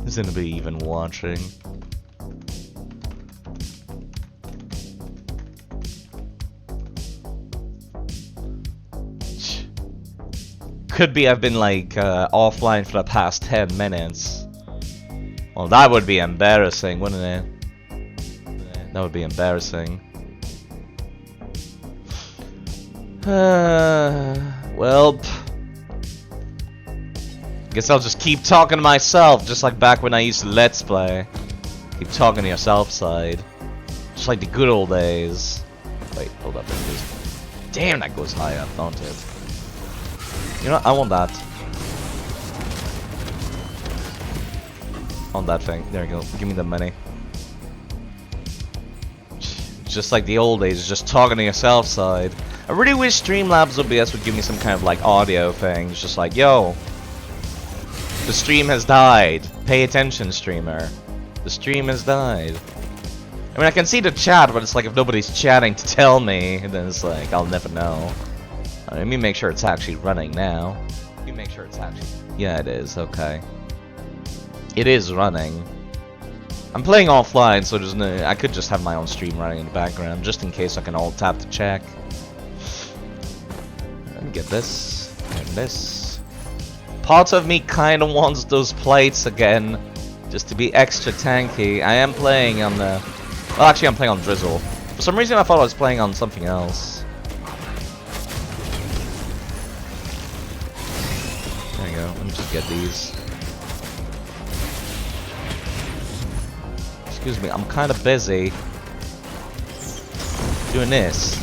Is anybody even watching? Could be I've been like offline for the past 10 minutes. Well, that would be embarrassing, wouldn't it? That would be embarrassing. Well, guess I'll just keep talking to myself, just like back when I used to Let's Play. Keep talking to yourself side. Just like the good old days. Wait, hold up. Damn, that goes high up, don't it? You know, I want that. On that thing. There you go. Give me the money. Just like the old days, just talking to yourself side. I really wish Streamlabs OBS would give me some kind of like audio thing. It's just like, yo, the stream has died. Pay attention, streamer. The stream has died. I mean, I can see the chat, but it's like if nobody's chatting to tell me, then it's like, I'll never know. Let me make sure it's actually running now. Let me make sure it's actually... Yeah, it is. Okay. It is running. I'm playing offline, so there's no... I could just have my own stream running in the background, just in case I can alt tab to check. Let me get this. And this. Part of me kind of wants those plates again, just to be extra tanky. I am playing on the... Well, actually, I'm playing on Drizzle. For some reason, I thought I was playing on something else. There you go. Let me just get these. Excuse me, I'm kind of busy doing this.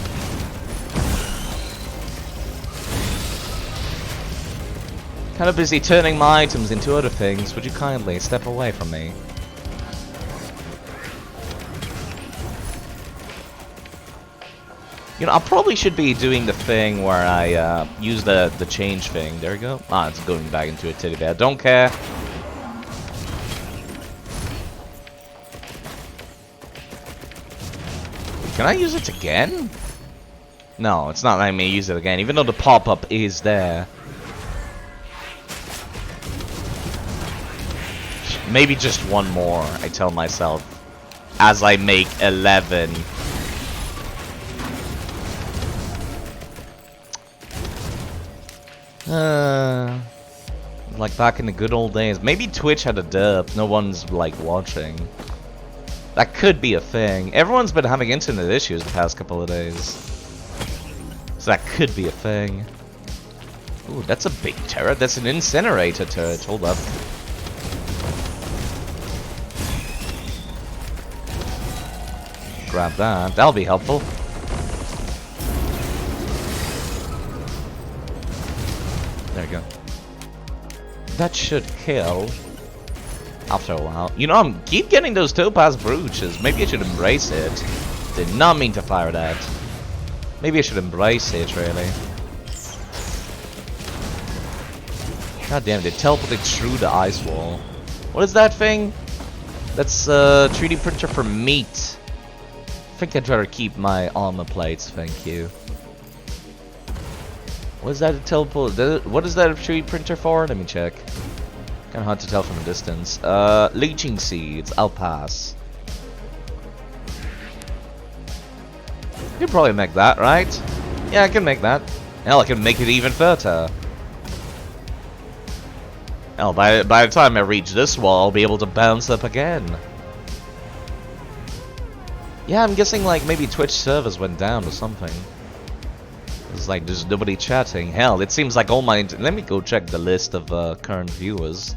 Kind of busy turning my items into other things. Would you kindly step away from me? You know, I probably should be doing the thing where I use the change thing. There we go. Ah, it's going back into a teddy bear. Don't care. Can I use it again? No, it's not letting me use it again, even though the pop-up is there. Maybe just one more, I tell myself, as I make 11. Like back in the good old days. Maybe Twitch had a derp, no one's like watching. That could be a thing. Everyone's been having internet issues the past couple of days. So that could be a thing. Ooh, that's a big turret. That's an incinerator turret. Hold up. Grab that. That'll be helpful. There you go. That should kill after a while. You know, I'm keep getting those topaz brooches. Maybe I should embrace it. Did not mean to fire that. Maybe I should embrace it, really. God damn, they teleported through the ice wall. What is that thing? That's a 3D printer for meat. I think I'd rather keep my armor plates, thank you. What is that a teleport? What is that a 3D printer for? Let me check. Kinda hard to tell from a distance. Leaching seeds. I'll pass. You could probably make that, right? Yeah, I can make that. Hell, I can make it even further. Hell, by the time I reach this wall, I'll be able to bounce up again. Yeah, I'm guessing like maybe Twitch servers went down or something. It's like there's nobody chatting. Hell, it seems like all my... Let me go check the list of current viewers.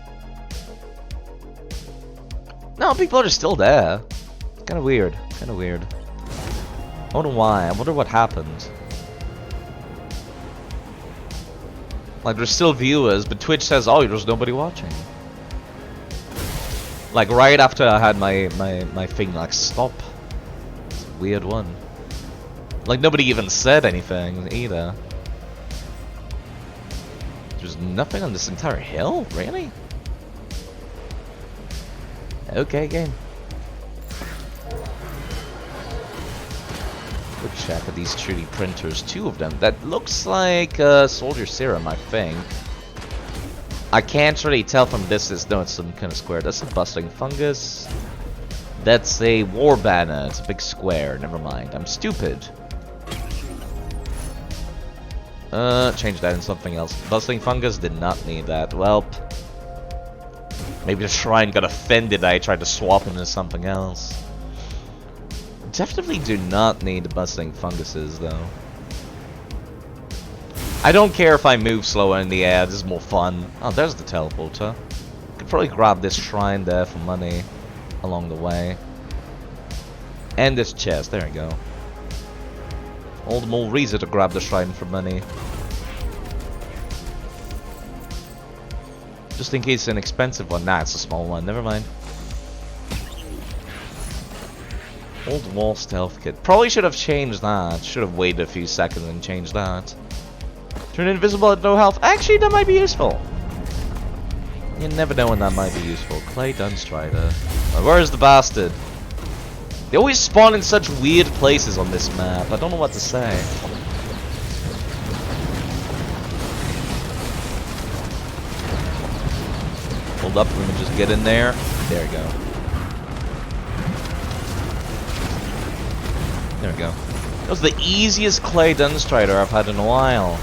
No, people are still there. It's kind of weird. Kind of weird. I wonder why. I wonder what happened. Like, there's still viewers, but Twitch says, oh, there's nobody watching. Like, right after I had my thing, like, stop. It's a weird one. Like, nobody even said anything, either. There's nothing on this entire hill? Really? Okay, game. Quick check at these 3D printers. 2 of them. That looks like soldier serum, I think. I can't really tell from distance. No, it's some kind of square. That's a bustling fungus. That's a war banner. It's a big square. Never mind. I'm stupid. Change that into something else. Bustling fungus did not need that. Well, maybe the shrine got offended I tried to swap him into something else. Definitely do not need the bustling funguses, though. I don't care if I move slower in the air, this is more fun. Oh, there's the teleporter. Could probably grab this shrine there for money along the way. And this chest, there we go. All the more reason to grab the shrine for money. Just in case it's an expensive one. Nah, it's a small one, never mind. Old wall stealth kit. Probably should have changed that. Should have waited a few seconds and changed that. Turn invisible at no health. Actually, that might be useful. You never know when that might be useful. Clay Dunstrider. Where is the bastard? They always spawn in such weird places on this map. I don't know what to say. Hold up, let me just get in there. There we go. There we go. That was the easiest Clay Dunstrider I've had in a while.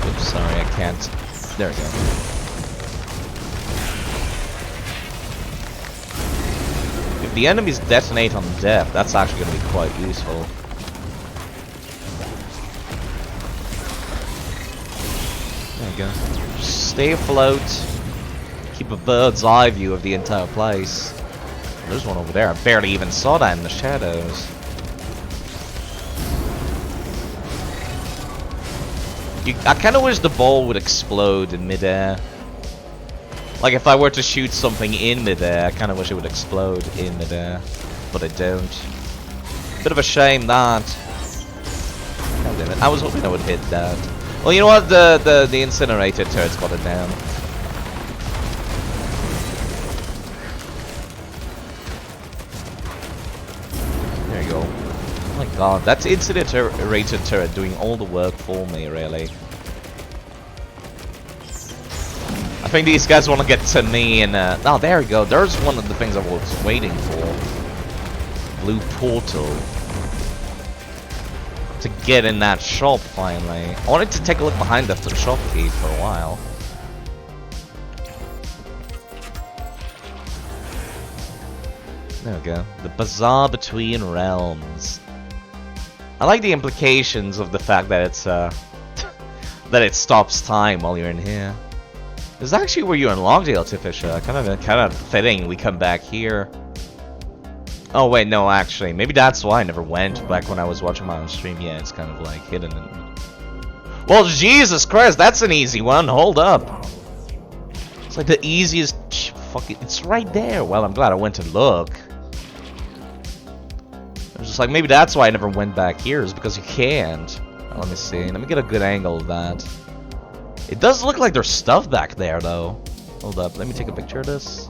Oops, sorry, I can't. There we go. If the enemies detonate on death, that's actually going to be quite useful. There we go. Just stay afloat. Keep a bird's eye view of the entire place. There's one over there. I barely even saw that in the shadows. I kind of wish the ball would explode in midair. Like if I were to shoot something in midair, I kind of wish it would explode in midair. But I don't. Bit of a shame that. God damn it. I was hoping I would hit that. Well, you know what? The incinerator turret's got it down. There you go. Oh my god, that's incinerator turret doing all the work for me, really. I think these guys want to get to me and oh, there we go. There's one of the things I was waiting for. Blue portal. To get in that shop finally. I wanted to take a look behind the shop key for a while. There we go. The Bazaar Between Realms. I like the implications of the fact that it's that it stops time while you're in here. This is actually where you unlock the Artificer. Kind of fitting we come back here. Oh wait, no, actually, maybe that's why I never went back when I was watching my own stream. Yeah, it's kind of like hidden. Well, Jesus Christ, that's an easy one. Hold up. It's like the easiest. Fucking, it's right there. Well, I'm glad I went to look. I was just like, maybe that's why I never went back here, is because you can't. Let me see. Let me get a good angle of that. It does look like there's stuff back there, though. Hold up. Let me take a picture of this.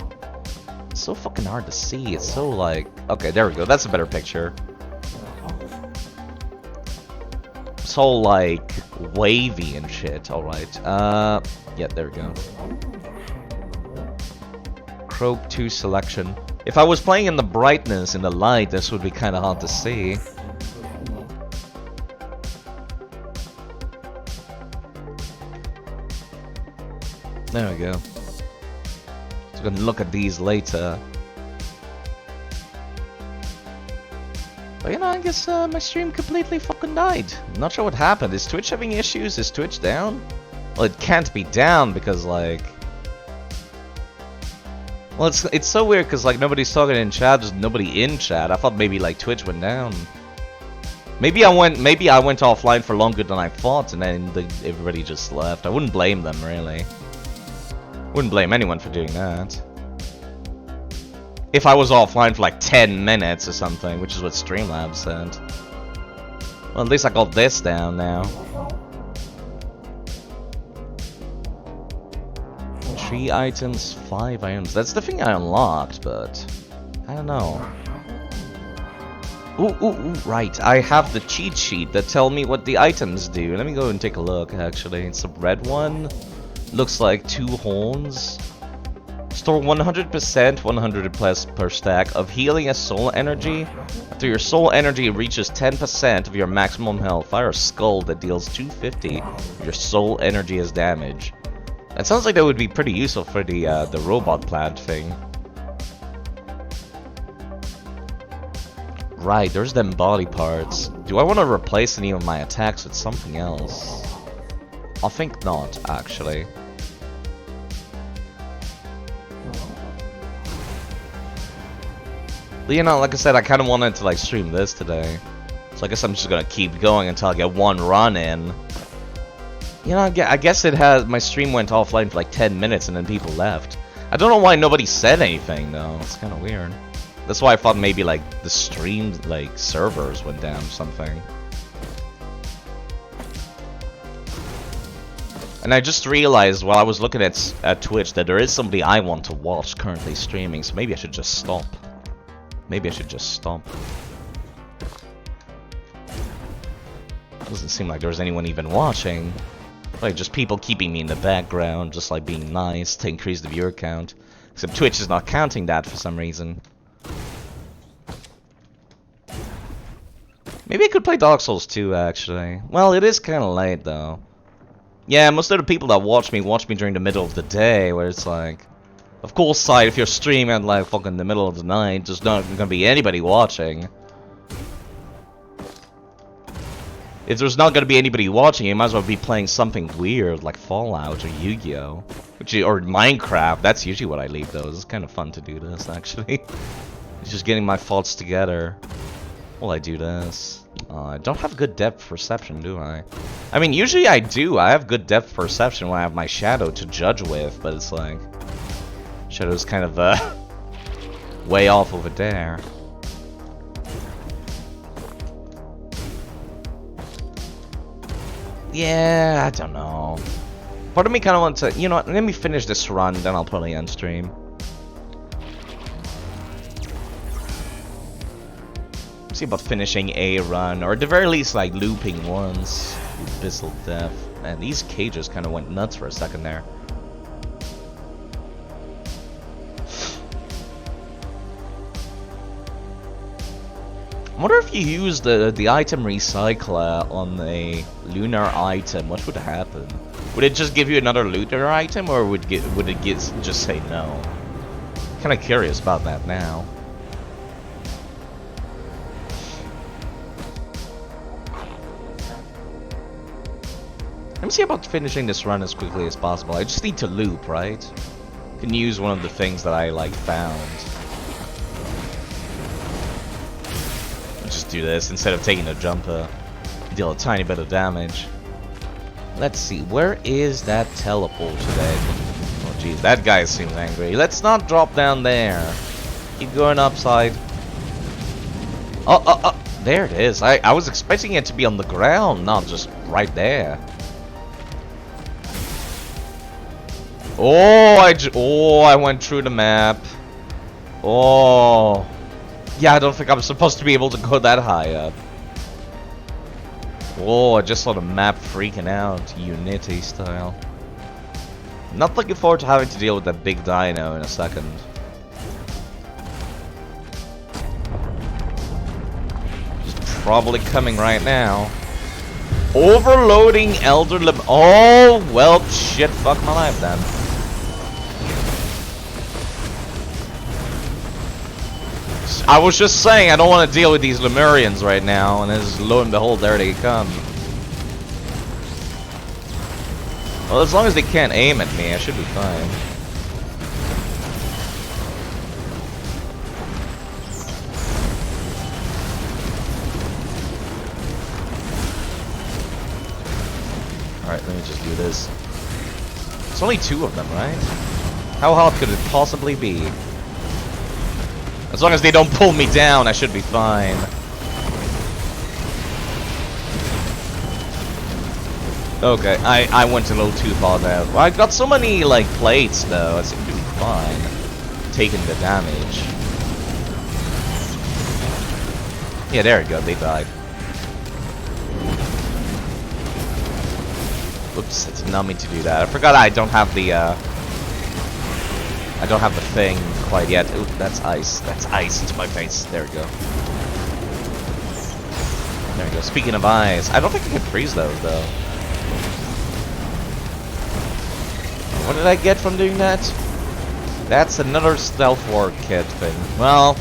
It's so fucking hard to see. It's so like... Okay, there we go. That's a better picture. It's all like wavy and shit. Alright. Yeah, there we go. Croak 2 selection. If I was playing in the brightness, in the light, this would be kind of hard to see. There we go. So we can look at these later. But you know, I guess my stream completely fucking died. I'm not sure what happened. Is Twitch having issues? Is Twitch down? Well, it can't be down because like... Well, it's so weird because like nobody's talking in chat. There's nobody in chat. I thought maybe like Twitch went down. Maybe I went offline for longer than I thought, and then everybody just left. I wouldn't blame them really. Wouldn't blame anyone for doing that. If I was offline for like 10 minutes or something, which is what Streamlabs said. Well, at least I got this down now. 3 items, 5 items. That's the thing I unlocked, but I don't know. Ooh, right. I have the cheat sheet that tell me what the items do. Let me go and take a look, actually. It's a red one. Looks like 2 horns. Store 100%, 100 plus per stack of healing as soul energy. After your soul energy reaches 10% of your maximum health, fire a skull that deals 250 of your soul energy as damage. That sounds like that would be pretty useful for the robot plant thing. Right, there's them body parts. Do I want to replace any of my attacks with something else? I think not, actually. But you know, like I said, I kind of wanted to like stream this today. So I guess I'm just gonna keep going until I get one run in. You know, I guess it has. My stream went offline for like 10 minutes and then people left. I don't know why nobody said anything though. It's kind of weird. That's why I thought maybe like the stream like servers went down or something. And I just realized while I was looking at Twitch that there is somebody I want to watch currently streaming, so maybe I should just stop. Maybe I should just stop. Doesn't seem like there's anyone even watching. Like just people keeping me in the background, just like being nice to increase the viewer count. Except Twitch is not counting that for some reason. Maybe I could play Dark Souls 2 actually. Well, it is kind of late though. Yeah, most of the people that watch me during the middle of the day, where it's like, of course, if you're streaming at like fucking the middle of the night, there's not gonna be anybody watching. If there's not gonna be anybody watching, you might as well be playing something weird like Fallout or Yu-Gi-Oh, or Minecraft. That's usually what I leave those. It's kind of fun to do this actually. It's just getting my thoughts together while I do this. I don't have good depth perception, do I? I mean, usually I do. I have good depth perception when I have my shadow to judge with, but it's like shadow's kind of way off over there. Yeah, I don't know. Part of me kind of wants to, you know what, let me finish this run, then I'll probably end stream. See about finishing a run, or at the very least, like, looping once. Abyssal Death. Man, these cages kind of went nuts for a second there. I wonder if you use the item recycler on a lunar item, what would happen? Would it just give you another lunar item, or would it just say no? Kind of curious about that now. Let me see about finishing this run as quickly as possible. I just need to loop, right? Can use one of the things that I like found. Just do this instead of taking a jumper. Deal a tiny bit of damage. Let's see, where is that teleport today? Oh jeez, that guy seems angry. Let's not drop down there. Keep going upside. Oh, there it is. I was expecting it to be on the ground, not just right there. Oh, I went through the map. Oh. Yeah, I don't think I'm supposed to be able to go that high up. Oh, I just saw the map freaking out, Unity style. Not looking forward to having to deal with that big dino in a second. Just probably coming right now. Overloading Elder Lem. Oh, well, shit, fuck my life then. I was just saying I don't want to deal with these Lemurians right now, and as lo and behold, there they come. Well, as long as they can't aim at me, I should be fine. Alright, let me just do this. It's only 2 of them, right? How hard could it possibly be? As long as they don't pull me down, I should be fine. Okay, I went a little too far there. Well, I got so many, like, plates, though. I seem to be fine. Taking the damage. Yeah, there you go, they died. Oops, I did not mean to do that. I forgot I don't have the thing quite yet. Oop, that's ice. That's ice into my face. There we go. There we go. Speaking of ice, I don't think I can freeze those though. What did I get from doing that? That's another stealth war kit thing. Well,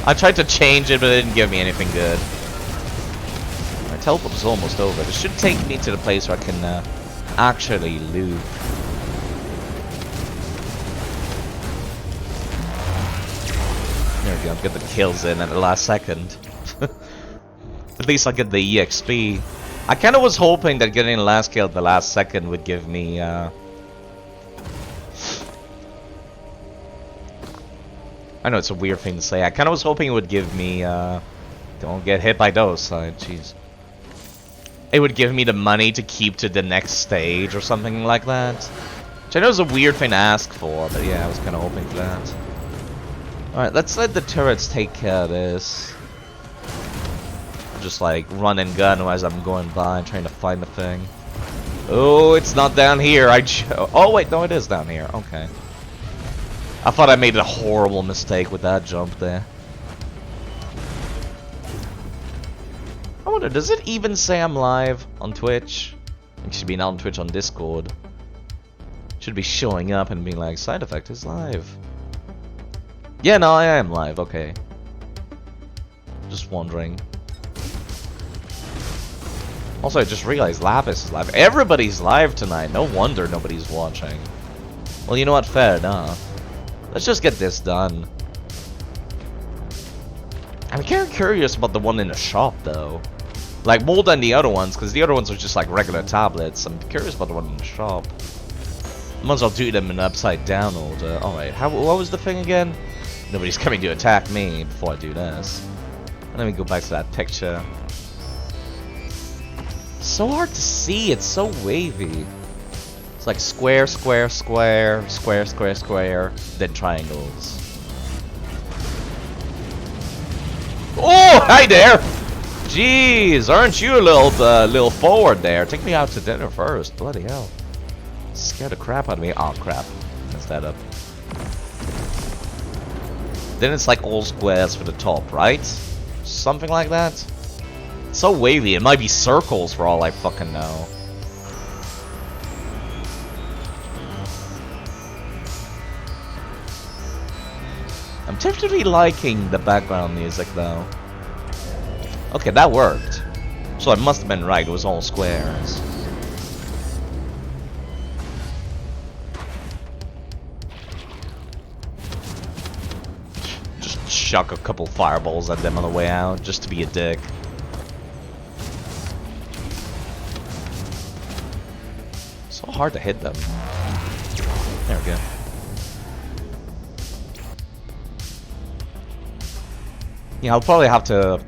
I tried to change it, but it didn't give me anything good. My teleport is almost over. This should take me to the place where I can actually loot. There we go. Get the kills in at the last second. At least I get the EXP. I kind of was hoping that getting the last kill at the last second would give me I know it's a weird thing to say. I kind of was hoping it would give me, don't get hit by those, jeez. It would give me the money to keep to the next stage or something like that. Which I know is a weird thing to ask for, but yeah, I was kind of hoping for that. Alright, let's let the turrets take care of this. Just like run and gun as I'm going by and trying to find the thing. Oh, it's not down here. Oh wait, no, it is down here. Okay. I thought I made a horrible mistake with that jump there. I wonder, does it even say I'm live on Twitch? It should be not on Twitch, on Discord. Should be showing up and being like, side effect is live. Yeah, no, I am live, okay. Just wondering. Also, I just realized Lapis is live. Everybody's live tonight. No wonder nobody's watching. Well, you know what? Fair enough. Let's just get this done. I'm kind of curious about the one in the shop, though. Like, more than the other ones, because the other ones are just like regular tablets. I'm curious about the one in the shop. Might as well do them in upside down order. Alright, what was the thing again? Nobody's coming to attack me before I do this. Let me go back to that picture. So hard to see, it's so wavy. It's like square, square, square, square, square, square, then triangles. Oh, hi there! Jeez, aren't you a little forward there? Take me out to dinner first. Bloody hell. Scared the crap out of me. Oh, crap. Messed that up. Then it's like all squares for the top, right? Something like that? It's so wavy. It might be circles for all I fucking know. I'm definitely liking the background music though. Okay, that worked. So I must have been right, it was all squares. Just chuck a couple fireballs at them on the way out, just to be a dick. So hard to hit them. There we go. Yeah, I'll probably have to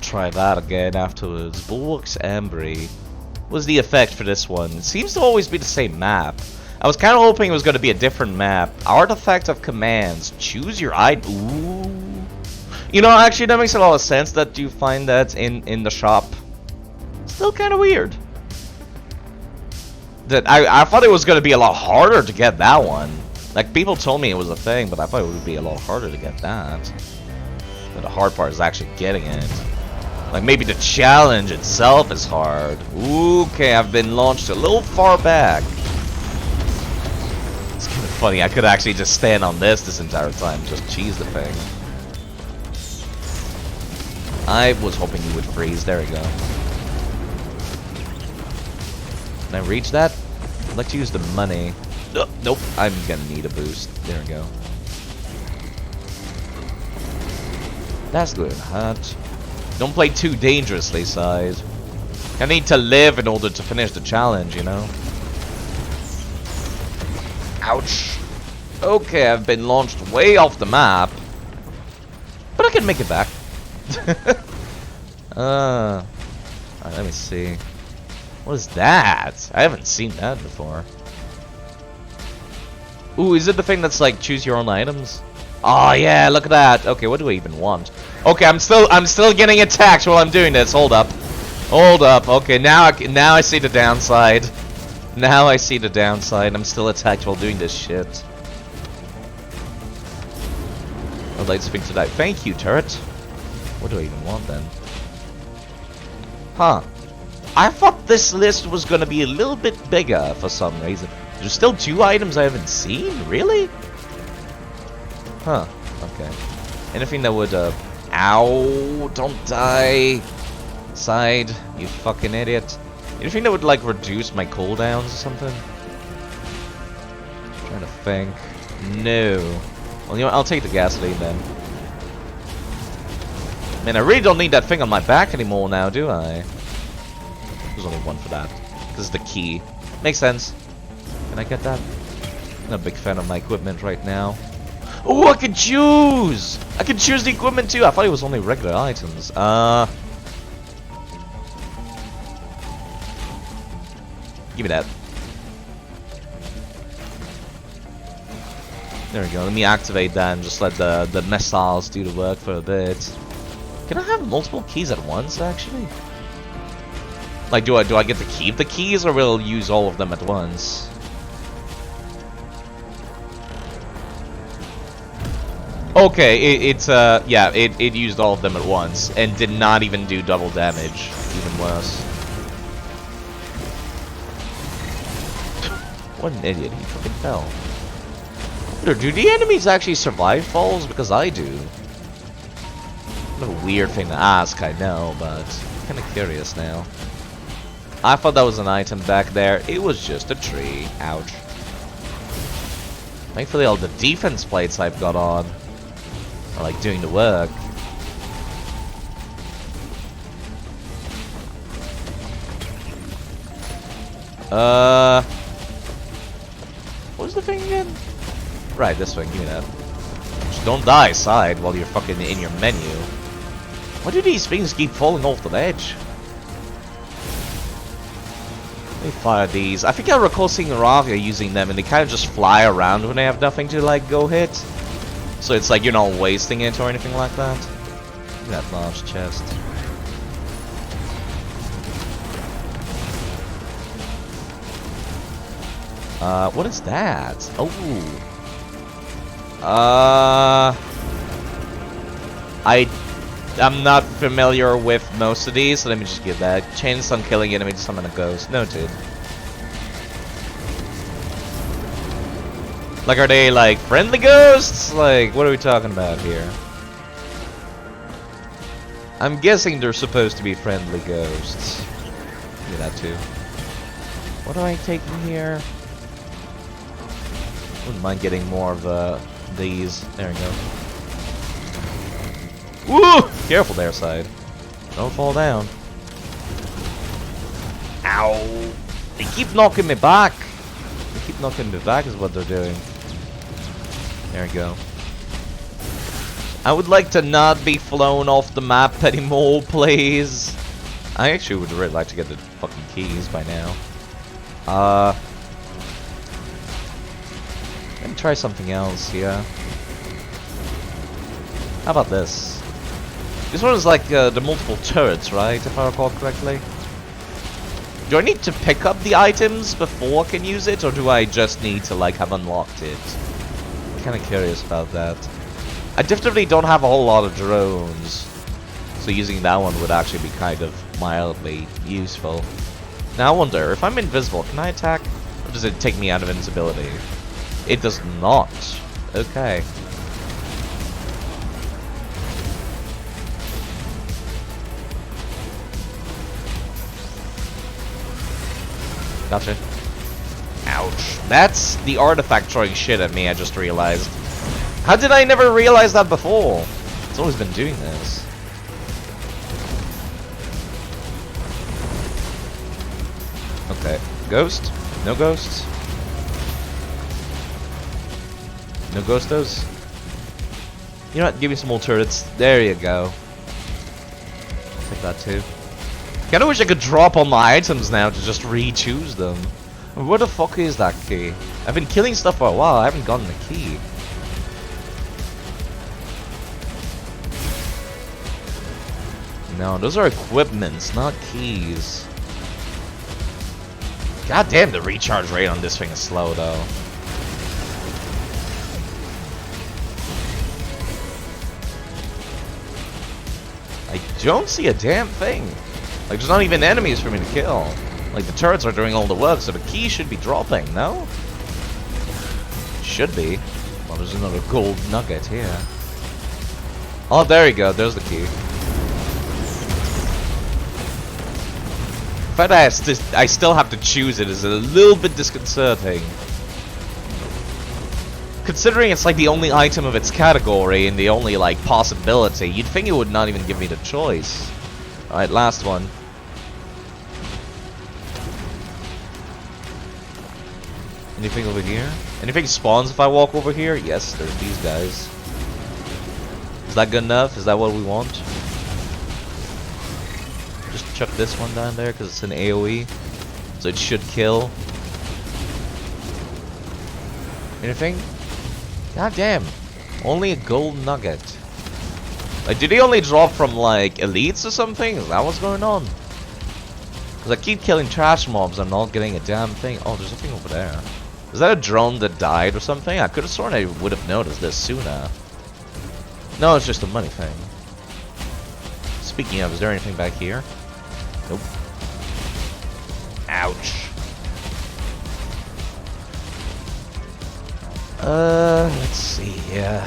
try that again afterwards. Bulwark's Embry. What was the effect for this one? It seems to always be the same map. I was kind of hoping it was going to be a different map. Artifact of Commands. Choose your item. Ooh. You know, actually, that makes a lot of sense that you find that in the shop. Still kind of weird. That I thought it was going to be a lot harder to get that one. Like, people told me it was a thing, but I thought it would be a lot harder to get that. But the hard part is actually getting it. Like, maybe the challenge itself is hard. Okay, I've been launched a little far back. It's kind of funny. I could actually just stand on this entire time. Just cheese the thing. I was hoping you would freeze. There we go. Can I reach that? I'd like to use the money. Nope. I'm gonna need a boost. There we go. That's good, hot. Don't play too dangerously, side. I need to live in order to finish the challenge, you know? Ouch. Okay, I've been launched way off the map. But I can make it back. Alright, let me see. What is that? I haven't seen that before. Ooh, is it the thing that's like choose your own items? Oh yeah, look at that. Okay, what do I even want? Okay, I'm still getting attacked while I'm doing this. Hold up. Hold up. Okay, now I see the downside. Now I see the downside. I'm still attacked while doing this shit. I'd like to speak to that. Thank you, turret. What do I even want then? Huh. I thought this list was gonna be a little bit bigger for some reason. There's still 2 items I haven't seen? Really? Huh. Okay. Anything that would, ow! Don't die! Side, you fucking idiot. Anything that would, like, reduce my cooldowns or something? I'm trying to think. No. Well, you know what? I'll take the gasoline then. Man, I really don't need that thing on my back anymore now, do I? There's only one for that. This is the key. Makes sense. Can I get that? I'm not a big fan of my equipment right now. Oh, I can choose! I can choose the equipment too! I thought it was only regular items. Give me that. There we go. Let me activate that and just let the missiles do the work for a bit. Can I have multiple keys at once, actually? Like, do I get to keep the keys, or will I use all of them at once? Okay, yeah, it used all of them at once, and did not even do double damage. Even worse. What an idiot, he fucking fell. Do the enemies actually survive falls? Because I do. Kind of a weird thing to ask, I know, but I'm kind of curious now. I thought that was an item back there. It was just a tree. Ouch. Thankfully all the defense plates I've got on are like doing the work. What was the thing again? Right, this one, give me that. Just don't die side while you're fucking in your menu. Why do these things keep falling off the ledge? Let me fire these. I think I recall seeing Ravia using them, and they kind of just fly around when they have nothing to like go hit. So it's like you're not wasting it or anything like that. Look at that large chest. What is that? Oh. I'm not familiar with most of these, so let me just give that. Chance on killing enemy to summon a ghost. Noted. Like, are they like friendly ghosts? Like, what are we talking about here? I'm guessing they're supposed to be friendly ghosts. Give me that too. What do I take in here? Wouldn't mind getting more of these. There we go. Woo! Careful there, side. Don't fall down. Ow! They keep knocking me back. They keep knocking me back is what they're doing. There we go. I would like to not be flown off the map anymore, please. I actually would really like to get the fucking keys by now. Let me try something else here. How about this? This one is like the multiple turrets, right? If I recall correctly. Do I need to pick up the items before I can use it, or do I just need to like have unlocked it? I'm kind of curious about that. I definitely don't have a whole lot of drones, so using that one would actually be kind of mildly useful. Now I wonder, if I'm invisible, can I attack? Or does it take me out of invisibility? It does not. Okay. Gotcha. Ouch. That's the artifact throwing shit at me, I just realized. How did I never realize that before? It's always been doing this. Okay. Ghost? No ghosts? No ghostos? You know what? Give me some more turrets. There you go. Take that too. Kinda wish I could drop all my items now to just re-choose them. Where the fuck is that key? I've been killing stuff for a while, I haven't gotten the key. No, those are equipments, not keys. God damn, the recharge rate on this thing is slow, though. I don't see a damn thing. Like, there's not even enemies for me to kill. Like, the turrets are doing all the work, so the key should be dropping, no? Should be. Well, there's another gold nugget here. Oh, there you go. There's the key. The fact that I still have to choose it is a little bit disconcerting. Considering it's like the only item of its category and the only like possibility, you'd think it would not even give me the choice. Alright, last one. Anything over here? Anything spawns if I walk over here? Yes, there's these guys. Is that good enough? Is that what we want? Just chuck this one down there because it's an AoE. So it should kill. Anything? God damn. Only a gold nugget. Like, did he only drop from, like, elites or something? Is that what's going on? Because I keep killing trash mobs, I'm not getting a damn thing. Oh, there's something over there. Is that a drone that died or something? I could have sworn I would have noticed this sooner. No, it's just a money thing. Speaking of, is there anything back here? Nope. Ouch. Let's see here.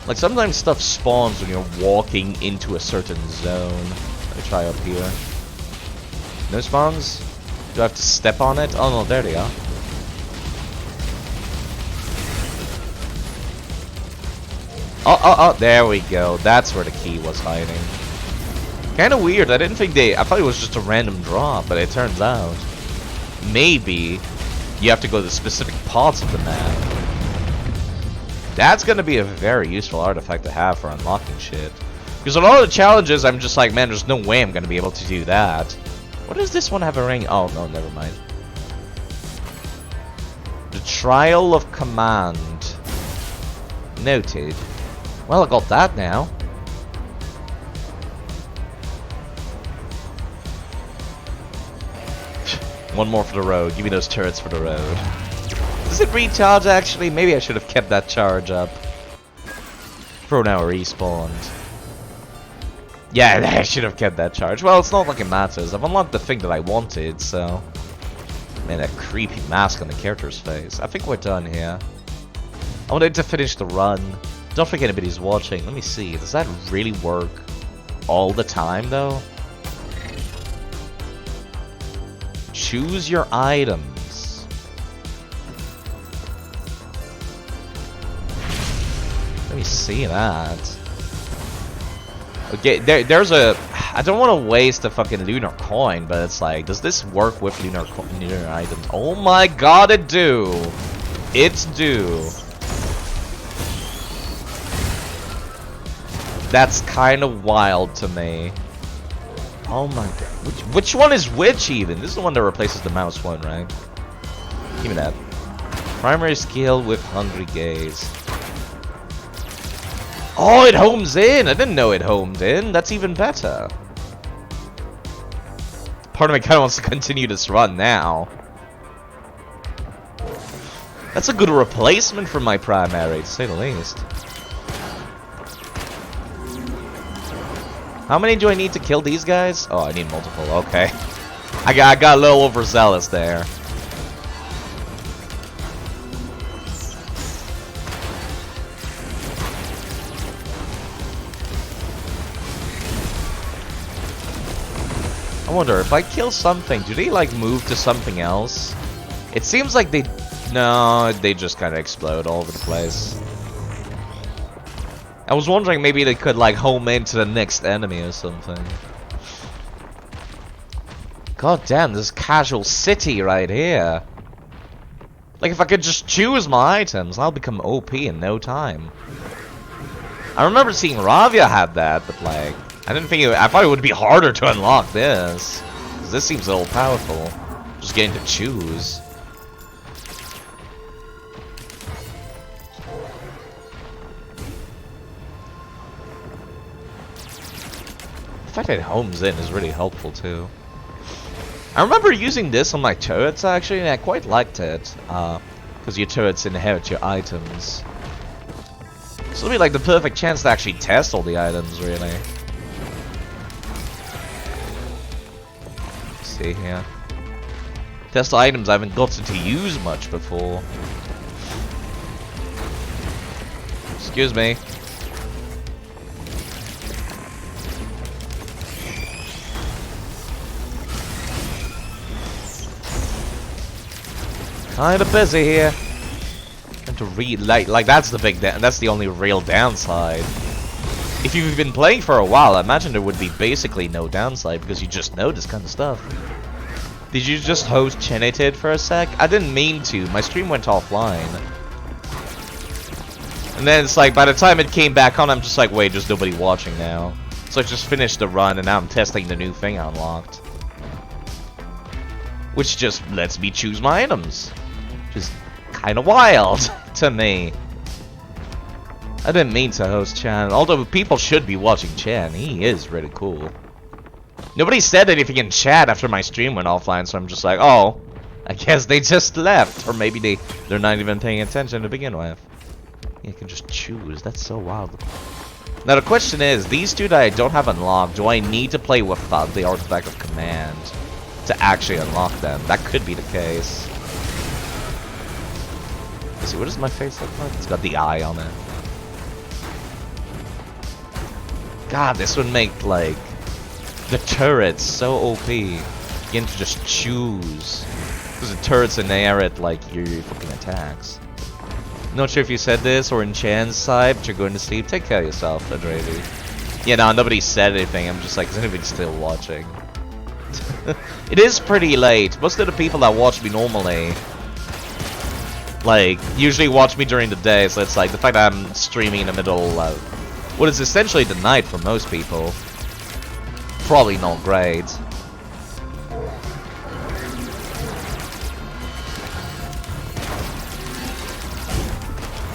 Like, sometimes stuff spawns when you're walking into a certain zone. Let me try up here. No spawns? Do I have to step on it? Oh no, there they are. Oh, there we go. That's where the key was hiding. Kinda weird, I didn't think I thought it was just a random drop, but it turns out maybe you have to go to specific parts of the map. That's gonna be a very useful artifact to have for unlocking shit. Because a lot of the challenges, I'm just like, man, there's no way I'm gonna be able to do that. What does this one have a ring? Oh, no, never mind. The Trial of Command. Noted. Well, I got that now. One more for the road. Give me those turrets for the road. Does it recharge, actually? Maybe I should have kept that charge up. Pro now respawned. Yeah, I should have kept that charge. Well, it's not like it matters. I've unlocked the thing that I wanted, so... Man, that creepy mask on the character's face. I think we're done here. I wanted to finish the run. Don't think anybody's watching. Let me see. Does that really work all the time, though? Choose your items. Let me see that. Okay, there's a... I don't want to waste a fucking lunar coin, but it's like, does this work with lunar items? Oh my god, it do! It's do. That's kind of wild to me. Oh my god. Which one is which even? This is the one that replaces the mouse one, right? Give me that. Primary skill with Hungry Gaze. Oh, it homes in! I didn't know it homed in. That's even better. Part of me kind of wants to continue this run now. That's a good replacement for my primary, to say the least. How many do I need to kill these guys? Oh, I need multiple. Okay. I got a little overzealous there. I wonder, if I kill something, do they like move to something else? It seems like they... No, they just kind of explode all over the place. I was wondering maybe they could like home into the next enemy or something. God damn, this casual city right here. Like if I could just choose my items, I'll become OP in no time. I remember seeing Ravia had that, but like... I didn't think I thought it would be harder to unlock this. 'Cause this seems a little powerful. Just getting to choose. The fact that it homes in is really helpful too. I remember using this on my turrets actually, and I quite liked it. Because your turrets inherit your items. So it'll be like the perfect chance to actually test all the items, really. Let's see here. Test items I haven't gotten to use much before. Excuse me. Kinda busy here. And to read like that's the that's the only real downside. If you've been playing for a while, I imagine there would be basically no downside because you just know this kind of stuff. Did you just host Chenated for a sec? I didn't mean to. My stream went offline. And then it's like by the time it came back on, I'm just like, wait, there's nobody watching now. So I just finished the run and now I'm testing the new thing I unlocked. Which just lets me choose my items. Which is kind of wild to me. I didn't mean to host Chan, although people should be watching Chan. He is really cool. Nobody said anything in chat after my stream went offline, so I'm just like, oh, I guess they just left. Or maybe they're not even paying attention to begin with. You can just choose. That's so wild. Now the question is, these two that I don't have unlocked, do I need to play with the Artifact of Command to actually unlock them? That could be the case. Let's see, what does my face look like? It's got the eye on it. God, this would make, like, the turrets so OP. You get to just choose. Because the turrets inherit, like, your fucking attacks. Not sure if you said this or in Chan's side, but you're going to sleep. Take care of yourself, Adrevi. Yeah, no, nobody said anything. I'm just like, is anybody still watching? It is pretty late. Most of the people that watch me normally, like, usually watch me during the day, so it's like the fact that I'm streaming in the middle of what is essentially the night for most people. Probably not great.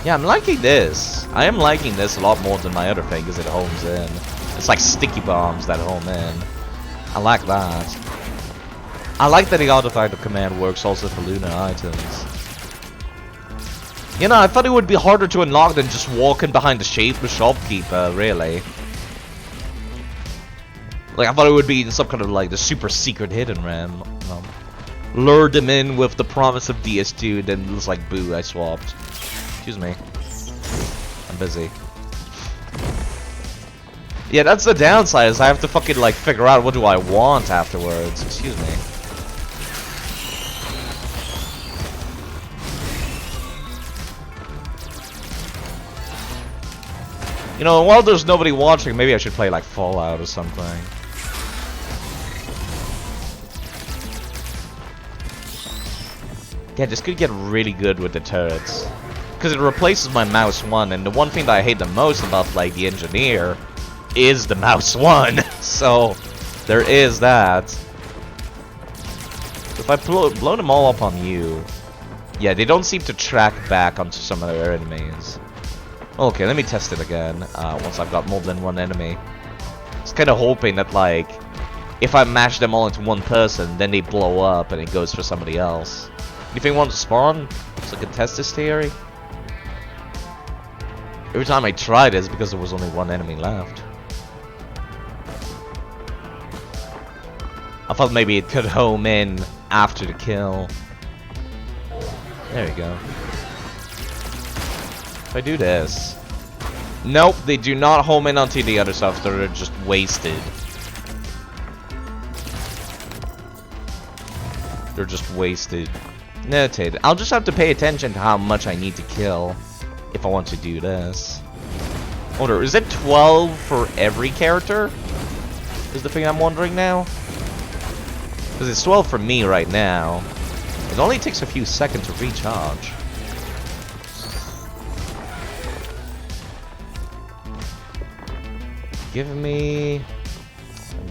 Yeah, I'm liking this. I am liking this a lot more than my other thing because it homes in. It's like sticky bombs that home in. I like that. I like that the Artifact of Command works also for lunar items. You know, I thought it would be harder to unlock than just walking behind the shopkeeper, really. Like, I thought it would be some kind of, like, the super secret hidden ram. Lured him in with the promise of DS2, then it was like, boo, I swapped. Excuse me. I'm busy. Yeah, that's the downside, is I have to fucking, like, figure out what do I want afterwards. Excuse me. You know, while there's nobody watching, maybe I should play, like, Fallout or something. Yeah, this could get really good with the turrets. Because it replaces my mouse 1, and the one thing that I hate the most about, like, the engineer is the mouse 1. So, there is that. If I blow them all up on you, yeah, they don't seem to track back onto some of their enemies. Okay, let me test it again, once I've got more than one enemy. Just kind of hoping that, like, if I mash them all into one person, then they blow up and it goes for somebody else. Anything want to spawn? So I can test this theory? Every time I tried it, it's because there was only one enemy left. I thought maybe it could home in after the kill. There you go. If I do this... Nope, they do not home in onto the other stuff, so they're just wasted. They're just wasted. Noted. I'll just have to pay attention to how much I need to kill if I want to do this. Order, is it 12 for every character? Is the thing I'm wondering now? Because it's 12 for me right now. It only takes a few seconds to recharge. Give me...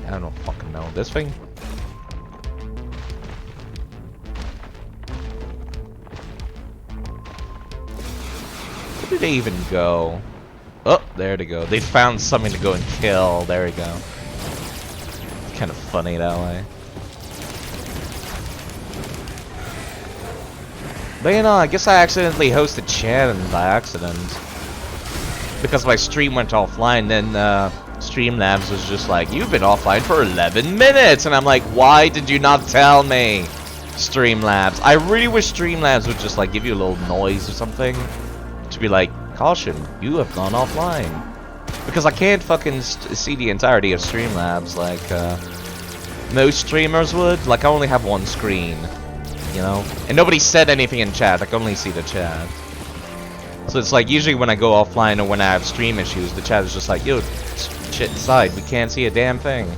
I don't fucking know. This thing? Where did they even go? Oh, there they go. They found something to go and kill. There we go. funny that way. But you know, I guess I accidentally hosted Shannon by accident. Because my stream went offline, then Streamlabs was just like, you've been offline for 11 minutes! And I'm like, why did you not tell me, Streamlabs? I really wish Streamlabs would just like give you a little noise or something. To be like, caution, you have gone offline. Because I can't fucking see the entirety of Streamlabs like most streamers would. Like, I only have one screen. You know? And nobody said anything in chat, I can only see the chat. So it's like, usually when I go offline or when I have stream issues, the chat is just like, yo, shit inside, we can't see a damn thing.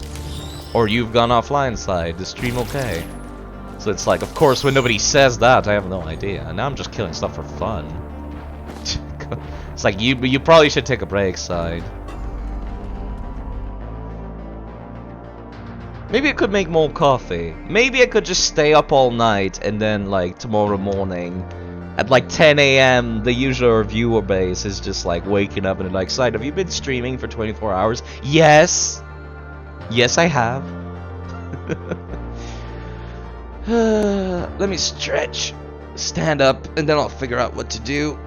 Or you've gone offline side, the stream okay. So it's like, of course, when nobody says that, I have no idea. And now I'm just killing stuff for fun. It's like, you probably should take a break side. Maybe I could make more coffee. Maybe I could just stay up all night and then like tomorrow morning at like 10 AM the usual viewer base is just like waking up and like, Side, have you been streaming for 24 hours? Yes! Yes, I have. Let me stretch. Stand up and then I'll figure out what to do.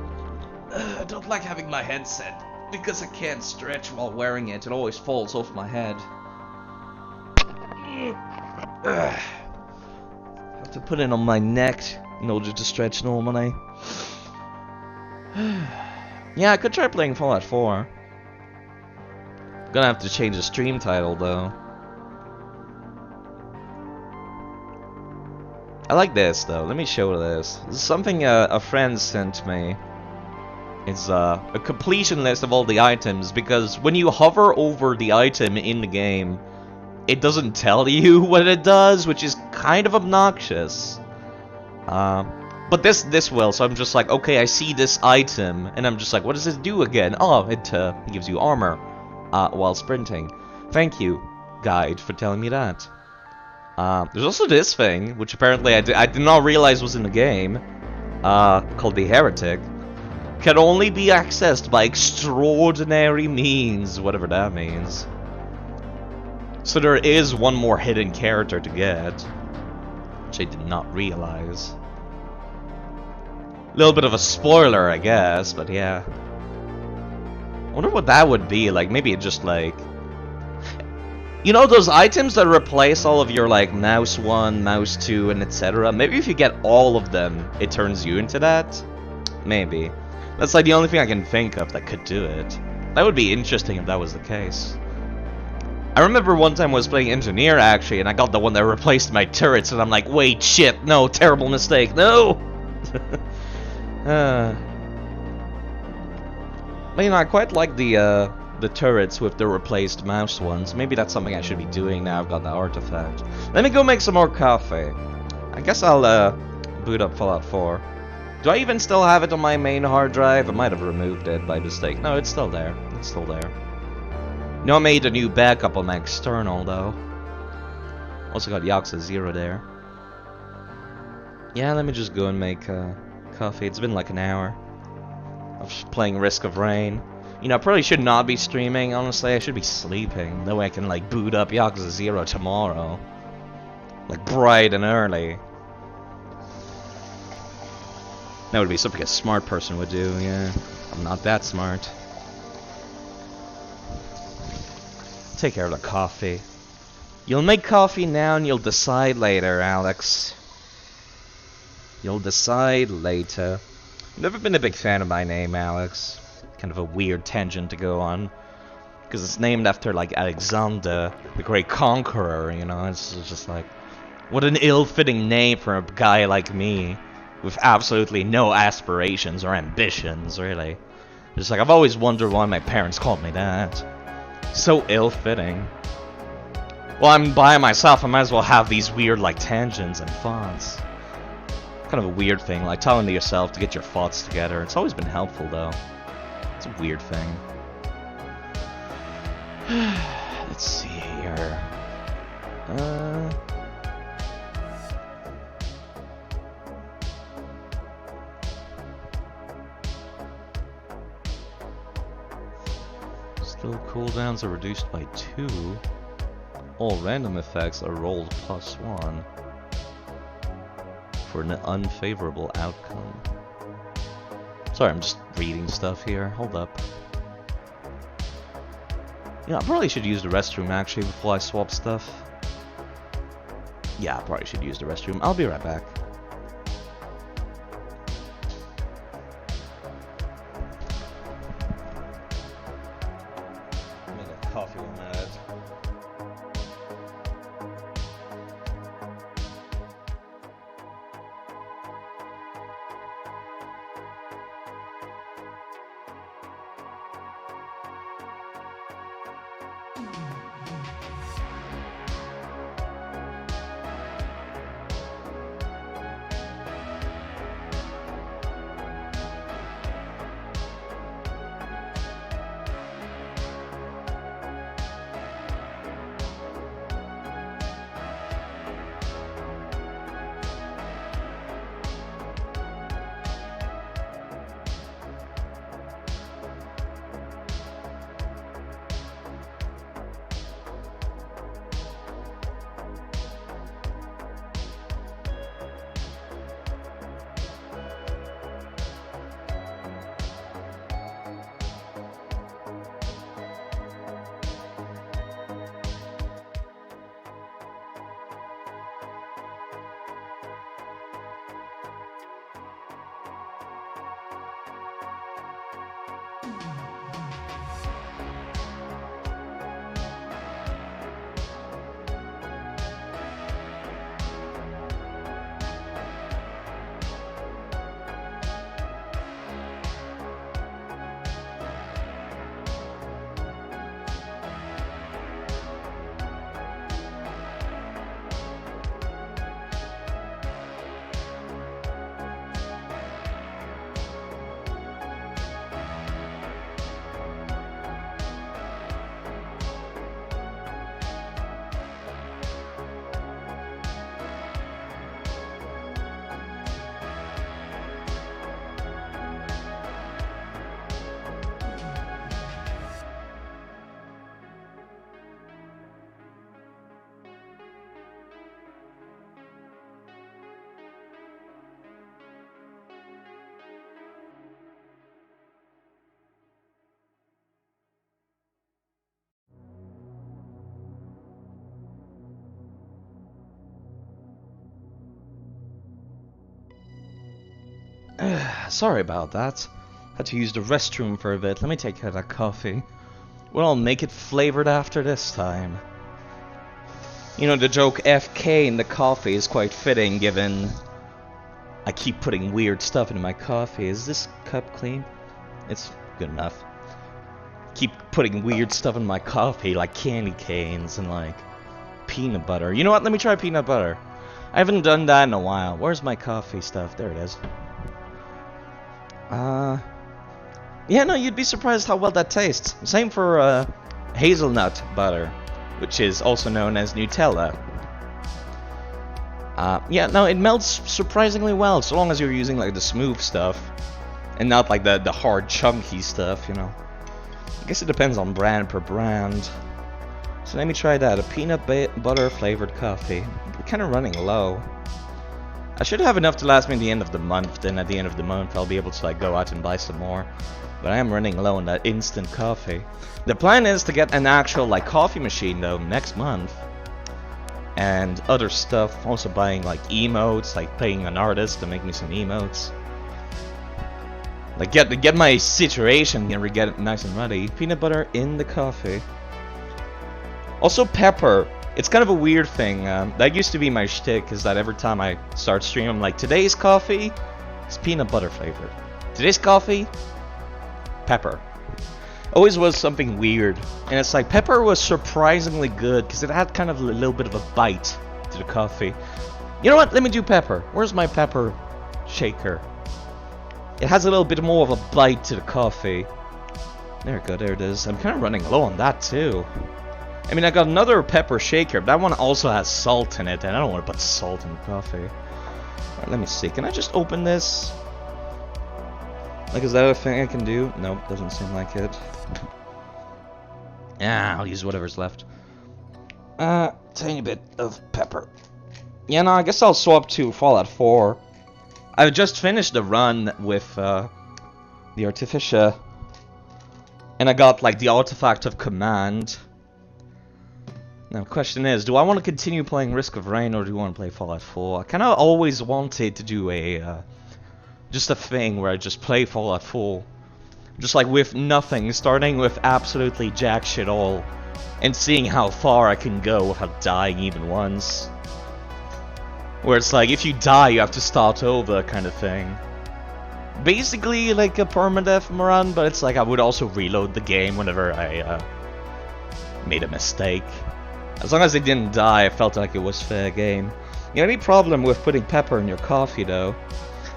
I don't like having my headset because I can't stretch while wearing it. It always falls off my head. Have to put it on my neck in order to stretch normally. Yeah, I could try playing Fallout 4. Gonna have to change the stream title though. I like this though. Let me show this. This is something a friend sent me. It's a completion list of all the items, because when you hover over the item in the game, it doesn't tell you what it does, which is kind of obnoxious. But this will, so I'm just like, okay, I see this item, and I'm just like, what does it do again? Oh, it gives you armor while sprinting. Thank you, guide, for telling me that. There's also this thing, which apparently I did not realize was in the game, called the Heretic. Can only be accessed by extraordinary means, whatever that means. So there is one more hidden character to get, which I did not realize. A little bit of a spoiler, I guess, but yeah. I wonder what that would be, like, maybe it just, like... You know those items that replace all of your, like, mouse 1, mouse 2, and etc.? Maybe if you get all of them, it turns you into that? Maybe. That's, like, the only thing I can think of that could do it. That would be interesting if that was the case. I remember one time I was playing Engineer, actually, and I got the one that replaced my turrets, and I'm like, wait, shit, no, terrible mistake, no! But, you know, I quite like the turrets with the replaced mouse ones. Maybe that's something I should be doing now I've got the artifact. Let me go make some more coffee. I guess I'll, boot up Fallout 4. Do I even still have it on my main hard drive? I might have removed it by mistake. No, it's still there. It's still there. No, I made a new backup on my external, though. Also got Yakuza 0 there. Yeah, let me just go and make coffee. It's been like an hour of playing Risk of Rain. You know, I probably should not be streaming, honestly. I should be sleeping. That way I can, like, boot up Yakuza 0 tomorrow. Like, bright and early. That would be something a smart person would do, yeah. I'm not that smart. Take care of the coffee. You'll make coffee now and you'll decide later, Alex. You'll decide later. Never been a big fan of my name, Alex. Kind of a weird tangent to go on. Because it's named after, like, Alexander, the great conqueror, you know? It's just like, what an ill-fitting name for a guy like me. With absolutely no aspirations or ambitions, really. Just like, I've always wondered why my parents called me that. So ill-fitting. Well, I'm by myself, I might as well have these weird, like, tangents and thoughts. Kind of a weird thing, like telling to yourself to get your thoughts together. It's always been helpful, though. It's a weird thing. Let's see here. Still cooldowns are reduced by 2. All random effects are rolled +1 for an unfavorable outcome. Sorry, I'm just reading stuff here. Hold up. You know, I probably should use the restroom actually before I swap stuff. Yeah, I probably should use the restroom. I'll be right back. I'm gonna get coffee one minute. Sorry about that. Had to use the restroom for a bit. Let me take out that coffee. Well, I'll make it flavored after this time. You know, the joke FK in the coffee is quite fitting given I keep putting weird stuff into my coffee. Is this cup clean? It's good enough. Keep putting weird stuff in my coffee, like candy canes and like peanut butter. You know what? Let me try peanut butter. I haven't done that in a while. Where's my coffee stuff? There it is. Yeah, no, you'd be surprised how well that tastes. Same for hazelnut butter, which is also known as Nutella. Yeah, no, it melts surprisingly well, so long as you're using like the smooth stuff, and not like the hard, chunky stuff, you know. I guess it depends on brand per brand. So let me try that, a peanut butter flavored coffee. We're kind of running low. I should have enough to last me at the end of the month, then at the end of the month I'll be able to like go out and buy some more. But I am running low on that instant coffee. The plan is to get an actual like coffee machine though next month. And other stuff, also buying like emotes, like paying an artist to make me some emotes. Like get my situation and get it nice and ready. Peanut butter in the coffee. Also pepper. It's kind of a weird thing. That used to be my shtick, is that every time I start streaming, I'm like, today's coffee is peanut butter flavored. Today's coffee, pepper. Always was something weird. And it's like, pepper was surprisingly good, because it had kind of a little bit of a bite to the coffee. You know what? Let me do pepper. Where's my pepper shaker? It has a little bit more of a bite to the coffee. There we go, there it is. I'm kind of running low on that too. I mean, I got another pepper shaker, but that one also has salt in it, and I don't want to put salt in the coffee. Alright, let me see. Can I just open this? Like, is that a thing I can do? Nope, doesn't seem like it. Yeah, I'll use whatever's left. Tiny bit of pepper. Yeah, no, I guess I'll swap to Fallout 4. I've just finished the run with the Artificia, and I got like the Artifact of Command. Now, the question is, do I want to continue playing Risk of Rain or do I want to play Fallout 4? I kind of always wanted to do a just a thing where I just play Fallout 4, just like with nothing, starting with absolutely jack shit all, and seeing how far I can go without dying even once. Where it's like, if you die, you have to start over, kind of thing. Basically, like a permadeath run, but it's like I would also reload the game whenever I made a mistake. As long as I didn't die, I felt like it was fair game. The only problem with putting pepper in your coffee, though,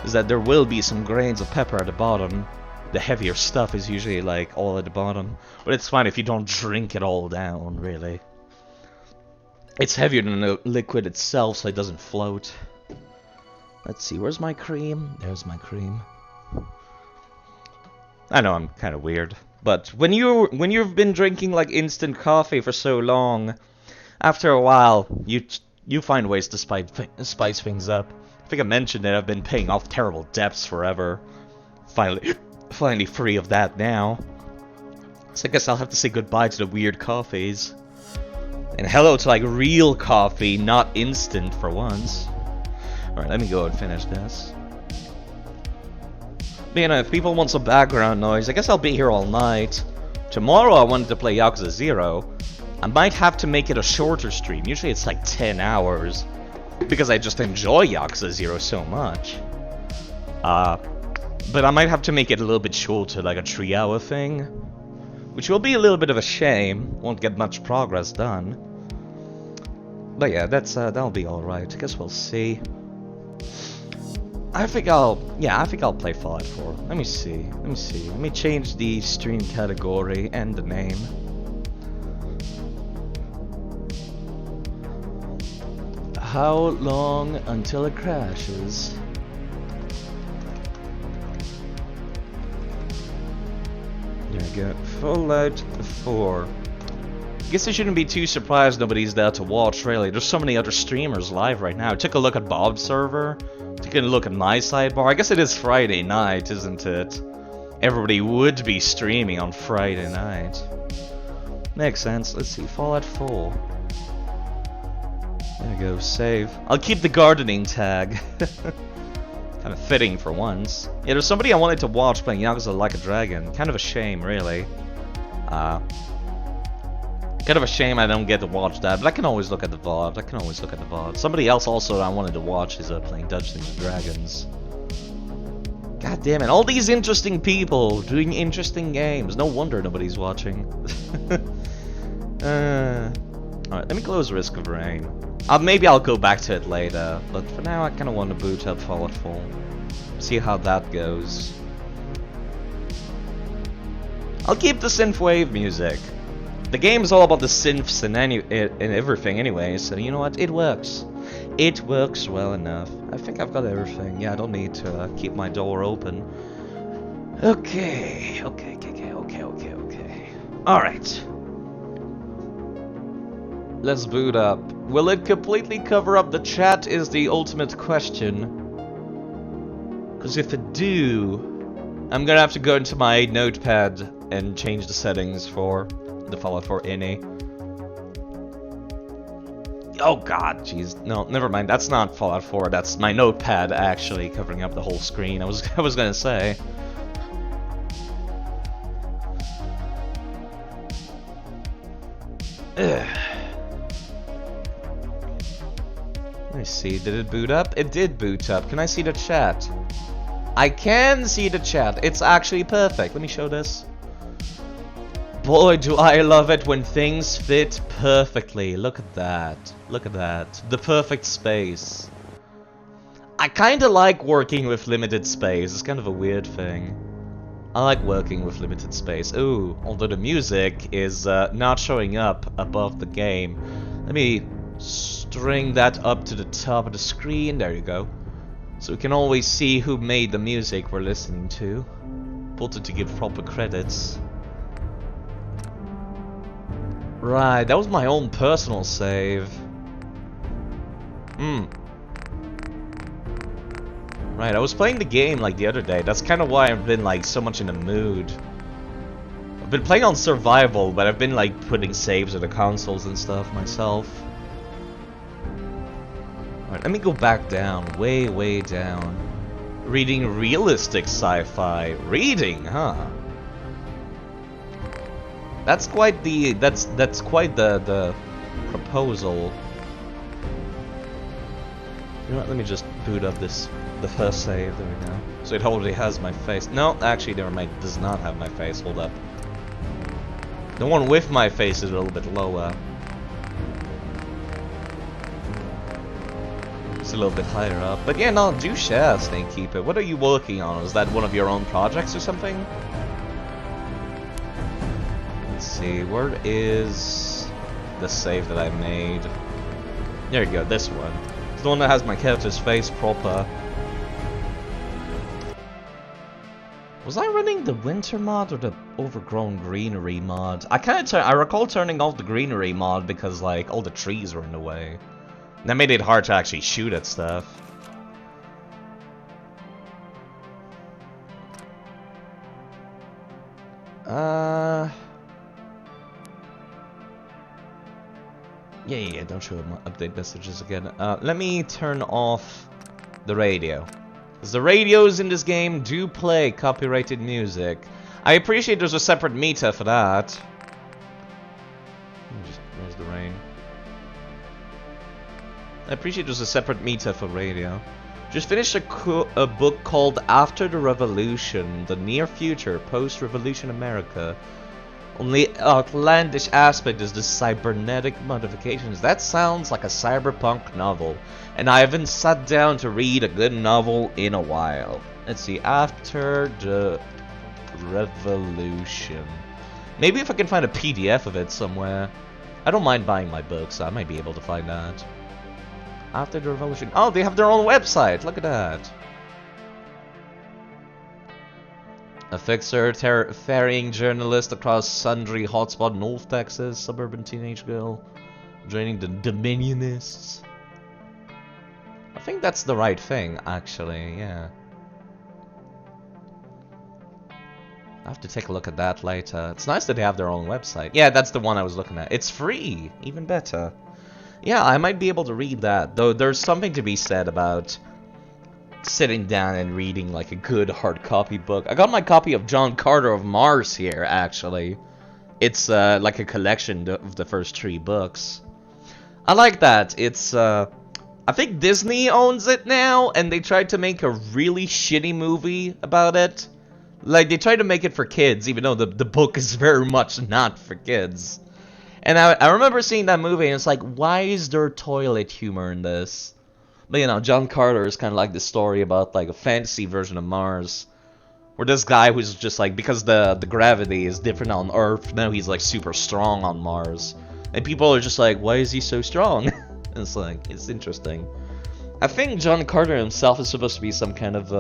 is that there will be some grains of pepper at the bottom. The heavier stuff is usually like all at the bottom, but it's fine if you don't drink it all down, really. It's heavier than the liquid itself, so it doesn't float. Let's see, where's my cream? There's my cream. I know I'm kind of weird, but when you've been drinking like instant coffee for so long, after a while you find ways to spice things up. I think I mentioned that I've been paying off terrible debts forever. Finally free of that now. So I guess I'll have to say goodbye to the weird coffees. And hello to like real coffee, not instant for once. Alright, let me go and finish this. But, you know, if people want some background noise, I guess I'll be here all night. Tomorrow I wanted to play Yakuza 0. I might have to make it a shorter stream. Usually it's like 10 hours. Because I just enjoy Yakuza 0 so much. But I might have to make it a little bit shorter, like a 3-hour thing. Which will be a little bit of a shame. Won't get much progress done. But yeah, that'll be alright. I guess we'll see. I think I'll play Fallout 4. Let me see. Let me change the stream category and the name. How long until it crashes? There we go. Fallout 4. Guess I shouldn't be too surprised nobody's there to watch, really. There's so many other streamers live right now. I took a look at Bob's server. Took a look at my sidebar. I guess it is Friday night, isn't it? Everybody would be streaming on Friday night. Makes sense. Let's see. Fallout 4. There we go. Save. I'll keep the gardening tag. Kind of fitting for once. Yeah, there's somebody I wanted to watch playing Yakuza Like a Dragon. Kind of a shame, really. Kind of a shame I don't get to watch that, but I can always look at the VOD. Somebody else also that I wanted to watch is playing Dungeons and Dragons. God damn it, all these interesting people doing interesting games. No wonder nobody's watching. Alright, let me close Risk of Rain. Maybe I'll go back to it later, but for now I kind of want to boot up Fallout 4. See how that goes. I'll keep the synthwave music. The game's all about the synths and everything anyway, so you know what? It works. It works well enough. I think I've got everything. Yeah, I don't need to keep my door open. Okay. Alright. Let's boot up. Will it completely cover up the chat is the ultimate question. Because if it do, I'm gonna have to go into my notepad and change the settings for the Fallout 4 INI. Oh god, jeez. No, never mind. That's not Fallout 4. That's my notepad actually covering up the whole screen. I was gonna say. Ugh. Let me see. Did it boot up? It did boot up. Can I see the chat? I can see the chat. It's actually perfect. Let me show this. Boy, do I love it when things fit perfectly. Look at that. Look at that. The perfect space. I kinda like working with limited space. It's kind of a weird thing. I like working with limited space. Ooh, although the music is not showing up above the game. Let me string that up to the top of the screen. There you go. So we can always see who made the music we're listening to. Wanted to give proper credits. Right, that was my own personal save. Right, I was playing the game like the other day. That's kind of why I've been like so much in the mood. I've been playing on survival, but I've been like putting saves of the consoles and stuff myself. Alright, let me go back down, way down. Reading realistic sci-fi. Reading, huh? That's quite the that's quite the proposal. You know what, let me just boot up the first save, there we go. So it already has my face. No, actually never mind, it does not have my face, hold up. The one with my face is a little bit lower. It's a little bit higher up. But yeah, no, do share, Snake Keeper. What are you working on? Is that one of your own projects or something? Let's see, where is the save that I made? There you go, this one. It's the one that has my character's face proper. Was I running the winter mod or the overgrown greenery mod? I recall turning off the greenery mod because like all the trees were in the way. That made it hard to actually shoot at stuff. Yeah, don't show update messages again. Let me turn off the radio. Because the radios in this game do play copyrighted music. I appreciate there's a separate meter for that. Where's the rain? I appreciate there's a separate meter for radio. Just finished a book called After the Revolution, the Near Future, Post-Revolution America. Only outlandish aspect is the cybernetic modifications. That sounds like a cyberpunk novel, and I haven't sat down to read a good novel in a while. Let's see, After the Revolution. Maybe if I can find a PDF of it somewhere. I don't mind buying my books, so I might be able to find that. After the Revolution. Oh, they have their own website. Look at that. A fixer, ferrying journalist across sundry hotspot North Texas, suburban teenage girl, joining the Dominionists. I think that's the right thing, actually, yeah. I have to take a look at that later. It's nice that they have their own website. Yeah, that's the one I was looking at. It's free, even better. Yeah, I might be able to read that, though there's something to be said about sitting down and reading like a good hard copy book. I got my copy of John Carter of Mars here, actually. It's like a collection of the first 3 books. I like that. It's I think Disney owns it now, and they tried to make a really shitty movie about it. Like, they tried to make it for kids, even though the book is very much not for kids. And I remember seeing that movie, and it's like, why is there toilet humor in this? But you know, John Carter is kind of like the story about like a fantasy version of Mars, where this guy who's just like, because the gravity is different on Earth, now he's like super strong on Mars, and people are just like, why is he so strong? And it's like, it's interesting. I think John Carter himself is supposed to be some kind of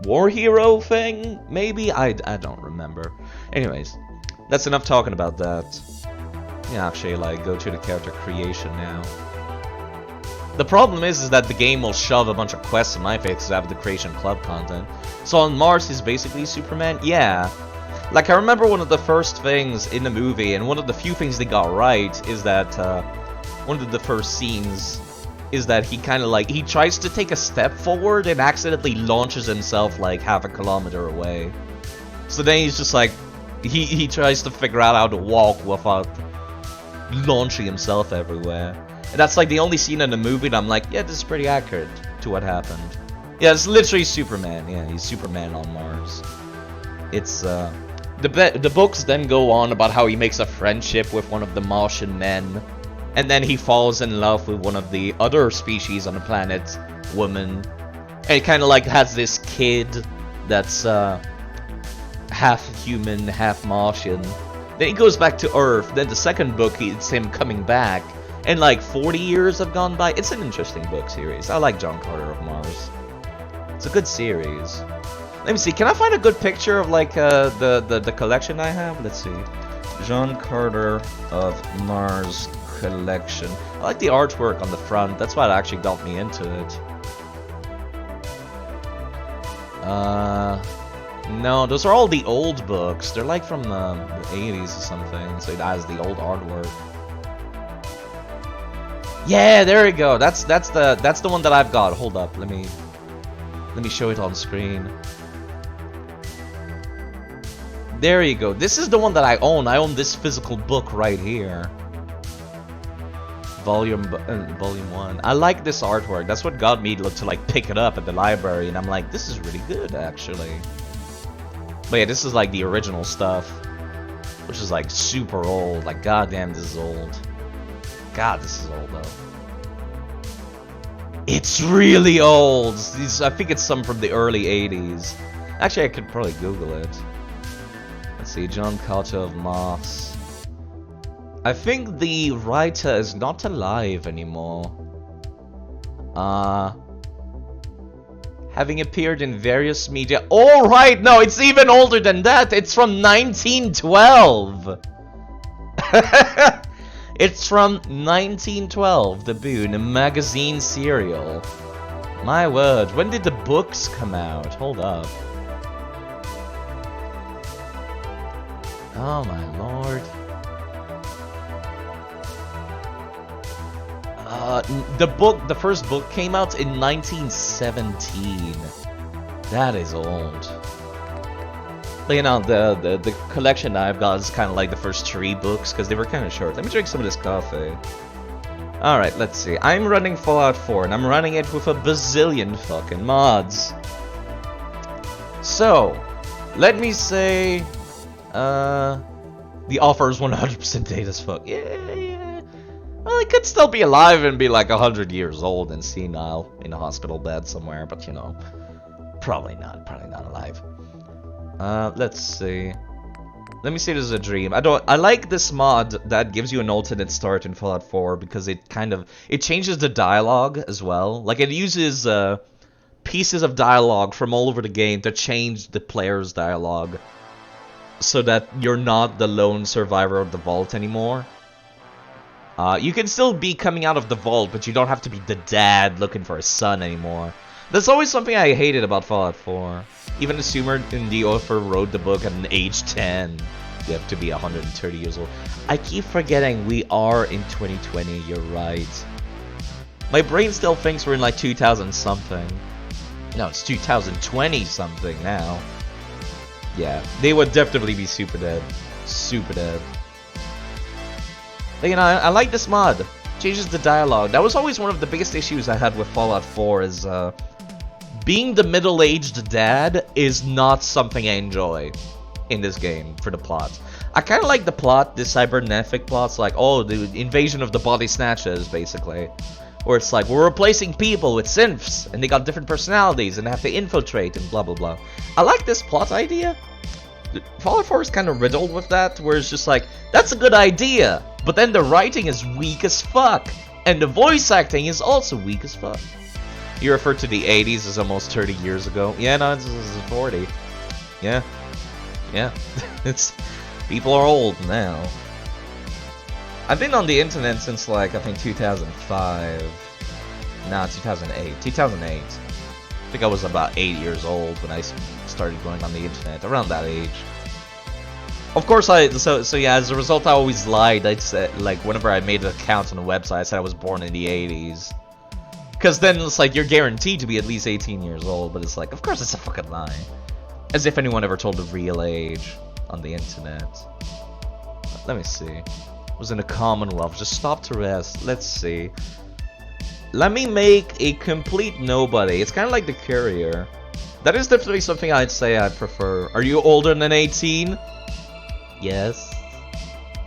war hero thing, maybe? I don't remember. Anyways, that's enough talking about that. Yeah, actually, like, go to the character creation now. The problem is that the game will shove a bunch of quests in my face because I have the Creation Club content. So on Mars, he's basically Superman? Yeah. Like, I remember one of the first things in the movie, and one of the few things they got right, is that, one of the first scenes is that he kind of like, he tries to take a step forward and accidentally launches himself like half a kilometer away. So then he's just like, he tries to figure out how to walk without launching himself everywhere. And that's like the only scene in the movie that I'm like, yeah, this is pretty accurate to what happened. Yeah, it's literally Superman. Yeah, he's Superman on Mars. It's, the books then go on about how he makes a friendship with one of the Martian men. And then he falls in love with one of the other species on the planet, woman. And it kind of like has this kid that's, half human, half Martian. Then he goes back to Earth. Then the second book, it's him coming back. And like 40 years have gone by. It's an interesting book series. I like John Carter of Mars. It's a good series. Let me see. Can I find a good picture of like the collection I have? Let's see. John Carter of Mars collection. I like the artwork on the front. That's what actually got me into it. No, those are all the old books. They're like from the 80s or something, so it has the old artwork. Yeah, there we go. That's the one that I've got. Hold up, let me show it on screen. There you go. This is the one that I own. I own this physical book right here. Volume 1. I like this artwork. That's what got me to like pick it up at the library, and I'm like, this is really good actually. But yeah, this is like the original stuff, which is like super old. Like, goddamn, this is old. God, this is old though. It's really old. I think it's some from the early 80s. Actually, I could probably Google it. Let's see, John Carter of Mars. I think the writer is not alive anymore. Having appeared in various media. Oh, right, no, it's even older than that. It's from 1912. It's from 1912, The Boon, a magazine serial. My word, when did the books come out? Hold up. Oh my lord. The first book came out in 1917. That is old. But, you know, the collection I've got is kind of like the first 3 books because they were kind of short. Let me drink some of this coffee. Alright, let's see. I'm running Fallout 4 and I'm running it with a bazillion fucking mods. So, let me say, the offer is 100% data as fuck. Yeah. Well, it could still be alive and be like 100 years old and senile in a hospital bed somewhere, but you know, probably not alive. Let's see. Let me say this is a dream. I like this mod that gives you an alternate start in Fallout 4 because it changes the dialogue as well. Like, it uses pieces of dialogue from all over the game to change the player's dialogue so that you're not the lone survivor of the vault anymore. You can still be coming out of the vault, but you don't have to be the dad looking for a son anymore. That's always something I hated about Fallout 4. Even as Sumer and the author wrote the book at an age 10, you have to be 130 years old. I keep forgetting we are in 2020, you're right. My brain still thinks we're in like 2000 something. No, it's 2020 something now. Yeah, they would definitely be super dead. Super dead. But, you know, I like this mod. Changes the dialogue. That was always one of the biggest issues I had with Fallout 4 is, being the middle-aged dad is not something I enjoy in this game for the plot. I kind of like the plot, the cybernetic plots, like, oh, the invasion of the body snatchers, basically. Where it's like, we're replacing people with synths, and they got different personalities, and they have to infiltrate, and blah blah blah. I like this plot idea. Fallout 4 is kind of riddled with that, where it's just like, that's a good idea, but then the writing is weak as fuck, and the voice acting is also weak as fuck. You refer to the 80s as almost 30 years ago. Yeah, no, this is 40. Yeah. It's people are old now. I've been on the internet since like I think 2005. Nah, 2008. 2008. I think I was about 8 years old when I started going on the internet. Around that age. Of course, so yeah. As a result, I always lied. I'd say, like, whenever I made an account on a website, I said I was born in the 80s. Because then it's like, you're guaranteed to be at least 18 years old, but it's like, of course it's a fucking lie. As if anyone ever told the real age on the internet. Let me see. Was in a Commonwealth. Just stop to rest. Let's see. Let me make a complete nobody. It's kind of like the Courier. That is definitely something I'd say I'd prefer. Are you older than 18? Yes.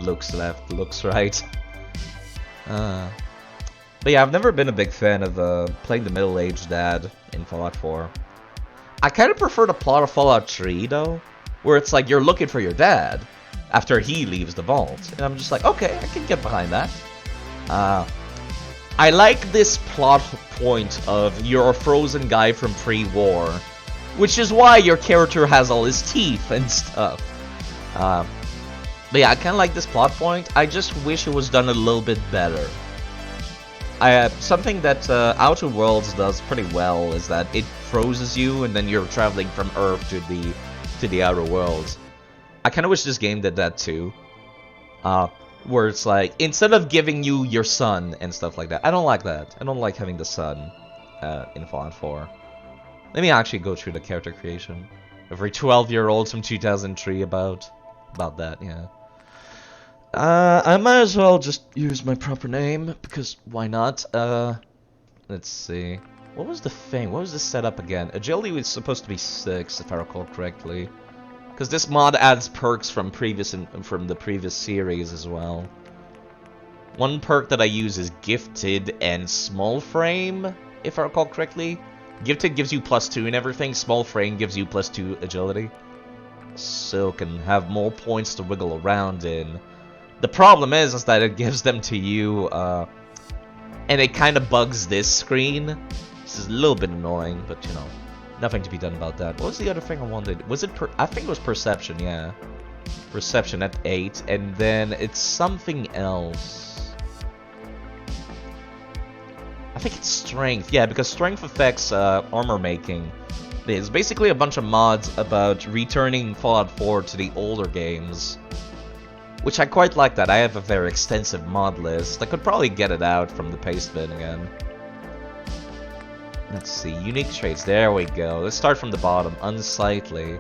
Looks left, looks right. But yeah, I've never been a big fan of playing the middle-aged dad in Fallout 4. I kind of prefer the plot of Fallout 3, though, where it's like you're looking for your dad after he leaves the vault. And I'm just like, okay, I can get behind that. I like this plot point of you're a frozen guy from pre-war, which is why your character has all his teeth and stuff. But yeah, I kind of like this plot point. I just wish it was done a little bit better. Something that Outer Worlds does pretty well is that it freezes you, and then you're traveling from Earth to the Outer Worlds. I kind of wish this game did that too. Where it's like, instead of giving you your sun and stuff like that. I don't like that. I don't like having the sun in Fallout 4. Let me actually go through the character creation. Every 12-year-olds from 2003 about that, yeah. I might as well just use my proper name, because why not? Let's see. What was the thing? What was the setup again? Agility was supposed to be 6, if I recall correctly. Because this mod adds perks from the previous series as well. One perk that I use is Gifted and Small Frame, if I recall correctly. Gifted gives you +2 and everything. Small Frame gives you +2 agility. So can have more points to wiggle around in. The problem is that it gives them to you, and it kind of bugs this screen. This is a little bit annoying, but you know. Nothing to be done about that. What was the other thing I wanted? Was it I think it was Perception, yeah. Perception at 8, and then it's something else. I think it's Strength, yeah, because Strength affects armor making. It's basically a bunch of mods about returning Fallout 4 to the older games. Which I quite like that. I have a very extensive mod list. I could probably get it out from the paste bin again. Let's see, unique traits, there we go. Let's start from the bottom, unsightly.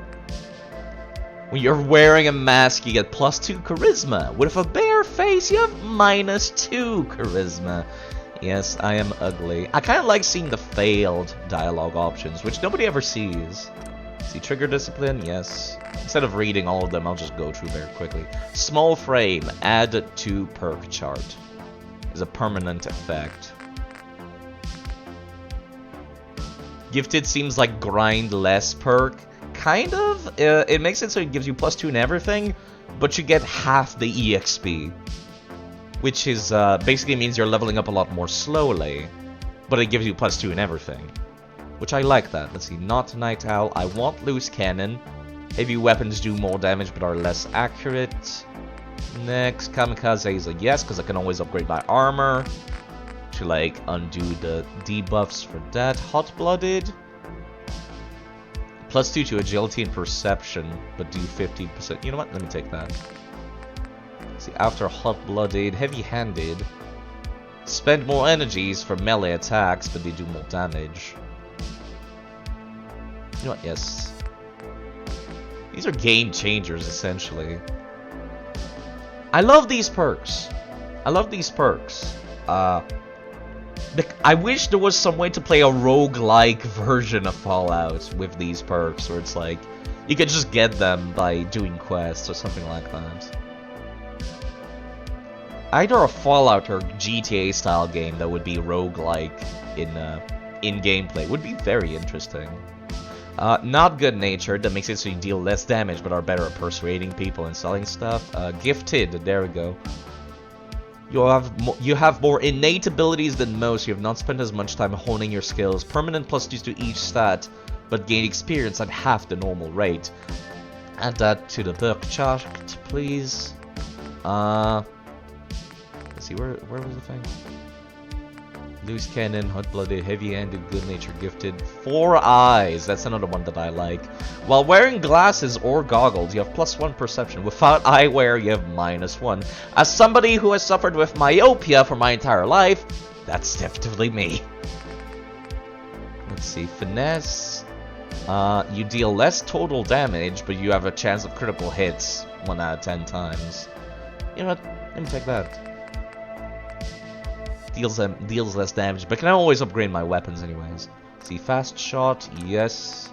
When you're wearing a mask, you get +2 charisma. With a bare face, you have -2 charisma. Yes, I am ugly. I kind of like seeing the failed dialogue options, which nobody ever sees. See, trigger discipline, yes. Instead of reading all of them, I'll just go through very quickly. Small frame, add to perk chart. Is a permanent effect. Gifted seems like grind less perk. Kind of. It makes it so it gives you +2 in everything, but you get half the EXP. Which is basically means you're leveling up a lot more slowly, but it gives you +2 in everything. Which I like that. Let's see, not Night Owl. I want Loose Cannon. Heavy weapons do more damage but are less accurate. Next, Kamikaze is a yes, because I can always upgrade my armor. To like undo the debuffs for that. Hot-blooded. +2 to agility and perception, but do 50%. You know what? Let me take that. See, after hot-blooded, heavy-handed. Spend more energies for melee attacks, but they do more damage. You know what? Yes. These are game changers, essentially. I love these perks. I love these perks. I wish there was some way to play a roguelike version of Fallout with these perks, where it's like, you could just get them by doing quests or something like that. Either a Fallout or GTA style game that would be roguelike in gameplay would be very interesting. Not good natured, that makes it so you deal less damage but are better at persuading people and selling stuff. Gifted, there we go. You have more innate abilities than most. You have not spent as much time honing your skills. Permanent +2s to each stat, but gain experience at half the normal rate. Add that to the perk chart, please. Let's see, where was the thing? Loose Cannon, Hot-blooded, Heavy-handed, Good-natured, Gifted. 4 eyes, that's another one that I like. While wearing glasses or goggles, you have +1 perception. Without eyewear, you have -1. As somebody who has suffered with myopia for my entire life, that's definitely me. Let's see, Finesse. You deal less total damage, but you have a chance of critical hits 1 out of 10 times. You know what? Let me take that. Deals less damage, but can I always upgrade my weapons anyways. See, fast shot, yes.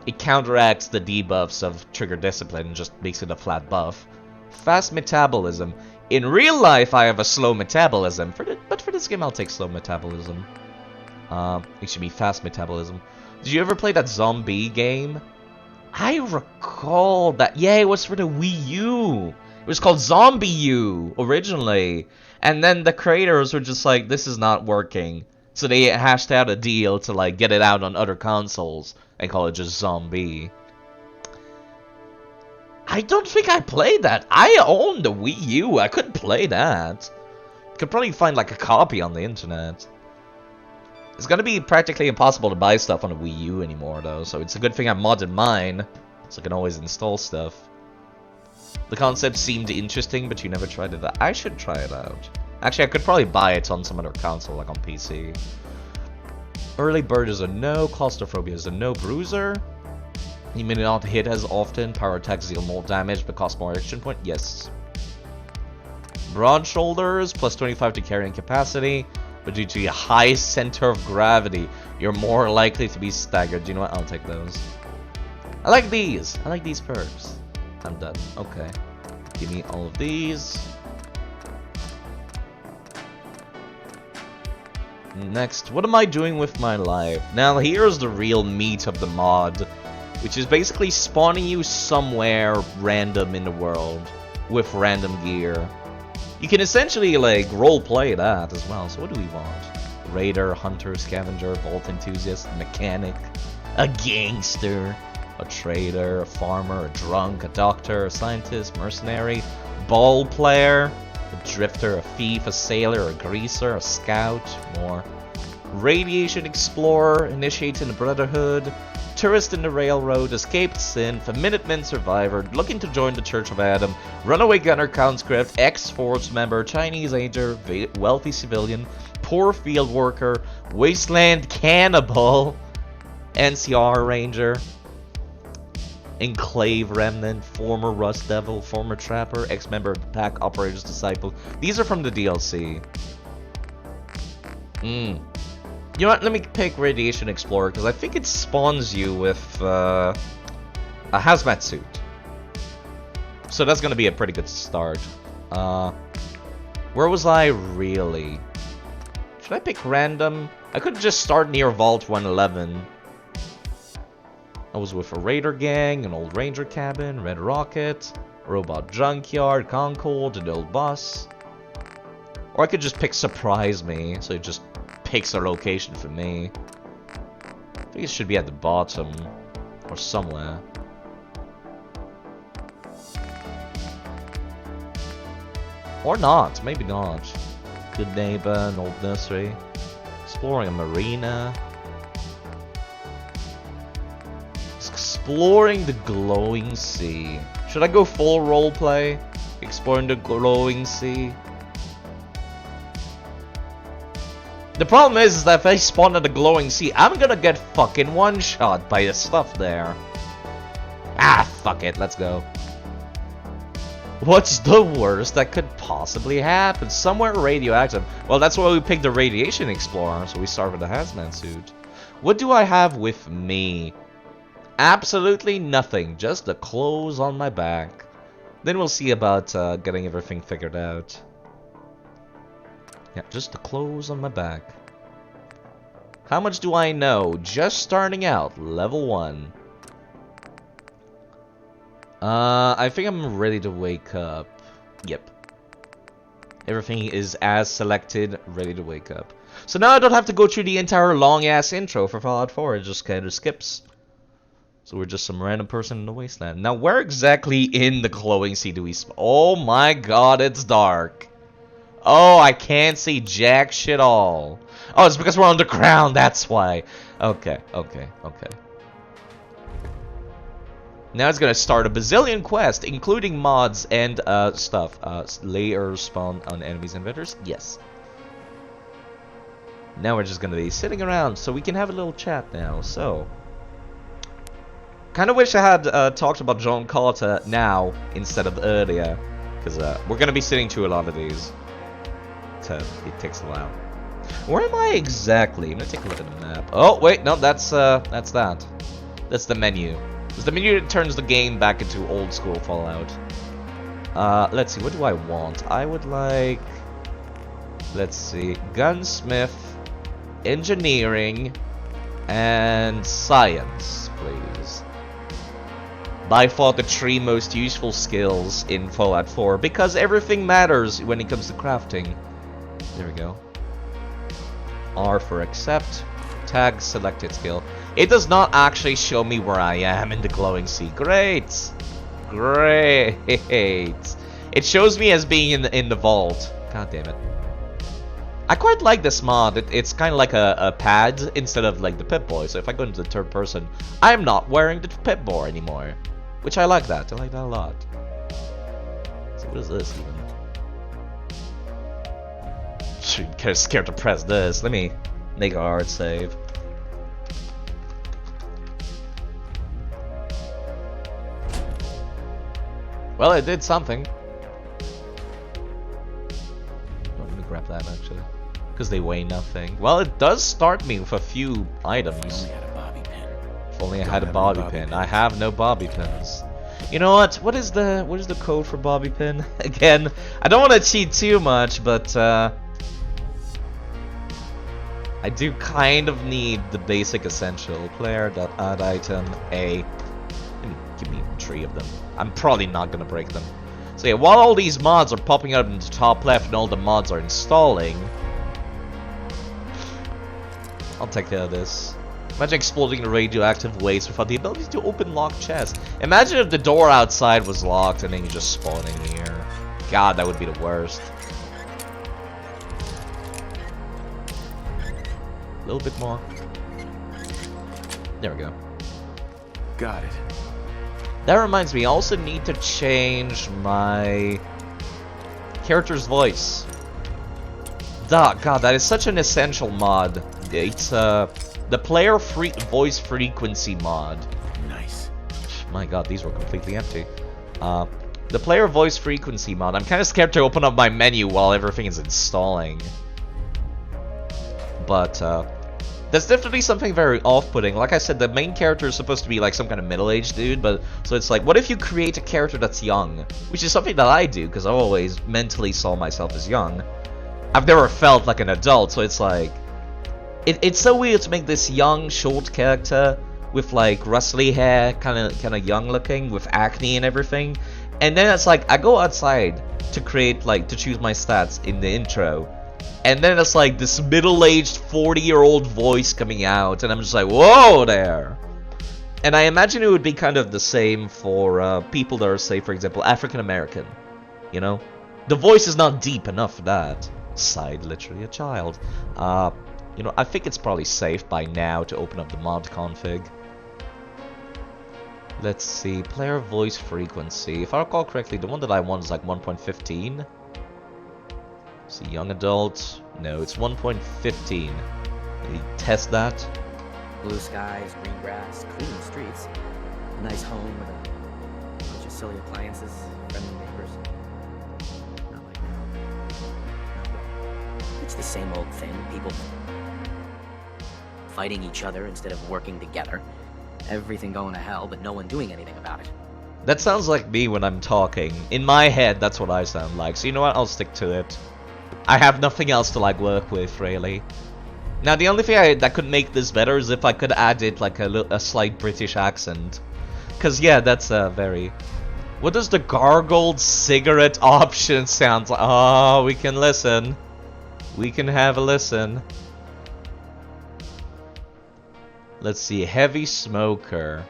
It counteracts the debuffs of trigger discipline and just makes it a flat buff. Fast metabolism. In real life, I have a slow metabolism, but for this game, I'll take slow metabolism. It should be fast metabolism. Did you ever play that zombie game? I recall that. Yeah, it was for the Wii U. It was called Zombie U originally, and then the creators were just like, this is not working, so they hashed out a deal to like get it out on other consoles and call it just Zombie. I don't think I played that. I own the Wii U. I couldn't play that. Could probably find like a copy on the internet. It's gonna be practically impossible to buy stuff on a Wii U anymore though, so it's a good thing I modded mine, so I can always install stuff. The concept seemed interesting, but you never tried it out. I should try it out. Actually, I could probably buy it on some other console, like on PC. Early bird is a no, claustrophobia is a no, bruiser. You may not hit as often, power attacks deal more damage but cost more action point, yes. Broad shoulders, plus 25 to carrying capacity, but due to your high center of gravity, you're more likely to be staggered. You know what, I'll take those. I like these perks. I'm done, okay. Give me all of these. Next, what am I doing with my life? Now here's the real meat of the mod, which is basically spawning you somewhere random in the world with random gear. You can essentially like roleplay that as well. So what do we want? Raider, hunter, scavenger, vault enthusiast, mechanic, a gangster, a trader, a farmer, a drunk, a doctor, a scientist, mercenary, ball player, a drifter, a thief, a sailor, a greaser, a scout, more. Radiation explorer, initiating the Brotherhood, tourist in the railroad, escaped synth, a Minutemen survivor, looking to join the Church of Adam, runaway gunner conscript, ex-force member, Chinese agent, wealthy civilian, poor field worker, wasteland cannibal, NCR ranger, enclave remnant, former rust devil, former trapper, ex-member of the pack, operator's disciple. These are from the DLC. You know what, let me pick Radiation Explorer, because I think it spawns you with a hazmat suit. So that's going to be a pretty good start. Where was I really? Should I pick random? I could just start near Vault 111. I was with a Raider gang, an old Ranger cabin, Red Rocket, Robot Junkyard, Concord, an old bus. Or I could just pick Surprise Me, so it just picks a location for me. I think it should be at the bottom or somewhere. Or not, maybe not. Good neighbor, an old nursery. Exploring a marina. Exploring the glowing sea. Should I go full roleplay? Exploring the glowing sea. The problem is that if I spawn at the glowing sea, I'm gonna get fucking one-shot by the stuff there. Ah, fuck it, let's go. What's the worst that could possibly happen? Somewhere radioactive. Well, that's why we picked the Radiation Explorer, so we start with the hazmat suit. What do I have with me? Absolutely nothing, just the clothes on my back. Then we'll see about getting everything figured out. Yeah, just the clothes on my back. How much do I know? Just starting out, level 1. I think I'm ready to wake up. Yep. Everything is as selected, ready to wake up. So now I don't have to go through the entire long-ass intro for Fallout 4, it just kind of skips. So we're just some random person in the wasteland. Now where exactly in the glowing sea do we oh my god, it's dark. Oh, I can't see jack shit all. Oh, it's because we're underground, that's why. Okay. Now it's gonna start a bazillion quests, including mods and stuff. Layers spawn on enemies and vendors? Yes. Now we're just gonna be sitting around so we can have a little chat now, so. Kinda wish I had talked about John Carter now instead of earlier. Because we're gonna be sitting through a lot of these. So it takes a while. Where am I exactly? I'm gonna take a look at the map. Oh wait, no, that's that. That's the menu. It's the menu that turns the game back into old school Fallout. Let's see, what do I want? I would like, let's see, gunsmith, engineering, and science, please. By far the 3 most useful skills in Fallout 4, because everything matters when it comes to crafting. There we go. R for accept. Tag selected skill. It does not actually show me where I am in the glowing sea. Great! great. It shows me as being in the vault. God damn it. I quite like this mod. It's kind of like a pad instead of like the Pip-Boy. So if I go into the third person, I'm not wearing the Pip-Boy anymore. Which I like that. I like that a lot. So what is this even? I'm scared to press this. Let me make a hard save. Well, it did something. Let me grab that actually. Because they weigh nothing. Well, it does start me with a few items. If only I had a bobby pin. I have no bobby pins. You know what? What is the code for bobby pin? Again, I don't want to cheat too much, but I do kind of need the basic essential. Player.add item A. Give me 3 of them. I'm probably not gonna break them. So yeah, while all these mods are popping up in the top left and all the mods are installing, I'll take care of this. Imagine exploding the radioactive waste without the ability to open locked chests. Imagine if the door outside was locked and then you just spawn in here. God, that would be the worst. A little bit more. There we go. Got it. That reminds me, I also need to change my character's voice. God, that is such an essential mod. It's the player voice frequency mod. Nice. My God, these were completely empty. The player voice frequency mod. I'm kind of scared to open up my menu while everything is installing. But that's definitely something very off-putting. Like I said, the main character is supposed to be like some kind of middle-aged dude, but so it's like, what if you create a character that's young? Which is something that I do, because I always mentally saw myself as young. I've never felt like an adult, so it's like, it's so weird to make this young, short character with like rustly hair, kind of young looking, with acne and everything. And then it's like, I go outside to create, like, to choose my stats in the intro. And then it's like this middle-aged 40-year-old voice coming out, and I'm just like, whoa there! And I imagine it would be kind of the same for people that are, say, for example, African-American. You know? The voice is not deep enough for that. Sighed literally a child. You know, I think it's probably safe by now to open up the mod config. Let's see, player voice frequency. If I recall correctly, the one that I want is like 1.15. See, young adult. No, it's 1.15. Let me test that. Blue skies, green grass, clean streets. A nice home with a bunch of silly appliances, friendly neighbors. Not like that. It's the same old thing. People fighting each other instead of working together. Everything going to hell, but no one doing anything about it. That sounds like me when I'm talking. In my head, that's what I sound like. So you know what? I'll stick to it. I have nothing else to like work with, really. Now, the only thing that could make this better is if I could add it like a slight British accent. Cause yeah, that's very. What does the gargled cigarette option sound like? Oh, we can listen. We can have a listen. Let's see, heavy smoker.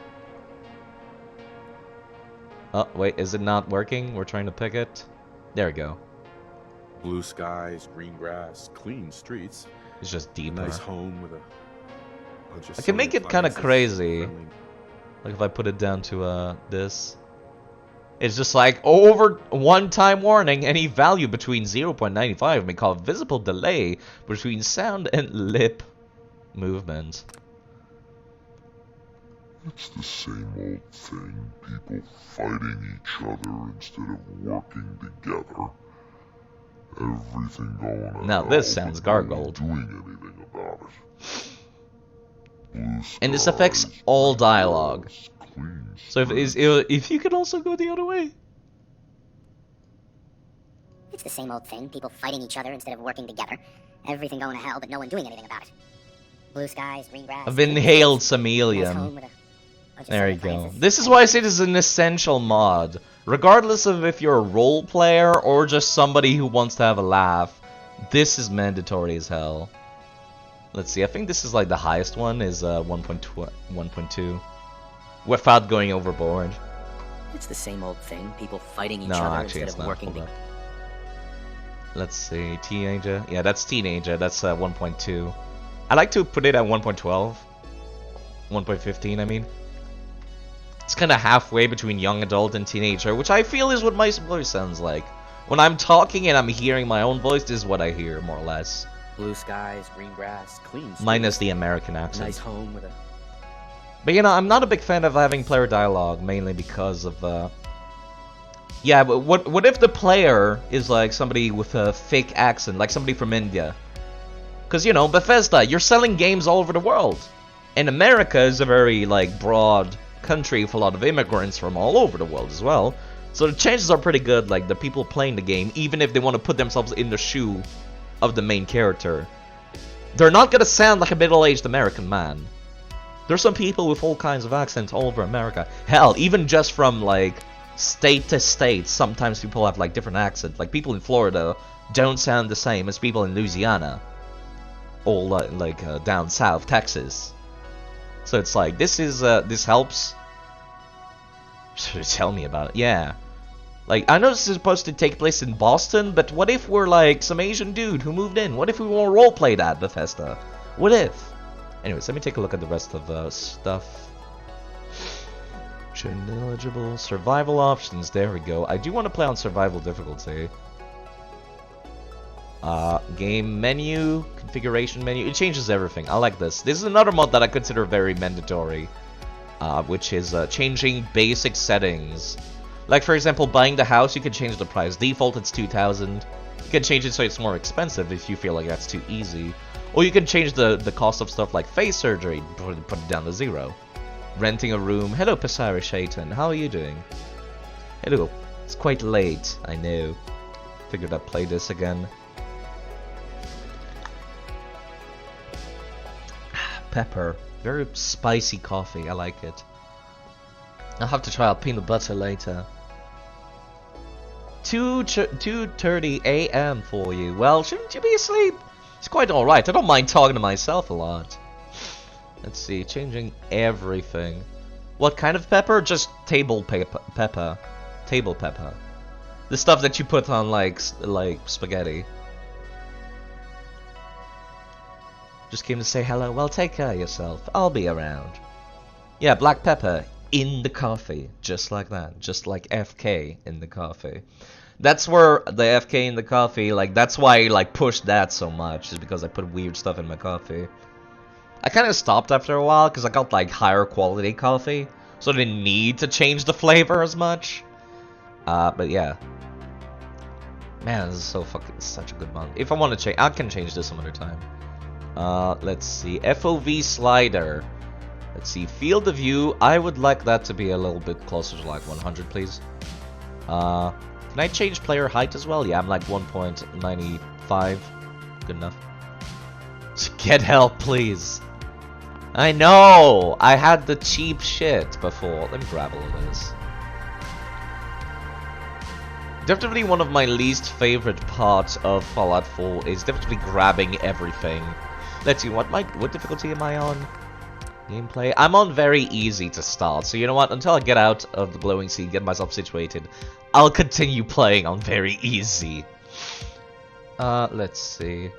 Oh, wait, is it not working? We're trying to pick it. There we go. Blue skies, green grass, clean streets. It's just deeper. Nice home with a bunch of I can make it kind of appliances, crazy. friendly. Like if I put it down to this. It's just like, over one-time warning, any value between 0.95 may cause visible delay between sound and lip movement. It's the same old thing, people fighting each other instead of working together. Everything going on. Now this sounds gargled. Doing anything about it. Blue And this affects skies, all blue dialogue. grass, clean So streets. if you could also go the other way. It's the same old thing, people fighting each other instead of working together. Everything going to hell, but no one doing anything about it. Blue skies, green grass. I've inhaled some nice helium. home with a bunch of There you silly go. appliances. This is why I say this is an essential mod. Regardless of if you're a role player or just somebody who wants to have a laugh, this is mandatory as hell. Let's see, I think this is like the highest one is 1.2 without going overboard. It's the same old thing. People fighting each No, other actually, instead it's of not. working Hold together. up. Let's see, teenager. Yeah, that's teenager. That's 1.2. I like to put it at 1.12. 1.15, I mean. It's kind of halfway between young adult and teenager, which I feel is what my voice sounds like. When I'm talking and I'm hearing my own voice, this is what I hear, more or less. Blue skies, green grass, clean streets. Minus the American A accent. nice home with a... But you know, I'm not a big fan of having player dialogue, mainly because of, yeah, but what if the player is like somebody with a fake accent, like somebody from India? Because, you know, Bethesda, you're selling games all over the world. And America is a very, like, broad country with a lot of immigrants from all over the world as well. So the chances are pretty good, like, the people playing the game, even if they want to put themselves in the shoe of the main character, they're not gonna sound like a middle-aged American man. There's some people with all kinds of accents all over America. Hell, even just from, like, state to state, sometimes people have, like, different accents. Like, people in Florida don't sound the same as people in Louisiana. Or, like, down south, Texas. So it's like, this helps. Tell me about it. Yeah. Like, I know this is supposed to take place in Boston, but what if we're, like, some Asian dude who moved in? What if we want to roleplay that, Bethesda? What if? Anyways, let me take a look at the rest of the stuff. Eligible survival options. There we go. I do want to play on survival difficulty. Game menu, configuration menu. It changes everything. I like this. This is another mod that I consider very mandatory, which is changing basic settings. Like, for example, buying the house, you can change the price. Default, it's 2,000. You can change it so it's more expensive if you feel like that's too easy. Or you can change the cost of stuff like face surgery, put it down to 0. Renting a room. Hello, Pasira Shaitan. How are you doing? Hello. It's quite late, I know. Figured I'd play this again. Pepper. Very spicy coffee. I like it. I'll have to try out peanut butter later. 2:30 a.m. for you. Well, shouldn't you be asleep? It's quite alright. I don't mind talking to myself a lot. Let's see, changing everything. What kind of pepper? Just table pepper. Table pepper. The stuff that you put on like spaghetti. Just came to say hello. Well, take care of yourself. I'll be around. Yeah, black pepper in the coffee. Just like that. Just like FK in the coffee. That's where the FK in the coffee, like, that's why I, like, pushed that so much, is because I put weird stuff in my coffee. I kind of stopped after a while, because I got, like, higher quality coffee, so I didn't need to change the flavor as much. But yeah. Man, this is so fucking, such a good mod. If I want to change, I can change this some other time. Let's see, FOV slider. Let's see, field of view, I would like that to be a little bit closer to, like, 100, please. Can I change player height as well? Yeah, I'm like 1.95. Good enough. Get help, please. I know! I had the cheap shit before. Let me grab all of this. Definitely one of my least favorite parts of Fallout 4 is definitely grabbing everything. Let's see, what difficulty am I on? Gameplay. I'm on very easy to start, so you know what? Until I get out of the glowing sea, get myself situated, I'll continue playing on very easy. Let's see.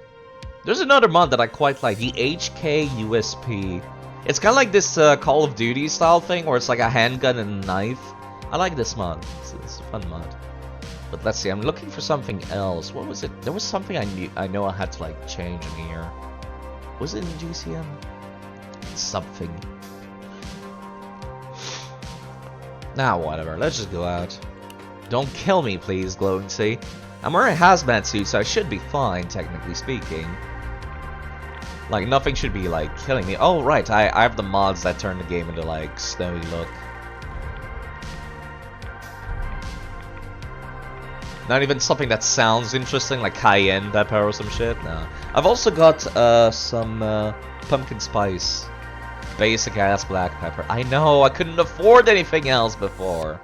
There's another mod that I quite like, the HK USP. It's kind of like this Call of Duty style thing, where it's like a handgun and a knife. I like this mod. It's a fun mod. But let's see, I'm looking for something else. What was it? There was something I know I had to like change in here. Was it in GCM? Something. Now, whatever. Let's just go out. Don't kill me, please, Glowing Sea. I'm wearing a hazmat suit, so I should be fine, technically speaking. Like, nothing should be, like, killing me. Oh, right. I have the mods that turn the game into, like, snowy look. Not even something that sounds interesting, like cayenne pepper or some shit. No. I've also got some pumpkin spice. Basic ass black pepper. I know, I couldn't afford anything else before.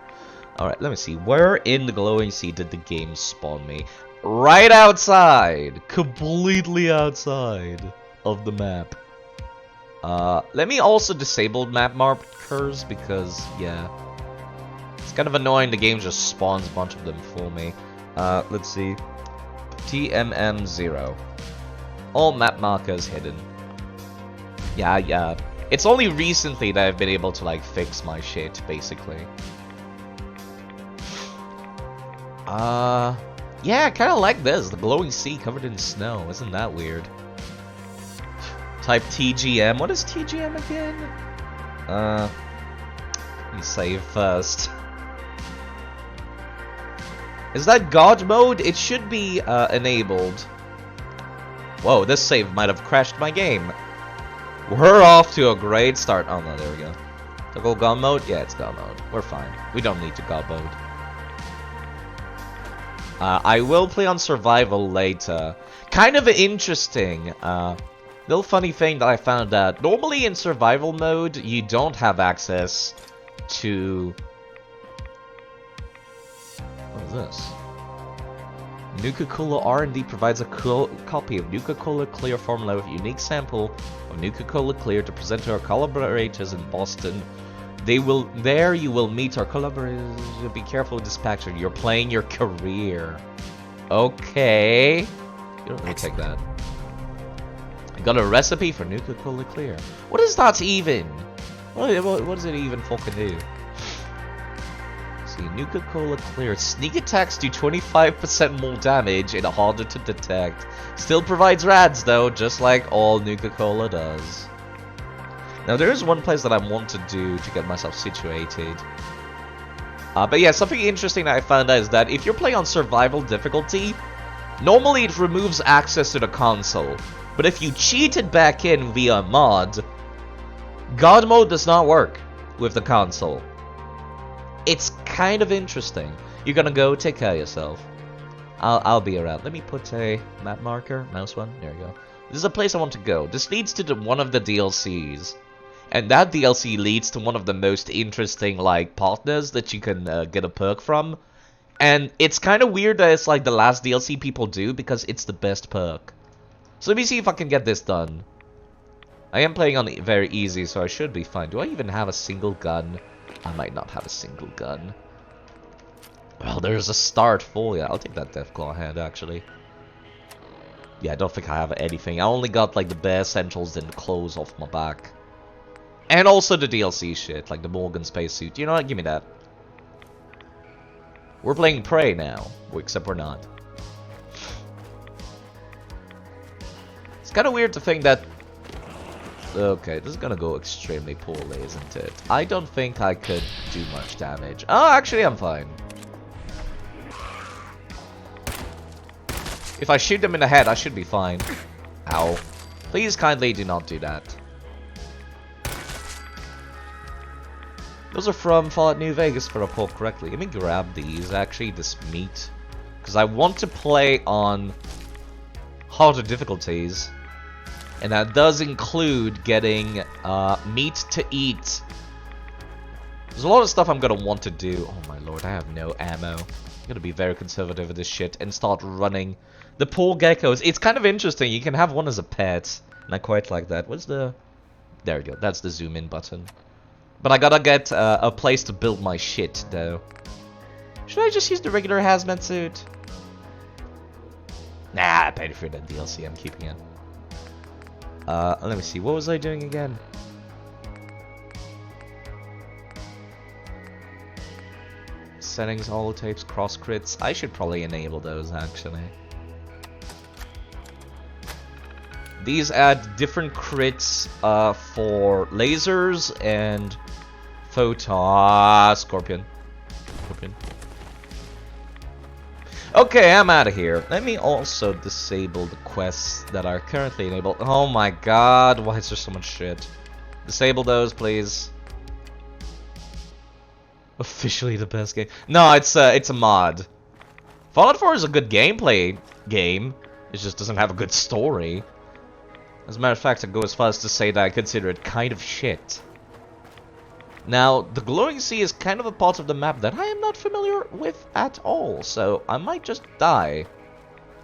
Alright, let me see. Where in the Glowing Sea did the game spawn me? Right outside! Completely outside of the map. Let me also disable map markers because, yeah. It's kind of annoying the game just spawns a bunch of them for me. Let's see. TMM0. All map markers hidden. Yeah. It's only recently that I've been able to like fix my shit, basically. Yeah, I kind of like this. The glowing sea covered in snow. Isn't that weird? Type TGM. What is TGM again? Let me save first. Is that God mode? It should be enabled. Whoa, this save might have crashed my game. We're off to a great start. Oh no, there we go. Toggle God mode? Yeah, it's God mode. We're fine. We don't need to God mode. I will play on survival later. Kind of interesting. Little funny thing that I found out. Normally in survival mode, you don't have access to... What is this? Nuka-Cola R&D provides a copy of Nuka-Cola Clear formula with a unique sample of Nuka-Cola Clear to present to our collaborators in Boston. There you will meet our collaborators. Be careful with this packaging. You're playing your career. Okay. You don't really take that. I got a recipe for Nuka-Cola Clear. What is that even? What does it even fucking do? See, Nuka-Cola Clear. Sneak attacks do 25% more damage and harder to detect. Still provides rads though, just like all Nuka-Cola does. Now there is one place that I want to do to get myself situated. But yeah, something interesting that I found out is that if you're playing on survival difficulty, normally it removes access to the console. But if you cheat it back in via mod, God mode does not work with the console. It's kind of interesting. You're gonna go take care of yourself. I'll be around. Let me put a map marker, mouse one. There we go. This is a place I want to go. This leads to one of the DLCs. And that DLC leads to one of the most interesting, like, partners that you can get a perk from. And it's kind of weird that it's like the last DLC people do, because it's the best perk. So let me see if I can get this done. I am playing on very easy, so I should be fine. Do I even have a single gun? I might not have a single gun. Well, there's a start full. Yeah, I'll take that Deathclaw head, actually. Yeah, I don't think I have anything. I only got, like, the bare essentials and clothes off my back. And also the DLC shit, like the Morgan spacesuit. You know what? Give me that. We're playing Prey now, except we're not. It's kind of weird to think that... Okay, this is gonna go extremely poorly, isn't it? I don't think I could do much damage. Oh, actually, I'm fine. If I shoot them in the head, I should be fine. Ow. Please kindly do not do that. Those are from Fallout New Vegas, if I recall correctly. Let me grab these, actually, this meat. Because I want to play on harder difficulties. And that does include getting meat to eat. There's a lot of stuff I'm going to want to do. Oh my lord, I have no ammo. I'm going to be very conservative with this shit and start running. The poor geckos. It's kind of interesting. You can have one as a pet. And I quite like that. What's the... There we go. That's the zoom in button. But I gotta get a place to build my shit, though. Should I just use the regular hazmat suit? Nah, I paid for that DLC. I'm keeping it. Let me see. What was I doing again? Settings, holotapes, cross crits. I should probably enable those, actually. These add different crits for lasers and photon. Scorpion. Okay, I'm out of here. Let me also disable the quests that are currently enabled. Oh my god, why is there so much shit? Disable those, please. Officially the best game. No, it's a mod. Fallout 4 is a good gameplay game. It just doesn't have a good story. As a matter of fact, I'd go as far as to say that I consider it kind of shit. Now, the glowing sea is kind of a part of the map that I am not familiar with at all, so I might just die.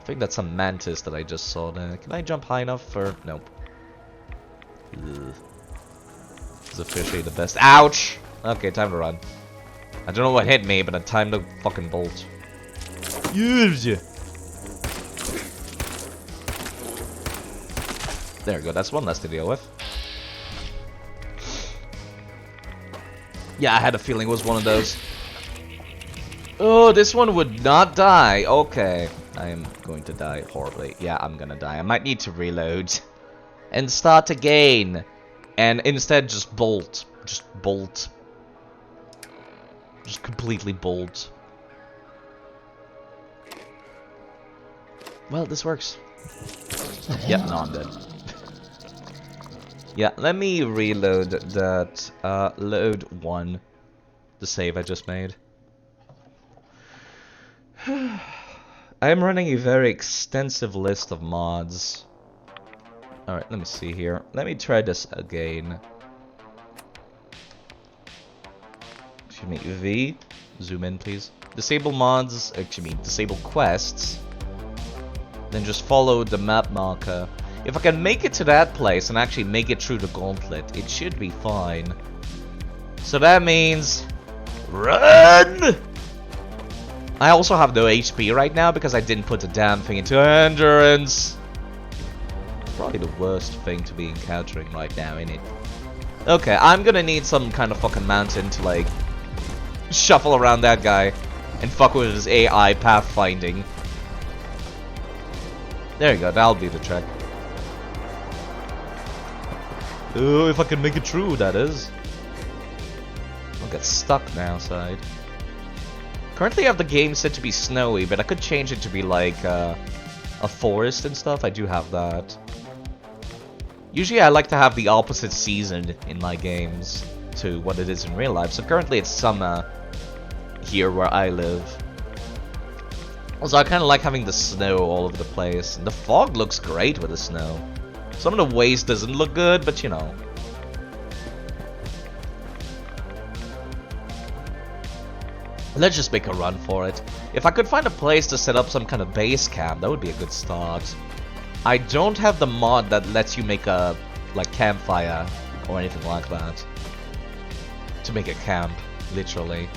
I think that's a mantis that I just saw there. Can I jump high enough for... Nope. Ugh. It's officially the best. Ouch! Okay, time to run. I don't know what hit me, but I timed the fucking bolt. Yes. There we go, that's one less to deal with. Yeah, I had a feeling it was one of those. Oh, this one would not die. Okay. I am going to die horribly. Yeah, I'm gonna die. I might need to reload. And start again. And instead just bolt. Just bolt. Just completely bolt. Well, this works. Yep, no, I'm dead. Yeah, let me reload that. Load 1. The save I just made. I am running a very extensive list of mods. Alright, let me see here. Let me try this again. Excuse me, V. Zoom in, please. Disable mods, excuse me, disable quests. Then just follow the map marker. If I can make it to that place and actually make it through the gauntlet, it should be fine. So that means... run! I also have no HP right now because I didn't put the damn thing into endurance. Probably the worst thing to be encountering right now, ain't it? Okay, I'm gonna need some kind of fucking mountain to like shuffle around that guy and fuck with his AI pathfinding. There you go, that'll be the trick. Oh, if I can make it through, that is. I'll get stuck now, side. Currently I have the game set to be snowy, but I could change it to be like a forest and stuff. I do have that. Usually I like to have the opposite season in my games to what it is in real life. So currently it's summer here where I live. Also, I kind of like having the snow all over the place. And the fog looks great with the snow. Some of the waste doesn't look good, but you know. Let's just make a run for it. If I could find a place to set up some kind of base camp, that would be a good start. I don't have the mod that lets you make a like campfire or anything like that. To make a camp, literally.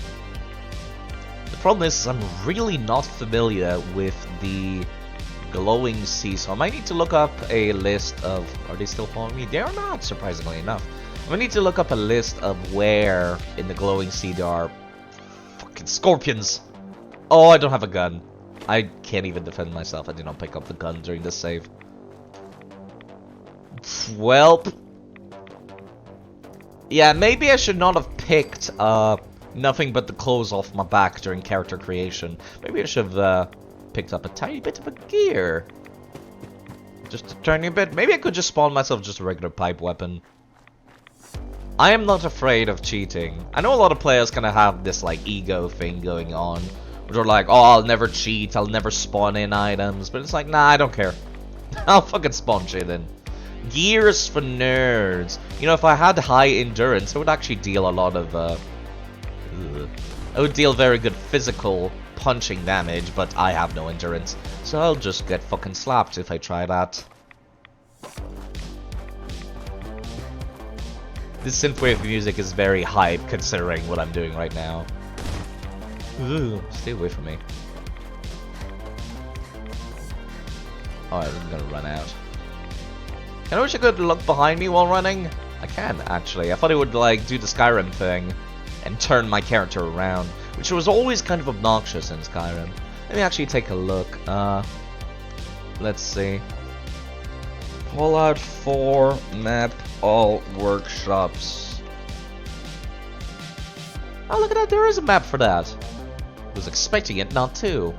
The problem is I'm really not familiar with the glowing sea, so I might need to look up a list of... Are they still following me? They are not, surprisingly enough. I need to look up a list of where in the glowing sea there are fucking scorpions. Oh, I don't have a gun. I can't even defend myself. I did not pick up the gun during this save. Welp. Yeah, maybe I should not have picked nothing but the clothes off my back during character creation. Maybe I should have picked up a tiny bit of a gear. Just a tiny bit. Maybe I could just spawn myself just a regular pipe weapon. I am not afraid of cheating. I know a lot of players kind of have this like ego thing going on. Where they're like, oh, I'll never cheat, I'll never spawn in items. But it's like, nah, I don't care. I'll fucking spawn shit in. Gears for nerds. You know, if I had high endurance, I would actually deal a lot of, I would deal very good physical punching damage, but I have no endurance. So I'll just get fucking slapped if I try that. This synthwave music is very hype considering what I'm doing right now. Ooh, stay away from me. Alright, I'm gonna run out. Can I wish I could look behind me while running? I can, actually. I thought it would, like, do the Skyrim thing and turn my character around, which was always kind of obnoxious in Skyrim. Let me actually take a look. Let's see. Fallout 4 map all workshops. Oh, look at that, there is a map for that. I was expecting it not to.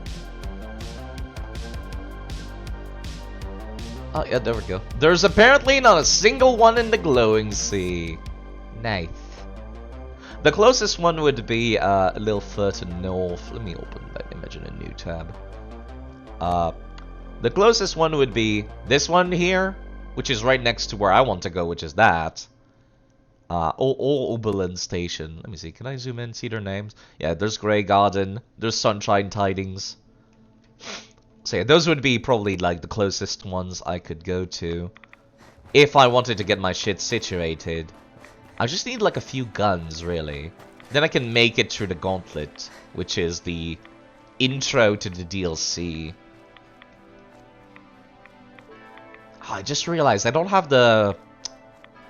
Oh, yeah, there we go. There's apparently not a single one in the glowing sea. Nice. The closest one would be a little further north. Let me open that image in a new tab. The closest one would be this one here, which is right next to where I want to go, which is that. Oberlin Station. Let me see. Can I zoom in, see their names? Yeah, there's Grey Garden. There's Sunshine Tidings. So yeah, those would be probably like the closest ones I could go to if I wanted to get my shit situated. I just need like a few guns, really. Then I can make it through the Gauntlet, which is the intro to the DLC. Oh, I just realized I don't have the...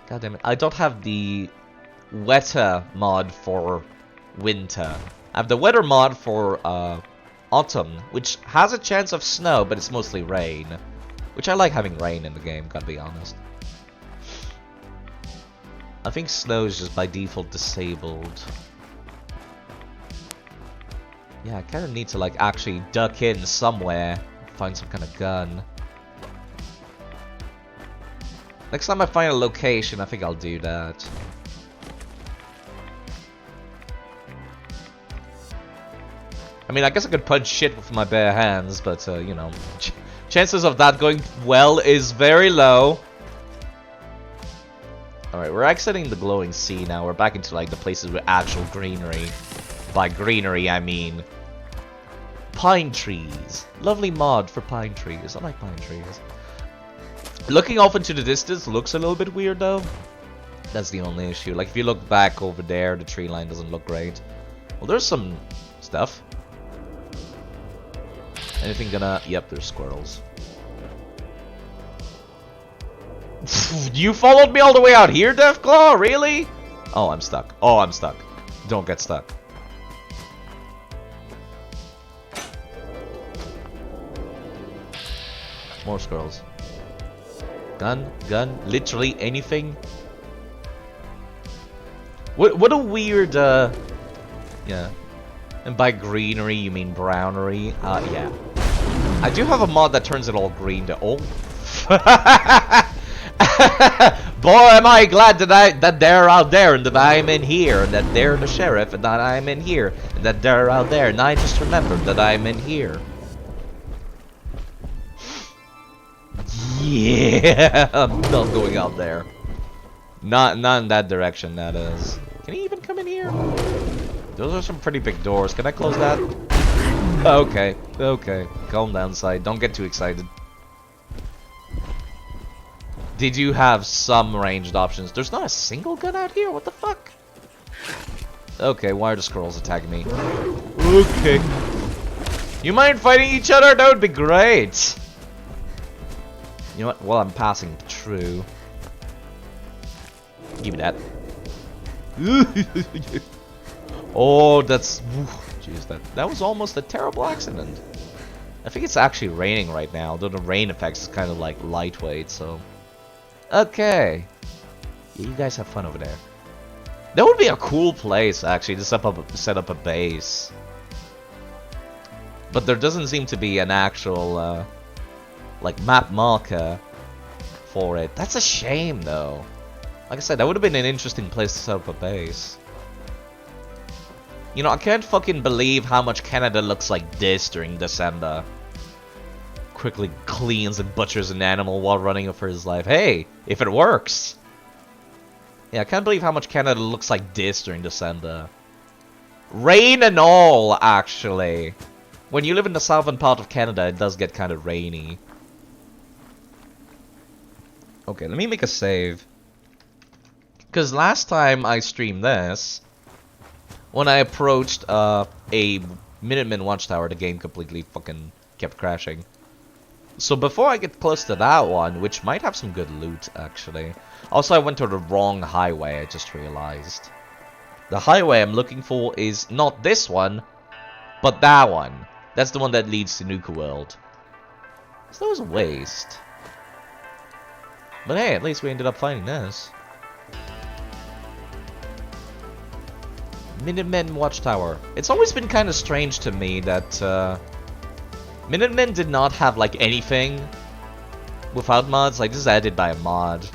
God damn it. I don't have the weather mod for winter. I have the weather mod for autumn, which has a chance of snow, but it's mostly rain. Which I like having rain in the game, gotta be honest. I think snow is just by default disabled. Yeah, I kind of need to like actually duck in somewhere, find some kind of gun. Next time I find a location, I think I'll do that. I mean, I guess I could punch shit with my bare hands, but, you know, chances of that going well is very low. Alright, we're exiting the glowing sea now. We're back into, like, the places with actual greenery. By greenery, I mean pine trees. Lovely mod for pine trees. I like pine trees. Looking off into the distance looks a little bit weird, though. That's the only issue. Like, if you look back over there, the tree line doesn't look great. Well, there's some stuff. Anything gonna... Yep, there's squirrels. You followed me all the way out here, Deathclaw? Really? Oh, I'm stuck. Oh, I'm stuck. Don't get stuck. More squirrels. Gun, literally anything. What a weird, yeah. And by greenery, you mean brownery? Yeah. I do have a mod that turns it all green to... Oh. Boy, am I glad that they're out there and that I'm in here, and that they're the sheriff, and that I'm in here, and that they're out there, and I just remembered that I'm in here. Yeah, I'm not going out there. Not in that direction, that is. Can he even come in here? Those are some pretty big doors. Can I close that? Okay, okay. Calm down, side. Don't get too excited. Did you have some ranged options? There's not a single gun out here? What the fuck? Okay, why are the squirrels attacking me? Okay. You mind fighting each other? That would be great. You know what? While I'm passing through. Give me that. Oh, that's... Jeez, that was almost a terrible accident. I think it's actually raining right now, though the rain effect is kind of like lightweight, so... Okay. Yeah, you guys have fun over there. That would be a cool place, actually, to set up a base. But there doesn't seem to be an actual, like, map marker for it. That's a shame, though. Like I said, that would have been an interesting place to set up a base. You know, I can't fucking believe how much Canada looks like this during December. Quickly cleans and butchers an animal while running for his life. Hey, if it works. Yeah, I can't believe how much Canada looks like this during December. Rain and all, actually. When you live in the southern part of Canada, it does get kind of rainy. Okay, let me make a save. Because last time I streamed this, when I approached a Minutemen Watchtower, the game completely fucking kept crashing. So before I get close to that one, which might have some good loot, actually. Also, I went to the wrong highway, I just realized. The highway I'm looking for is not this one, but that one. That's the one that leads to Nuka World. So that was a waste. But hey, at least we ended up finding this. Minutemen Watchtower. It's always been kind of strange to me that Minutemen did not have like anything without mods. Like, this is added by a mod.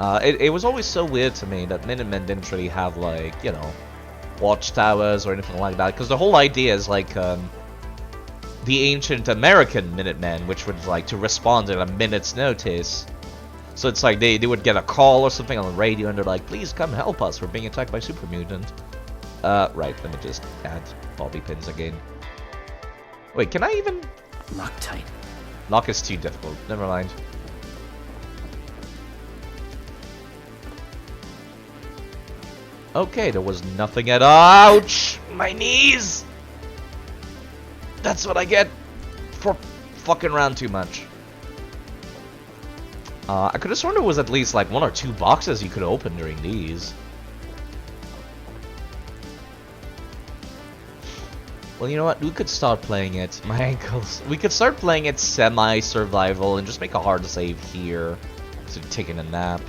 It was always so weird to me that Minutemen didn't really have like, you know, watchtowers or anything like that. Because the whole idea is like the ancient American Minutemen, which would like to respond in a minute's notice. So it's like they would get a call or something on the radio and they're like, please come help us, we're being attacked by super mutant. Right, let me just add bobby pins again. Wait, can I even... Loctite. Lock is too difficult, never mind. Okay, there was nothing at all. Ouch! My knees! That's what I get for fucking around too much. I could have sworn there was at least like 1 or 2 boxes you could open during these. Well, you know what? We could start playing it. My ankles. We could start playing it semi-survival and just make a hard save here. So taking a nap.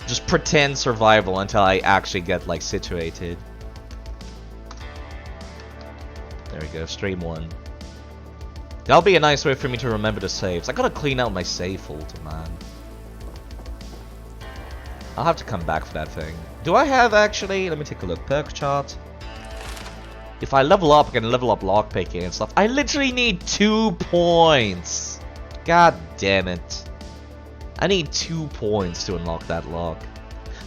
Just pretend survival until I actually get like situated. There we go, stream 1. That'll be a nice way for me to remember the saves. I gotta clean out my save folder, man. I'll have to come back for that thing. Do I have actually? Let me take a look. Perk chart. If I level up, I can level up lockpicking and stuff. I literally need 2 points. God damn it. I need 2 points to unlock that lock.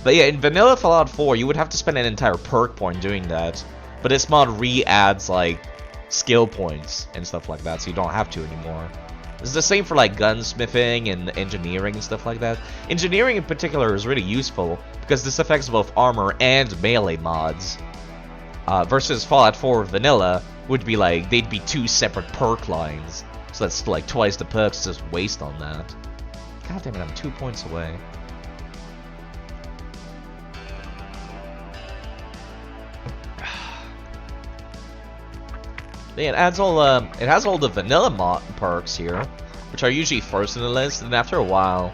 But yeah, in vanilla Fallout 4, you would have to spend an entire perk point doing that. But this mod re-adds like skill points and stuff like that, so you don't have to anymore. It's the same for like gunsmithing and engineering and stuff like that. Engineering in particular is really useful because this affects both armor and melee mods. Versus Fallout 4 vanilla would be like, they'd be 2 separate perk lines. So that's like twice the perks just waste on that. God damn it, I'm 2 points away. Yeah, it adds all it has all the vanilla mod perks here, which are usually first in the list, and after a while,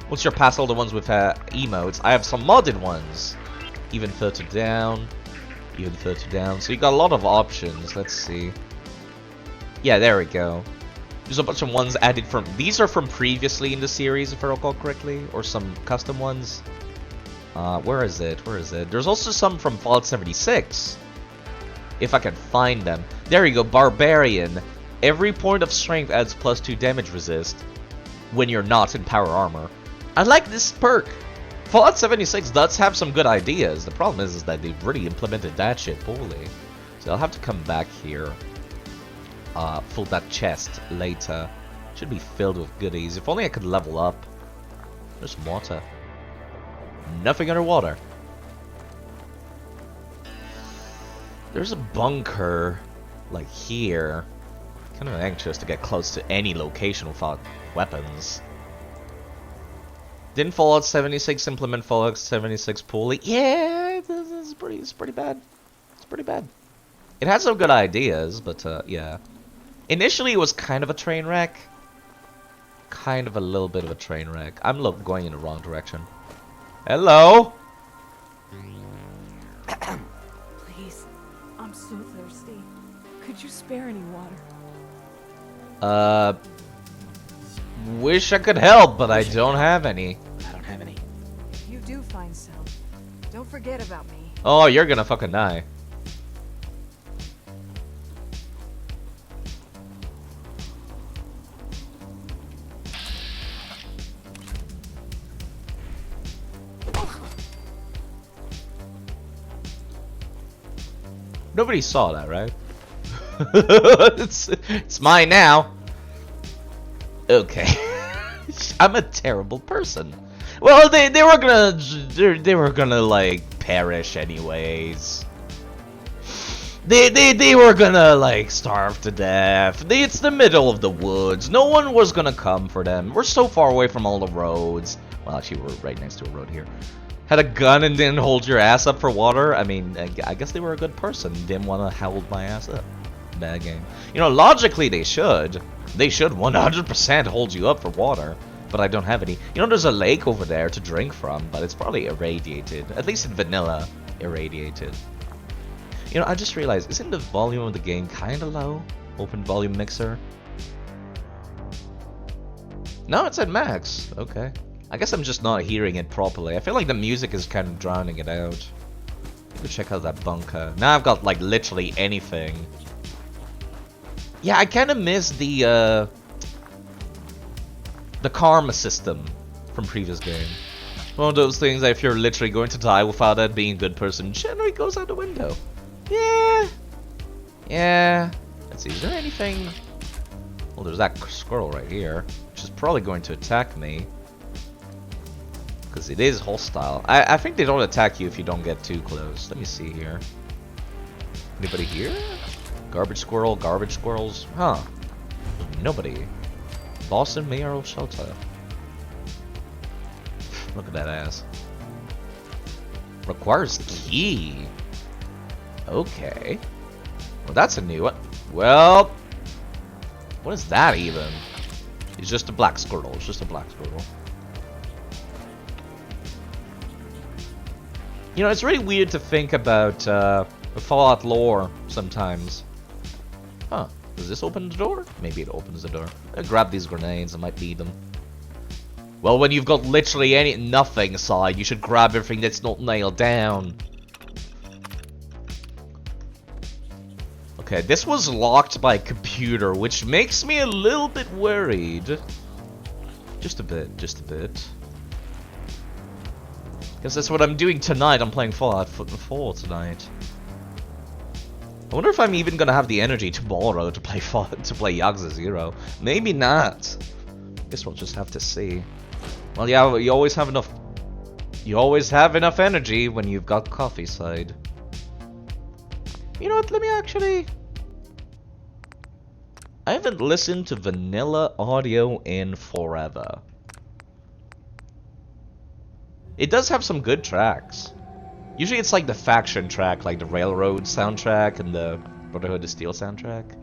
once you're past all the ones with emotes, I have some modded ones. Even further down, even further down. So you got a lot of options. Let's see. Yeah, there we go. There's a bunch of ones added from. These are from previously in the series, if I recall correctly, or some custom ones. Where is it? Where is it? There's also some from Fallout 76. If I can find them. There you go, Barbarian. Every point of strength adds +2 damage resist when you're not in power armor. I like this perk. Fallout 76 does have some good ideas. The problem is that they've really implemented that shit poorly. So I'll have to come back here. Fill that chest later. Should be filled with goodies. If only I could level up. There's some water. Nothing underwater. There's a bunker, like here. Kind of anxious to get close to any location without weapons. Didn't Fallout 76 implement Fallout 76 poorly? Yeah, it's pretty bad. It's pretty bad. It had some good ideas, but yeah. Initially, it was kind of a train wreck. Kind of a little bit of a train wreck. I'm going in the wrong direction. Hello? Please, I'm so thirsty. Could you spare any water? Wish I could help, but I don't have any. I don't have any. If you do find some, don't forget about me. Oh, you're gonna fucking die. Nobody saw that, right? it's mine now. Okay. I'm a terrible person. Well, they were gonna like perish anyways. They were gonna like starve to death. It's the middle of the woods. No one was gonna come for them. We're so far away from all the roads. Well, actually, we're right next to a road here. Had a gun and didn't hold your ass up for water? I mean, I guess they were a good person. Didn't want to hold my ass up. Bad game. You know, logically they should. They should 100% hold you up for water. But I don't have any. You know, there's a lake over there to drink from, but it's probably irradiated. At least in vanilla, irradiated. You know, I just realized, isn't the volume of the game kind of low? Open volume mixer. No, it's at max. Okay. I guess I'm just not hearing it properly. I feel like the music is kind of drowning it out. Go check out that bunker. Now I've got like literally anything. Yeah, I kind of miss the karma system from previous game. One of those things that if you're literally going to die without it being a good person, generally goes out the window. Yeah. Yeah. Let's see, is there anything? Well, there's that squirrel right here, which is probably going to attack me. Because it is hostile. I think they don't attack you if you don't get too close. Let me see here. Anybody here? Garbage squirrel, garbage squirrels? Huh. Nobody. Boston Mayoral Shelter. Look at that ass. Requires key. Okay. Well, that's a new one. Well, what is that even? It's just a black squirrel. It's just a black squirrel. You know, it's really weird to think about Fallout lore sometimes. Huh. Does this open the door? Maybe it opens the door. I'll grab these grenades. I might need them. Well, when you've got literally nothing aside, you should grab everything that's not nailed down. Okay, this was locked by computer, which makes me a little bit worried. Just a bit, just a bit. Because that's what I'm doing tonight. I'm playing Fallout 4 tonight. I wonder if I'm even gonna have the energy tomorrow to play Yakuza 0. Maybe not. Guess we'll just have to see. Well, yeah, you always have enough. You always have enough energy when you've got coffee side. You know what? Let me actually. I haven't listened to vanilla audio in forever. It does have some good tracks. Usually it's like the faction track, like the Railroad soundtrack and the Brotherhood of Steel soundtrack.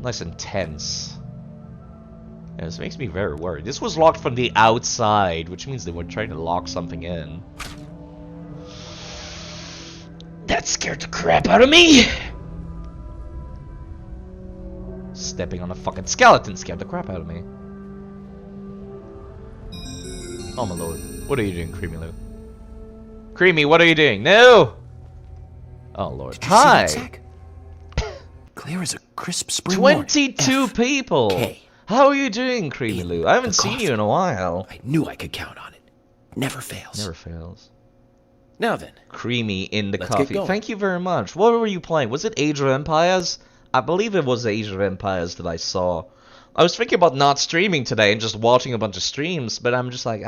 Nice and tense. Yeah, this makes me very worried. This was locked from the outside, which means they were trying to lock something in. That scared the crap out of me! Stepping on a fucking skeleton scared the crap out of me. Oh my lord. What are you doing, Creamy Lou? Creamy, what are you doing? No! Oh lord. Did you see Hi! that, Zach? Clear as a crisp spring 22 morning. people! F-K. How are you doing, Creamy In Lou? I haven't the seen coffee. you in a while. I knew I could count on it. Never fails. Never fails. Now then, Creamy in the Let's get coffee. going. Thank you very much. What were you playing? Was it Age of Empires? I believe it was Age of Empires that I saw. I was thinking about not streaming today and just watching a bunch of streams, but I'm just like,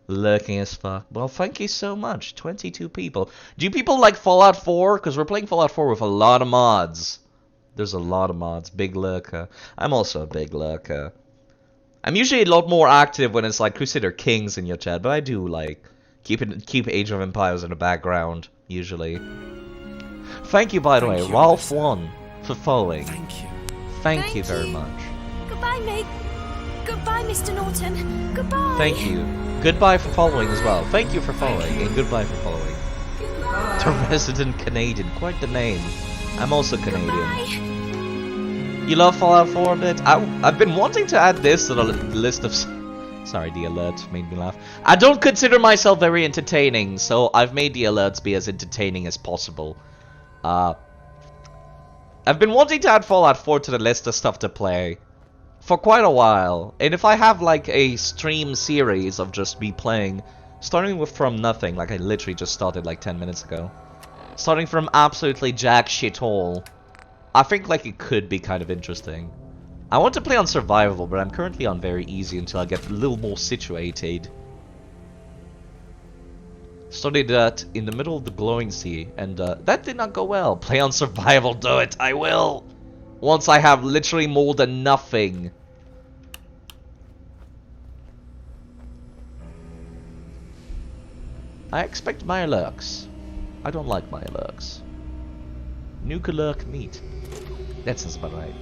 lurking as fuck. Well, thank you so much. 22 people. Do you people like Fallout 4? Because we're playing Fallout 4 with a lot of mods. There's a lot of mods. Big lurker. I'm also a big lurker. I'm usually a lot more active when it's like Crusader Kings in your chat, but I do like keep Age of Empires in the background usually. Thank you, by the way, Thank you, Ralph Alyssa. One, for following. thank you. Thank you very much. Goodbye, mate. Goodbye, Mr. Norton. Goodbye. Thank you. Goodbye for following as well. Thank you for following, and goodbye for following. The Resident Canadian, quite the name. I'm also Canadian. Bye. You love Fallout 4 a bit? I've been wanting to add this to the list of... Sorry, the alert made me laugh. I don't consider myself very entertaining, so I've made the alerts be as entertaining as possible. I've been wanting to add Fallout 4 to the list of stuff to play for quite a while. And if I have like a stream series of just me playing, starting with from nothing, like I literally just started like 10 minutes ago. Starting from absolutely jack shit all. I think like it could be kind of interesting. I want to play on survival, but I'm currently on very easy until I get a little more situated. Studied that in the middle of the glowing sea, and that did not go well. Play on survival, do it, I will! Once I have literally more than nothing. I expect Mirelurks. I don't like Mirelurks. Nuclear meat. That sounds about right.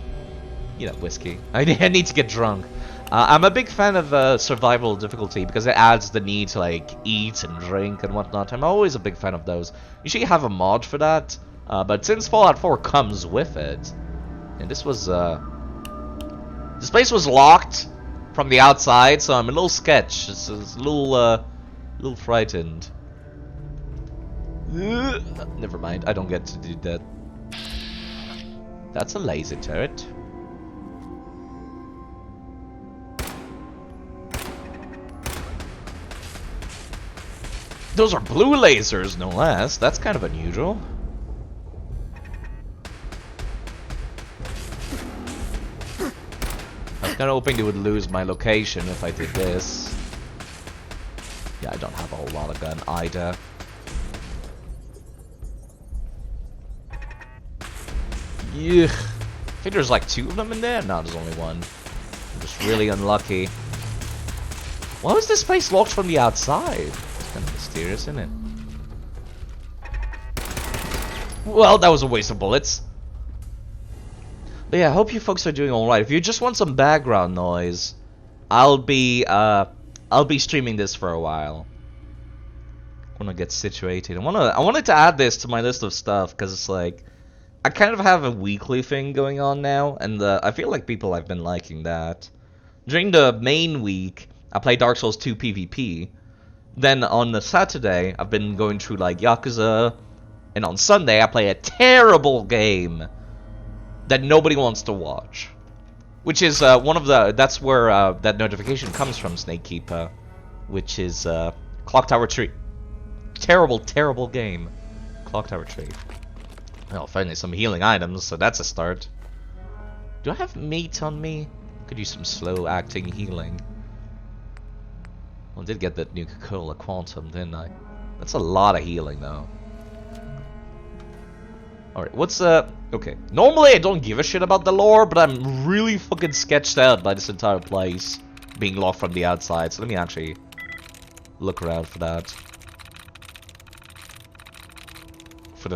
You know, whiskey. I need to get drunk. I'm a big fan of survival difficulty because it adds the need to like eat and drink and whatnot. I'm always a big fan of those. Usually have a mod for that, but since Fallout 4 comes with it, and this was this place was locked from the outside, so I'm a little sketched. It's a little frightened. Never mind, I don't get to do that. That's a laser turret. Those are blue lasers, no less. That's kind of unusual. I was kind of hoping they would lose my location if I did this. whole lot of gun either. Yeah. I think there's like 2 of them in there? No, there's only 1. I'm just really unlucky. Why was this place locked from the outside? It's kind of mysterious, isn't it? Well, that was a waste of bullets. But yeah, I hope you folks are doing alright. If you just want some background noise, I'll be streaming this for a while. I wanna get situated. I wanted to add this to my list of stuff, because it's like I kind of have a weekly thing going on now, and I feel like people have been liking that. During the main week, I play Dark Souls 2 PvP. Then on the Saturday, I've been going through like Yakuza, and on Sunday I play a terrible game that nobody wants to watch. Which is that's where that notification comes from, Snakekeeper, which is Clock Tower Tree. Terrible, terrible game. Clock Tower Tree. Well, finally some healing items, so that's a start. Do I have meat on me? Could use some slow acting healing. Well, I did get that new Coca-Cola Quantum, didn't I? That's a lot of healing, though. Alright, what's okay. Normally I don't give a shit about the lore, but I'm really fucking sketched out by this entire place being locked from the outside, so let me actually look around for that.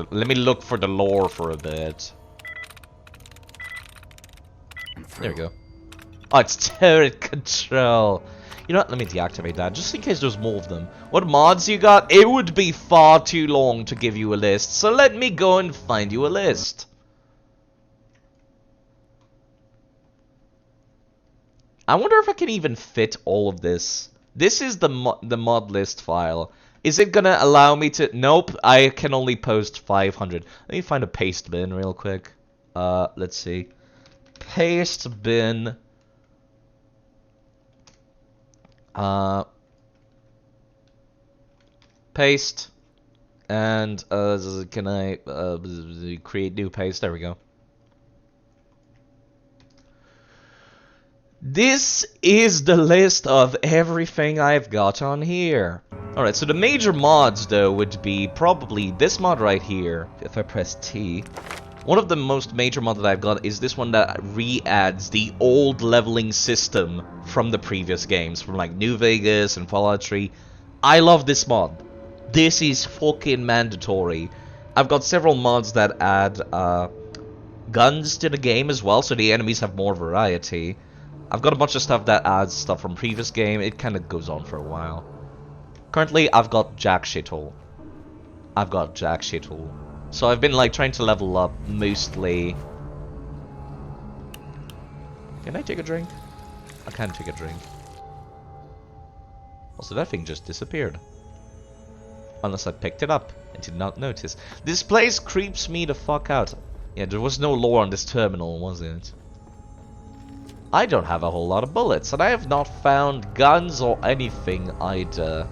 Let me look for the lore for a bit. There we go. Oh, it's turret control. You know what? Let me deactivate that, just in case there's more of them. What mods you got? It would be far too long to give you a list, so let me go and find you a list. I wonder if I can even fit all of this. This is the mod list file. Is it gonna allow me to... Nope, I can only post 500. Let me find a paste bin real quick. Let's see. Paste bin... paste, and can I create new paste? There we go. This is the list of everything I've got on here. Alright, so the major mods though would be probably this mod right here, if I press T. One of the most major mods that I've got is this one that re-adds the old leveling system from the previous games, from like New Vegas and Fallout 3. I love this mod. This is fucking mandatory. I've got several mods that add guns to the game as well, so the enemies have more variety. I've got a bunch of stuff that adds stuff from previous game. It kind of goes on for a while. Currently, I've got jack shittle. So I've been like trying to level up mostly. Can I take a drink? I can take a drink. Also, that thing just disappeared. Unless I picked it up and did not notice. This place creeps me the fuck out. Yeah, there was no lore on this terminal, was it? I don't have a whole lot of bullets, and I have not found guns or anything either.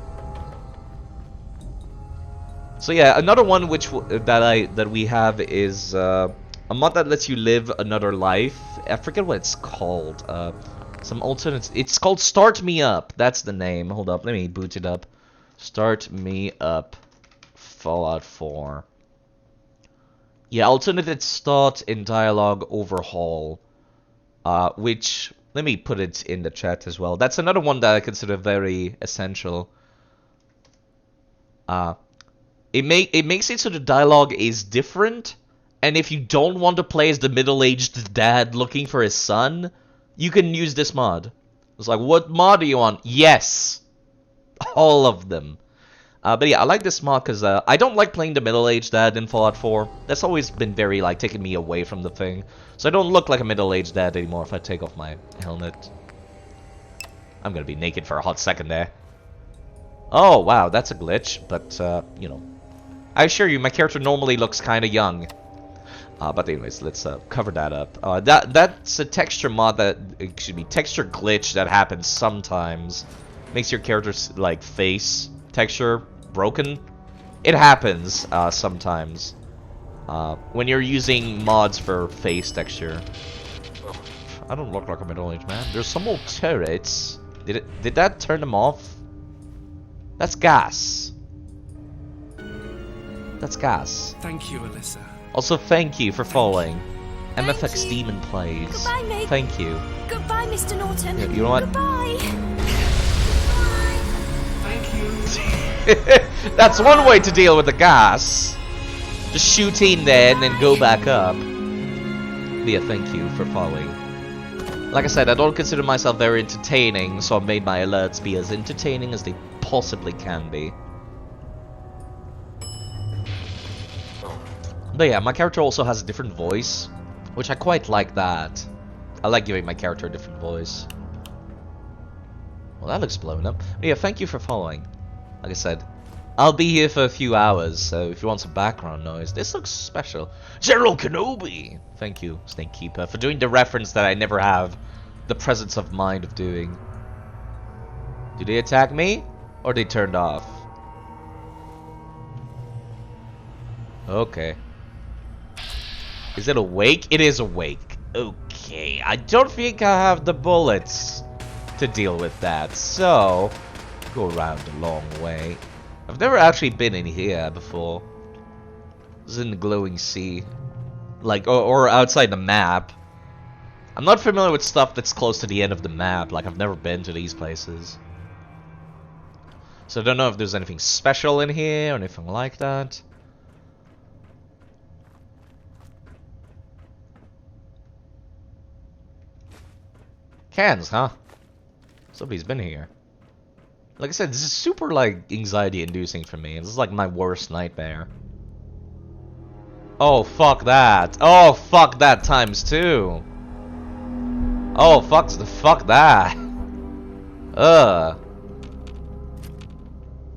So yeah, another one which that we have is a mod that lets you live another life. I forget what it's called. Some alternate. It's called Start Me Up. That's the name. Hold up, let me boot it up. Start Me Up. Fallout 4. Yeah, alternate start in dialogue overhaul. Which, let me put it in the chat as well. That's another one that I consider very essential. It makes it so the dialogue is different, and if you don't want to play as the middle-aged dad looking for his son, you can use this mod. It's like, what mod do you want? Yes! All of them. But yeah, I like this mod because I don't like playing the middle-aged dad in Fallout 4. That's always been very, like, taking me away from the thing. So I don't look like a middle-aged dad anymore if I take off my helmet. I'm gonna be naked for a hot second there. Oh, wow, that's a glitch, but, you know. I assure you, my character normally looks kinda young. But anyways, let's cover that up. That's a texture mod that, excuse me, texture glitch that happens sometimes. Makes your character's, like, face texture broken. It happens sometimes when you're using mods for face texture. I don't look like a middle-aged man. There's some old turrets. Did that turn them off? That's gas. That's gas. Thank you, Alyssa. Also, thank you for following. Thank MFX you. Demon plays. Goodbye, mate. Thank you. Goodbye, Mr. Norton. Yeah, you know what? Goodbye. Thank you. That's one way to deal with the gas. Just shoot in there and then go back up. But yeah, thank you for following. Like I said, I don't consider myself very entertaining, so I've made my alerts be as entertaining as they possibly can be. But yeah, my character also has a different voice, which I quite like that. I like giving my character a different voice. Well, that looks blown up. But yeah, thank you for following. Like I said, I'll be here for a few hours, so if you want some background noise, this looks special. General Kenobi! Thank you, Snakekeeper, for doing the reference that I never have the presence of mind of doing. Did they attack me? Or they turned off? Okay. Is it awake? It is awake. Okay, I don't think I have the bullets to deal with that, so go around a long way. I've never actually been in here before. This is in the glowing sea. Like, or outside the map. I'm not familiar with stuff that's close to the end of the map. Like, I've never been to these places. So I don't know if there's anything special in here or anything like that. Cans, huh? Somebody's been here. Like I said, this is super, like, anxiety-inducing for me. This is, like, my worst nightmare. Oh, fuck that. Oh, fuck that times two. Oh, fuck that.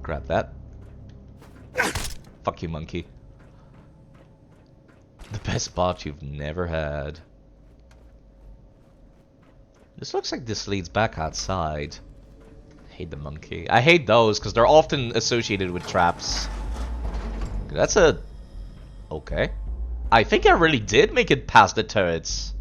Grab that. Fuck you, monkey. The best bot you've never had. This looks like this leads back outside. I hate the monkey. I hate those because they're often associated with traps. That's a... Okay. I think I really did make it past the turrets.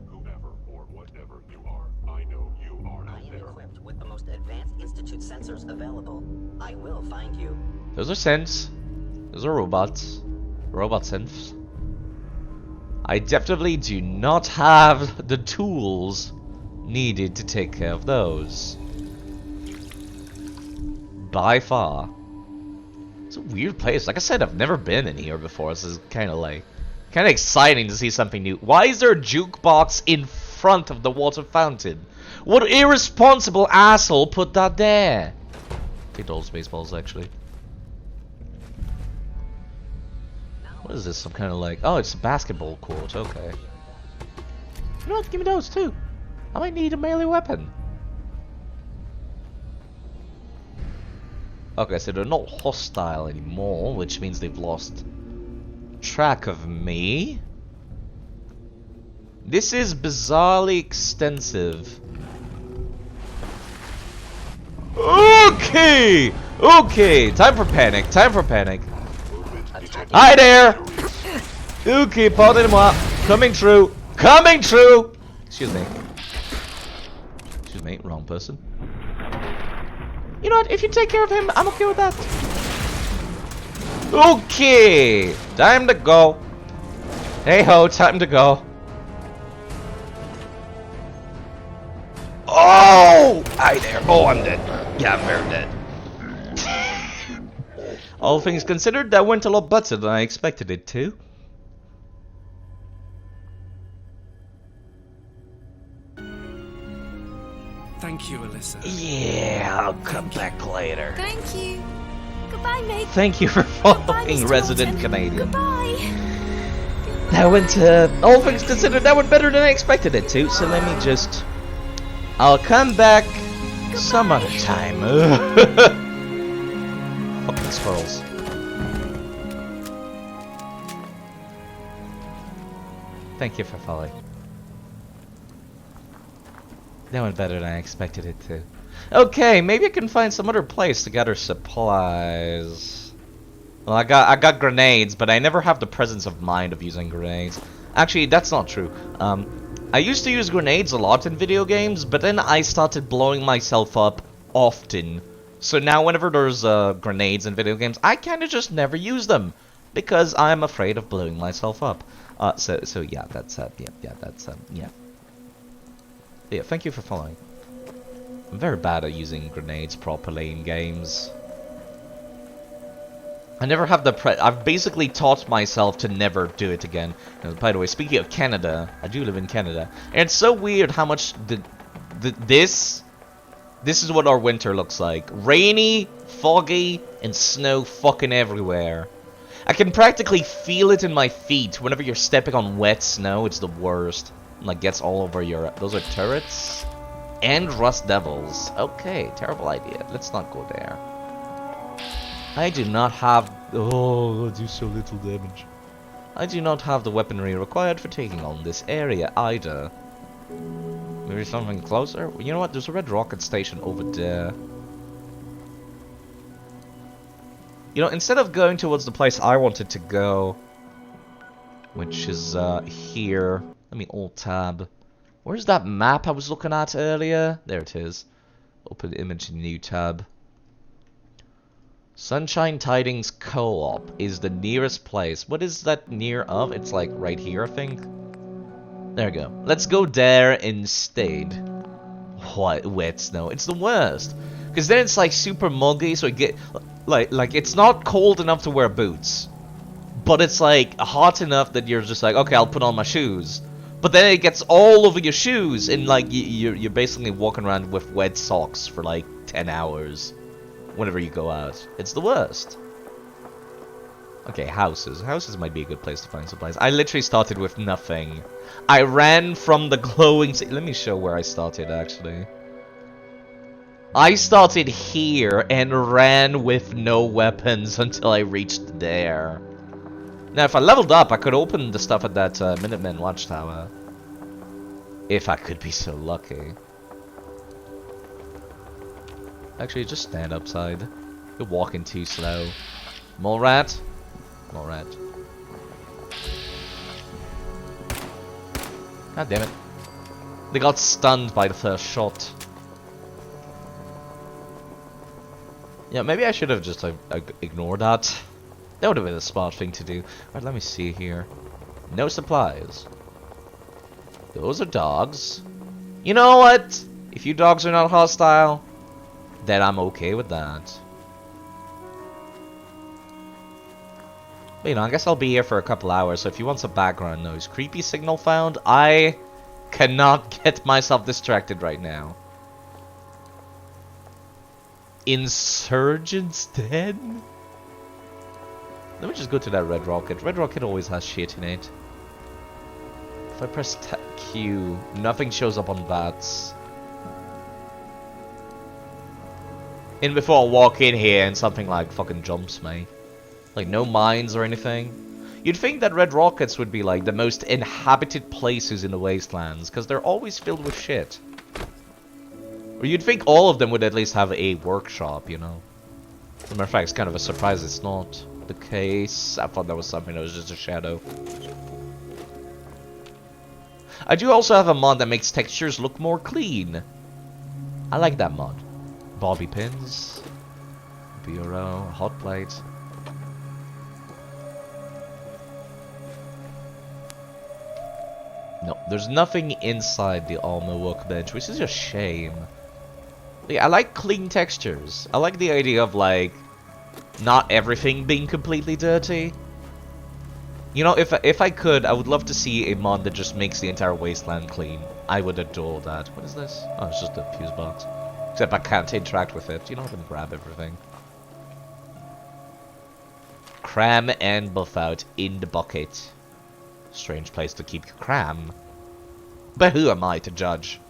Whoever or whatever you are, I know you are I am equipped with the most advanced Institute sensors available. I will find you. Those are synths. Those are robots. Robot synths. I definitely do not have the tools needed to take care of those. By far. It's a weird place. Like I said, I've never been in here before. This is kind of exciting to see something new. Why is there a jukebox in front of the water fountain? What irresponsible asshole put that there? I think those baseballs actually. What is this? Some kind of like... Oh, it's a basketball court. Okay. You know what? Give me those too. I might need a melee weapon. Okay, so they're not hostile anymore, which means they've lost track of me. This is bizarrely extensive. Okay! Okay, time for panic, time for panic. Hi there! Okay, pardonnez-moi. Coming true. Coming true! Excuse me. Excuse me, wrong person. You know what, if you take care of him, I'm okay with that. Okay! Time to go. Hey ho, time to go. Oh! Hi there. Oh, I'm dead. Yeah, I'm very dead. All things considered, that went a lot better than I expected it to. Thank you, Alyssa. Yeah, I'll come back later. Thank you. Goodbye, mate. Thank you for Goodbye, following Mr. Resident Norton. Canadian. Goodbye. That went, all things considered, that went better than I expected it to, so let me just... I'll come back some other time. Fucking squirrels. Thank you for following. That went better than I expected it to. Okay, maybe I can find some other place to gather supplies. Well, I got grenades, but I never have the presence of mind of using grenades. Actually, that's not true. I used to use grenades a lot in video games, but then I started blowing myself up often. So now whenever there's grenades in video games, I kind of just never use them because I'm afraid of blowing myself up. So yeah, that's yeah. Yeah, thank you for following. I'm very bad at using grenades properly in games. I never have I've basically taught myself to never do it again. And by the way, speaking of Canada, I do live in Canada, and it's so weird how much this is what our winter looks like. Rainy, foggy, and snow fucking everywhere. I can practically feel it in my feet whenever you're stepping on wet snow. It's the worst. Like, gets all over your... Those are turrets? And Rust Devils. Okay, terrible idea. Let's not go there. I do not have... Oh, I do so little damage. I do not have the weaponry required for taking on this area either. Maybe something closer? You know what? There's a red rocket station over there. You know, instead of going towards the place I wanted to go, which is here. Let me alt-tab. Where's that map I was looking at earlier? There it is. Open image, new tab. Sunshine Tidings Co-op is the nearest place. What is that near of? It's like right here, I think. There we go. Let's go there instead. What? Wet snow. It's the worst. Because then it's like super muggy, so it get... Like it's not cold enough to wear boots. But it's like hot enough that you're just like, okay, I'll put on my shoes. But then it gets all over your shoes, and like you're basically walking around with wet socks for like 10 hours. Whenever you go out. It's the worst. Okay, houses. Houses might be a good place to find supplies. I literally started with nothing. I ran from the glowing... Let me show where I started, actually. I started here and ran with no weapons until I reached there. Now, if I leveled up, I could open the stuff at that Minutemen Watchtower. If I could be so lucky. Actually, just stand upside. You're walking too slow. Mole rat? Mole rat. God damn it. They got stunned by the first shot. Yeah, maybe I should have just ignored that. That would have been a smart thing to do. Alright, let me see here. No supplies. Those are dogs. You know what? If you dogs are not hostile, then I'm okay with that. But, you know, I guess I'll be here for a couple hours, so if you want some background noise. Creepy signal found? I cannot get myself distracted right now. Insurgents dead? Let me just go to that red rocket. Red rocket always has shit in it. If I press Q, nothing shows up on bats. And before I walk in here and something like fucking jumps me. Like no mines or anything. You'd think that red rockets would be like the most inhabited places in the wastelands, because they're always filled with shit. Or you'd think all of them would at least have a workshop, you know. As a matter of fact, it's kind of a surprise it's not the case. I thought that was something that was just a shadow. I do also have a mod that makes textures look more clean. I like that mod. Bobby pins. Bureau. Hot plate. No, there's nothing inside the Alma workbench, which is a shame. Yeah, I like clean textures. I like the idea of, like, not everything being completely dirty. You know, if I could, I would love to see a mod that just makes the entire wasteland clean. I would adore that. What is this? Oh, it's just a fuse box. Except I can't interact with it. You know, I can grab everything. Cram and buff out in the bucket. Strange place to keep your cram. But who am I to judge?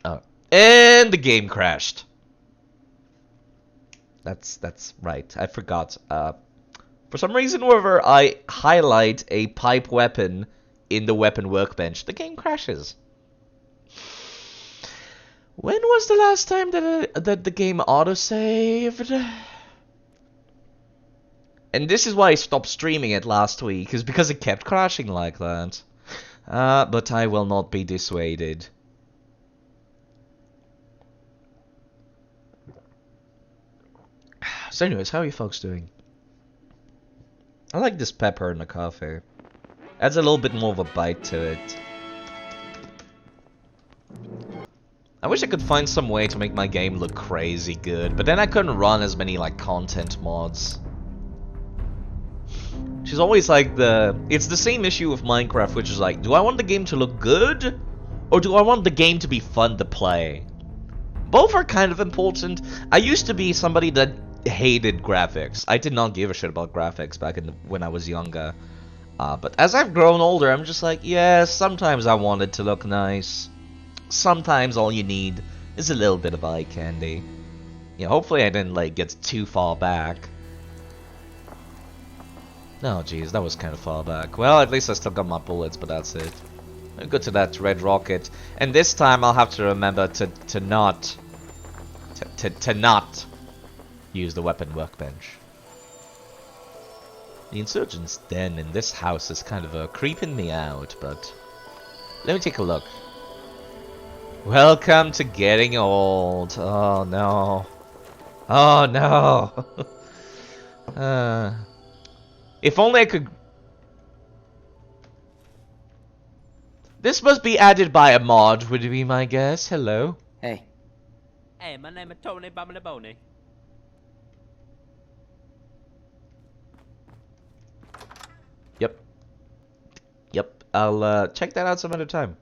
Oh. And the game crashed. That's right. I forgot. For some reason, whenever I highlight a pipe weapon in the weapon workbench, the game crashes. When was the last time that the game autosaved? And this is why I stopped streaming it last week, is because it kept crashing like that. But I will not be dissuaded. So anyways, how are you folks doing? I like this pepper in the coffee. Adds a little bit more of a bite to it. I wish I could find some way to make my game look crazy good, but then I couldn't run as many like content mods. She's always like it's the same issue with Minecraft, which is like, do I want the game to look good? Or do I want the game to be fun to play? Both are kind of important. I used to be somebody that hated graphics. I did not give a shit about graphics back when I was younger. But as I've grown older, I'm just like, yeah, sometimes I want it to look nice. Sometimes all you need is a little bit of eye candy. Yeah, hopefully I didn't like get too far back. Oh jeez, that was kind of far back. Well, at least I still got my bullets, but that's it. I'll go to that red rocket, and this time I'll have to remember to not use the weapon workbench. The insurgent's den in this house is kind of creeping me out, but let me take a look. Welcome to getting old. Oh no. Oh no. If only I could... This must be added by a mod, would be my guess. Hello. Hey. Hey, my name is Tony Bamalaboni. Yep, I'll check that out some other time.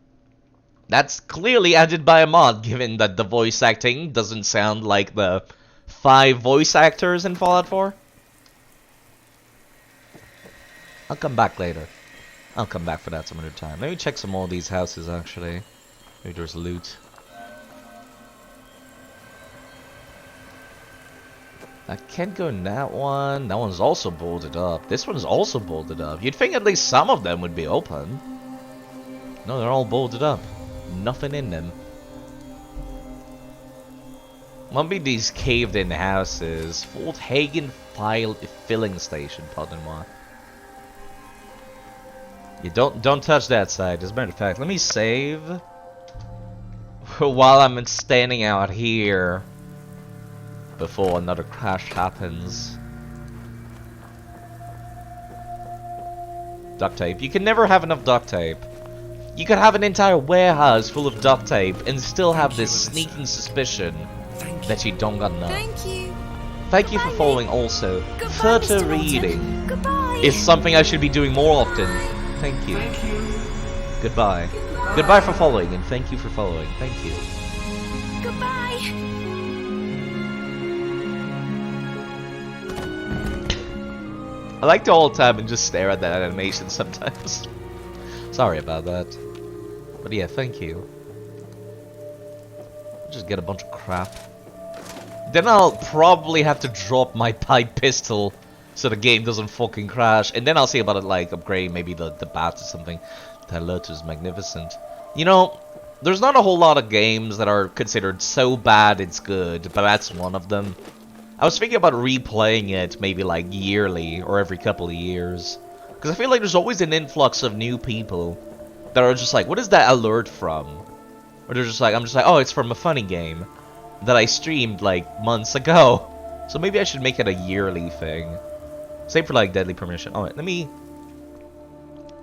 That's clearly added by a mod, given that the voice acting doesn't sound like the 5 voice actors in Fallout 4. I'll come back later. I'll come back for that some other time. Let me check some more of these houses, actually. Maybe there's loot. I can't go in that one. That one's also bolted up. This one's also bolted up. You'd think at least some of them would be open. No, they're all bolted up. Nothing in them. Might be these caved-in houses. Fort Hagen filling station, pardon moi. You don't touch that side. As a matter of fact, let me save while I'm standing out here before another crash happens. Duct tape. You can never have enough duct tape. You could have an entire warehouse full of duct tape and still have this sneaking suspicion that you don't got enough. Thank you. Thank you for following also. Goodbye, Further Mr. Norton. reading Goodbye. is something I should be doing more often. Thank you. Goodbye. Goodbye for following, and thank you for following. Thank you. Goodbye. I like to hold tab and just stare at that animation sometimes. Sorry about that. But yeah, thank you. Just get a bunch of crap. Then I'll probably have to drop my pipe pistol so the game doesn't fucking crash. And then I'll see about it, like, upgrading maybe the bat or something. That Lotus Magnificent. You know, there's not a whole lot of games that are considered so bad it's good, but that's one of them. I was thinking about replaying it maybe like yearly or every couple of years. Because I feel like there's always an influx of new people that are just like, what is that alert from? Or they're just like, I'm just like, oh, it's from a funny game that I streamed like months ago. So maybe I should make it a yearly thing. Same for like Deadly Premonition. Alright, let me...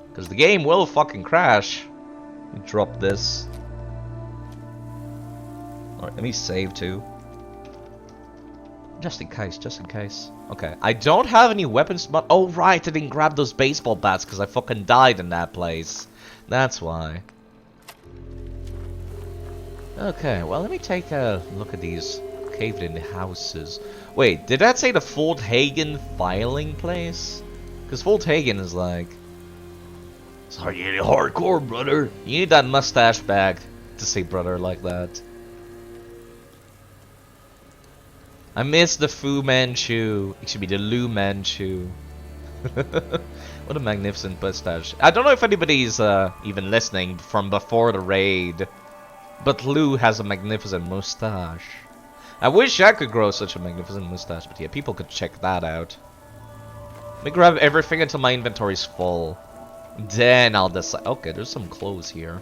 Because the game will fucking crash. Let me drop this. Alright, let me save too. Just in case, just in case. Okay, I don't have any weapons, but... Oh, right, I didn't grab those baseball bats because I fucking died in that place. That's why. Okay, well, let me take a look at these caved-in houses. Wait, did that say the Fort Hagen filing place? Because Fort Hagen is like... Sorry, you're hardcore, brother. You need that mustache bag to say brother like that. I miss the Fu Manchu. It should be the Lu Manchu. What a magnificent mustache. I don't know if anybody's even listening from before the raid, but Lu has a magnificent mustache. I wish I could grow such a magnificent mustache, but yeah, people could check that out. Let me grab everything until my inventory's full. Then I'll decide. Okay, there's some clothes here.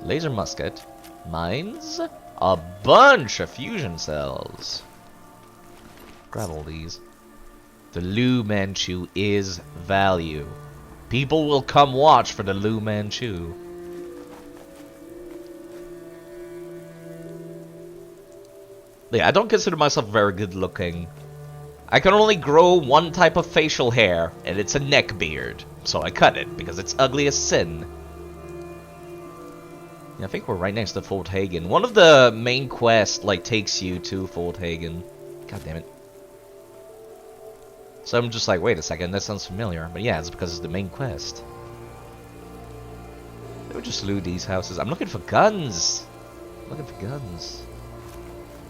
Laser musket. Mines. A bunch of fusion cells. Grab all these. The Lu Manchu is value. People will come watch for the Lu Manchu. Yeah, I don't consider myself very good looking. I can only grow one type of facial hair, and it's a neck beard. So I cut it, because it's ugly as sin. Yeah, I think we're right next to Fort Hagen. One of the main quests, like, takes you to Fort Hagen. God damn it. So I'm just like, wait a second, that sounds familiar. But yeah, it's because it's the main quest. Let me just loot these houses. I'm looking for guns! I'm looking for guns.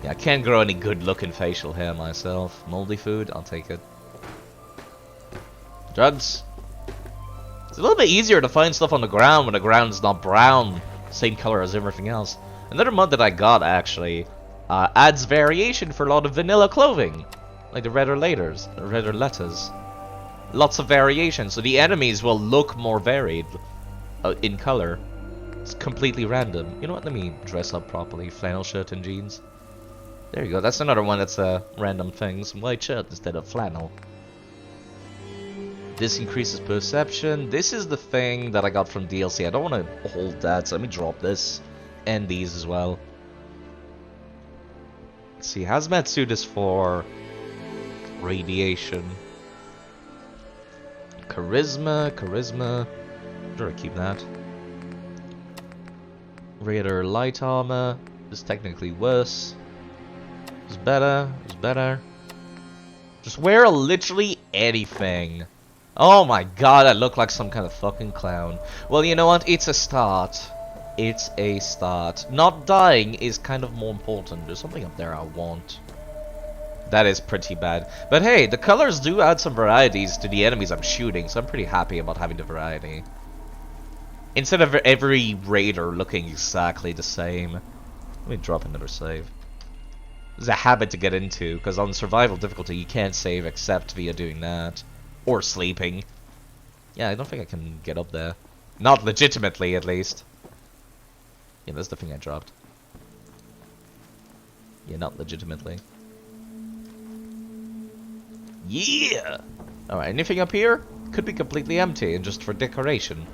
Yeah, I can't grow any good-looking facial hair myself. Moldy food, I'll take it. Drugs. It's a little bit easier to find stuff on the ground when the ground's not brown. Same color as everything else. Another mod that I got, actually, adds variation for a lot of vanilla clothing. Like the redder letters. Lots of variation, so the enemies will look more varied in color. It's completely random. You know what, let me dress up properly. Flannel shirt and jeans. There you go, that's another one that's a random thing. Some white shirt instead of flannel. This increases perception. This is the thing that I got from DLC. I don't want to hold that, so let me drop this. And these as well. Let's see, hazmat suit is for radiation. Charisma. Sure, I keep that. Raider light armor is technically worse. It's better. Just wear literally anything. Oh my god, I look like some kind of fucking clown. Well, you know what? It's a start. It's a start. Not dying is kind of more important. There's something up there I want. That is pretty bad. But hey, the colors do add some varieties to the enemies I'm shooting, so I'm pretty happy about having the variety. Instead of every raider looking exactly the same. Let me drop another save. It's a habit to get into, because on survival difficulty you can't save except via doing that. Or sleeping. Yeah, I don't think I can get up there. Not legitimately, at least. Yeah, that's the thing I dropped. Yeah, not legitimately. Yeah! Alright, anything up here? Could be completely empty and just for decoration.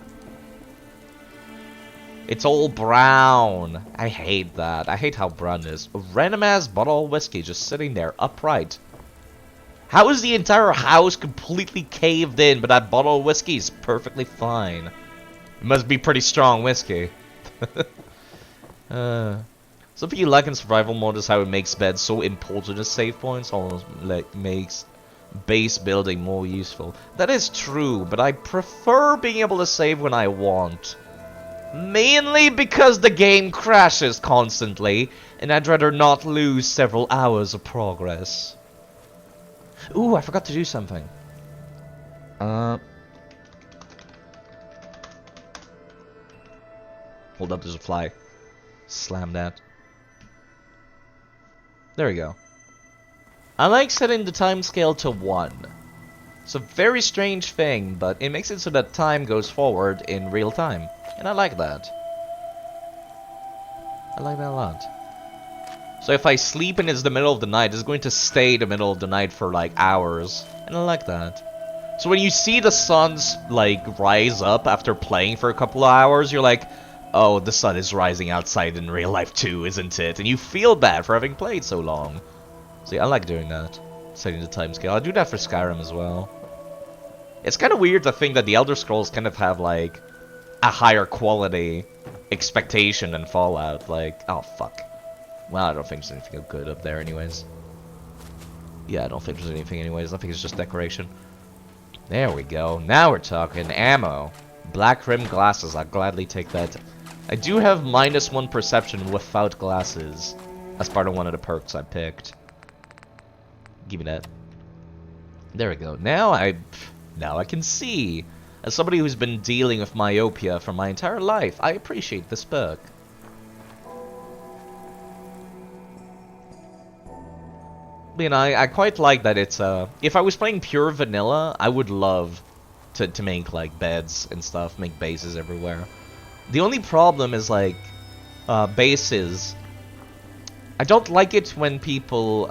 It's all brown. I hate that. I hate how brown it is. A random ass bottle of whiskey just sitting there upright. How is the entire house completely caved in, but that bottle of whiskey is perfectly fine? It must be pretty strong whiskey. Something you like in survival mode is how it makes beds so important as save points, almost like makes base building more useful. That is true, but I prefer being able to save when I want. Mainly because the game crashes constantly, and I'd rather not lose several hours of progress. Ooh, I forgot to do something. Hold up, there's a fly. Slam that. There we go. I like setting the time scale to 1. It's a very strange thing, but it makes it so that time goes forward in real time. And I like that. I like that a lot. So if I sleep and it's the middle of the night, it's going to stay the middle of the night for like hours. And I like that. So when you see the suns like rise up after playing for a couple of hours, you're like, oh, the sun is rising outside in real life too, isn't it? And you feel bad for having played so long. See, I like doing that. Setting the time scale. I do that for Skyrim as well. It's kind of weird to think that the Elder Scrolls kind of have like a higher quality expectation than Fallout. Like, oh fuck. Well, I don't think there's anything good up there anyways. Yeah, I don't think there's anything anyways. I think it's just decoration. There we go. Now we're talking ammo. Black rim glasses. I'll gladly take that. I do have -1 perception without glasses. As part of one of the perks I picked. Give me that. There we go. Now I can see. As somebody who's been dealing with myopia for my entire life, I appreciate this perk. You know, I quite like that it's, if I was playing pure vanilla, I would love to make, like, beds and stuff, make bases everywhere. The only problem is, like, bases I don't like it when people,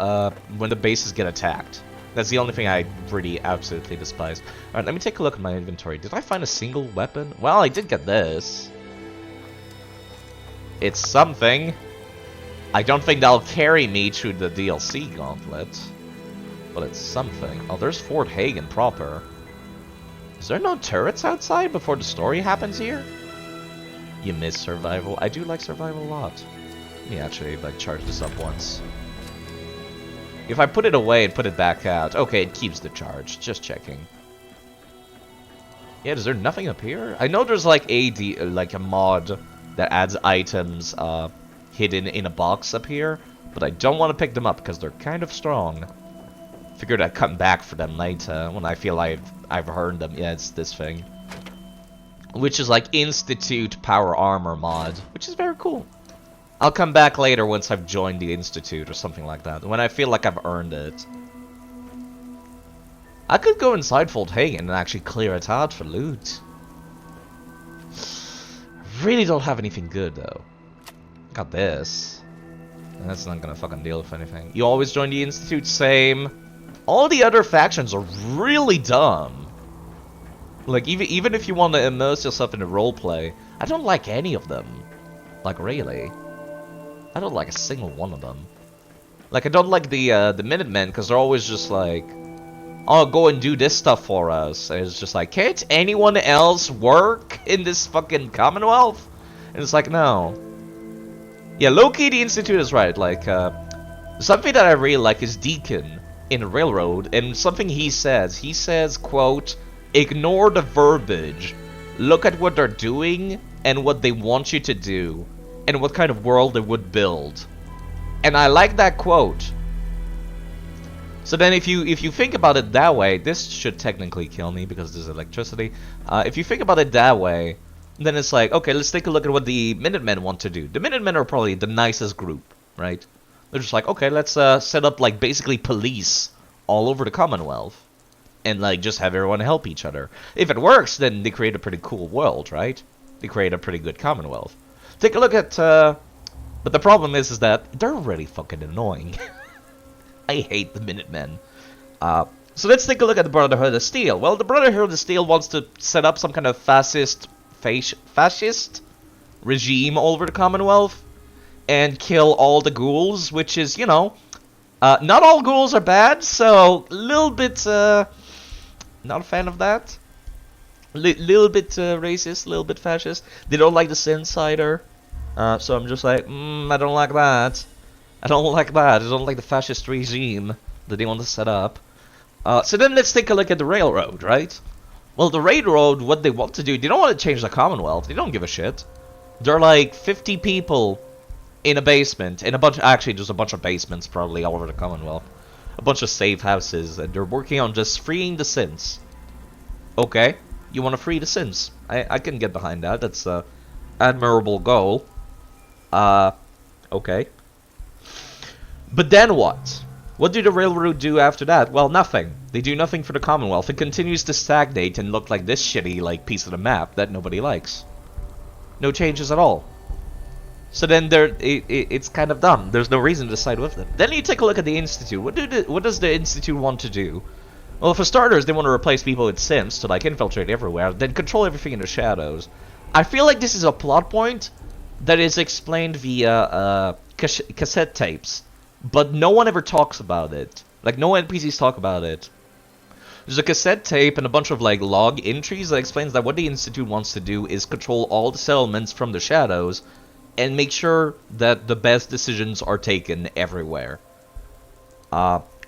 when the bases get attacked. That's the only thing I really absolutely despise. Alright, let me take a look at my inventory. Did I find a single weapon? Well, I did get this. It's something. I don't think that'll carry me through the DLC gauntlet. But it's something. Oh, there's Fort Hagen proper. Is there no turrets outside before the story happens here? You miss survival. I do like survival a lot. Let me actually, like, charge this up once. If I put it away and put it back out, okay, it keeps the charge. Just checking. Yeah, is there nothing up here? I know there's like a mod that adds items hidden in a box up here, but I don't want to pick them up because they're kind of strong. Figured I'd come back for them later when I feel I've earned them. Yeah, it's this thing, which is like Institute Power Armor mod, which is very cool. I'll come back later once I've joined the Institute or something like that, when I feel like I've earned it. I could go inside Fort Hagen and actually clear it out for loot. Really don't have anything good though. Got this. That's not gonna fucking deal with anything. You always join the Institute, same. All the other factions are really dumb. Like, even if you want to immerse yourself in the roleplay, I don't like any of them. Like, really. I don't like a single one of them. Like, I don't like the Minutemen, because they're always just like, oh, go and do this stuff for us. And it's just like, can't anyone else work in this fucking Commonwealth? And it's like, no. Yeah, low-key, the Institute is right. Like, something that I really like is Deacon in Railroad, and something he says, quote, ignore the verbiage. Look at what they're doing, and what they want you to do, and what kind of world they would build. And I like that quote. So then if you think about it that way, this should technically kill me because there's electricity. If you think about it that way, then it's like, okay, let's take a look at what the Minutemen want to do. The Minutemen are probably the nicest group, right? They're just like, okay, let's set up like basically police all over the Commonwealth. And like just have everyone help each other. If it works, then they create a pretty cool world, right? They create a pretty good Commonwealth. Take a look at, but the problem is that they're really fucking annoying. I hate the Minutemen. So let's take a look at the Brotherhood of Steel. Well, the Brotherhood of Steel wants to set up some kind of fascist regime all over the Commonwealth and kill all the ghouls, which is, you know, not all ghouls are bad, so a little bit, not a fan of that. Little bit racist, a little bit fascist. They don't like the Sins either. So I'm just like, I don't like that. I don't like that. I don't like the fascist regime that they want to set up. So then let's take a look at the railroad, right? Well, the railroad, what they want to do, they don't want to change the Commonwealth. They don't give a shit. They're like 50 people in a basement. In a bunch, actually, there's a bunch of basements probably all over the Commonwealth. A bunch of safe houses, and they're working on just freeing the Sins. Okay, you want to free the Sins. I can get behind that. That's an admirable goal. Okay. But then what? What do the railroad do after that? Well, nothing. They do nothing for the Commonwealth. It continues to stagnate and look like this shitty, like, piece of the map that nobody likes. No changes at all. So then it's kind of dumb. There's no reason to side with them. Then you take a look at the Institute. What does the Institute want to do? Well, for starters, they want to replace people with Sims to, like, infiltrate everywhere, then control everything in the shadows. I feel like this is a plot point that is explained via cassette tapes. But no one ever talks about it. Like, no NPCs talk about it. There's a cassette tape and a bunch of, like, log entries that explains that what the Institute wants to do is control all the settlements from the shadows and make sure that the best decisions are taken everywhere.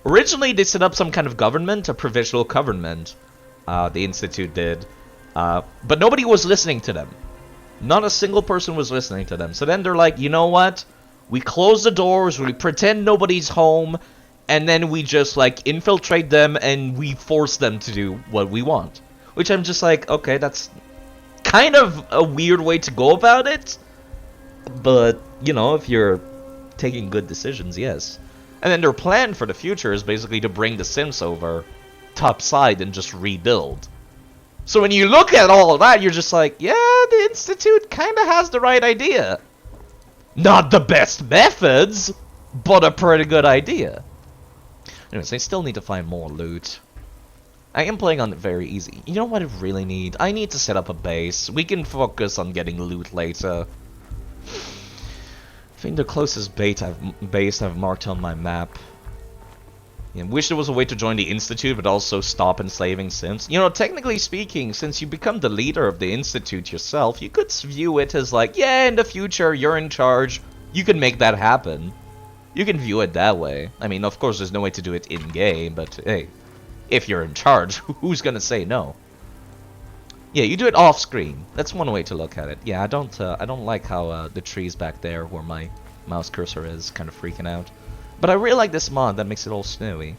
Originally, they set up some kind of government, a provisional government. The Institute did. But nobody was listening to them. Not a single person was listening to them. So then they're like, you know what? We close the doors, we pretend nobody's home, and then we just, like, infiltrate them and we force them to do what we want. Which I'm just like, okay, that's kind of a weird way to go about it. But, you know, if you're taking good decisions, yes. And then their plan for the future is basically to bring the Sims over topside and just rebuild. So when you look at all of that, you're just like, yeah, the Institute kind of has the right idea. Not the best methods, but a pretty good idea. Anyways, I still need to find more loot. I am playing on it very easy. You know what I really need? I need to set up a base. We can focus on getting loot later. I think the closest base I've marked on my map. Yeah, wish there was a way to join the Institute, but also stop enslaving Sims. You know, technically speaking, since you become the leader of the Institute yourself, you could view it as like, yeah, in the future, you're in charge. You can make that happen. You can view it that way. I mean, of course, there's no way to do it in-game, but hey, if you're in charge, who's gonna say no? Yeah, you do it off-screen. That's one way to look at it. Yeah, I don't like how the trees back there, where my mouse cursor is, kind of freaking out. But I really like this mod that makes it all snowy.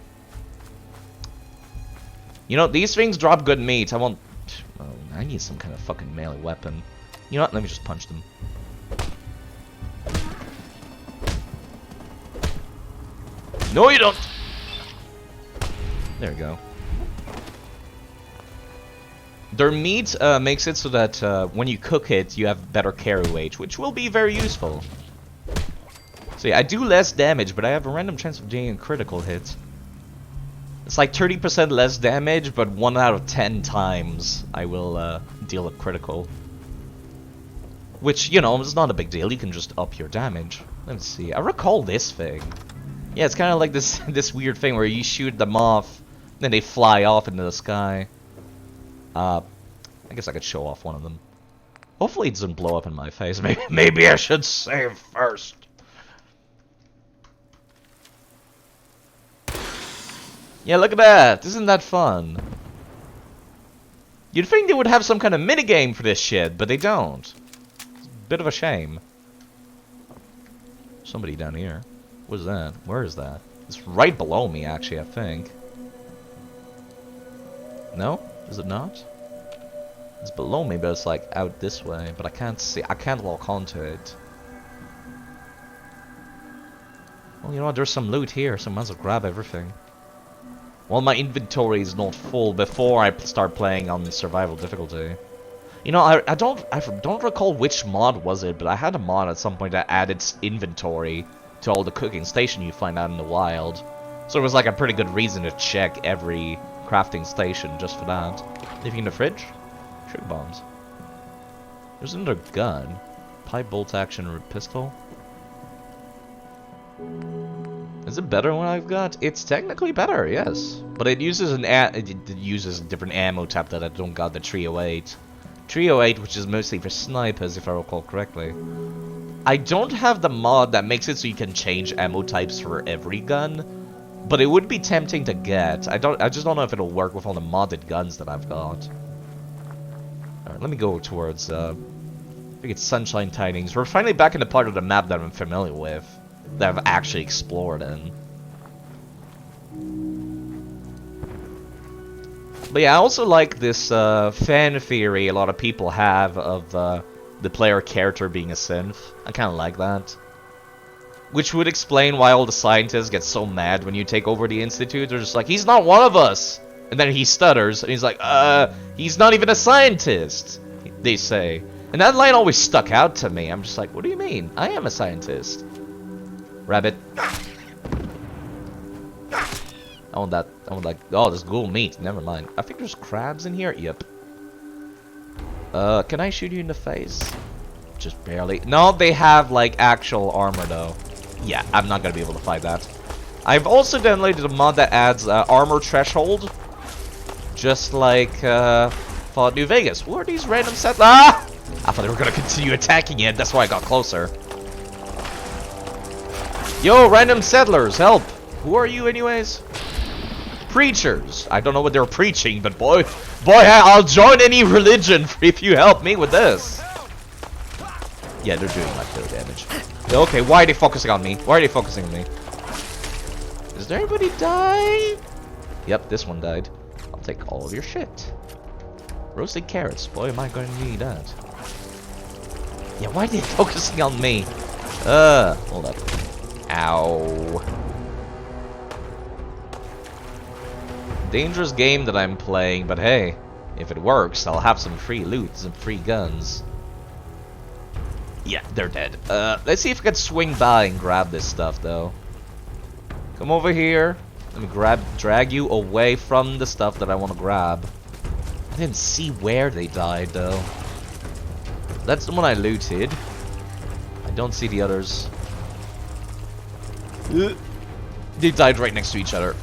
You know, these things drop good meat. Oh, I need some kind of fucking melee weapon. You know what? Let me just punch them. No, you don't! There we go. Their meat makes it so that when you cook it, you have better carry weight, which will be very useful. So yeah, I do less damage, but I have a random chance of doing a critical hit. It's like 30% less damage, but 1 out of 10 times I will deal a critical. Which, you know, is not a big deal. You can just up your damage. Let me see. I recall this thing. Yeah, it's kind of like this this weird thing where you shoot them off, then they fly off into the sky. I guess I could show off one of them. Hopefully it doesn't blow up in my face. Maybe I should save first. Yeah, look at that. Isn't that fun? You'd think they would have some kind of minigame for this shit, but they don't. It's a bit of a shame. Somebody down here. What is that? Where is that? It's right below me, actually, I think. No? Is it not? It's below me, but it's like out this way. But I can't see. I can't lock onto it. Well, you know what? There's some loot here, so I might as well grab everything. Well, my inventory is not full before I start playing on survival difficulty. You know, I don't recall which mod was it, but I had a mod at some point that added inventory to all the cooking station you find out in the wild. So it was like a pretty good reason to check every crafting station just for that. Anything in the fridge? Sugar bombs. There's another gun. Pipe bolt action pistol. Is it better than what I've got? It's technically better, yes. But it uses it uses a different ammo type that I don't got, the 308. 308, which is mostly for snipers, if I recall correctly. I don't have the mod that makes it so you can change ammo types for every gun, but it would be tempting to get. I just don't know if it'll work with all the modded guns that I've got. Alright, let me go towards I think it's Sunshine Tidings. We're finally back in the part of the map that I'm familiar with, that I've actually explored in. But yeah, I also like this fan theory a lot of people have of the player character being a synth. I kind of like that. Which would explain why all the scientists get so mad when you take over the Institute. They're just like, he's not one of us! And then he stutters, and he's like, he's not even a scientist, they say. And that line always stuck out to me. I'm just like, what do you mean? I am a scientist. Rabbit. I want that. I want like, oh, there's ghoul meat. Never mind. I think there's crabs in here. Yep. Can I shoot you in the face? Just barely. No, they have like actual armor though. Yeah, I'm not gonna be able to fight that. I've also downloaded a mod that adds armor threshold, just like Fallout New Vegas. Who are these random settlers? Ah! I thought they were gonna continue attacking it. That's why I got closer. Yo, random settlers, help! Who are you, anyways? Preachers. I don't know what they're preaching, but boy, I'll join any religion if you help me with this. Yeah, they're doing like no damage. Okay, why are they focusing on me? Why are they focusing on me? Does anybody die? Yep, this one died. I'll take all of your shit. Roasted carrots. Boy, am I going to need that. Yeah, why are they focusing on me? Hold up. Ow. Dangerous game that I'm playing, but hey, if it works, I'll have some free loot, some free guns. Yeah, they're dead. Let's see if I can swing by and grab this stuff, though. Come over here. Let me drag you away from the stuff that I want to grab. I didn't see where they died though. That's the one I looted. I don't see the others. They died right next to each other.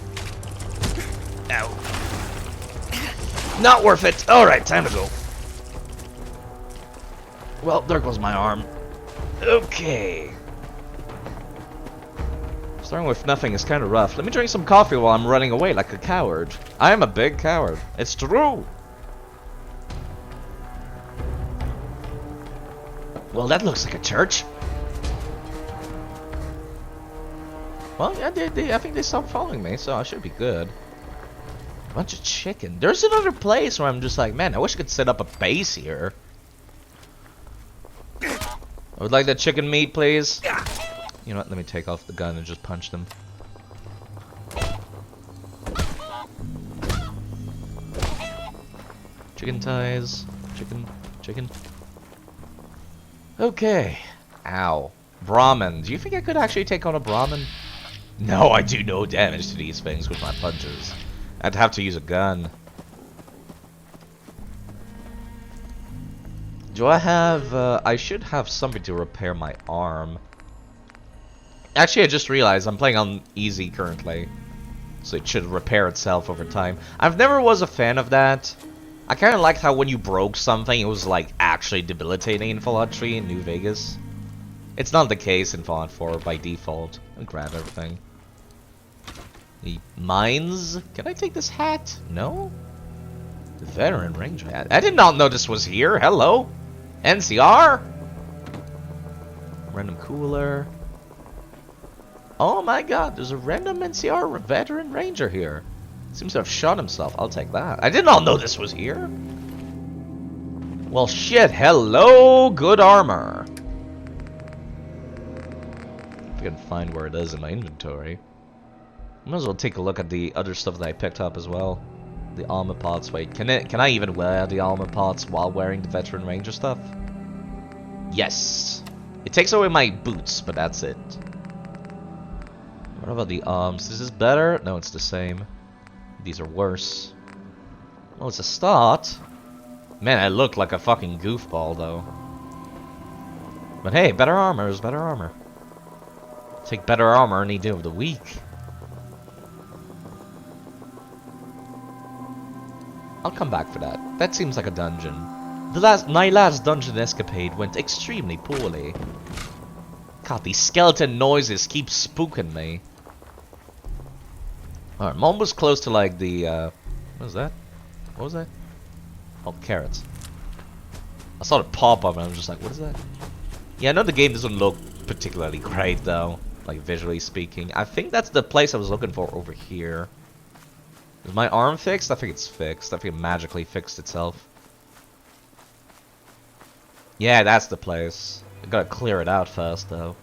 Ow. Not worth it. Alright, time to go. Well, there goes my arm. Okay. Starting with nothing is kind of rough. Let me drink some coffee while I'm running away like a coward. I am a big coward. It's true. Well, that looks like a church. Well, yeah, I think they stopped following me, so I should be good. Bunch of chicken. There's another place where I'm just like, man, I wish I could set up a base here. I would like that chicken meat, please. You know what? Let me take off the gun and just punch them. Chicken ties. Chicken. Okay. Ow. Brahmin. Do you think I could actually take on a Brahmin? No, I do no damage to these things with my punches. I'd have to use a gun. Do I have, I should have something to repair my arm. Actually, I just realized I'm playing on easy currently. So it should repair itself over time. I've never was a fan of that. I kind of liked how when you broke something, it was like actually debilitating in Fallout 3 in New Vegas. It's not the case in Fallout 4 by default. I'll grab everything. The mines? Can I take this hat? No? The Veteran Ranger hat. I did not know this was here. Hello? NCR? Random cooler. Oh my god, there's a random NCR Veteran Ranger here. Seems to have shot himself. I'll take that. I did not know this was here. Well, shit. Hello, good armor. If I can find where it is in my inventory. Might as well take a look at the other stuff that I picked up as well. The armor parts. Wait, can I even wear the armor parts while wearing the Veteran Ranger stuff? Yes. It takes away my boots, but that's it. What about the arms? Is this better? No, it's the same. These are worse. Well, it's a start. Man, I look like a fucking goofball, though. But hey, better armor is better armor. Take better armor any day of the week. I'll come back for that. That seems like a dungeon. My last dungeon escapade went extremely poorly. God, these skeleton noises keep spooking me. Alright, I'm almost close to like the, what was that? What was that? Oh, carrots. I saw it pop up and I was just like, what is that? Yeah, I know the game doesn't look particularly great though, like visually speaking. I think that's the place I was looking for over here. Is my arm fixed? I think it's fixed. I think it magically fixed itself. Yeah, that's the place. I gotta clear it out first though.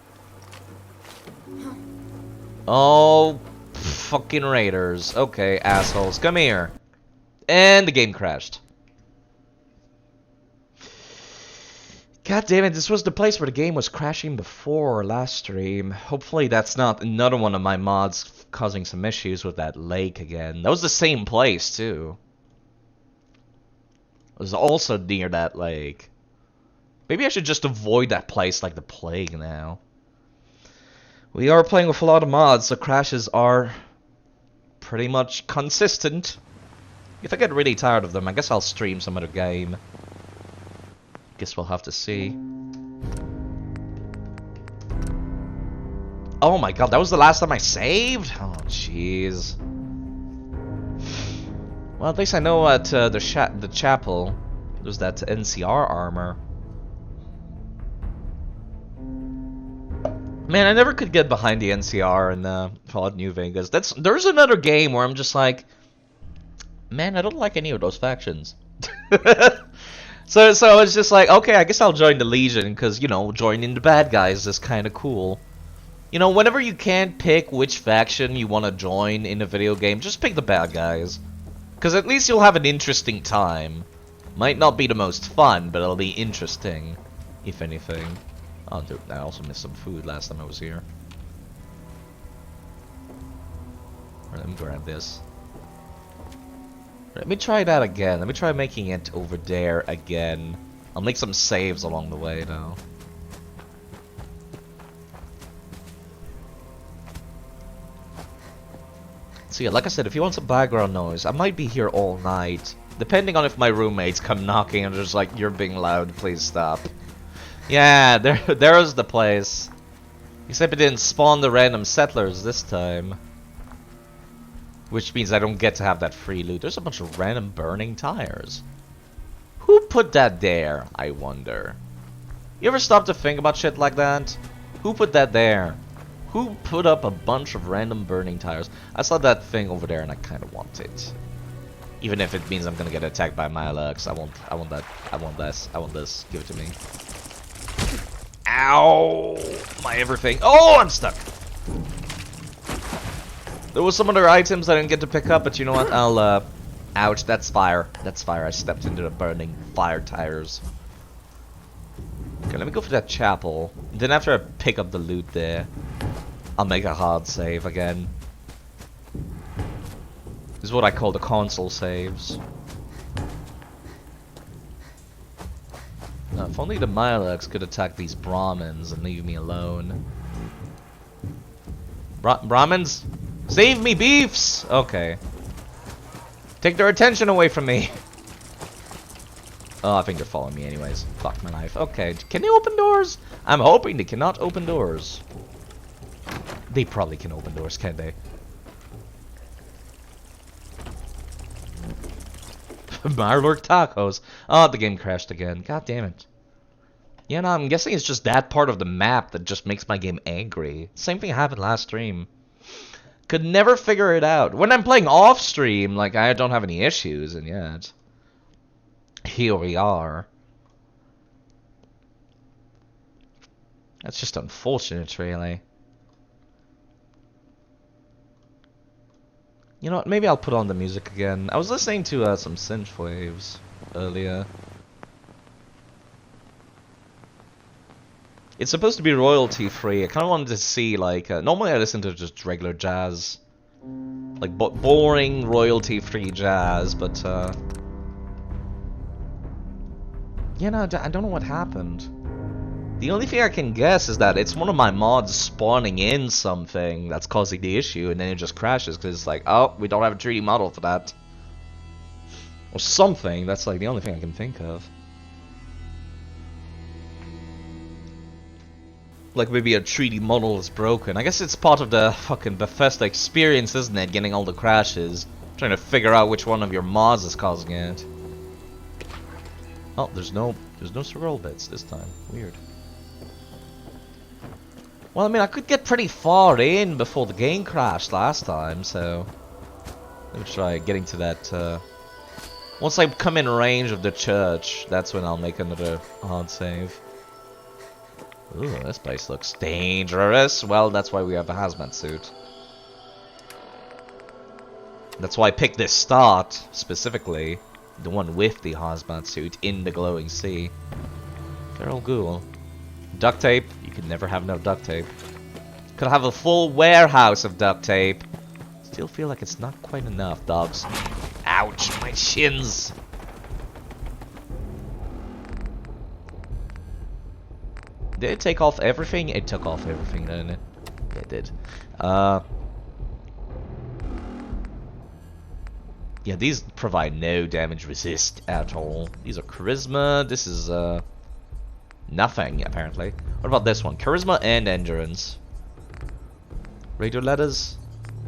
Oh, fucking raiders. Okay, assholes, come here. And the game crashed. God damn it, this was the place where the game was crashing before last stream. Hopefully that's not another one of my mods causing some issues with that lake again. That was the same place, too. It was also near that lake. Maybe I should just avoid that place like the plague now. We are playing with a lot of mods, so crashes are pretty much consistent. If I get really tired of them, I guess I'll stream some other game. Guess we'll have to see. Oh my god, that was the last time I saved? Oh, jeez. Well, at least I know at the chapel, there's that NCR armor. Man, I never could get behind the NCR in Fallout New Vegas. There's another game where I'm just like, man, I don't like any of those factions. So it's just like, okay, I guess I'll join the Legion, because, you know, joining the bad guys is kind of cool. You know, whenever you can't pick which faction you want to join in a video game, just pick the bad guys. Because at least you'll have an interesting time. Might not be the most fun, but it'll be interesting, if anything. Oh, dude, I also missed some food last time I was here. Let me grab this. Let me try that again. Let me try making it over there again. I'll make some saves along the way, though. So yeah, like I said, if you want some background noise, I might be here all night. Depending on if my roommates come knocking and just like, you're being loud, please stop. Yeah, there's the place. Except it didn't spawn the random settlers this time. Which means I don't get to have that free loot. There's a bunch of random burning tires. Who put that there, I wonder? You ever stop to think about shit like that? Who put that there? Who put up a bunch of random burning tires? I saw that thing over there and I kind of want it. Even if it means I'm gonna get attacked by Milux, I want that. I want this. I want this. Give it to me. Ow! My everything. Oh, I'm stuck. There was some other items I didn't get to pick up, but you know what? I'll, ouch, that's fire. That's fire. I stepped into the burning fire tires. Okay, let me go for that chapel. Then after I pick up the loot there, I'll make a hard save again. This is what I call the console saves. Now, if only the Milux could attack these Brahmins and leave me alone. Brahmins? Save me, beefs! Okay. Take their attention away from me. Oh, I think they're following me anyways. Fuck my life. Okay, can they open doors? I'm hoping they cannot open doors. They probably can open doors, can't they? Marlurk tacos. Oh, the game crashed again. God damn it. Yeah, no, I'm guessing it's just that part of the map that just makes my game angry. Same thing happened last stream. Could never figure it out. When I'm playing off stream, like, I don't have any issues, and yet here we are. That's just unfortunate, really. You know what, maybe I'll put on the music again. I was listening to some synthwaves earlier. It's supposed to be royalty free. I kind of wanted to see, like, normally I listen to just regular jazz. Like, boring royalty free jazz, but, yeah, no, I don't know what happened. The only thing I can guess is that it's one of my mods spawning in something that's causing the issue, and then it just crashes because it's like, oh, we don't have a 3D model for that. Or something. That's like the only thing I can think of. Like maybe a 3D model is broken. I guess it's part of the fucking Bethesda experience, isn't it? Getting all the crashes. Trying to figure out which one of your mods is causing it. Oh, there's no scroll bits this time. Weird. Well, I mean, I could get pretty far in before the game crashed last time, so let me try getting to that. Once I come in range of the church, that's when I'll make another hard save. Ooh, this place looks dangerous. Well, that's why we have a hazmat suit. That's why I picked this start, specifically. The one with the hazmat suit in the glowing sea. Feral Ghoul. Duct tape. You can never have no duct tape. Could have a full warehouse of duct tape. Still feel like it's not quite enough, dogs. Ouch, my shins. Did it take off everything? It took off everything, didn't it? Yeah, it did. Yeah, these provide no damage resist at all. These are charisma. This is nothing apparently. What about this one? Charisma and endurance. Radio letters?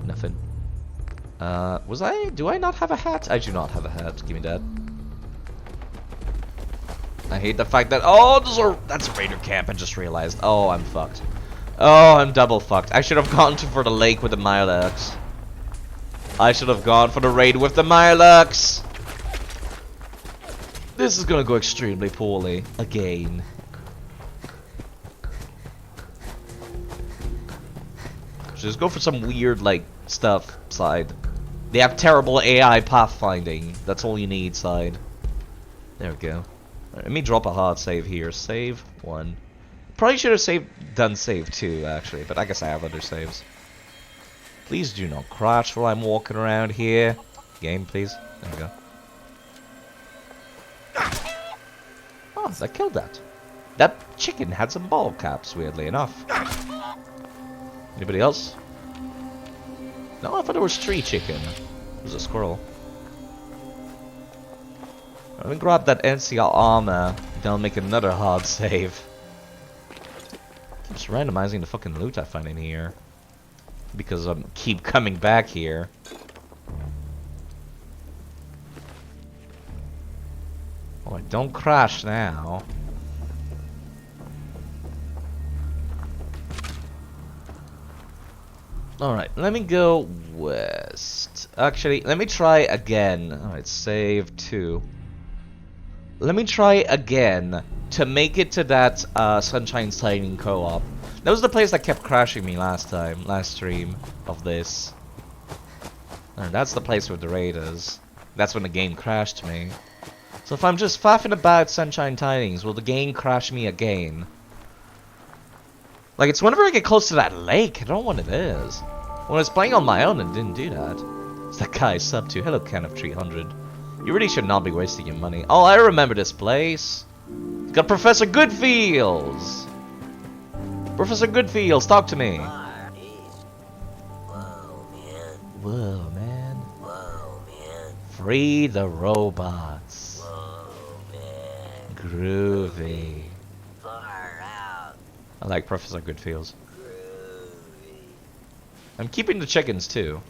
Nothing. Do I not have a hat? I do not have a hat. Give me that. I hate the fact that that's a raider camp. I just realized. Oh, I'm fucked. Oh, I'm double fucked. I should have gone for the lake with the Milux. I should have gone for the raid with the Milux. This is gonna go extremely poorly again. Just go for some weird like stuff side. They have terrible AI pathfinding. That's all you need side. There we go. Right, let me drop a hard save here. Save 1. Probably should have done save 2 actually, but I guess I have other saves. Please do not crash while I'm walking around here. Game, please. There we go. Oh, I killed that. That chicken had some ball caps, weirdly enough. Anybody else? No, I thought there was 3 chicken. It was a squirrel. Let me grab that NCR armor, then I'll make another hard save. I'm just randomizing the fucking loot I find in here. Because I keep coming back here. Oh, don't crash now. Alright, let me go west. Actually, let me try again. Alright, save 2. Let me try again to make it to that Sunshine Signing co-op. That was the place that kept crashing me last stream of this. And that's the place where the raid is. That's when the game crashed me. So if I'm just faffing about Sunshine Tidings, will the game crash me again? Like, it's whenever I get close to that lake, I don't know what it is. When I was playing on my own, it didn't do that. It's that guy sub to hello Ken of 300. You really should not be wasting your money. Oh, I remember this place. It's got Professor Goodfields. Professor Goodfields, talk to me. Whoa, man. Whoa, man. Free the robots. Whoa, man. Groovy. Far out. I like Professor Goodfields. Groovy. I'm keeping the chickens too.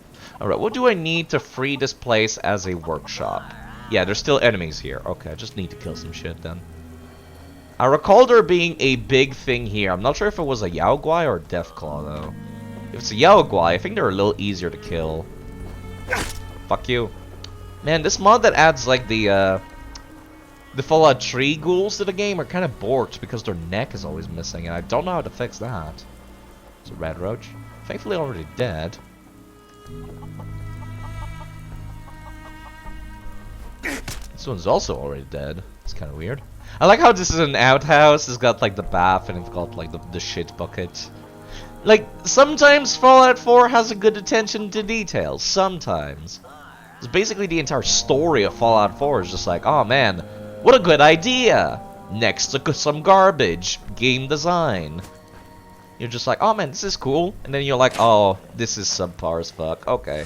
Alright, what do I need to free this place as a workshop? Yeah, there's still enemies here. Okay, I just need to kill some shit then. I recall there being a big thing here. I'm not sure if it was a Yao Guai or a Deathclaw though. If it's a Yao Guai, I think they're a little easier to kill. Fuck you. Man, this mod that adds like the Fallout 3 ghouls to the game are kind of borked because their neck is always missing, and I don't know how to fix that. It's a red roach. Thankfully already dead. This one's also already dead. It's kind of weird. I like how this is an outhouse. It's got like the bath and it's got like the shit bucket. Like, sometimes Fallout 4 has a good attention to detail. Sometimes. It's basically the entire story of Fallout 4 is just like, oh man, what a good idea! Next to some garbage. Game design. You're just like, oh man, this is cool. And then you're like, oh, this is subpar as fuck. Okay.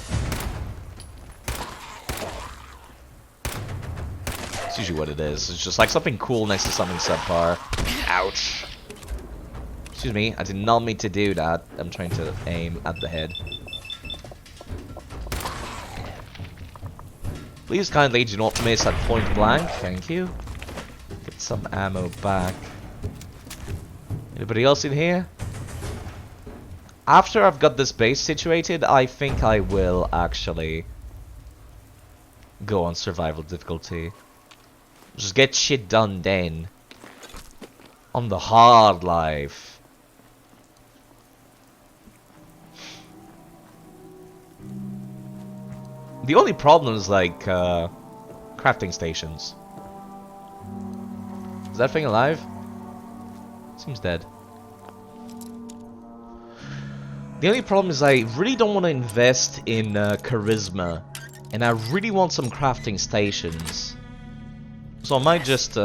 It's usually what it is. It's just like something cool next to something subpar. Ouch. Excuse me, I did not mean to do that. I'm trying to aim at the head. Please kindly do not miss at point blank. Thank you. Get some ammo back. Anybody else in here? After I've got this base situated, I think I will actually go on survival difficulty. Just get shit done then. On the hard life. The only problem is like crafting stations. Is that thing alive? Seems dead. The only problem is I really don't want to invest in charisma, and I really want some crafting stations. So I might just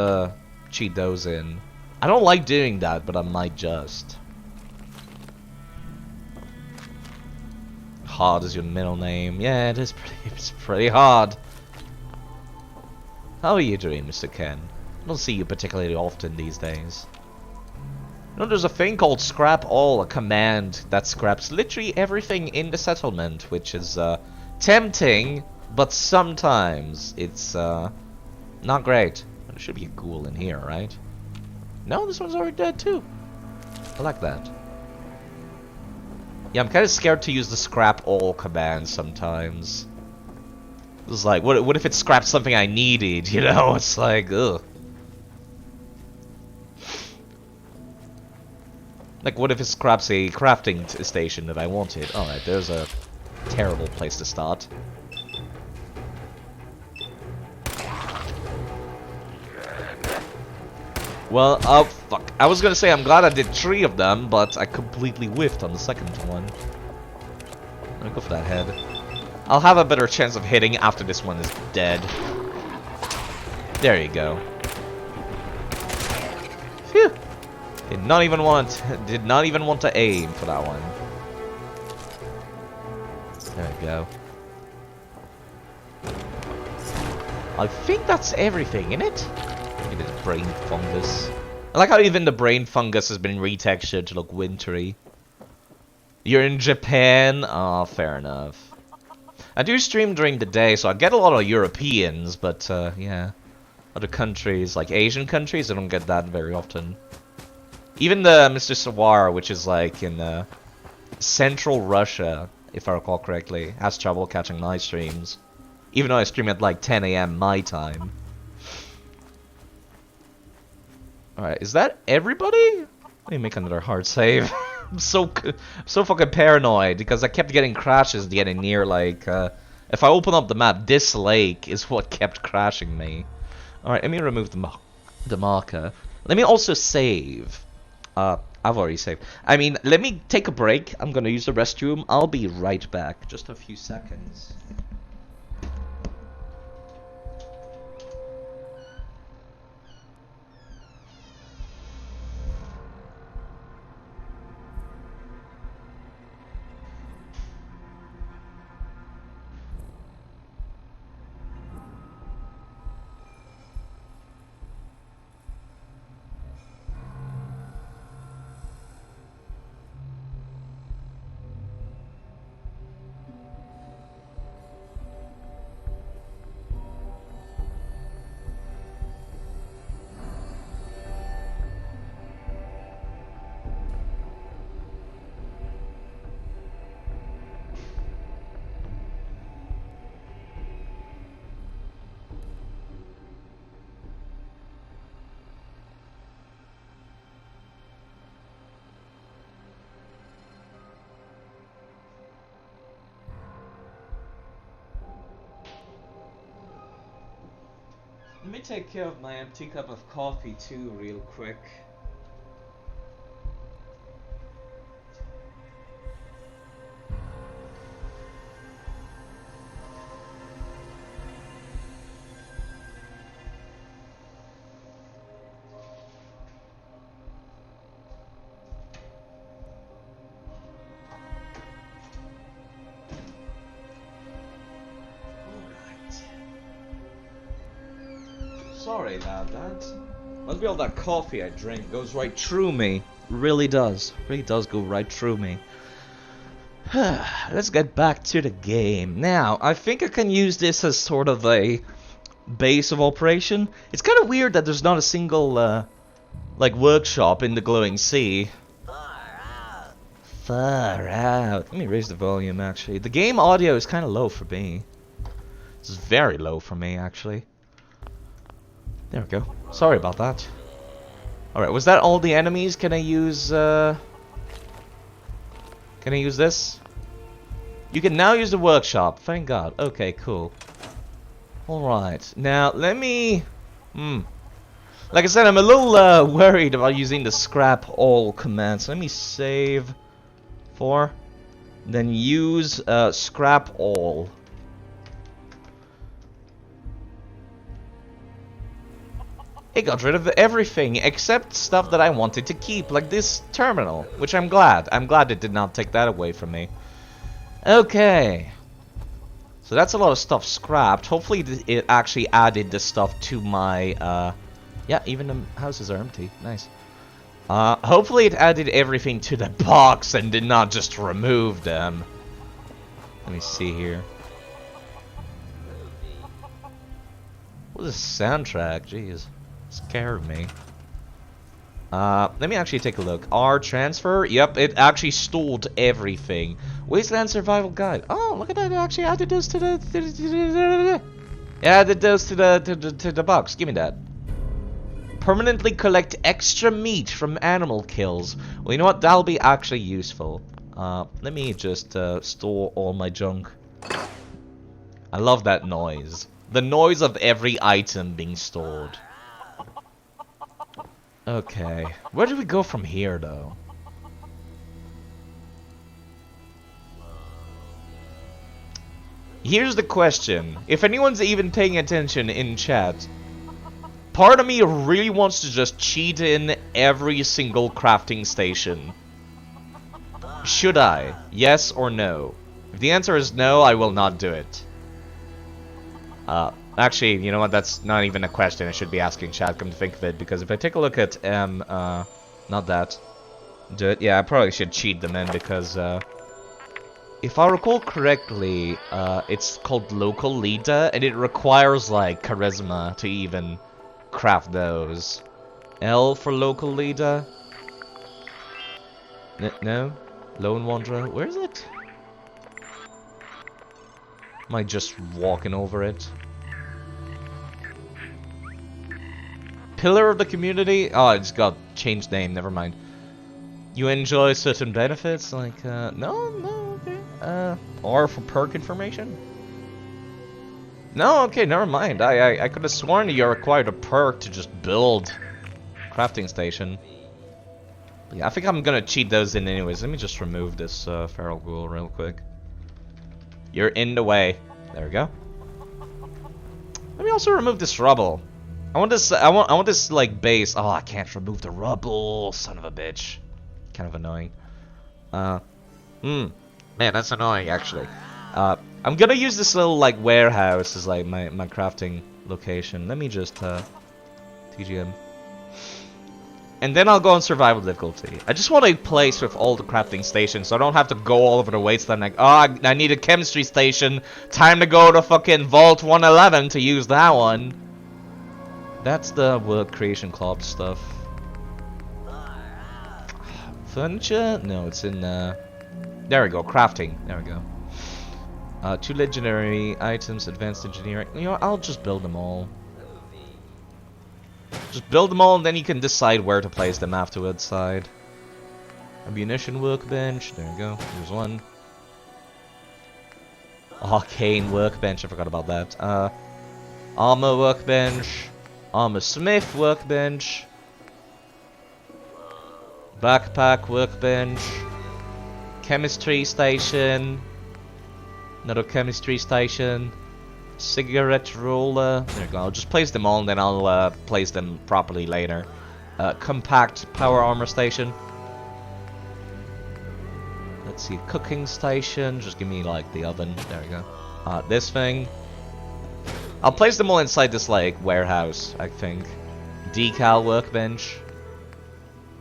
cheat those in. I don't like doing that, but I might just. Hard is your middle name. Yeah, it's pretty hard. How are you doing, Mr. Ken? I don't see you particularly often these days. You know, there's a thing called scrap all, a command that scraps literally everything in the settlement, which is tempting, but sometimes it's not great. There should be a ghoul in here, right? No, this one's already dead too. I like that. Yeah, I'm kind of scared to use the scrap all command sometimes. It's like, what if it scrapped something I needed, you know? It's like, ugh. Like, what if it scraps a crafting station that I wanted? Alright, there's a terrible place to start. Well, oh fuck. I was gonna say I'm glad I did 3 of them, but I completely whiffed on the second one. Let me go for that head. I'll have a better chance of hitting after this one is dead. There you go. Phew. Did not even want to aim for that one. There we go. I think that's everything in it. Maybe the brain fungus. I like how even the brain fungus has been retextured to look wintry. You're in Japan? Oh, fair enough. I do stream during the day, so I get a lot of Europeans, but yeah. Other countries, like Asian countries, I don't get that very often. Even the Mr. Sawar, which is like in central Russia, if I recall correctly, has trouble catching my streams. Even though I stream at like 10 AM my time. Alright, is that everybody? Let me make another hard save. I'm so fucking paranoid because I kept getting crashes getting near like if I open up the map, this lake is what kept crashing me. Alright, let me remove the marker. Let me also save. I've already saved. I mean, let me take a break. I'm gonna use the restroom. I'll be right back. Just a few seconds. Let me take care of my empty cup of coffee too, real quick. Sorry about that. Must be all that coffee I drink goes right through me. Really does. Really does go right through me. Let's get back to the game. Now, I think I can use this as sort of a base of operation. It's kind of weird that there's not a single, like, workshop in the Glowing Sea. Far out. Let me raise the volume, actually. The game audio is kind of low for me. It's very low for me, actually. There we go. Sorry about that. Alright, was that all the enemies? Can I use, Can I use this? You can now use the workshop. Thank God. Okay, cool. Alright. Now, let me... Like I said, I'm a little, worried about using the scrap all command. So let me save... for... Then use, scrap all. It got rid of everything except stuff that I wanted to keep, like this terminal, which I'm glad. I'm glad it did not take that away from me. Okay. So that's a lot of stuff scrapped. Hopefully it actually added the stuff to my, yeah, even the houses are empty. Nice. Hopefully it added everything to the box and did not just remove them. Let me see here. What is this soundtrack? Jeez. Scared me. Let me actually take a look. R transfer? Yep, it actually stored everything. Wasteland Survival Guide. Oh, look at that! It actually added those to the. Yeah, added those to the box. Give me that. Permanently collect extra meat from animal kills. Well, you know what? That'll be actually useful. Let me just store all my junk. I love that noise. The noise of every item being stored. Okay, where do we go from here, though? Here's the question. If anyone's even paying attention in chat, part of me really wants to just cheat in every single crafting station. Should I? Yes or no? If the answer is no, I will not do it. Actually, you know what? That's not even a question I should be asking chat, come to think of it, because if I take a look at not that. Do it. Yeah, I probably should cheat them in because, if I recall correctly, it's called local leader, and it requires, like, charisma to even craft those. L for local leader? No? Lone Wanderer? Where is it? Am I just walking over it? Pillar of the community? Oh, it's got changed name, never mind. You enjoy certain benefits, like, no, okay. Or for perk information? No, okay, never mind. I could have sworn you required a perk to just build crafting station. But yeah, I think I'm gonna cheat those in anyways. Let me just remove this feral ghoul real quick. You're in the way. There we go. Let me also remove this rubble. I want this like base. Oh, I can't remove the rubble. Son of a bitch. Kind of annoying. Man, that's annoying actually. I'm gonna use this little like warehouse as like my crafting location. Let me just TGM. And then I'll go on survival difficulty. I just want a place with all the crafting stations so I don't have to go all over the wasteland like, oh, I need a chemistry station. Time to go to fucking Vault 111 to use that one. That's the World Creation Club stuff. Furniture? No, it's in, there we go, crafting. There we go. 2 legendary items, advanced engineering. You know what, I'll just build them all. Just build them all and then you can decide where to place them afterwards. Side. Ammunition workbench. There we go. There's one. Arcane workbench. I forgot about that. Armor workbench. Armor smith workbench. Backpack workbench. Chemistry station. Another chemistry station. Cigarette roller. There you go. I'll just place them all and then I'll place them properly later. Compact power armor station. Let's see. Cooking station. Just give me like the oven. There we go. This thing. I'll place them all inside this like warehouse, I think. Decal workbench.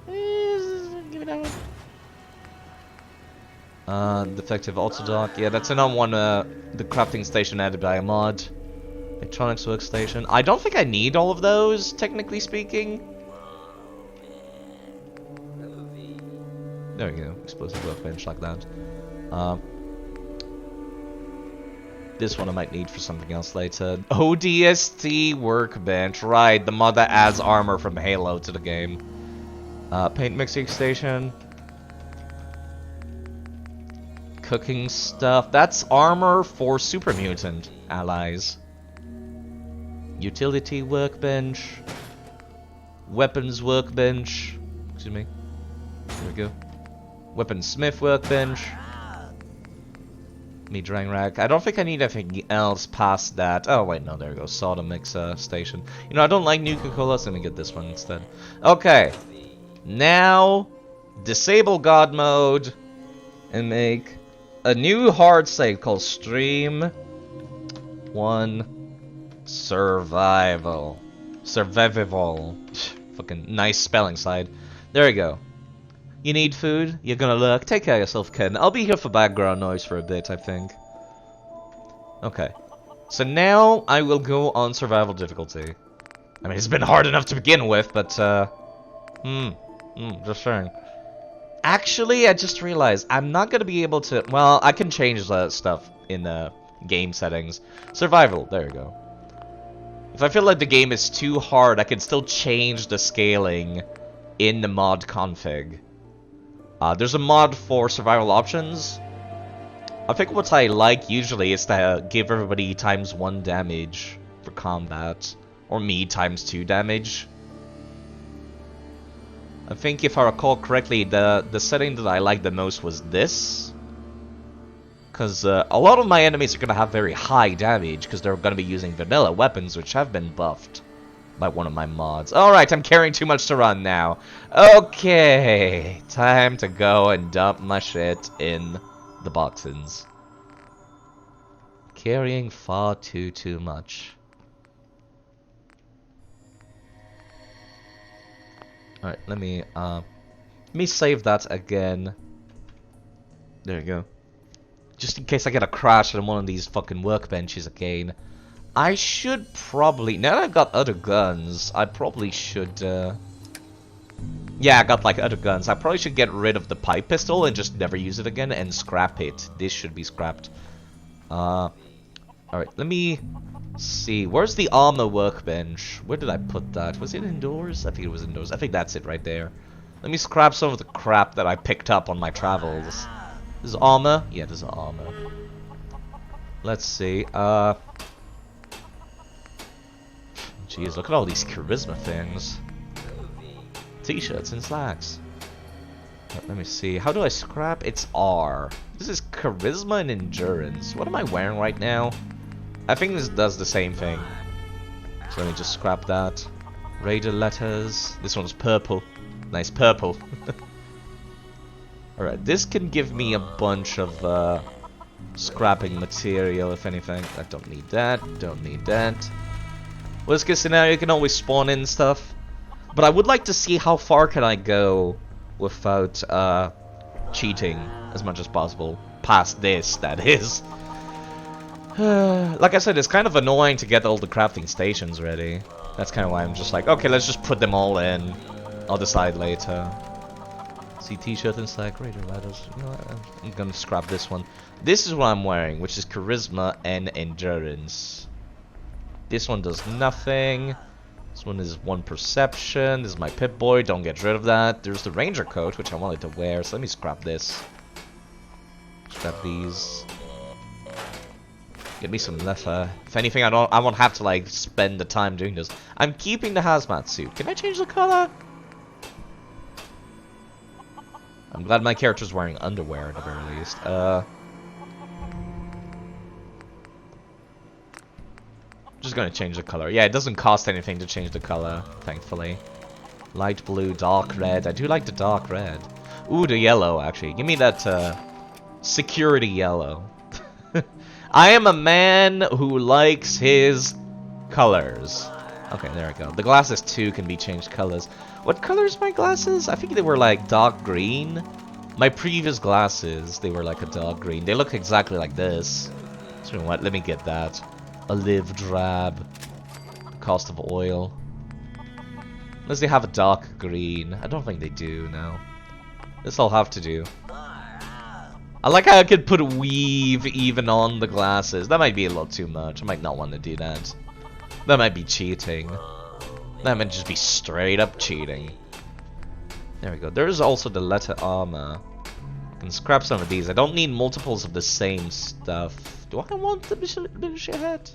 Give me that one. Defective autodock. Yeah, that's another one, the crafting station added by a mod. Electronics workstation. I don't think I need all of those, technically speaking. There we go. Explosive workbench like that. This one I might need for something else later. ODST workbench. Right, the mod that adds armor from Halo to the game. Paint mixing station. Cooking stuff. That's armor for super mutant allies. Utility workbench. Weapons workbench. Excuse me. There we go. Weaponsmith workbench. Medrang rack. I don't think I need anything else past that. Oh wait, no, there we go. Soda mix station. You know, I don't like Nuka-Cola, so let me get this one instead. Okay. Now, disable God mode and make a new hard save called Stream 1 Survival. Survival. Fucking nice spelling side. There we go. You need food? You're gonna look. Take care of yourself, Ken. I'll be here for background noise for a bit, I think. Okay. So now I will go on survival difficulty. I mean, it's been hard enough to begin with, but, just saying. Actually, I just realized I'm not gonna be able to... Well, I can change the stuff in the game settings. Survival, there you go. If I feel like the game is too hard, I can still change the scaling in the mod config. There's a mod for survival options. I think what I like usually is to give everybody ×1 damage for combat. Or me ×2 damage. I think if I recall correctly, the setting that I liked the most was this. Because a lot of my enemies are going to have very high damage because they're going to be using vanilla weapons, which have been buffed by one of my mods. Alright, I'm carrying too much to run now. Okay, time to go and dump my shit in the boxes. Carrying far too much. Alright, let me save that again. There you go. Just in case I get a crash on one of these fucking workbenches again. I should probably, now that I've got other guns, I probably should, yeah, I got like other guns. I probably should get rid of the pipe pistol and just never use it again and scrap it. This should be scrapped. Alright, let me see. Where's the armor workbench? Where did I put that? Was it indoors? I think it was indoors. I think that's it right there. Let me scrap some of the crap that I picked up on my travels. This is armor? Yeah, this is armor. Let's see. Jeez, look at all these charisma things. T-shirts and slacks. Let me see. How do I scrap? It's R. This is charisma and endurance. What am I wearing right now? I think this does the same thing. So let me just scrap that. Raider letters. This one's purple. Nice purple. Alright, this can give me a bunch of scrapping material, if anything. I don't need that. Don't need that. Worst case scenario, you can always spawn in stuff. But I would like to see how far can I go without cheating as much as possible. Past this, that is. Like I said, it's kind of annoying to get all the crafting stations ready. That's kind of why I'm just like, okay, let's just put them all in. I'll decide later. See, t-shirt and slack, raider letters. You know what? I'm gonna scrap this one. This is what I'm wearing, which is charisma and endurance. This one does nothing. This one is 1 perception. This is my Pip-Boy. Don't get rid of that. There's the ranger coat, which I wanted to wear. So let me scrap this. Scrap these. Get me some leather. If anything, I won't have to like spend the time doing this. I'm keeping the hazmat suit. Can I change the color? I'm glad my character's wearing underwear at the very least. Just gonna change the color. Yeah, it doesn't cost anything to change the color, thankfully. Light blue, dark red. I do like the dark red. Ooh, the yellow, actually. Give me that, security yellow. I am a man who likes his colors. Okay, there we go. The glasses, too, can be changed colors. What color is my glasses? I think they were, like, dark green. My previous glasses, they were, like, a dark green. They look exactly like this. So, you know what? Let me get that. Olive drab. Cost of oil. Unless they have a dark green. I don't think they do, no. This I'll have to do. I like how I could put weave even on the glasses. That might be a little too much. I might not want to do that. That might be cheating. That might just be straight up cheating. There we go. There is also the leather armor. I can scrap some of these. I don't need multiples of the same stuff. Do I want the Bishop hat?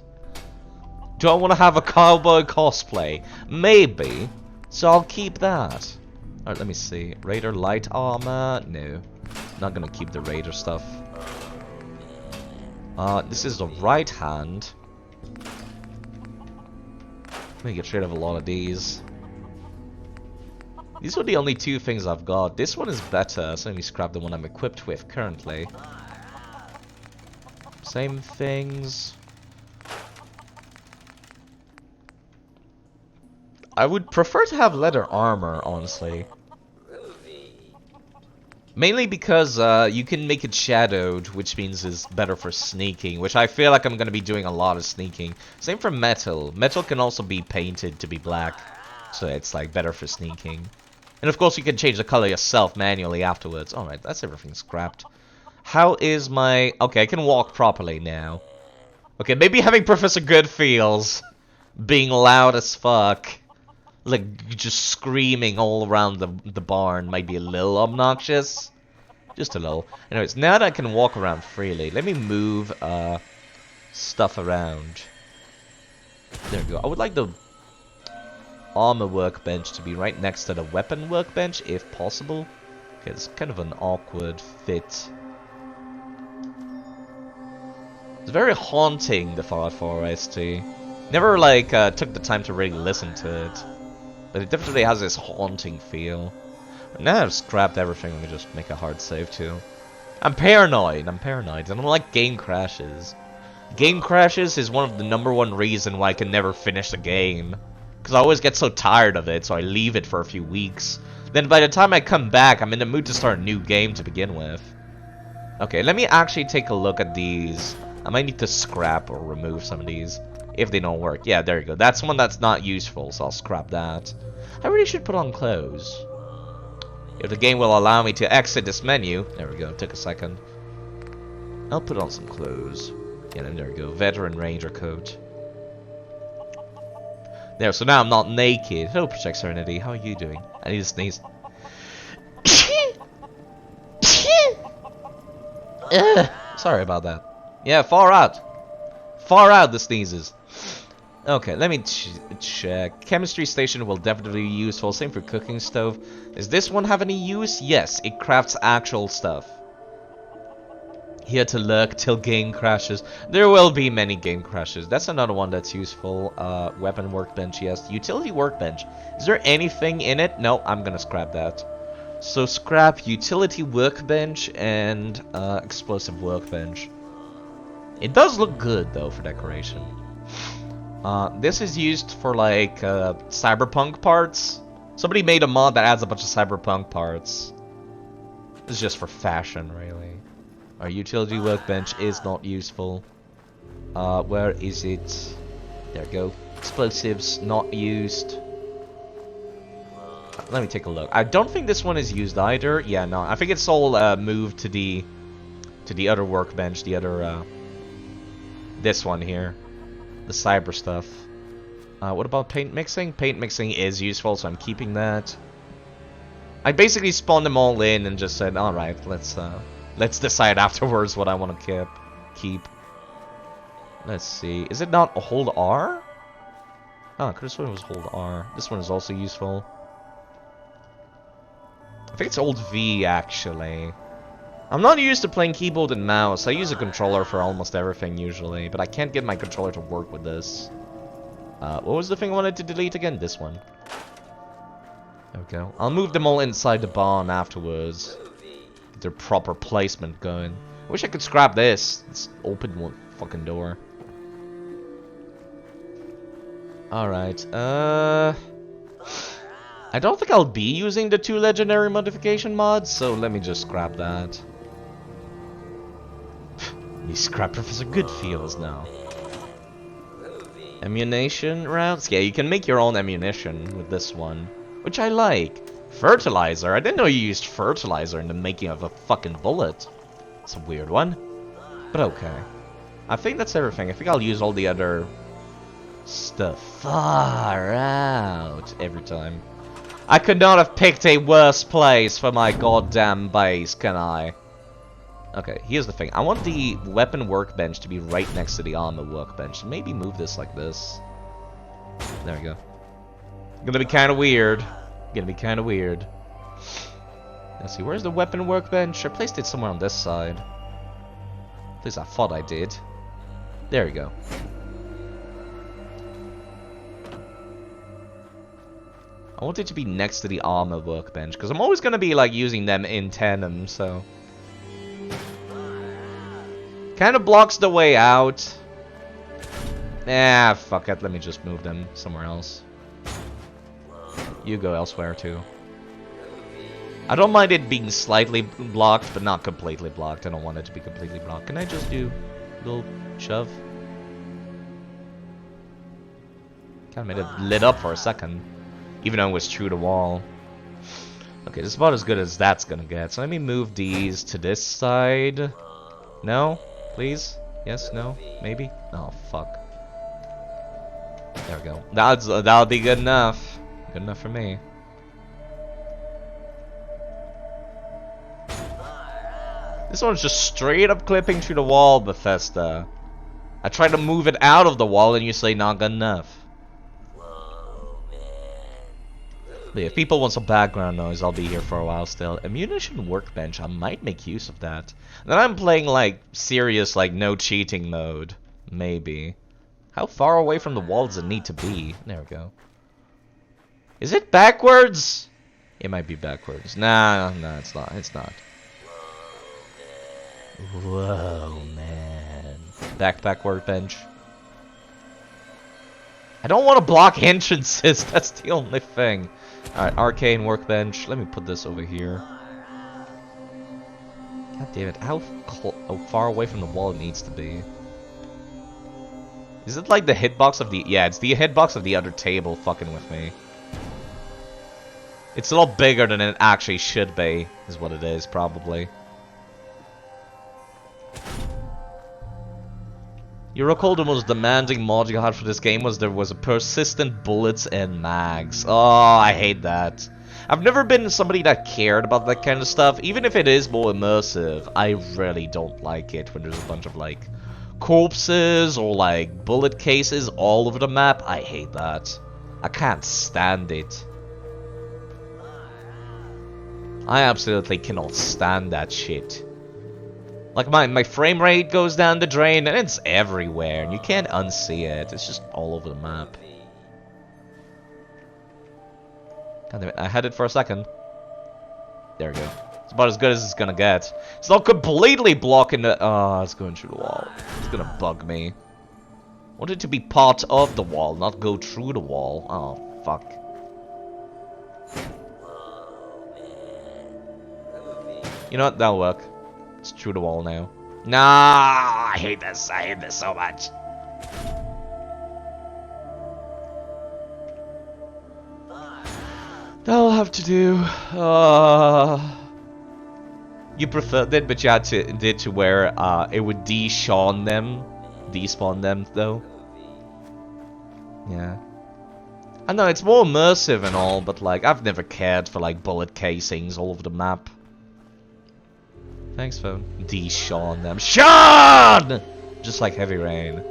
Do I want to have a cowboy cosplay? Maybe. So I'll keep that. Alright, let me see. Raider light armor? No. Not gonna keep the Raider stuff. This is the right hand. Let me get rid of a lot of these. These are the only 2 things I've got. This one is better, so let me scrap the one I'm equipped with currently. Same things. I would prefer to have leather armor, honestly. Mainly because you can make it shadowed, which means it's better for sneaking, which I feel like I'm going to be doing a lot of sneaking. Same for metal. Metal can also be painted to be black, so it's like better for sneaking. And of course you can change the color yourself manually afterwards. Alright, that's everything scrapped. How is my... Okay, I can walk properly now. Okay, maybe having Professor Good feels being loud as fuck. Like, just screaming all around the barn might be a little obnoxious. Just a little. Anyways, now that I can walk around freely, let me move stuff around. There we go. I would like the armor workbench to be right next to the weapon workbench, if possible. Okay, it's kind of an awkward fit. It's very haunting, the Fallout 4 OST. Never like took the time to really listen to it, but it definitely has this haunting feel. Now I've scrapped everything. Let me just make a hard save too. I'm paranoid. I don't like game crashes. Game crashes is one of the #1 reason why I can never finish a game. Because I always get so tired of it, so I leave it for a few weeks. Then by the time I come back, I'm in the mood to start a new game to begin with. Okay, let me actually take a look at these. I might need to scrap or remove some of these if they don't work. Yeah, there you go. That's one that's not useful, so I'll scrap that. I really should put on clothes. If the game will allow me to exit this menu. There we go, took a second. I'll put on some clothes. Yeah, there we go, veteran ranger coat. There, so now I'm not naked. Hello, Project Serenity, how are you doing? I need to sneeze. Sorry about that. Yeah, far out. Far out the sneezes. Okay, let me check. Chemistry station will definitely be useful. Same for cooking stove. Does this one have any use? Yes, it crafts actual stuff. Here to lurk till game crashes. There will be many game crashes. That's another one that's useful. Weapon workbench, yes. Utility workbench. Is there anything in it? No, I'm gonna scrap that. So scrap utility workbench and explosive workbench. It does look good though for decoration. This is used for like cyberpunk parts. Somebody made a mod that adds a bunch of cyberpunk parts. This is just for fashion, really. Our utility workbench is not useful. Where is it? There we go. Explosives not used. Let me take a look. I don't think this one is used either. Yeah, no. I think it's all moved to the other workbench. The other this one here. The cyber stuff. What about paint mixing? Paint mixing is useful, so I'm keeping that. I basically spawned them all in and just said, all right, let's decide afterwards what I want to keep. Let's see. Is it not hold R? Oh, this one was hold R. This one is also useful. I think it's hold V actually. I'm not used to playing keyboard and mouse. I use a controller for almost everything usually, but I can't get my controller to work with this. What was the thing I wanted to delete again? This one. There we go. I'll move them all inside the barn afterwards. Get their proper placement going. I wish I could scrap this. Let's open one fucking door. Alright, I don't think I'll be using the 2 legendary modification mods, so let me just scrap that. Me scrap Professor Goodfeels now. Ammunition rounds? Yeah, you can make your own ammunition with this one, which I like. Fertilizer? I didn't know you used fertilizer in the making of a fucking bullet. It's a weird one, but okay. I think that's everything. I think I'll use all the other stuff. Far out every time. I could not have picked a worse place for my goddamn base, can I? Okay, here's the thing. I want the weapon workbench to be right next to the armor workbench. Maybe move this like this. There we go. Gonna be kind of weird. Let's see, where's the weapon workbench? I placed it somewhere on this side. At least I thought I did. There we go. I want it to be next to the armor workbench, because I'm always going to be like using them in tandem, so... Kind of blocks the way out. Ah, fuck it, let me just move them somewhere else. You go elsewhere too. I don't mind it being slightly blocked, but not completely blocked. I don't want it to be completely blocked. Can I just do a little shove? Kind of made it lit up for a second. Even though it was true to wall. Okay, this is about as good as that's gonna get. So let me move these to this side. No? Please? Yes? No? Maybe? Oh, fuck. There we go. That'll be good enough. Good enough for me. This one's just straight up clipping through the wall, Bethesda. I try to move it out of the wall and you say not good enough. But if people want some background noise, I'll be here for a while still. Ammunition workbench, I might make use of that. Then I'm playing like serious, like no cheating mode. Maybe. How far away from the wall does it need to be? There we go. Is it backwards? It might be backwards. Nah, no, it's not. It's not. Whoa, man. Backpack workbench. I don't want to block entrances. That's the only thing. Alright, arcane workbench. Let me put this over here. God damn it. How far away from the wall it needs to be? Is it like the hitbox of the... Yeah, it's the hitbox of the other table fucking with me. It's a lot bigger than it actually should be, is what it is, probably. You recall the most demanding mod you had for this game was there was a persistent bullets and mags. Oh, I hate that. I've never been somebody that cared about that kind of stuff. Even if it is more immersive, I really don't like it when there's a bunch of, like, corpses or, like, bullet cases all over the map. I hate that. I can't stand it. I absolutely cannot stand that shit. Like, my frame rate goes down the drain, and it's everywhere, and you can't unsee it. It's just all over the map. God damn it, I had it for a second. There we go. It's about as good as it's gonna get. It's not completely blocking the... Oh, it's going through the wall. It's gonna bug me. I want it to be part of the wall, not go through the wall. Oh, fuck. You know what? That'll work. It's through the wall now. Nah, I hate this. I hate this so much. That'll have to do. You preferred it, but you had to where it would despawn them though. Yeah. I know it's more immersive and all, but like I've never cared for like bullet casings all over the map. Thanks, phone. Despawn them. Sean! Just like Heavy Rain.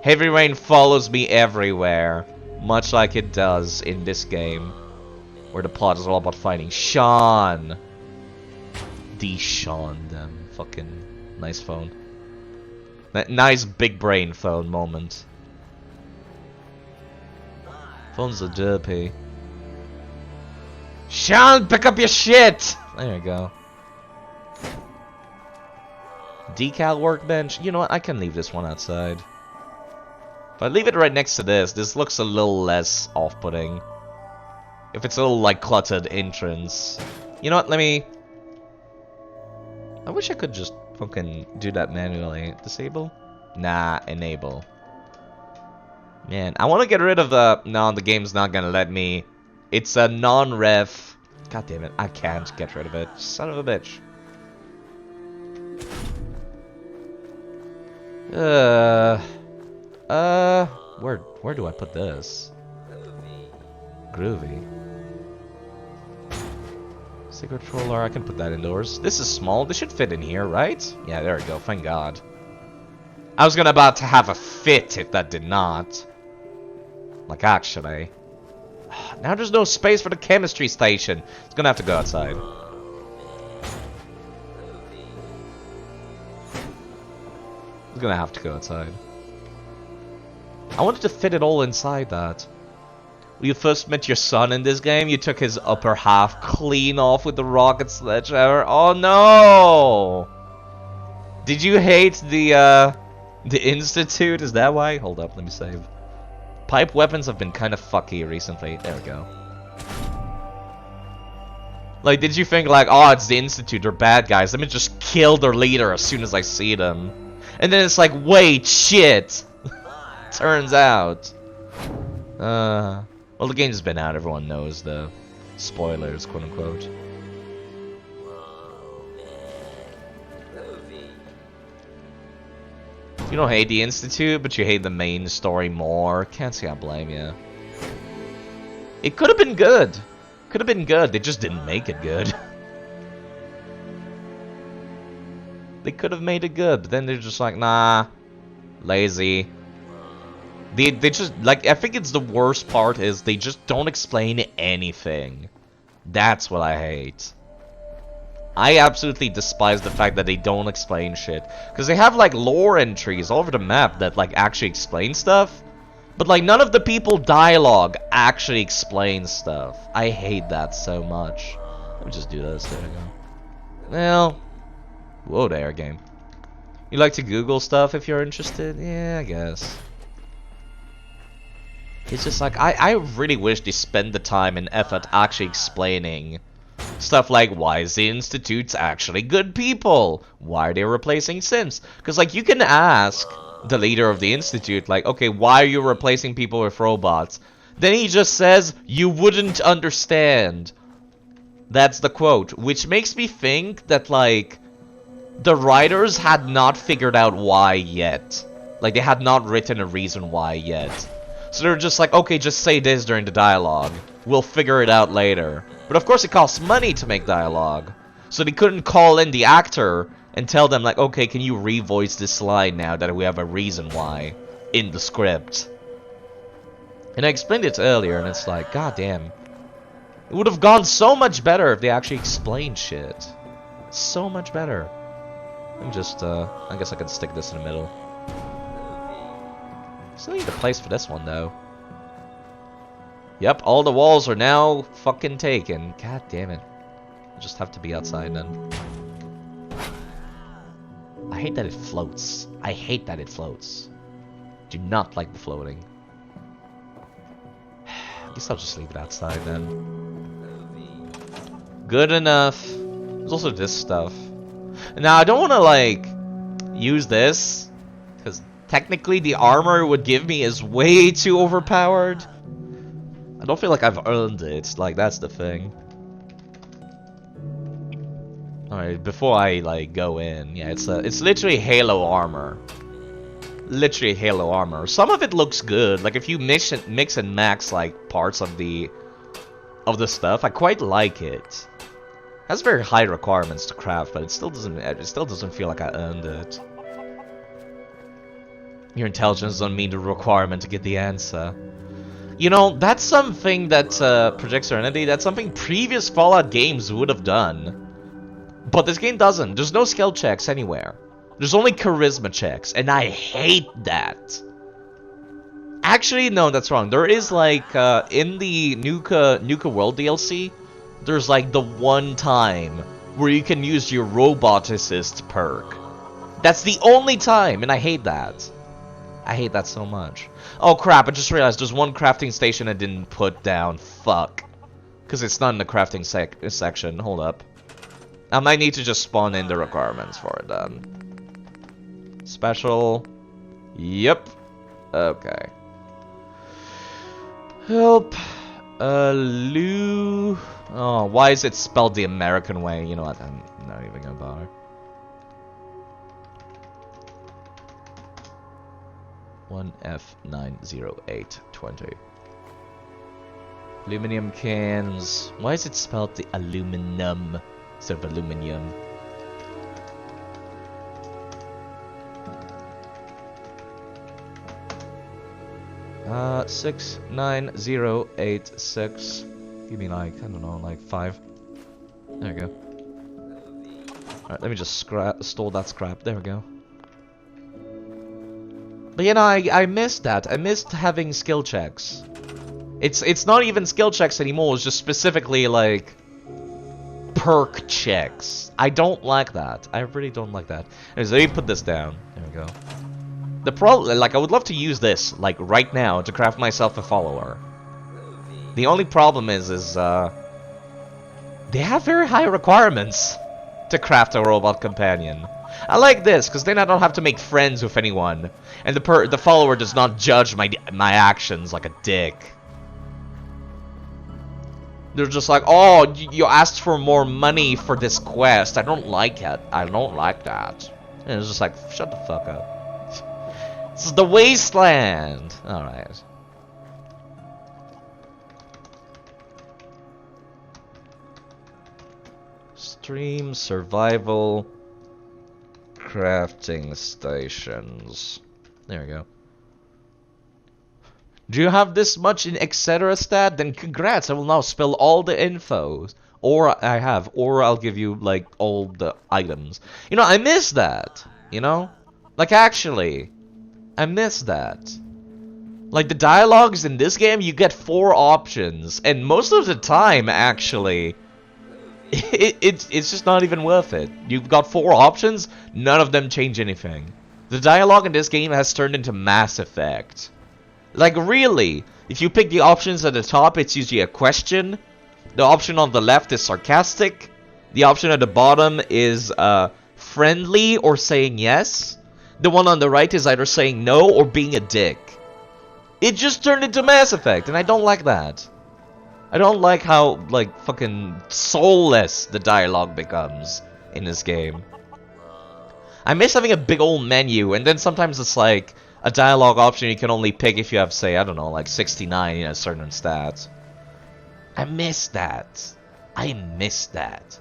Heavy Rain follows me everywhere, much like it does in this game, where the plot is all about fighting Sean. Despawn them. Fucking nice phone. Nice big brain phone moment. Phones are derpy. Sean, pick up your shit! There you go. Decal workbench. You know what? I can leave this one outside. If I leave it right next to this looks a little less off-putting. If it's a little, like, cluttered entrance. You know what? Let me... I wish I could just fucking do that manually. Disable? Nah, enable. Man, I want to get rid of the... No, the game's not gonna let me. It's a non-ref... God damn it, I can't get rid of it. Son of a bitch. Where do I put this? Groovy. Secret controller, I can put that indoors. This is small, this should fit in here, right? Yeah, there we go, thank God. I was about to have a fit if that did not. Like, actually. Now there's no space for the chemistry station. It's gonna have to go outside. It's gonna have to go outside. I wanted to fit it all inside that. When you first met your son in this game, you took his upper half clean off with the rocket sledgehammer. Oh no! Did you hate the Institute? Is that why? Hold up, let me save. Pipe weapons have been kind of fucky recently. There we go. Like, did you think like, oh, it's the Institute, they're bad guys. Let me just kill their leader as soon as I see them. And then it's like, wait, shit! Turns out. Well, the game's been out, everyone knows the spoilers, quote unquote. You don't hate the Institute, but you hate the main story more. Can't say I blame you. It could have been good. Could have been good. They just didn't make it good. They could have made it good, but then they're just like, nah, lazy. They just, like, I think it's the worst part is they just don't explain anything. That's what I hate. I absolutely despise the fact that they don't explain shit. Because they have, like, lore entries all over the map that, like, actually explain stuff. But, like, none of the people dialogue actually explains stuff. I hate that so much. Let me just do this. There we go. Well, whoa there, game. You like to Google stuff if you're interested? Yeah, I guess. It's just like, I really wish they spend the time and effort actually explaining stuff like, why is the Institute's actually good people? Why are they replacing Sims? Because, like, you can ask the leader of the Institute, like, okay, why are you replacing people with robots? Then he just says, you wouldn't understand. That's the quote, which makes me think that, like, the writers had not figured out why yet. Like, they had not written a reason why yet. So they're just like, okay, just say this during the dialogue. We'll figure it out later. But of course it costs money to make dialogue. So they couldn't call in the actor and tell them, like, okay, can you revoice this line now that we have a reason why in the script? And I explained it earlier, and it's like, god damn. It would have gone so much better if they actually explained shit. So much better. I'm just, I guess I can stick this in the middle. Still need a place for this one, though. Yep, all the walls are now fucking taken. God damn it. I'll just have to be outside then. I hate that it floats. I hate that it floats. Do not like the floating. I guess I'll just leave it outside then. Good enough. There's also this stuff. Now, I don't want to, like, use this. Because technically the armor it would give me is way too overpowered. I don't feel like I've earned it. Like, that's the thing. Alright, before I, like, go in. Yeah, it's literally Halo armor. Literally Halo armor. Some of it looks good. Like, if you mix and max, like, parts of the stuff, I quite like it. It has very high requirements to craft, but it still doesn't feel like I earned it. Your intelligence doesn't mean the requirement to get the answer. You know, that's something that Project Serenity, that's something previous Fallout games would have done. But this game doesn't. There's no skill checks anywhere. There's only charisma checks, and I hate that. Actually, no, that's wrong. There is, like, in the Nuka World DLC, there's, like, the one time where you can use your Robot Assist perk. That's the only time, and I hate that. I hate that so much. Oh crap, I just realized there's one crafting station I didn't put down. Fuck. Because it's not in the crafting section. Hold up. I might need to just spawn in the requirements for it then. Special. Yep. Okay. Help. Lou. Oh, why is it spelled the American way? You know what? I'm not even gonna bother. F90820. Aluminum cans. Why is it spelled the aluminum instead of aluminium? Uh, 69086. Give me like, I don't know, like 5. There we go. Alright, let me just store that scrap. There we go. But you know, I missed that. I missed having skill checks. It's not even skill checks anymore. It's just specifically like perk checks. I don't like that. I really don't like that. Anyways, let me put this down. There we go. The problem, like, I would love to use this, like, right now to craft myself a follower. The only problem is they have very high requirements to craft a robot companion. I like this, because then I don't have to make friends with anyone. And the follower does not judge my actions like a dick. They're just like, oh, you asked for more money for this quest. I don't like it. I don't like that. And it's just like, shut the fuck up. This is the wasteland. Alright. Stream survival crafting stations. There we go. Do you have this much in etc. stat? Then congrats, I will now spill all the info. Or I'll give you, like, all the items. You know, I miss that, you know? Like, actually, I miss that. Like, the dialogues in this game, you get 4 options, and most of the time, actually, it's just not even worth it. You've got 4 options, none of them change anything. The dialogue in this game has turned into Mass Effect. Like, really, if you pick the options at the top, it's usually a question. The option on the left is sarcastic. The option at the bottom is friendly or saying yes. The one on the right is either saying no or being a dick. It just turned into Mass Effect, and I don't like that. I don't like how, like, fucking soulless the dialogue becomes in this game. I miss having a big old menu, and then sometimes it's like a dialogue option you can only pick if you have, say, I don't know, like 69 in a certain stat. I miss that. I miss that.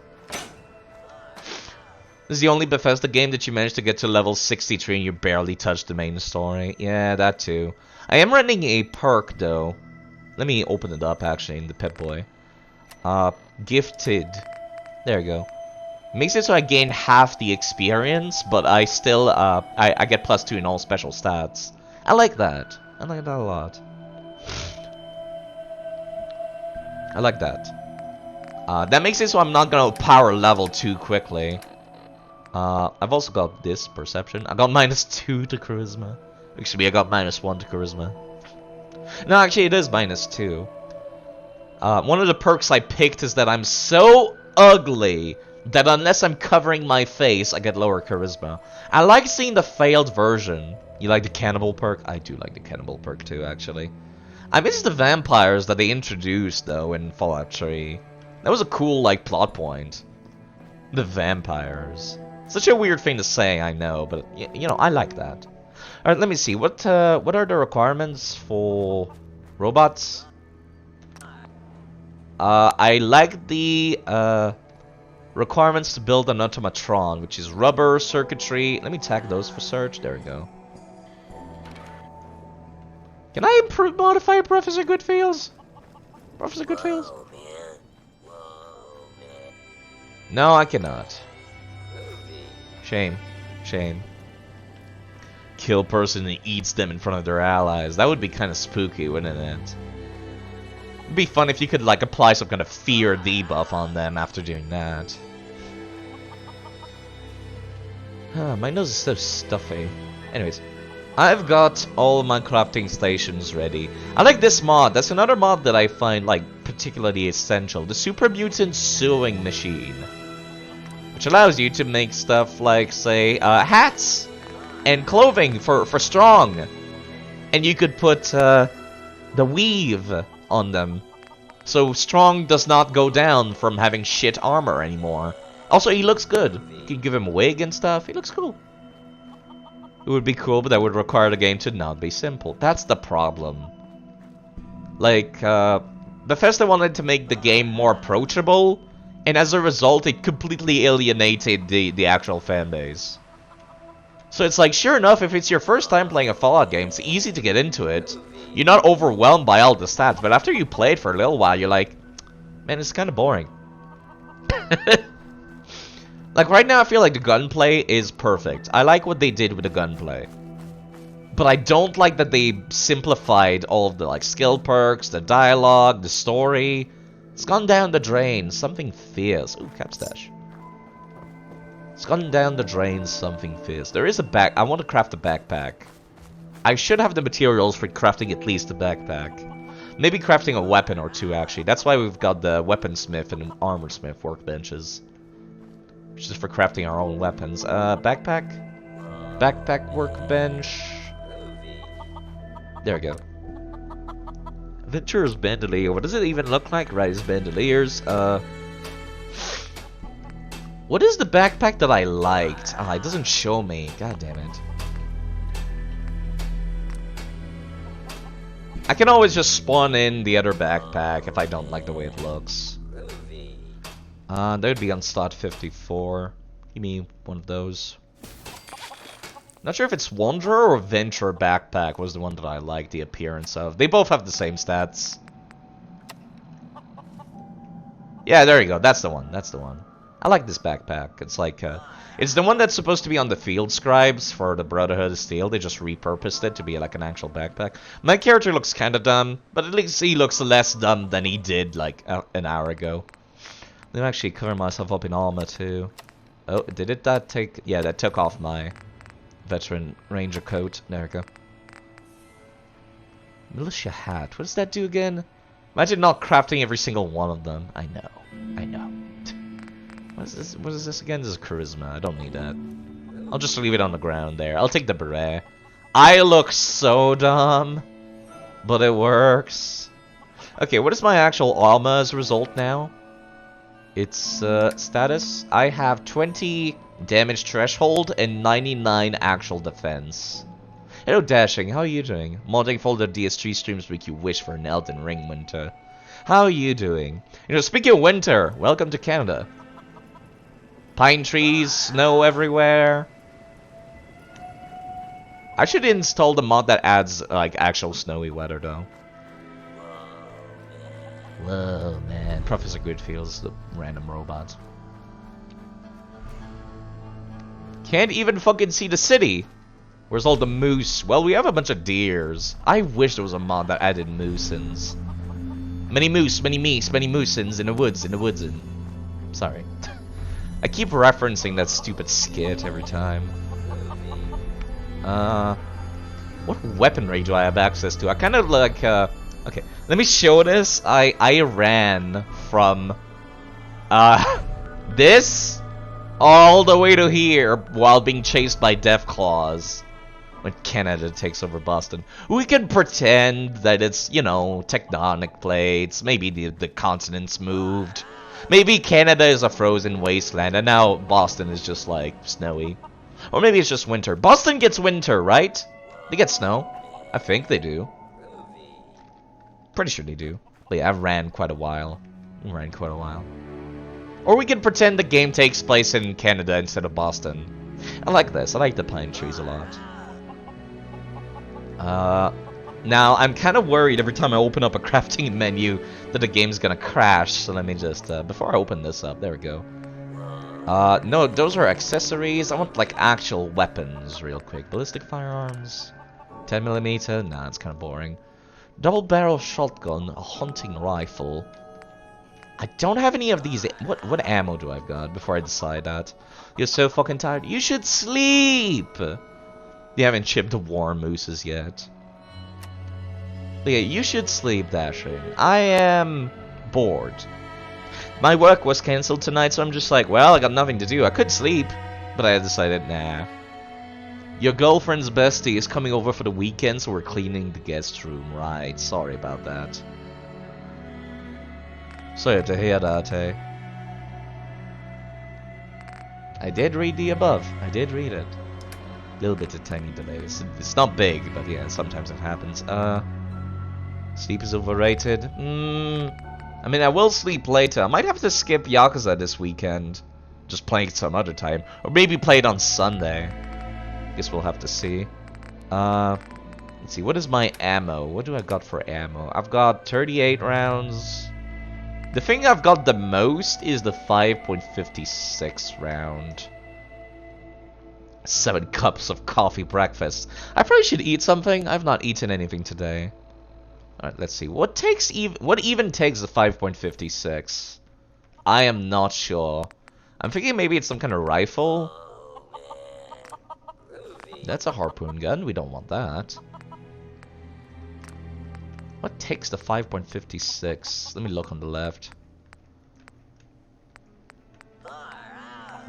This is the only Bethesda game that you managed to get to level 63 and you barely touched the main story. Yeah, that too. I am running a perk, though. Let me open it up, actually, in the Pip-Boy. Gifted. There you go. Makes it so I gain half the experience, but I still, I get +2 in all special stats. I like that. I like that a lot. I like that. That makes it so I'm not gonna power level too quickly. I've also got this perception. I got -2 to charisma. Actually, I got -1 to charisma. No, actually, it is -2. One of the perks I picked is that I'm so ugly that unless I'm covering my face, I get lower charisma. I like seeing the failed version. You like the cannibal perk? I do like the cannibal perk too, actually. I miss the vampires that they introduced, though, in Fallout 3. That was a cool, like, plot point. The vampires. Such a weird thing to say, I know, but, you know, I like that. Alright, let me see. What are the requirements for robots? I like the, requirements to build an automatron, which is rubber, circuitry. Let me tag those for search. There we go. Can I modify Professor Goodfields? Professor Goodfields? No, I cannot. Shame. Shame. Kill person and eats them in front of their allies. That would be kind of spooky, wouldn't it? It'd be fun if you could, like, apply some kind of fear debuff on them after doing that. My nose is so stuffy. Anyways. I've got all my crafting stations ready. I like this mod. That's another mod that I find, like, particularly essential. The Super Mutant Sewing Machine. Which allows you to make stuff like, say, hats and clothing for Strong. And you could put the weave on them. So Strong does not go down from having shit armor anymore. Also, he looks good. You can give him a wig and stuff. He looks cool. It would be cool, but that would require the game to not be simple. That's the problem. Like, Bethesda wanted to make the game more approachable, and as a result, it completely alienated the actual fanbase. So it's like, sure enough, if it's your first time playing a Fallout game, it's easy to get into it. You're not overwhelmed by all the stats, but after you play it for a little while, you're like, man, it's kind of boring. Like, right now, I feel like the gunplay is perfect. I like what they did with the gunplay. But I don't like that they simplified all of the, like, skill perks, the dialogue, the story. It's gone down the drain, something fierce. Ooh, Capstash. It's gone down the drain, something fierce. There is a I want to craft a backpack. I should have the materials for crafting at least a backpack. Maybe crafting a weapon or two, actually. That's why we've got the weaponsmith and armorsmith workbenches. Just for crafting our own weapons. Backpack? Backpack workbench. There we go. Adventurer's Bandolier. What does it even look like? Rise Bandoliers. What is the backpack that I liked? Ah, it doesn't show me. God damn it. I can always just spawn in the other backpack if I don't like the way it looks. That would be on slot 54. Give me one of those. Not sure if it's Wanderer or Venture Backpack was the one that I liked the appearance of. They both have the same stats. Yeah, there you go. That's the one. That's the one. I like this backpack. It's like, it's the one that's supposed to be on the field scribes for the Brotherhood of Steel. They just repurposed it to be like an actual backpack. My character looks kind of dumb, but at least he looks less dumb than he did like an hour ago. Let me actually cover myself up in armor too. Oh, did it that take... Yeah, that took off my veteran ranger coat. There we go. Militia hat. What does that do again? Imagine not crafting every single one of them. I know. I know. What is this? What is this again? This is charisma. I don't need that. I'll just leave it on the ground there. I'll take the beret. I look so dumb, but it works. Okay, what is my actual armor as a result now? Its status. I have 20 damage threshold and 99 actual defense. Hello Dashing, how are you doing? Modding folder DS3 streams make you wish for an Elden Ring winter. How are you doing? You know, speaking of winter, welcome to Canada. Pine trees, snow everywhere. I should install the mod that adds like actual snowy weather though. Whoa, man. Professor Goodfield's the random robot. Can't even fucking see the city. Where's all the moose? Well, we have a bunch of deers. I wish there was a mod that added moosins. Many moose, many meese, many moosins in the woods, Sorry. I keep referencing that stupid skit every time. What weaponry do I have access to? I kind of like, okay, let me show this. I ran from, this all the way to here while being chased by Deathclaws when Canada takes over Boston. We can pretend that it's, you know, tectonic plates. Maybe the continents moved. Maybe Canada is a frozen wasteland and now Boston is just like snowy. Or maybe it's just winter. Boston gets winter, right? They get snow. I think they do. Pretty sure they do. But yeah, I ran quite a while. Or we can pretend the game takes place in Canada instead of Boston. I like this. I like the pine trees a lot. Now, I'm kind of worried every time I open up a crafting menu that the game's gonna crash. So let me just, before I open this up, there we go. No, those are accessories. I want, like, actual weapons real quick. Ballistic firearms. 10mm. Nah, it's kind of boring. Double barrel shotgun. A hunting rifle. I don't have any of these. What ammo do I've got before I decide that? You're so fucking tired. You should sleep! You haven't chipped the war mooses yet. But yeah, you should sleep, Dashing. I am bored. My work was cancelled tonight, so I'm just like, well, I got nothing to do. I could sleep, but I decided, nah. Your girlfriend's bestie is coming over for the weekend, so we're cleaning the guest room. Right, sorry about that. Sorry to hear that, eh? I did read the above. I did read it. Little bit of tiny delays. It's not big, but yeah, sometimes it happens. Sleep is overrated. I mean, I will sleep later. I might have to skip Yakuza this weekend. Just play it some other time. Or maybe play it on Sunday. Guess we'll have to see. Let's see, what is my ammo? What do I got for ammo? I've got 38 rounds. The thing I've got the most is the 5.56 round. 7 cups of coffee breakfast. I probably should eat something. I've not eaten anything today. Alright, let's see. What even takes the 5.56? I am not sure. I'm thinking maybe it's some kind of rifle. That's a harpoon gun. We don't want that. What takes the 5.56? Let me look on the left.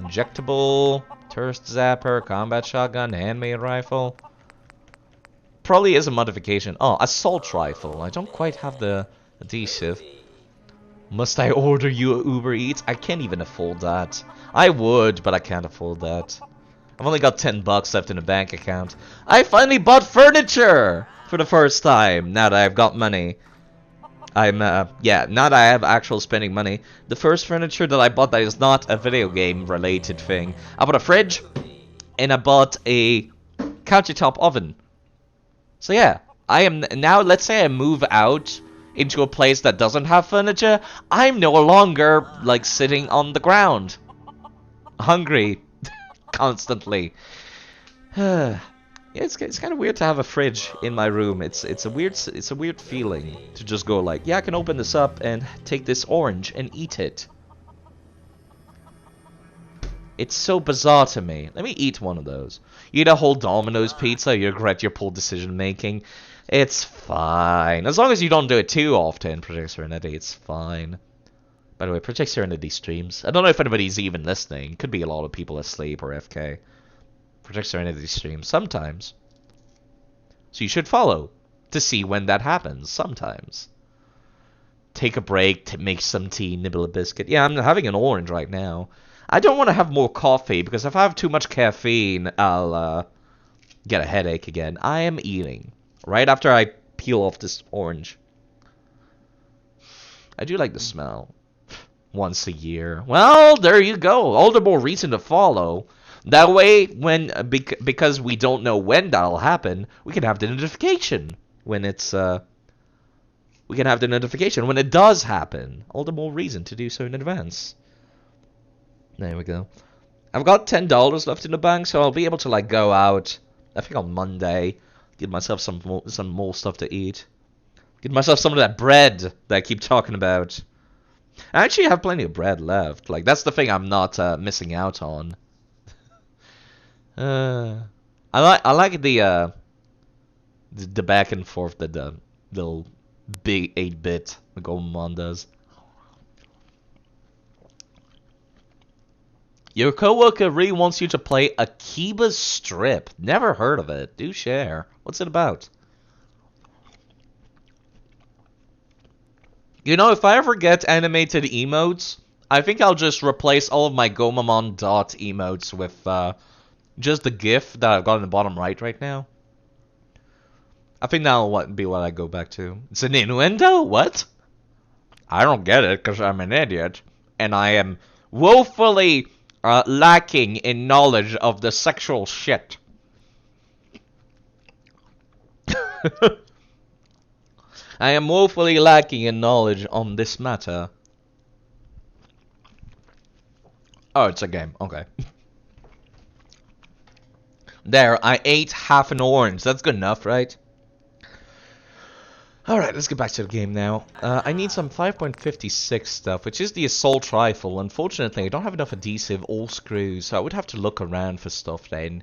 Injectable, Thirst Zapper, Combat Shotgun, Handmade Rifle. Probably is a modification. Oh, Assault Rifle. I don't quite have the adhesive. Must I order you a Uber Eats? I can't even afford that. I would, but I can't afford that. I've only got 10 bucks left in the bank account. I finally bought furniture! For the first time, now that I've got money. Yeah, now that I have actual spending money. The first furniture that I bought that is not a video game related thing. I bought a fridge, and I bought a countertop oven. So yeah, I am now, let's say I move out into a place that doesn't have furniture, I'm no longer, like, sitting on the ground. Hungry. Constantly. Yeah, it's kind of weird to have a fridge in my room. It's a weird feeling to just go like, yeah, I can open this up and take this orange and eat it. It's so bizarre to me. Let me eat one of those. You eat a whole Domino's pizza, you regret your poor decision making. It's fine. As long as you don't do it too often, Project Serenity, it's fine. By the way, Project Serenity streams. I don't know if anybody's even listening. Could be a lot of people asleep or FK. Project Serenity streams sometimes. So you should follow to see when that happens sometimes. Take a break, make some tea, nibble a biscuit. Yeah, I'm having an orange right now. I don't want to have more coffee, because if I have too much caffeine, I'll get a headache again. I am eating. Right after I peel off this orange. I do like the smell. Once a year. Well, there you go. All the more reason to follow. That way, when because we don't know when that'll happen, we can have the notification when it's we can have the notification when it does happen. All the more reason to do so in advance. There we go. I've got $10 left in the bank, so I'll be able to like go out. I think on Monday, get myself some more stuff to eat. Get myself some of that bread that I keep talking about. I actually have plenty of bread left. Like that's the thing I'm not missing out on. I like the back and forth that the little big 8-bit Gomamon does. Your coworker really wants you to play Akiba's Strip. Never heard of it. Do share. What's it about? You know, if I ever get animated emotes, I think I'll just replace all of my Gomamon dot emotes with just the GIF that I've got in the bottom right now. I think that'll be what I go back to. It's an innuendo? What? I don't get it because I'm an idiot. And I am woefully lacking in knowledge of the sexual shit. I am woefully lacking in knowledge on this matter. Oh, it's a game. Okay. There, I ate half an orange. That's good enough, right? Alright, let's get back to the game now. I need some 5.56 stuff, which is the assault rifle. Unfortunately, I don't have enough adhesive or screws, so I would have to look around for stuff then.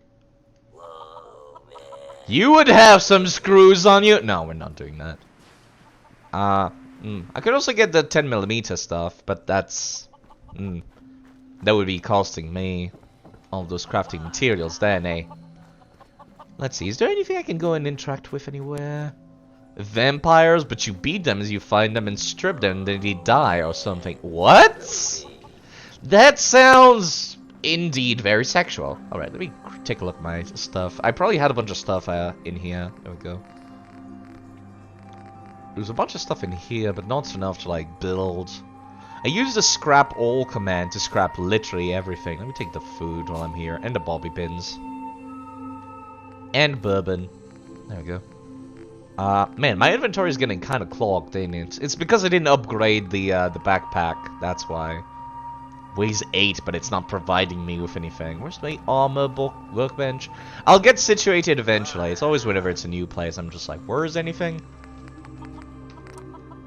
You would have some screws on you? No, we're not doing that. I could also get the 10mm stuff, but that's... that would be costing me all those crafting materials then, eh? Let's see, is there anything I can go and interact with anywhere? Vampires, but you beat them as you find them and strip them, then they die or something. What? That sounds indeed very sexual. Alright, let me take a look at my stuff. I probably had a bunch of stuff in here. There we go. There's a bunch of stuff in here, but not enough to like build. I use the scrap all command to scrap literally everything. Let me take the food while I'm here, and the bobby pins. And bourbon. There we go. Man, my inventory is getting kind of clogged, ain't it? It's because I didn't upgrade the backpack. That's why. Weighs 8, but it's not providing me with anything. Where's my armor workbench? I'll get situated eventually. It's always whenever it's a new place, I'm just like, where is anything?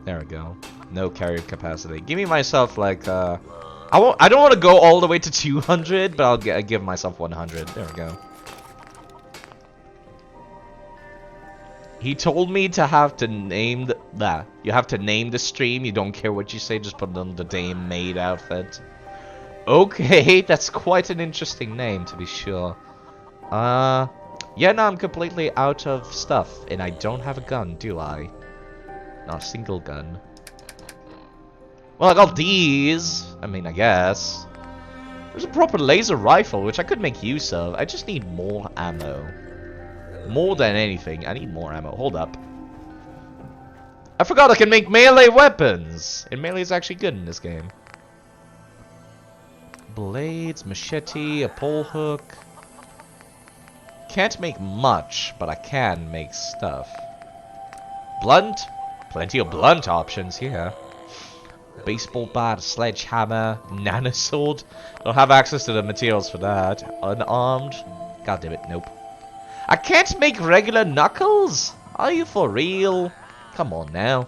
There we go. No carrier capacity. Give me myself like I don't want to go all the way to 200, but I'll give myself 100. There we go. He told me to have to name you have to name the stream. You don't care what you say, just put on the Dame Maid outfit. Okay, that's quite an interesting name to be sure. Yeah, no, I'm completely out of stuff, and I don't have a gun, do I? Not a single gun. Well, I got these. I mean, I guess. There's a proper laser rifle, which I could make use of. I just need more ammo. More than anything, I need more ammo. Hold up. I forgot I can make melee weapons! And melee is actually good in this game. Blades, machete, a pole hook. Can't make much, but I can make stuff. Blunt? Plenty of blunt options here. Baseball bat, sledgehammer, nanosword. Don't have access to the materials for that. Unarmed? God damn it, nope. I can't make regular knuckles? Are you for real? Come on now.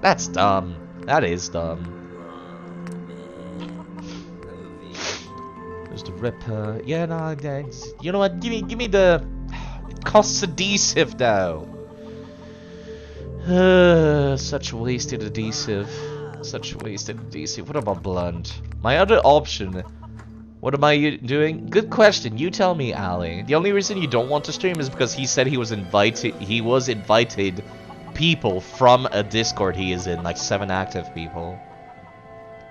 That's dumb. That is dumb. There's the Ripper. Yeah, no, you know what? Give me the. It costs adhesive though. Such wasted adhesive. Such wasted adhesive. What about blunt? My other option. What am I doing? Good question. You tell me, Ali. The only reason you don't want to stream is because he said he was invited. He was invited people from a Discord he is in, like 7 active people.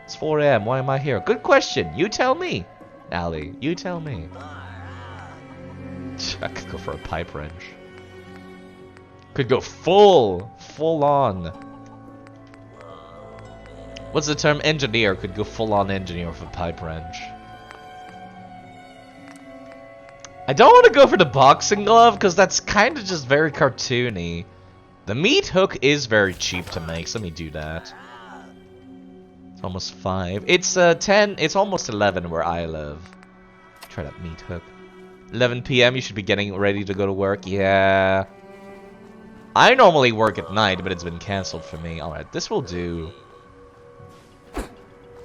It's 4 AM. Why am I here? Good question. You tell me, Ali. You tell me. I could go for a pipe wrench. Could go full on. What's the term? Engineer. Could go full on engineer with a pipe wrench. I don't want to go for the boxing glove because that's kind of just very cartoony. The meat hook is very cheap to make, so let me do that. It's almost 5. It's 10. It's almost 11 where I live. Try that meat hook. 11 PM. You should be getting ready to go to work. Yeah. I normally work at night, but it's been cancelled for me. Alright, this will do.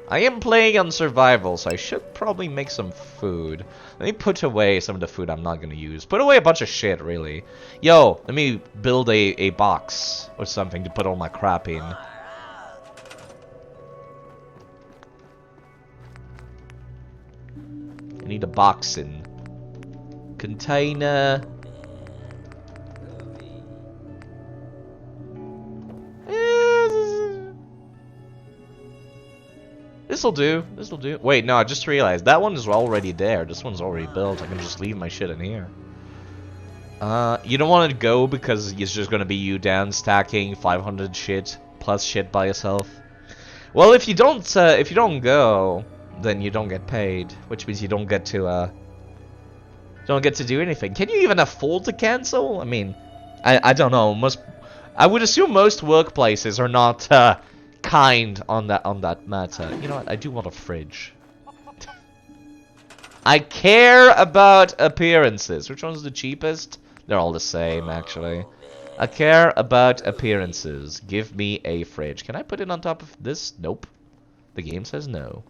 I am playing on survival, so I should probably make some food. Let me put away some of the food I'm not going to use. Put away a bunch of shit, really. Yo, let me build a box or something to put all my crap in. I need a box in. Container. This'll do. This'll do. Wait, no, I just realized that one is already there. This one's already built. I can just leave my shit in here. You don't want to go because it's just gonna be you down stacking 500 shit plus shit by yourself. Well, if you don't go, then you don't get paid, which means you don't get to do anything. Can you even afford to cancel? I mean, I don't know. I would assume most workplaces are not kind on that matter. You know what? I do want a fridge. I care about appearances. Which one's the cheapest? They're all the same, actually. I care about appearances. Give me a fridge. Can I put it on top of this? Nope. The game says no.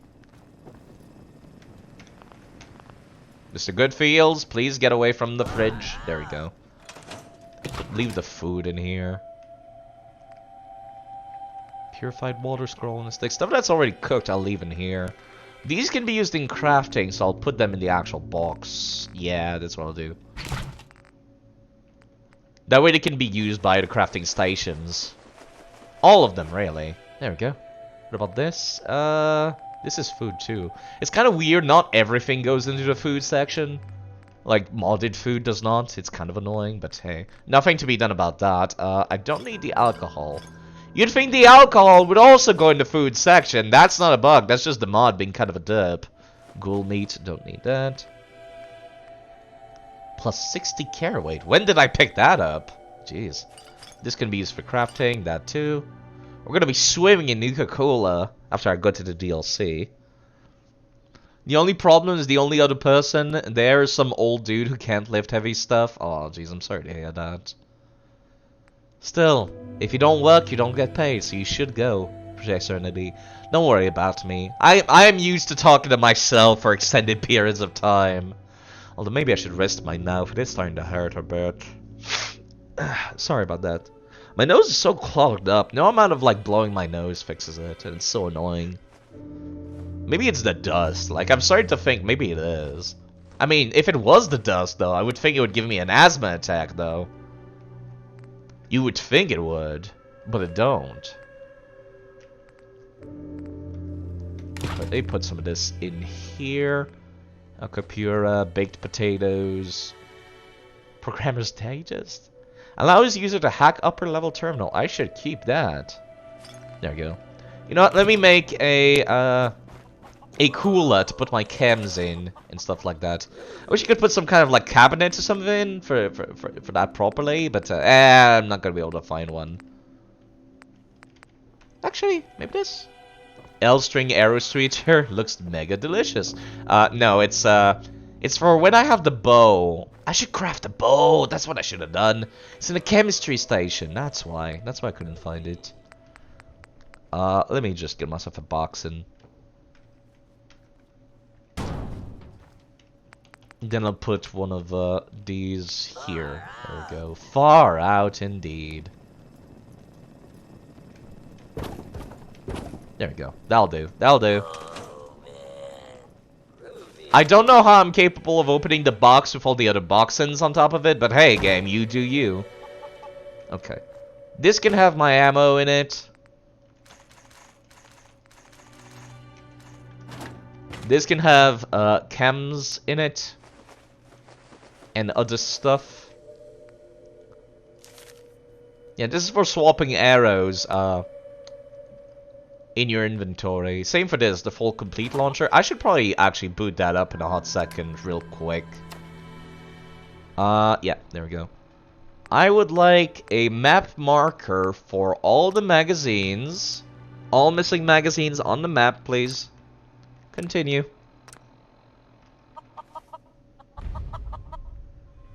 Mr. Goodfields, please get away from the fridge. There we go. Leave the food in here. Purified water, scroll and a stick. Stuff that's already cooked, I'll leave in here. These can be used in crafting, so I'll put them in the actual box. Yeah, that's what I'll do. That way they can be used by the crafting stations. All of them, really. There we go. What about this? This is food too. It's kind of weird, not everything goes into the food section. Like, modded food does not. It's kind of annoying, but hey. Nothing to be done about that. I don't need the alcohol. You'd think the alcohol would also go in the food section. That's not a bug. That's just the mod being kind of a derp. Ghoul meat. Don't need that. Plus 60 caraway. When did I pick that up? Jeez. This can be used for crafting. That too. We're going to be swimming in Nuka-Cola after I go to the DLC. The only problem is the only other person there is some old dude who can't lift heavy stuff. Oh, jeez. I'm sorry to hear that. Still, if you don't work, you don't get paid, so you should go, Professor Nitty. Don't worry about me. I am used to talking to myself for extended periods of time. Although maybe I should rest my mouth. It is starting to hurt a bit. Sorry about that. My nose is so clogged up. No amount of like blowing my nose fixes it, and it's so annoying. Maybe it's the dust. Like, I'm starting to think maybe it is. I mean, if it was the dust, though, I would think it would give me an asthma attack, though. You would think it would, but it don't. But they put some of this in here. Acapura, baked potatoes. Programmer's Digest. Allows user to hack upper level terminal. I should keep that. There we go. You know what? Let me make a a cooler to put my chems in and stuff like that. I wish you could put some kind of like cabinet or something for that properly, but I'm not gonna be able to find one. Actually, maybe this L-string arrow switcher looks mega delicious. No, it's for when I have the bow. I should craft a bow. That's what I should have done. It's in the chemistry station. That's why. That's why I couldn't find it. Let me just get myself a box and then I'll put one of these here. There we go. Far out indeed. There we go. That'll do. That'll do. I don't know how I'm capable of opening the box with all the other boxins on top of it, but hey, game, you do you. Okay. This can have my ammo in it. This can have chems in it. And other stuff. Yeah, this is for swapping arrows in your inventory. Same for this, the full complete launcher. I should probably actually boot that up in a hot second real quick. Yeah, there we go. I would like a map marker for all the magazines. All missing magazines on the map, please. Continue.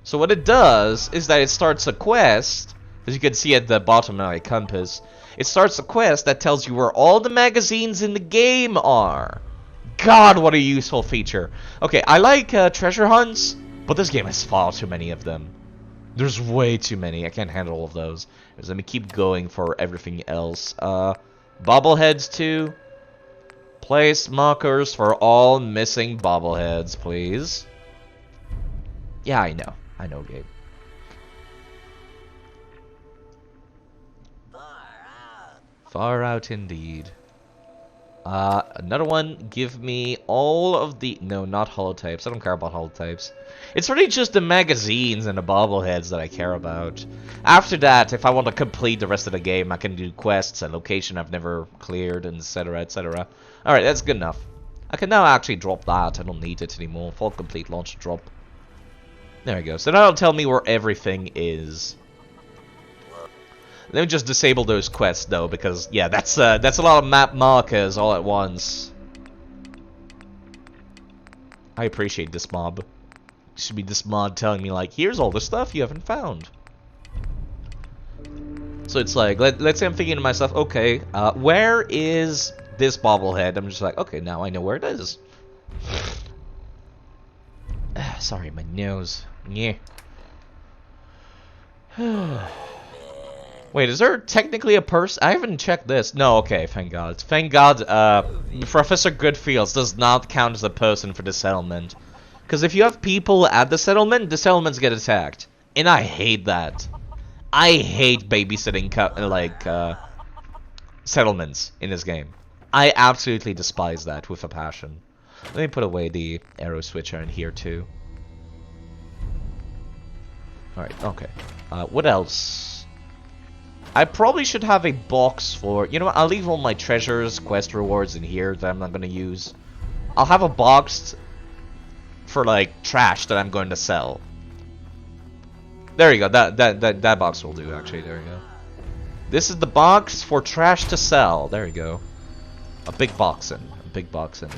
So what it does is that it starts a quest, as you can see at the bottom of my compass. It starts a quest that tells you where all the magazines in the game are. God, what a useful feature. Okay, I like treasure hunts, but this game has far too many of them. There's way too many. I can't handle all of those. Let me keep going for everything else. Bobbleheads too. Place markers for all missing bobbleheads, please. Yeah, I know. I know, Gabe. Far out indeed. Another one. Give me all of the... No, not holotypes. I don't care about holotypes. It's really just the magazines and the bobbleheads that I care about. After that, if I want to complete the rest of the game, I can do quests and location I've never cleared, etc, etc. Alright, that's good enough. I can now actually drop that. I don't need it anymore. Full complete launch drop. There we go. So now it'll tell me where everything is. Let me just disable those quests though, because yeah, that's a lot of map markers all at once. I appreciate this mob. It should be this mod telling me like, here's all the stuff you haven't found. So it's like, let's say I'm thinking to myself, okay, where is this bobblehead? I'm just like, okay, now I know where it is. Sorry, my nose. Yeah. Wait, is there technically a person? I haven't checked this. No, okay, thank God. Thank God, Professor Goodfields does not count as a person for the settlement. Because if you have people at the settlements get attacked. And I hate that. I hate babysitting, settlements in this game. I absolutely despise that with a passion. Let me put away the arrow switcher in here, too. Alright, okay. What else? I probably should have a box for... You know what? I'll leave all my treasures, quest rewards in here that I'm not going to use. I'll have a box for, like, trash that I'm going to sell. There you go. That box will do, actually. There you go. This is the box for trash to sell. There you go. A big boxin'. A big boxin'.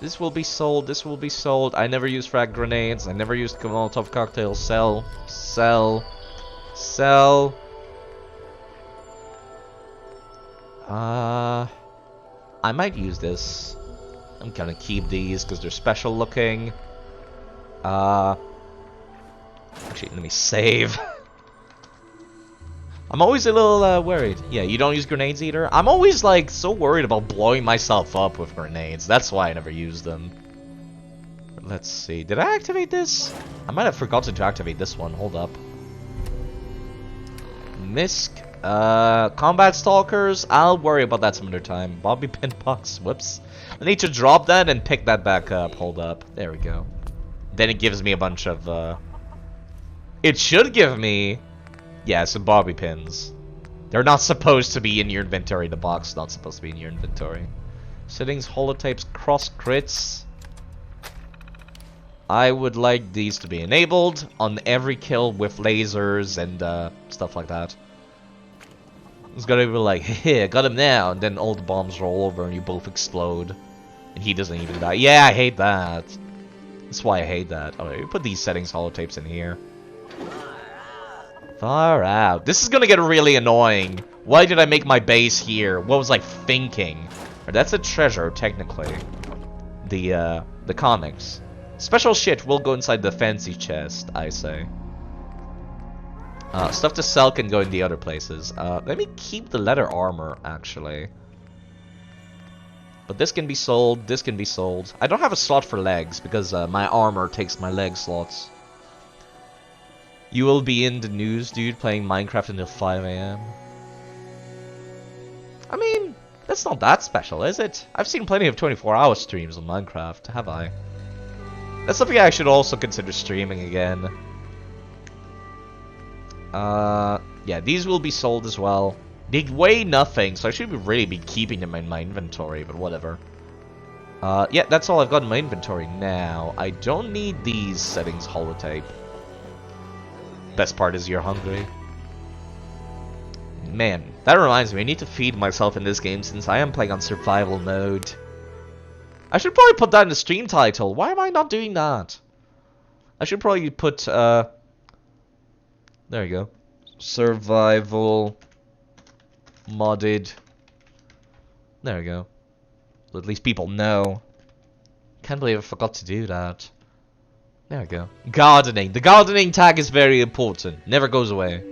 This will be sold. This will be sold. I never use frag grenades. I never used Molotov cocktails. Sell. Sell. Sell. I might use this. I'm gonna keep these because they're special looking. Actually, let me save. I'm always a little worried. Yeah, you don't use grenades either? I'm always like so worried about blowing myself up with grenades. That's why I never use them. Let's see. Did I activate this? I might have forgotten to activate this one. Hold up. Misk. Combat Stalkers. I'll worry about that some other time. Bobby Pin Box. Whoops. I need to drop that and pick that back up. Hold up. There we go. Then it gives me a bunch of... It should give me... Yeah, some bobby pins. They're not supposed to be in your inventory. The box is not supposed to be in your inventory. Settings, holotapes, cross crits. I would like these to be enabled on every kill with lasers and stuff like that. It's gonna be like, hey, I got him now, and then all the bombs roll over and you both explode. And he doesn't even die. Yeah, I hate that. That's why I hate that. Alright, we put these settings holotapes in here. Far out. This is gonna get really annoying. Why did I make my base here? What was I thinking? That's a treasure, technically. The comics. Special shit will go inside the fancy chest, I say. Stuff to sell can go in the other places. Let me keep the leather armor, actually. But this can be sold, this can be sold. I don't have a slot for legs, because my armor takes my leg slots. You will be in the news, dude, playing Minecraft until 5 AM. I mean, that's not that special, is it? I've seen plenty of 24-hour streams on Minecraft, have I? That's something I should also consider streaming again. Yeah, these will be sold as well. They weigh nothing, so I should really be keeping them in my inventory, but whatever. Yeah, that's all I've got in my inventory now. I don't need these settings holotape. Best part is you're hungry. Man, that reminds me, I need to feed myself in this game since I am playing on survival mode. I should probably put that in the stream title. Why am I not doing that? I should probably put, there you go. Survival modded. There we go. At least people know. Can't believe I forgot to do that. There we go. Gardening. The gardening tag is very important. Never goes away.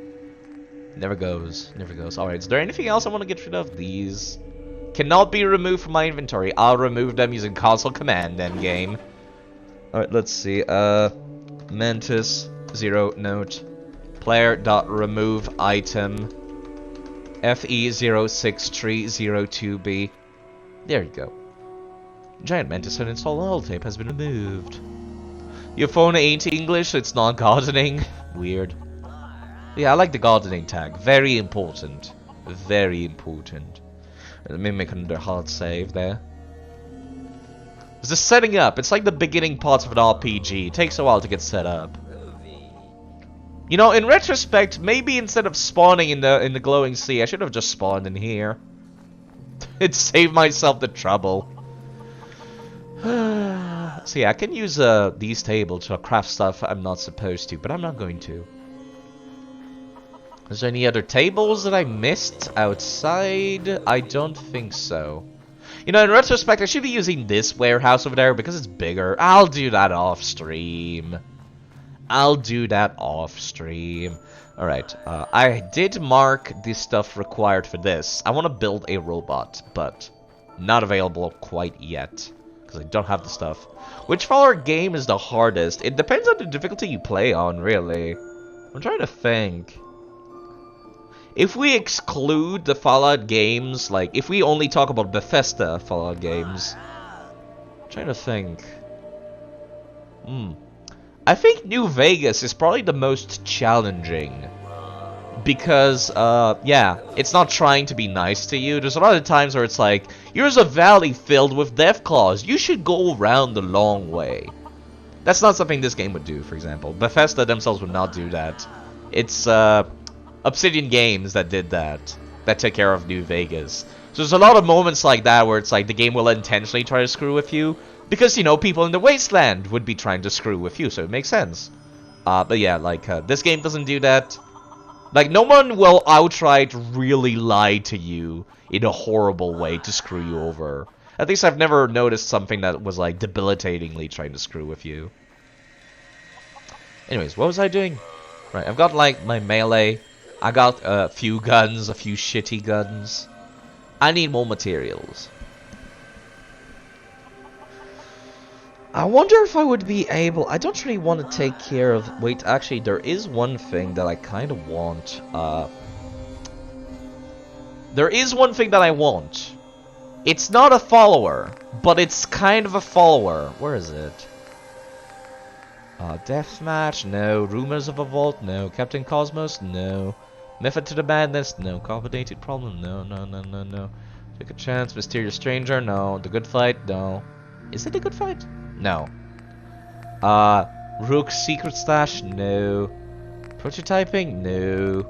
Never goes. Never goes. Alright, is there anything else I want to get rid of? These cannot be removed from my inventory. I'll remove them using console command endgame. Alright, let's see. Mantis 0 note. Player.remove item FE06302B. There you go. Giant Mantis uninstalled holotape has been removed. Your phone ain't English, so it's not gardening. Weird. Yeah, I like the gardening tag. Very important. Very important. Let me make another hard save there. It's just setting up. It's like the beginning parts of an RPG. It takes a while to get set up. You know, in retrospect, maybe instead of spawning in the glowing sea, I should have just spawned in here. It saved myself the trouble. So yeah, I can use these tables to craft stuff I'm not supposed to, but I'm not going to. Is there any other tables that I missed outside? I don't think so. You know, in retrospect, I should be using this warehouse over there because it's bigger. I'll do that off stream. I'll do that off stream. Alright, I did mark the stuff required for this. I want to build a robot, but not available quite yet. Because I don't have the stuff. Which Fallout game is the hardest? It depends on the difficulty you play on, really. I'm trying to think. If we exclude the Fallout games, like, if we only talk about Bethesda Fallout games. I'm trying to think. I think New Vegas is probably the most challenging. Because, yeah, it's not trying to be nice to you. There's a lot of times where it's like, here's a valley filled with Deathclaws. You should go around the long way. That's not something this game would do, for example. Bethesda themselves would not do that. It's, Obsidian Games that did that. That took care of New Vegas. So there's a lot of moments like that where it's like the game will intentionally try to screw with you. Because, you know, people in the Wasteland would be trying to screw with you, so it makes sense. But yeah, like, this game doesn't do that. Like, no one will outright really lie to you in a horrible way to screw you over. At least I've never noticed something that was, like, debilitatingly trying to screw with you. Anyways, what was I doing? Right, I've got, like, my melee. I got a few guns, a few shitty guns. I need more materials. I wonder if I would be able... I don't really want to take care of... Wait, actually, there is one thing that I kind of want. There is one thing that I want. It's not a follower, but it's kind of a follower. Where is it? Deathmatch? No. Rumors of a Vault? No. Captain Cosmos? No. Method to the Madness? No. Complicated Problem? No, no, no, no, no. Take a chance, mysterious stranger. No. The good fight. No. Is it a good fight? No. Rook's secret stash. No. Prototyping. No.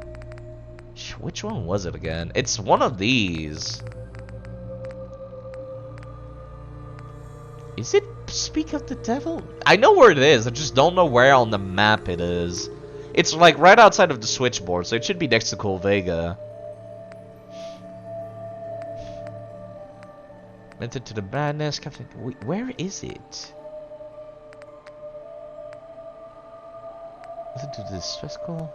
Which one was it again? It's one of these. Is it Speak of the Devil? I know where it is, I just don't know where on the map it is. It's like right outside of the switchboard, so it should be next to Cool Vega. Method to the madness, Captain. Wait, where is it? Method to the stress call?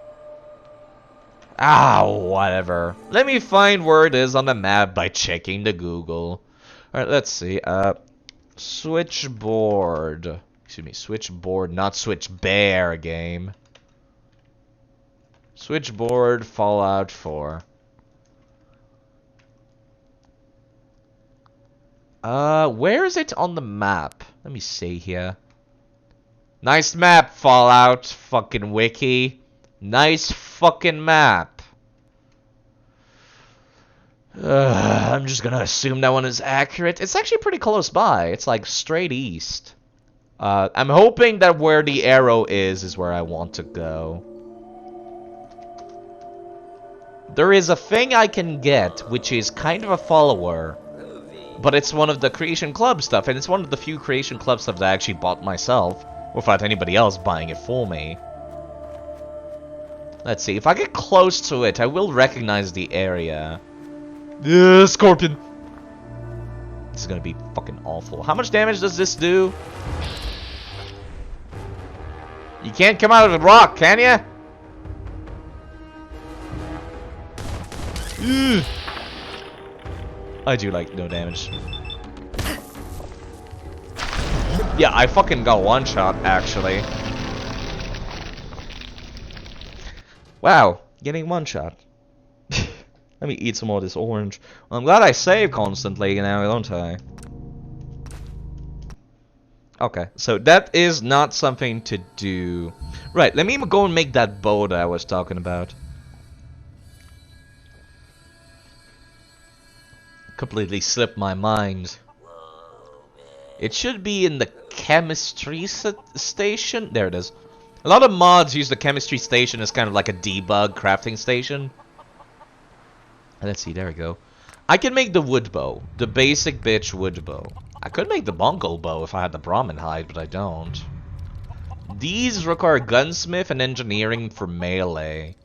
Ah, whatever. Let me find where it is on the map by checking the Google. Alright, let's see. Switchboard. Excuse me, switchboard, not switch bear game. Switchboard, Fallout 4. Where is it on the map? Let me see here. Nice map, Fallout fucking wiki. Nice fucking map. I'm just gonna assume that one is accurate. It's actually pretty close by. It's like straight east. I'm hoping that where the arrow is where I want to go. There is a thing I can get, which is kind of a follower. But it's one of the Creation Club stuff, and it's one of the few Creation Club stuff that I actually bought myself, without anybody else buying it for me. Let's see, if I get close to it, I will recognize the area. Scorpion! This is gonna be fucking awful. How much damage does this do? You can't come out of the rock, can ya? I do like no damage. Yeah, I fucking got one shot, actually. Wow, getting one shot. Let me eat some more of this orange. Well, I'm glad I save constantly now, don't I? Okay, so that is not something to do. Right, let me go and make that bow that I was talking about. Completely slipped my mind. It should be in the chemistry station. There it is. A lot of mods use the chemistry station as kind of like a debug crafting station. Let's see, there we go. I can make the wood bow. The basic bitch wood bow. I could make the Mongol bow if I had the Brahmin hide, but I don't. These require gunsmith and engineering for melee.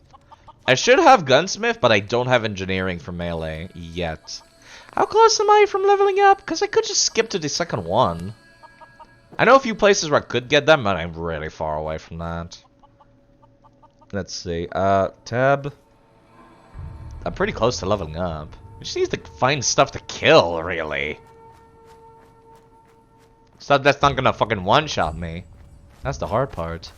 I should have gunsmith, but I don't have engineering for melee yet. How close am I from leveling up? Because I could just skip to the second one. I know a few places where I could get them, but I'm really far away from that. Let's see. Tab. I'm pretty close to leveling up. We just need to find stuff to kill, really. Stuff that's not gonna fucking one-shot me. That's the hard part.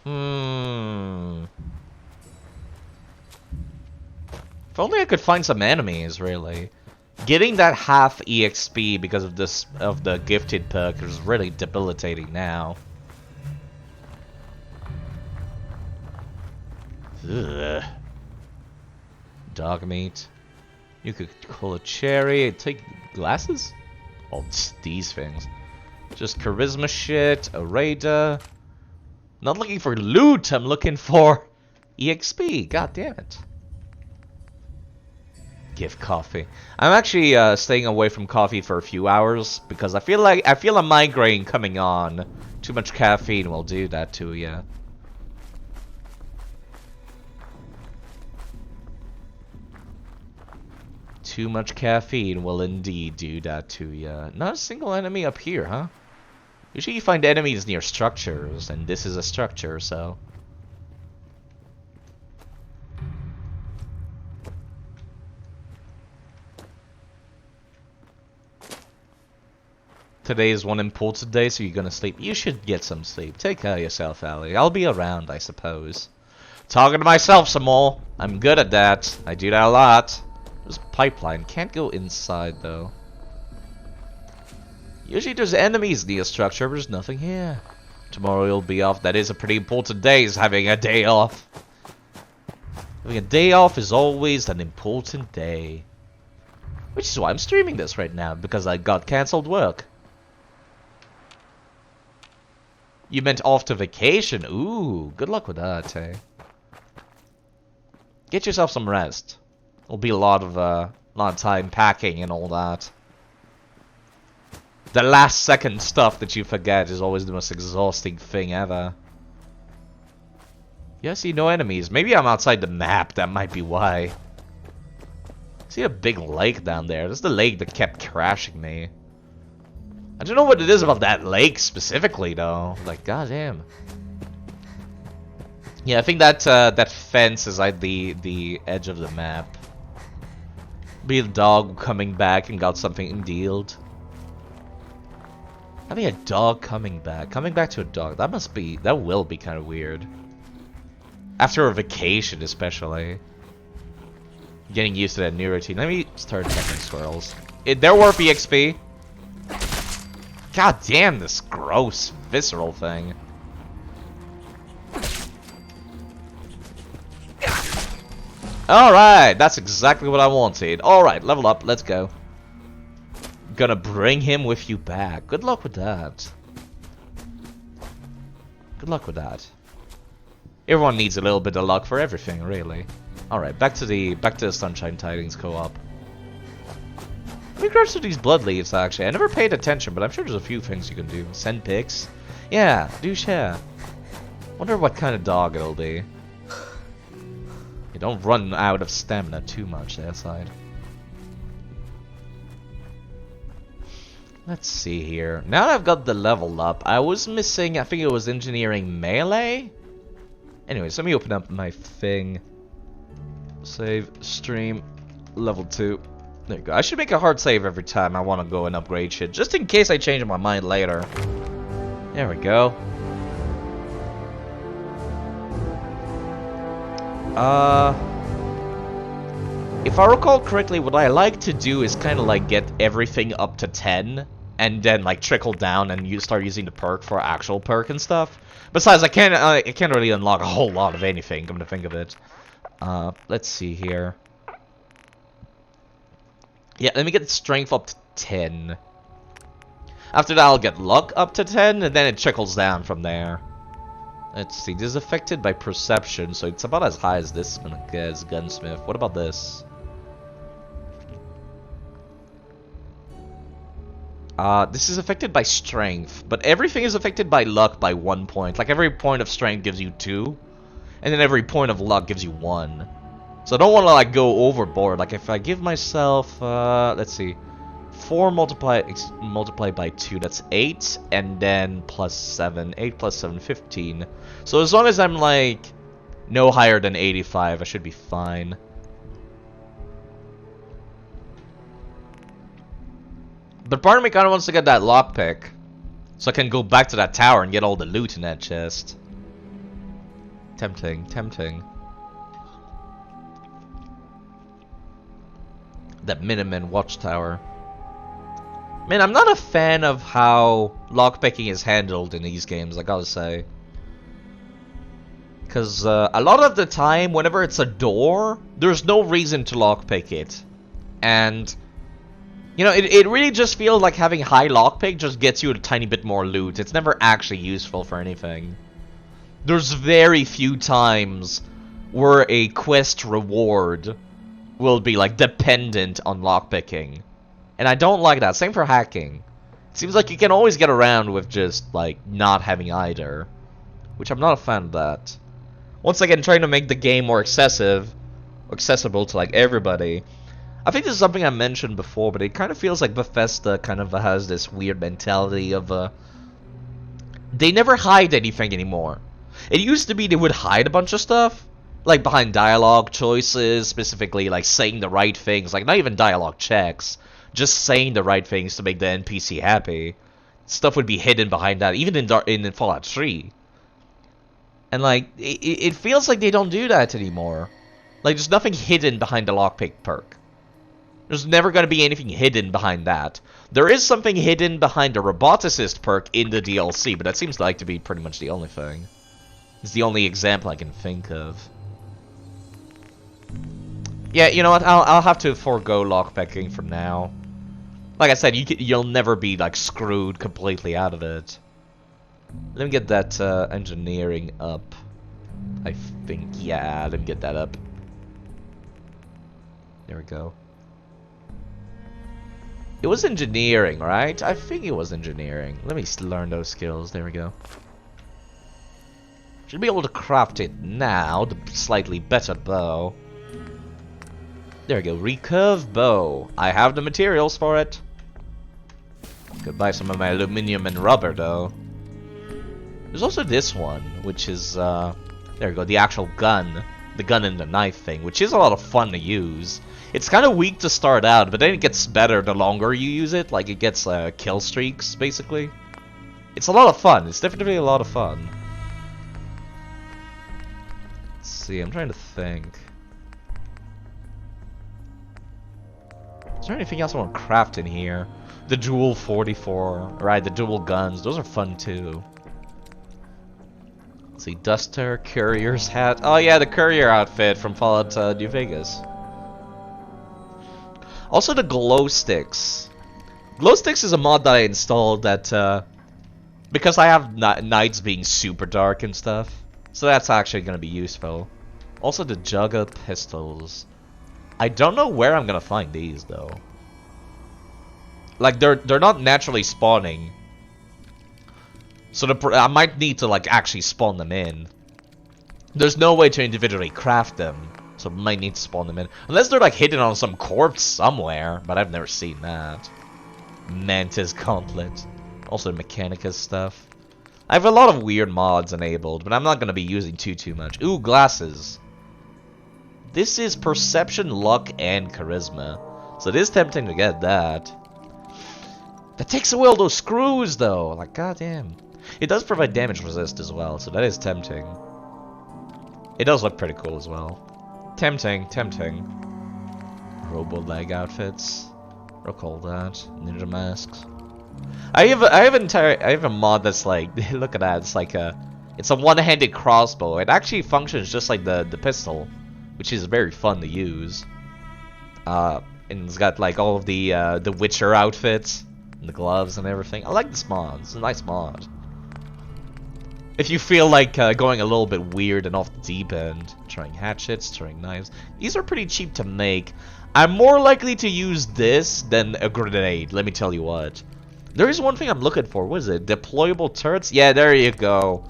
If only I could find some enemies, really. Getting that half EXP because of this the gifted perk is really debilitating now. Ugh. Dog meat. You could call a cherry. Take glasses? Oh, it's these things. Just charisma shit. A radar. Not looking for loot. I'm looking for EXP. God damn it. Give coffee. I'm actually staying away from coffee for a few hours because I feel a migraine coming on. Too much caffeine will do that to you. Too much caffeine will indeed do that to you. Not a single enemy up here, huh? Usually you find enemies near structures, and this is a structure, so... Today is one important day, so you're gonna sleep. You should get some sleep. Take care of yourself, Ali. I'll be around, I suppose. Talking to myself some more. I'm good at that. I do that a lot. There's a pipeline. Can't go inside, though. Usually there's enemies near structure, but there's nothing here. Tomorrow you'll be off. That is a pretty important day, is having a day off. Having a day off is always an important day. Which is why I'm streaming this right now, because I got cancelled work. You meant off to vacation? Ooh, good luck with that, eh? Get yourself some rest. It'll be a lot of time packing and all that. The last second stuff that you forget is always the most exhausting thing ever. Yeah, I see no enemies. Maybe I'm outside the map, that might be why. I see a big lake down there. This is the lake that kept crashing me. I don't know what it is about that lake specifically, though. Like, goddamn. Yeah, I think that that fence is like the edge of the map. Be the dog coming back and got something dealed. Having a dog coming back to a dog. That will be kind of weird. After a vacation, especially. Getting used to that new routine. Let me start checking squirrels. They're worth EXP. God damn, this gross, visceral thing. Alright, that's exactly what I wanted. Alright, level up, let's go. Gonna bring him with you back. Good luck with that. Good luck with that. Everyone needs a little bit of luck for everything, really. Alright, back to the Sunshine Tidings co-op. In regards to these blood leaves, actually, I never paid attention, but I'm sure there's a few things you can do. Send pics. Yeah, do share. Wonder what kind of dog it'll be. You don't run out of stamina too much that side. Let's see here. Now that I've got the level up, I was missing, I think it was engineering melee? Anyways, let me open up my thing. Save, stream, level 2. There you go. I should make a hard save every time I want to go and upgrade shit, just in case I change my mind later. There we go. If I recall correctly, what I like to do is kind of like get everything up to 10, and then like trickle down and you start using the perk for actual perk and stuff. Besides, I can't really unlock a whole lot of anything, come to think of it. Let's see here. Yeah, let me get strength up to 10. After that, I'll get luck up to 10, and then it trickles down from there. Let's see, this is affected by perception, so it's about as high as this one gets, Gunsmith. What about this? This is affected by strength, but everything is affected by luck by 1 point. Like, every point of strength gives you 2, and then every point of luck gives you 1. So I don't want to, like, go overboard. Like, if I give myself, let's see, 4 multiplied by 2, that's 8, and then plus 7. 8 plus 7, 15. So as long as I'm, like, no higher than 85, I should be fine. But part of me kind of wants to get that lockpick, so I can go back to that tower and get all the loot in that chest. Tempting, tempting. That Minuteman watchtower. Man, I'm not a fan of how lockpicking is handled in these games, I gotta say. Because a lot of the time, whenever it's a door, there's no reason to lockpick it. And, you know, it really just feels like having high lockpick just gets you a tiny bit more loot. It's never actually useful for anything. There's very few times where a quest reward will be, like, dependent on lockpicking. And I don't like that. Same for hacking. It seems like you can always get around with just, like, not having either. Which I'm not a fan of that. Once again, trying to make the game more accessible to, like, everybody. I think this is something I mentioned before, but it kind of feels like Bethesda kind of has this weird mentality of, they never hide anything anymore. It used to be they would hide a bunch of stuff. Like, behind dialogue choices, specifically, like, saying the right things. Like, not even dialogue checks. Just saying the right things to make the NPC happy. Stuff would be hidden behind that, even in Fallout 3. And, like, it feels like they don't do that anymore. Like, there's nothing hidden behind the lockpick perk. There's never going to be anything hidden behind that. There is something hidden behind the roboticist perk in the DLC, but that seems like to be pretty much the only thing. It's the only example I can think of. Yeah, you know what? I'll have to forego lockpicking for now. Like I said, you'll never be like screwed completely out of it. Let me get that engineering up. I think, yeah, let me get that up. There we go. It was engineering, right? I think it was engineering. Let me learn those skills. There we go. Should be able to craft it now. The slightly better bow. There we go. Recurve bow. I have the materials for it. Could buy some of my aluminum and rubber though. There's also this one, which is there we go. The actual gun. The gun and the knife thing, which is a lot of fun to use. It's kind of weak to start out, but then it gets better the longer you use it. Like, it gets kill streaks, basically. It's a lot of fun. It's definitely a lot of fun. Let's see, I'm trying to think. Is there anything else I want to craft in here? The dual 44, right, the dual guns, those are fun too. Let's see, Duster, Courier's hat. Oh yeah, the Courier outfit from Fallout New Vegas. Also the glow sticks. Glow sticks is a mod that I installed that, because I have nights being super dark and stuff. So that's actually going to be useful. Also the Jugga pistols. I don't know where I'm going to find these though. Like they're not naturally spawning. So I might need to like actually spawn them in. There's no way to individually craft them. So I might need to spawn them in. Unless they're like hidden on some corpse somewhere. But I've never seen that. Mantis Gauntlet. Also Mechanicus stuff. I have a lot of weird mods enabled. But I'm not going to be using too much. Ooh, glasses. This is Perception, Luck, and Charisma. So it is tempting to get that. That takes away all those screws though. Like, goddamn. It does provide damage resist as well. So that is tempting. It does look pretty cool as well. Tempting, tempting. Robo leg outfits. Recall that. Ninja masks. I have a mod that's like, look at that. It's like it's a one-handed crossbow. It actually functions just like the pistol, which is very fun to use. And it's got like all of the Witcher outfits, and the gloves and everything. I like this mod. It's a nice mod. If you feel like going a little bit weird and off the deep end, trying hatchets, trying knives, these are pretty cheap to make. I'm more likely to use this than a grenade, let me tell you what. There is one thing I'm looking for. What is it? Deployable turrets? Yeah, there you go.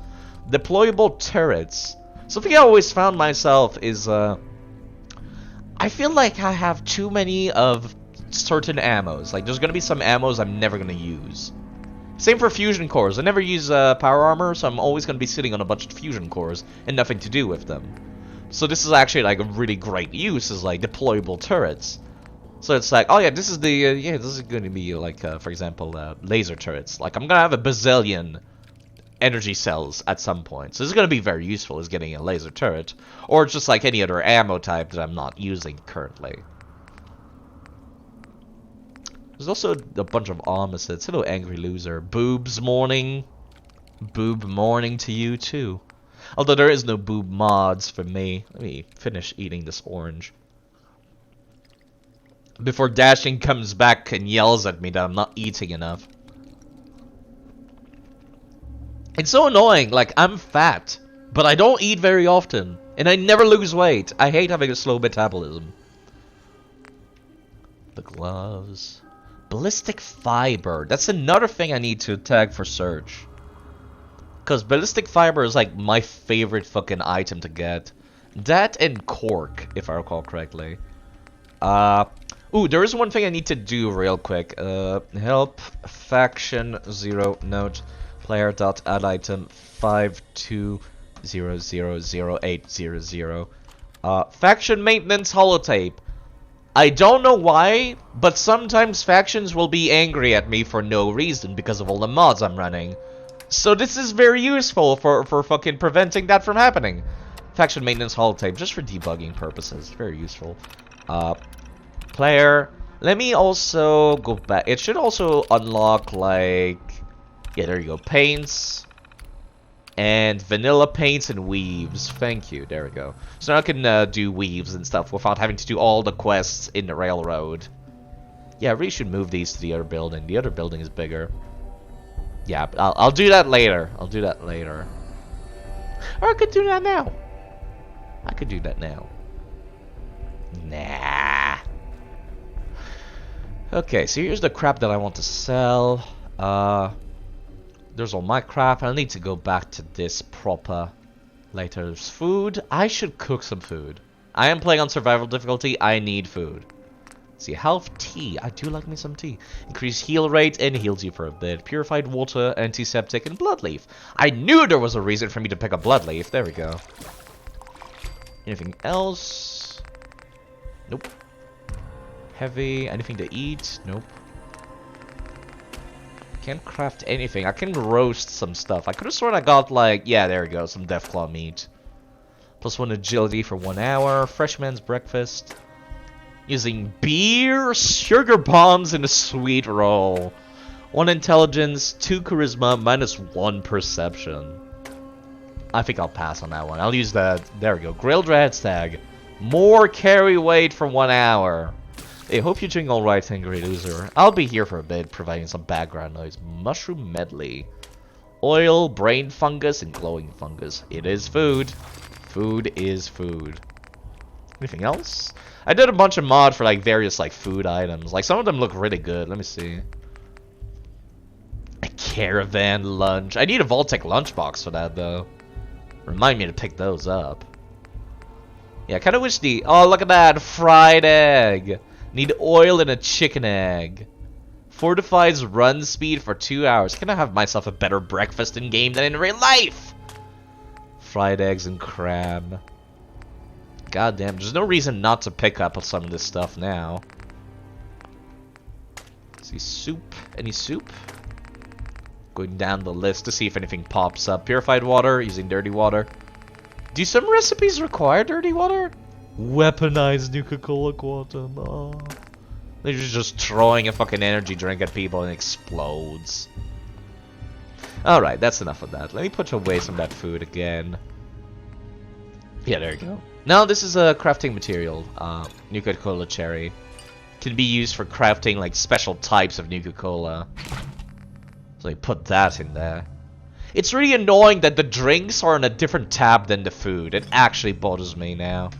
Deployable turrets. Something I always found myself is, I feel like I have too many of certain ammos. Like, there's gonna be some ammos I'm never gonna use. Same for fusion cores. I never use power armor, so I'm always going to be sitting on a bunch of fusion cores and nothing to do with them. So this is actually like a really great use, is like deployable turrets. So it's like, oh yeah, this is the yeah, this is going to be like for example laser turrets. Like I'm going to have a bazillion energy cells at some point. So this is going to be very useful as getting a laser turret, or it's just like any other ammo type that I'm not using currently. There's also a bunch of opposites. Hello, Angry Loser. Boobs morning. Boob morning to you, too. Although there is no boob mods for me. Let me finish eating this orange. Before Dashing comes back and yells at me that I'm not eating enough. It's so annoying. Like, I'm fat. But I don't eat very often. And I never lose weight. I hate having a slow metabolism. The gloves. Ballistic fiber. That's another thing I need to tag for search. Because ballistic fiber is like my favorite fucking item to get. That and cork, if I recall correctly. Ooh, there is one thing I need to do real quick. Help faction 0 note player.add item 52000800. Faction maintenance holotape. I don't know why, but sometimes factions will be angry at me for no reason because of all the mods I'm running. So this is very useful for fucking preventing that from happening. Faction maintenance holotape, just for debugging purposes. Very useful. Player. Let me also go back. It should also unlock like... Yeah, there you go. Paints. And vanilla paints and weaves. Thank you. There we go. So now I can do weaves and stuff without having to do all the quests in the railroad. Yeah, I really should move these to the other building. The other building is bigger. Yeah, but I'll do that later. I'll do that later. Or I could do that now. I could do that now. Nah. Okay, so here's the crap that I want to sell. There's all my crap. I'll need to go back to this proper later. There's food. I should cook some food. I am playing on survival difficulty. I need food. Let's see, health tea. I do like me some tea. Increase heal rate and heals you for a bit. Purified water, antiseptic, and blood leaf. I knew there was a reason for me to pick up blood leaf. There we go. Anything else? Nope. Heavy. Anything to eat? Nope. Can't craft anything. I can roast some stuff. I could have sworn I got like, yeah, there we go, some Deathclaw meat. +1 agility for 1 hour. Freshman's breakfast. Using beer, sugar bombs, and a sweet roll. 1 intelligence, 2 charisma, -1 perception. I think I'll pass on that one. I'll use that. There we go. Grilled Red Stag. More carry weight for 1 hour. Hey, hope you're doing alright, Angry Loser. I'll be here for a bit, providing some background noise. Mushroom medley. Oil, brain fungus, and glowing fungus. It is food. Food is food. Anything else? I did a bunch of mod for like various like food items. Like some of them look really good. Let me see. A caravan lunch. I need a Vault-Tec lunchbox for that though. Remind me to pick those up. Yeah, I kind of wish the... Oh, look at that! Fried egg! Need oil and a chicken egg. Fortifies run speed for 2 hours. Can I have myself a better breakfast in game than in real life? Fried eggs and crab. God damn, there's no reason not to pick up some of this stuff now. Let's see, soup. Any soup? Going down the list to see if anything pops up. Purified water, using dirty water. Do some recipes require dirty water? Weaponized Nuka-Cola Quantum. Oh. They're just throwing a fucking energy drink at people and it explodes. Alright, that's enough of that. Let me put away some of that food again. Yeah, there you go. Now this is a crafting material. Nuka-Cola Cherry. Can be used for crafting like special types of Nuka-Cola. So I put that in there. It's really annoying that the drinks are on a different tab than the food. It actually bothers me now.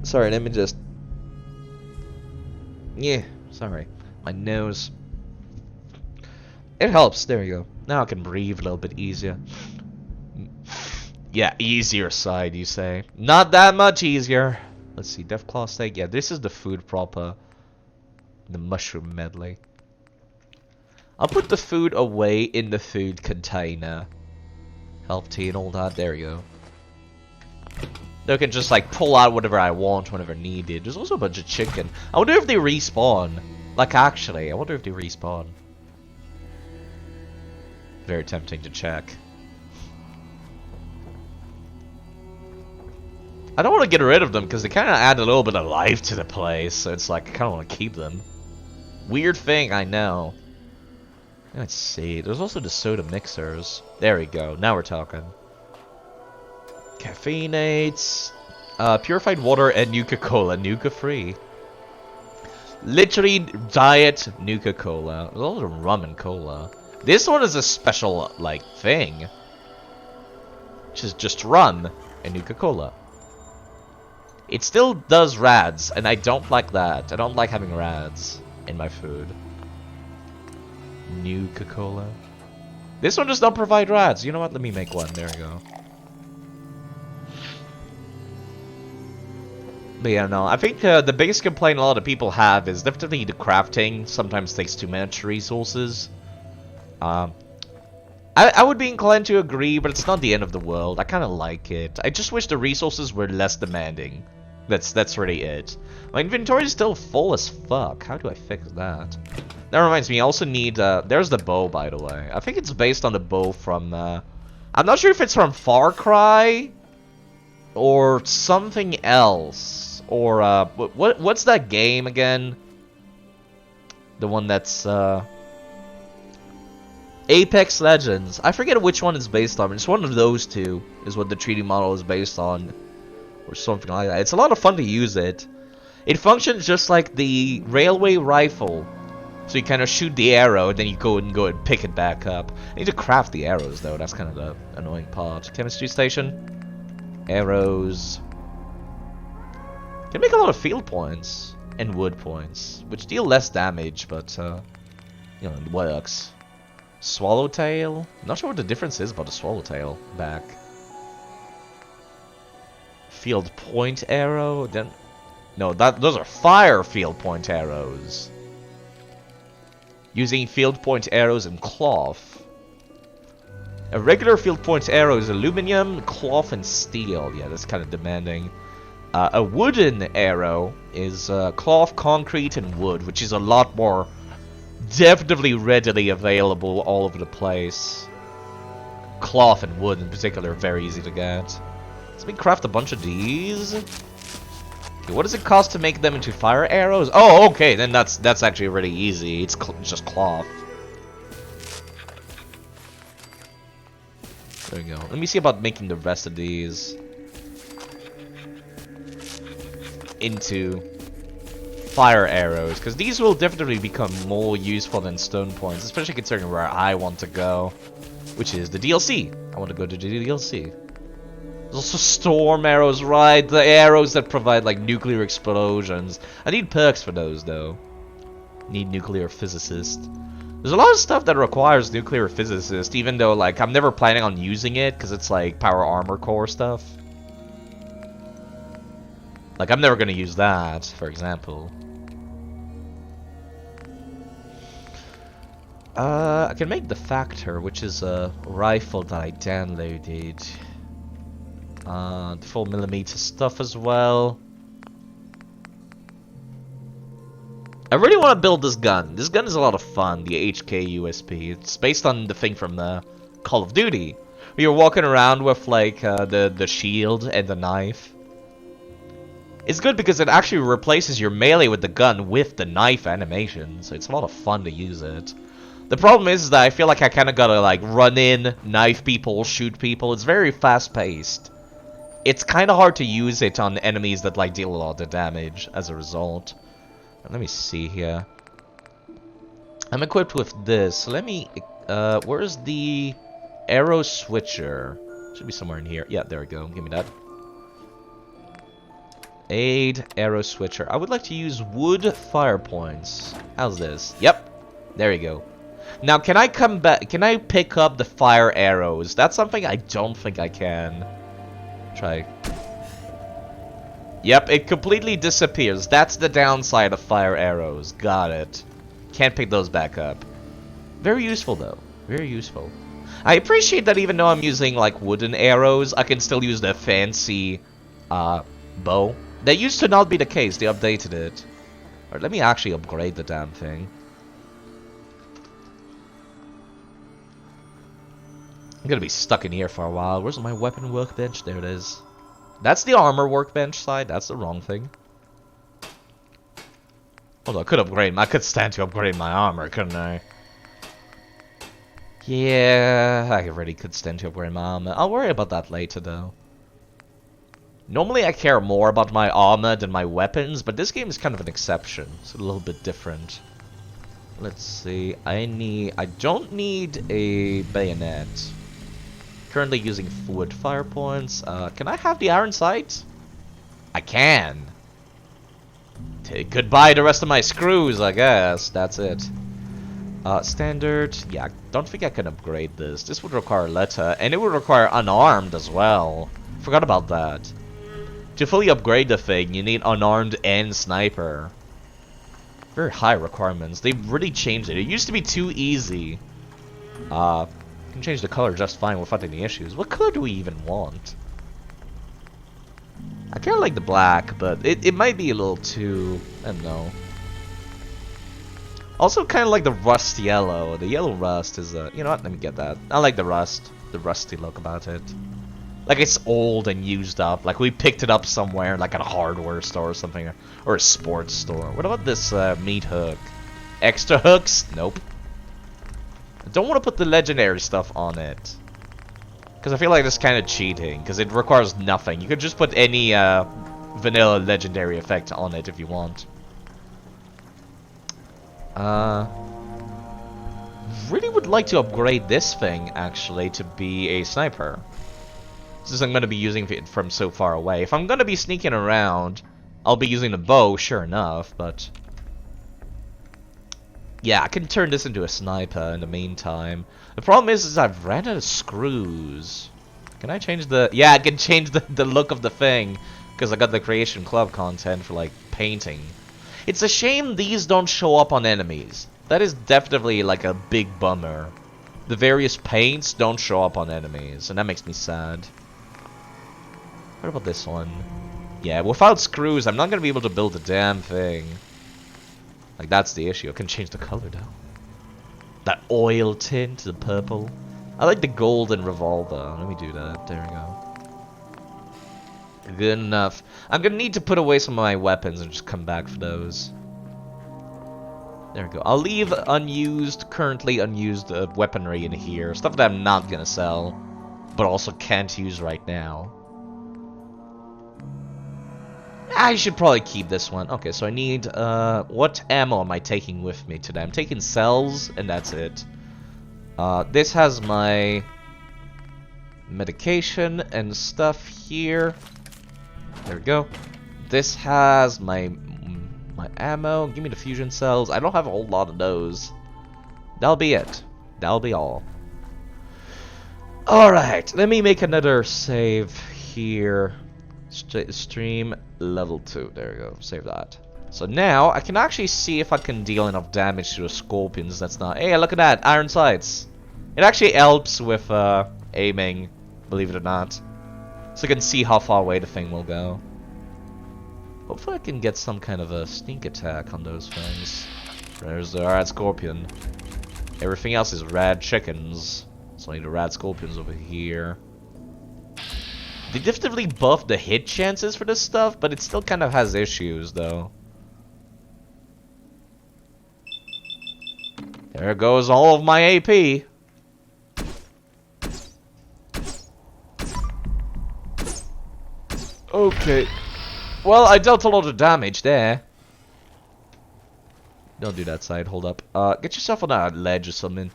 Sorry, let me just... Yeah, sorry. My nose. It helps. There you go. Now I can breathe a little bit easier. Yeah, easier side, you say. Not that much easier. Let's see, Deathclaw Steak. Yeah, this is the food proper. The mushroom medley. I'll put the food away in the food container. Health tea and all that. There you go. I can just like pull out whatever I want whenever needed. There's also a bunch of chicken. I wonder if they respawn. Like actually, I wonder if they respawn. Very tempting to check. I don't want to get rid of them because they kind of add a little bit of life to the place. So it's like I kind of want to keep them. Weird thing, I know. Let's see. There's also the soda mixers. There we go. Now we're talking. Caffeinates, purified water, and Nuka-Cola. Nuka-free. Literally diet Nuka-Cola. There's also rum and cola. This one is a special, like, thing. Which is just rum and Nuka-Cola. It still does rads, and I don't like that. I don't like having rads in my food. Nuka-Cola. This one does not provide rads. You know what? Let me make one. There we go. But yeah, no, I think the biggest complaint a lot of people have is definitely the crafting sometimes takes too much resources. I would be inclined to agree, but it's not the end of the world. I kind of like it. I just wish the resources were less demanding. That's really it. My inventory is still full as fuck. How do I fix that? That reminds me, I also need, there's the bow, by the way. I think it's based on the bow from, I'm not sure if it's from Far Cry or something else. Or, what's that game again? The one that's, Apex Legends. I forget which one it's based on. It's one of those two is what the 3D model is based on. Or something like that. It's a lot of fun to use it. It functions just like the railway rifle. So you kind of shoot the arrow, and then you go and pick it back up. I need to craft the arrows though, that's kind of the annoying part. Chemistry station. Arrows. Can make a lot of field points. And wood points. Which deal less damage, but you know, it works. Swallowtail? Not sure what the difference is about the swallowtail back. Field point arrow? Then no, those are fire field point arrows. Using field point arrows and cloth. A regular field point arrow is aluminum, cloth, and steel. Yeah, that's kind of demanding. A wooden arrow is cloth, concrete, and wood, which is a lot more definitely readily available all over the place. Cloth and wood in particular are very easy to get. Let me craft a bunch of these. Okay, what does it cost to make them into fire arrows? Oh, okay, then that's actually really easy. It's just cloth. There we go. Let me see about making the rest of these into fire arrows, because these will definitely become more useful than stone points, especially considering where I want to go, which is the DLC. I want to go to the DLC. There's also storm arrows, right? The arrows that provide like nuclear explosions. I need perks for those though. Need nuclear physicist. There's a lot of stuff that requires nuclear physicist, even though like I'm never planning on using it because it's like power armor core stuff. Like, I'm never going to use that, for example. I can make the Factor, which is a rifle that I downloaded. The 4mm stuff as well. I really want to build this gun. This gun is a lot of fun, the HK USP. It's based on the thing from the Call of Duty. Where you're walking around with, like, the shield and the knife. It's good because it actually replaces your melee with the gun with the knife animation, so it's a lot of fun to use it. The problem is that I feel like I kind of gotta like run in, knife people, shoot people. It's very fast paced. It's kind of hard to use it on enemies that like deal a lot of damage as a result. Let me see here. I'm equipped with this. So let me, where's the arrow switcher? Should be somewhere in here. Yeah, there we go. Give me that. Aid, arrow switcher. I would like to use wood fire points. How's this? Yep. There you go. Now, can I come back? Can I pick up the fire arrows? That's something I don't think I can. Try. Yep, it completely disappears. That's the downside of fire arrows. Got it. Can't pick those back up. Very useful, though. Very useful. I appreciate that even though I'm using, like, wooden arrows, I can still use the fancy, bow. That used to not be the case. They updated it. Alright, let me actually upgrade the damn thing. I'm gonna be stuck in here for a while. Where's my weapon workbench? There it is. That's the armor workbench side. That's the wrong thing. Hold on, I could stand to upgrade my armor, couldn't I? Yeah, I already could stand to upgrade my armor. I'll worry about that later, though. Normally I care more about my armor than my weapons, but this game is kind of an exception. It's a little bit different. Let's see. I don't need a bayonet. Currently using wood fire points. Can I have the iron sight? I can. Take goodbye the rest of my screws, I guess. That's it. Standard. Yeah, I don't think I can upgrade this. This would require letter, and it would require unarmed as well. Forgot about that. To fully upgrade the thing, you need unarmed and sniper. Very high requirements. They really changed it. It used to be too easy. You can change the color just fine without any issues. What color do we even want? I kind of like the black, but it might be a little too... I don't know. Also kind of like the rust yellow. The yellow rust is... you know what? Let me get that. I like the rust. The rusty look about it. Like it's old and used up. Like we picked it up somewhere, like at a hardware store or something, or a sports store. What about this meat hook? Extra hooks? Nope. don't want to put the legendary stuff on it. Because I feel like that's kind of cheating, because it requires nothing. You could just put any vanilla legendary effect on it if you want. Really would like to upgrade this thing, actually, to be a sniper. Since I'm going to be using it from so far away. If I'm going to be sneaking around, I'll be using the bow, sure enough, but... yeah, I can turn this into a sniper in the meantime. The problem is I've ran out of screws. Can I change the... yeah, I can change the look of the thing. Because I got the Creation Club content for, like, painting. It's a shame these don't show up on enemies. That is definitely, like, a big bummer. The various paints don't show up on enemies, and that makes me sad. What about this one? Yeah, without screws, I'm not going to be able to build a damn thing. Like, that's the issue. I can change the color, though. That oil tint, the purple. I like the golden revolver. Let me do that. There we go. Good enough. I'm gonna need to put away some of my weapons and just come back for those. There we go. I'll leave unused, currently unused weaponry in here. Stuff that I'm not gonna sell, but also can't use right now. I should probably keep this one. Okay, so I need, what ammo am I taking with me today? I'm taking cells, and that's it. This has my medication and stuff here. There we go. This has my ammo. Give me the fusion cells. I don't have a whole lot of those. That'll be it. That'll be all. Alright, let me make another save here. Stream level 2. There we go. Save that. So now I can actually see if I can deal enough damage to the scorpions. That's not... hey, look at that. Iron sights. It actually helps with aiming, believe it or not. So I can see how far away the thing will go. Hopefully I can get some kind of a sneak attack on those things. There's the rad scorpion. Everything else is rad chickens. So I need the rad scorpions over here. They definitely buffed the hit chances for this stuff, but it still kind of has issues though. There goes all of my AP. Okay. Well, I dealt a lot of damage there. Don't do that side, hold up. Get yourself on a ledge or something.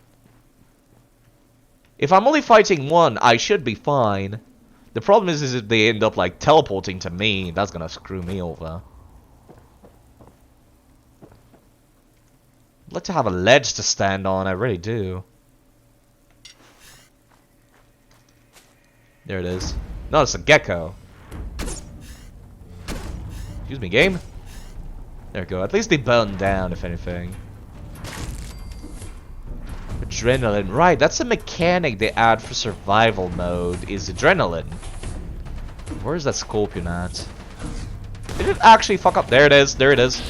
If I'm only fighting one, I should be fine. The problem is if they end up, like, teleporting to me, that's gonna screw me over. I'd like to have a ledge to stand on, I really do. There it is. No, it's a gecko. Excuse me, game. There we go. At least they burn down, if anything. Adrenaline. Right, that's a mechanic they add for survival mode, is adrenaline. Where is that scorpion at? Did it actually fuck up? There it is. There it is.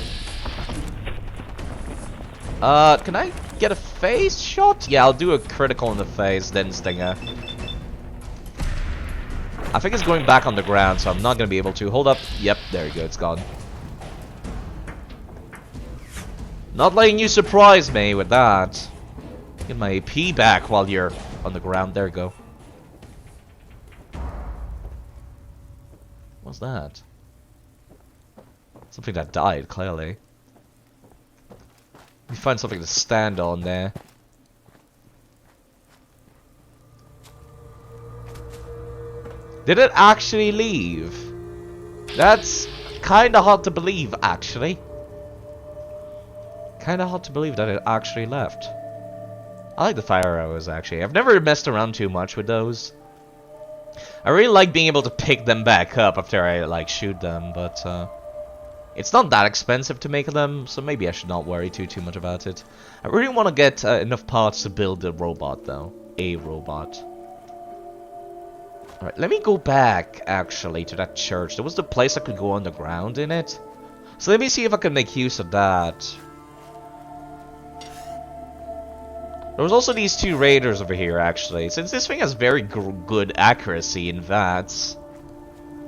Can I get a face shot? Yeah, I'll do a critical in the face, then stinger. I think it's going back on the ground, so I'm not going to be able to. Hold up. Yep, there you go. It's gone. Not letting you surprise me with that. Get my AP back while you're on the ground. There you go. What's that? Something that died, clearly. We find something to stand on there. Did it actually leave? That's kinda hard to believe, actually. Kinda hard to believe that it actually left. I like the fire arrows, actually. I've never messed around too much with those. I really like being able to pick them back up after I, like, shoot them, but, it's not that expensive to make them, so maybe I should not worry too much about it. I really want to get enough parts to build a robot, though. A robot. Alright, let me go back, actually, to that church. There was the place I could go underground in it. So let me see if I can make use of that. There was also these two raiders over here, actually. Since this thing has very good accuracy in VATS.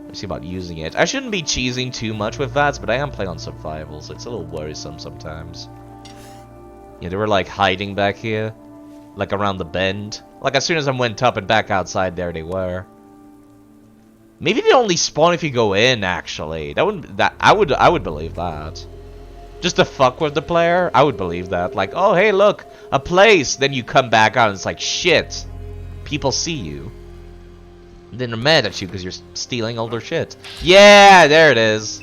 Let's see about using it. I shouldn't be cheesing too much with VATS, but I am playing on survival, so it's a little worrisome sometimes. Yeah, they were like hiding back here. Like around the bend. Like as soon as I went up and back outside, there they were. Maybe they only spawn if you go in, actually. I would believe that. Just to fuck with the player, I would believe that. Like, oh hey look, a place, then you come back out and it's like shit. People see you. Then they're mad at you because you're stealing all their shit. Yeah, there it is.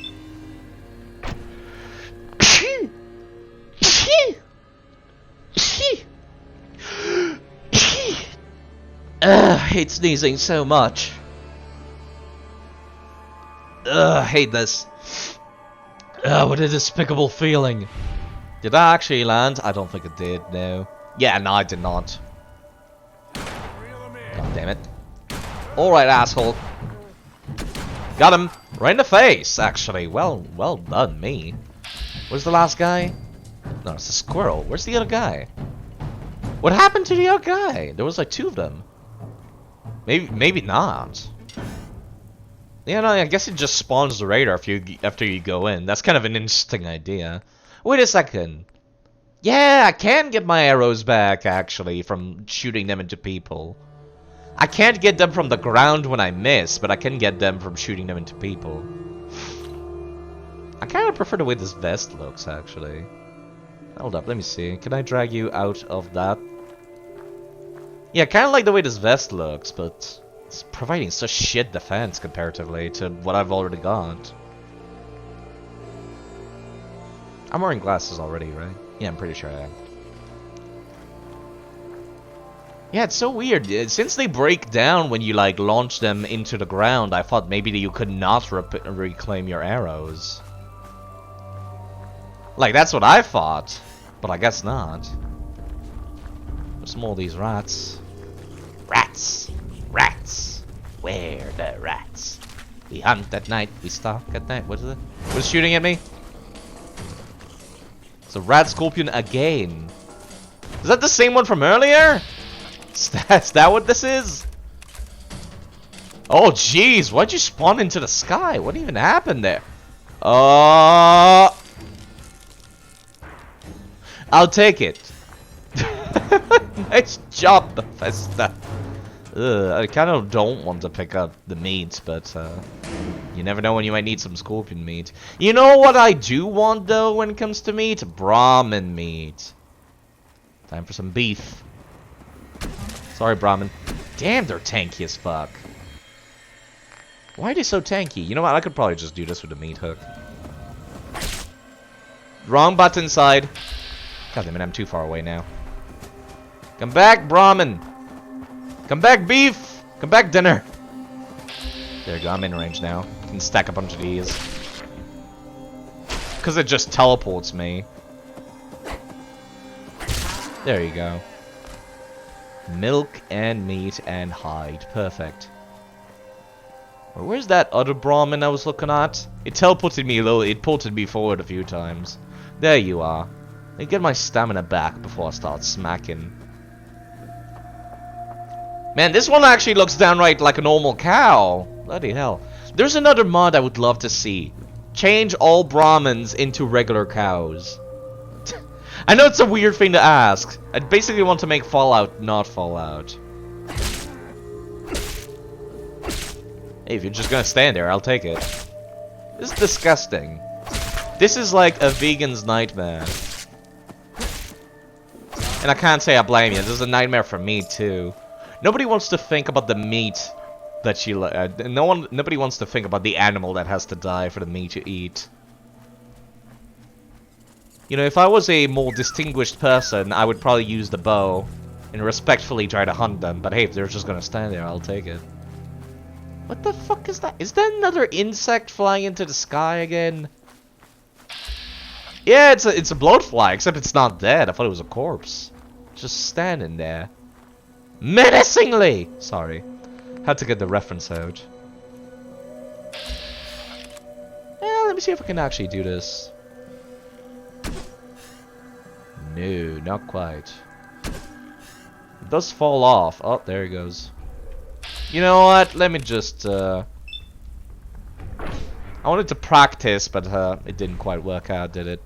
I hate sneezing so much. I hate this. What a despicable feeling. Did I actually land? I don't think it did, no. Yeah, no, I did not. God damn it. Alright, asshole. Got him. Right in the face, actually. Well done, me. Where's the last guy? No, it's a squirrel. Where's the other guy? What happened to the other guy? There was like 2 of them. Maybe not. Yeah, no, I guess it just spawns the radar after you go in. That's kind of an interesting idea. Wait a second. Yeah, I can get my arrows back, actually, from shooting them into people. I can't get them from the ground when I miss, but I can get them from shooting them into people. I kind of prefer the way this vest looks, actually. Hold up, let me see. Can I drag you out of that? Yeah, kind of like the way this vest looks, but it's providing such shit defense comparatively to what I've already got. I'm wearing glasses already, right? Yeah, I'm pretty sure I am. Yeah, it's so weird. Since they break down when you like launch them into the ground, I thought maybe you could not reclaim your arrows. Like, that's what I thought, but I guess not. There's more of these rats. Rats! Rats! Where the rats? We hunt at night, we stalk at night. What is it? Who's shooting at me? It's a rat scorpion again. Is that the same one from earlier? Is that what this is? Oh jeez, why'd you spawn into the sky? What even happened there? I'll take it. Nice job, Bethesda. I kind of don't want to pick up the meat, but you never know when you might need some scorpion meat. You know what I do want, though, when it comes to meat? Brahmin meat. Time for some beef. Sorry, Brahmin. Damn, they're tanky as fuck. Why are they so tanky? You know what? I could probably just do this with a meat hook. Wrong button side. God damn it, I'm too far away now. Come back, Brahmin. Come back, beef. Come back, dinner. There you go, I'm in range now. I can stack a bunch of these. Because it just teleports me. There you go. Milk and meat and hide. Perfect. Well, where's that other Brahmin I was looking at? It teleported me it ported me forward a few times. There you are. Let me get my stamina back before I start smacking. Man, this one actually looks downright like a normal cow. Bloody hell. There's another mod I would love to see. Change all Brahmins into regular cows. I know it's a weird thing to ask. I basically want to make Fallout not Fallout. Hey, if you're just gonna stand there, I'll take it. This is disgusting. This is like a vegan's nightmare. And I can't say I blame you. This is a nightmare for me too. Nobody wants to think about the meat that you nobody wants to think about the animal that has to die for the meat you eat. You know, if I was a more distinguished person, I would probably use the bow and respectfully try to hunt them. But hey, if they're just gonna stand there, I'll take it. What the fuck is that? Is that another insect flying into the sky again? Yeah, it's a bloatfly, except it's not dead. I thought it was a corpse. Just standing there. Menacingly! Sorry. Had to get the reference out. Yeah, let me see if I can actually do this. No, not quite. It does fall off. Oh, there he goes. You know what? Let me just, I wanted to practice, but it didn't quite work out, did it?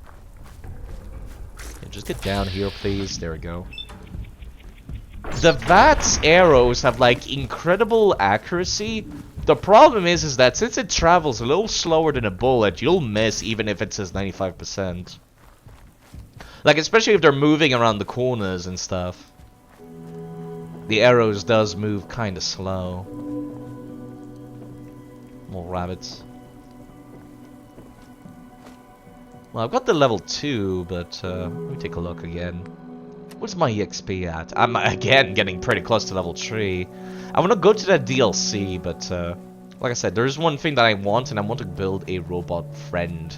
Yeah, just get down here, please. There we go. the VATS arrows have like incredible accuracy. The problem is that since it travels a little slower than a bullet, you'll miss even if it says 95%. Like, especially if they're moving around the corners and stuff. The arrows does move kind of slow. More rabbits. Well, I've got the level 2, but let me take a look again. What's my EXP at? I'm again getting pretty close to level 3. I want to go to that DLC, but like I said, there's one thing that I want, and I want to build a robot friend.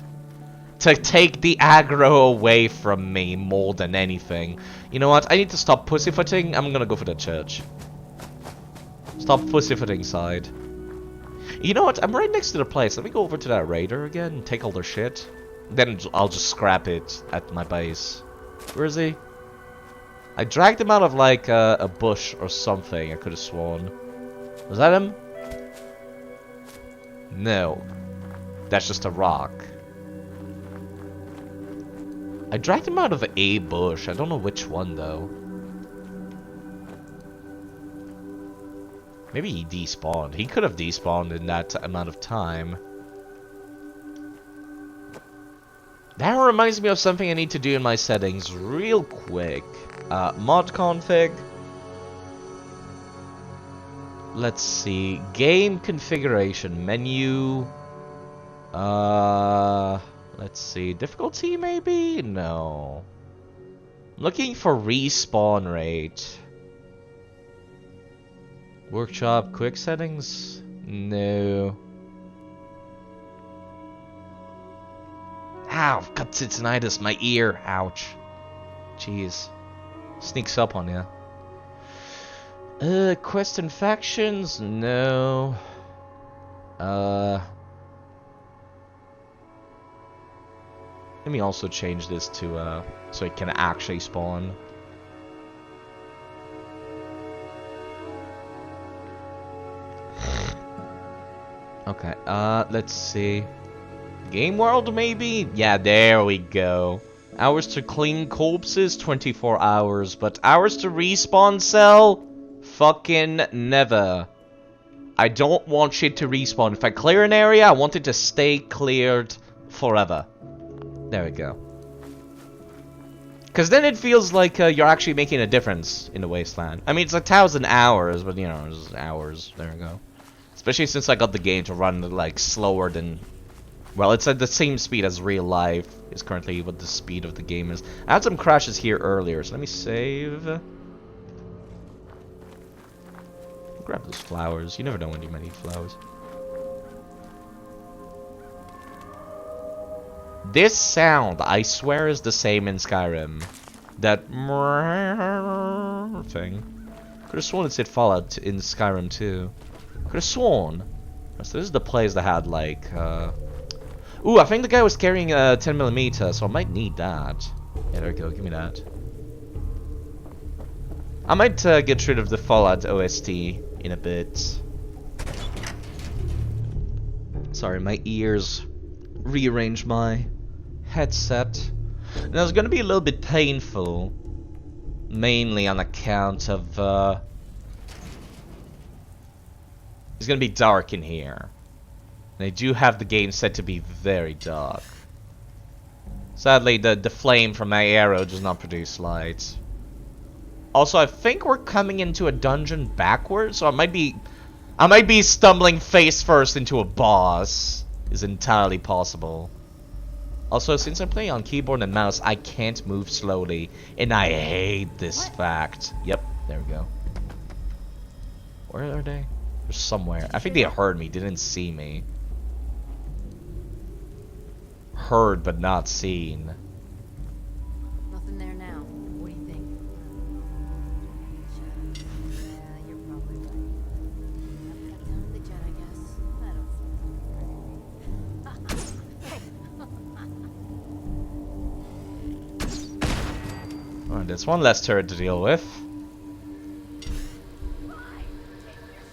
To take the aggro away from me more than anything. You know what? I need to stop pussyfooting. I'm gonna go for the church. Stop pussyfooting side. You know what? I'm right next to the place. Let me go over to that raider again and take all their shit. Then I'll just scrap it at my base. Where is he? I dragged him out of like a bush or something. I could have sworn. Was that him? No. That's just a rock. I dragged him out of a bush. I don't know which one though. Maybe he despawned. He could have despawned in that amount of time. That reminds me of something I need to do in my settings real quick. Mod config. Let's see. Game configuration menu. Let's see. Difficulty maybe? No. I'm looking for respawn rate. Workshop quick settings? No. Ow, I've got tinnitus, my ear. Ouch. Jeez. Sneaks up on you. Quest and factions? No. Let me also change this to, so it can actually spawn. Okay, let's see. Game world, maybe? Yeah, there we go. Hours to clean corpses, 24 hours. But hours to respawn cell? Fucking never. I don't want shit to respawn. If I clear an area, I want it to stay cleared forever. There we go. Because then it feels like you're actually making a difference in the wasteland. I mean, it's 1,000 hours, but you know, it's hours. There we go. Especially since I got the game to run like slower than... Well, it's at the same speed as real life. Is currently what the speed of the game is. I had some crashes here earlier, so let me save. Grab those flowers. You never know when you might need flowers. This sound, I swear, is the same in Skyrim. That thing. Could have sworn it said Fallout in Skyrim too. Could have sworn. So this is the place that had like. Ooh, I think the guy was carrying a 10mm, so I might need that. Yeah, there we go. Give me that. I might get rid of the Fallout OST in a bit. Sorry, my ears rearranged my headset. Now it's gonna be a little bit painful, mainly on account of it's gonna be dark in here. And I do have the game set to be very dark. Sadly, the flame from my arrow does not produce light. Also, I think we're coming into a dungeon backwards, so I might be stumbling face first into a boss. Is entirely possible. Also, since I'm playing on keyboard and mouse, I can't move slowly, and I hate this fact. Yep, there we go. Where are they? They're somewhere. I think they heard me, didn't see me. Heard but not seen. Nothing there now. What do you think? Yeah, you're probably right. I've got down to the jet, I guess. I don't Alright, there's one less turret to deal with.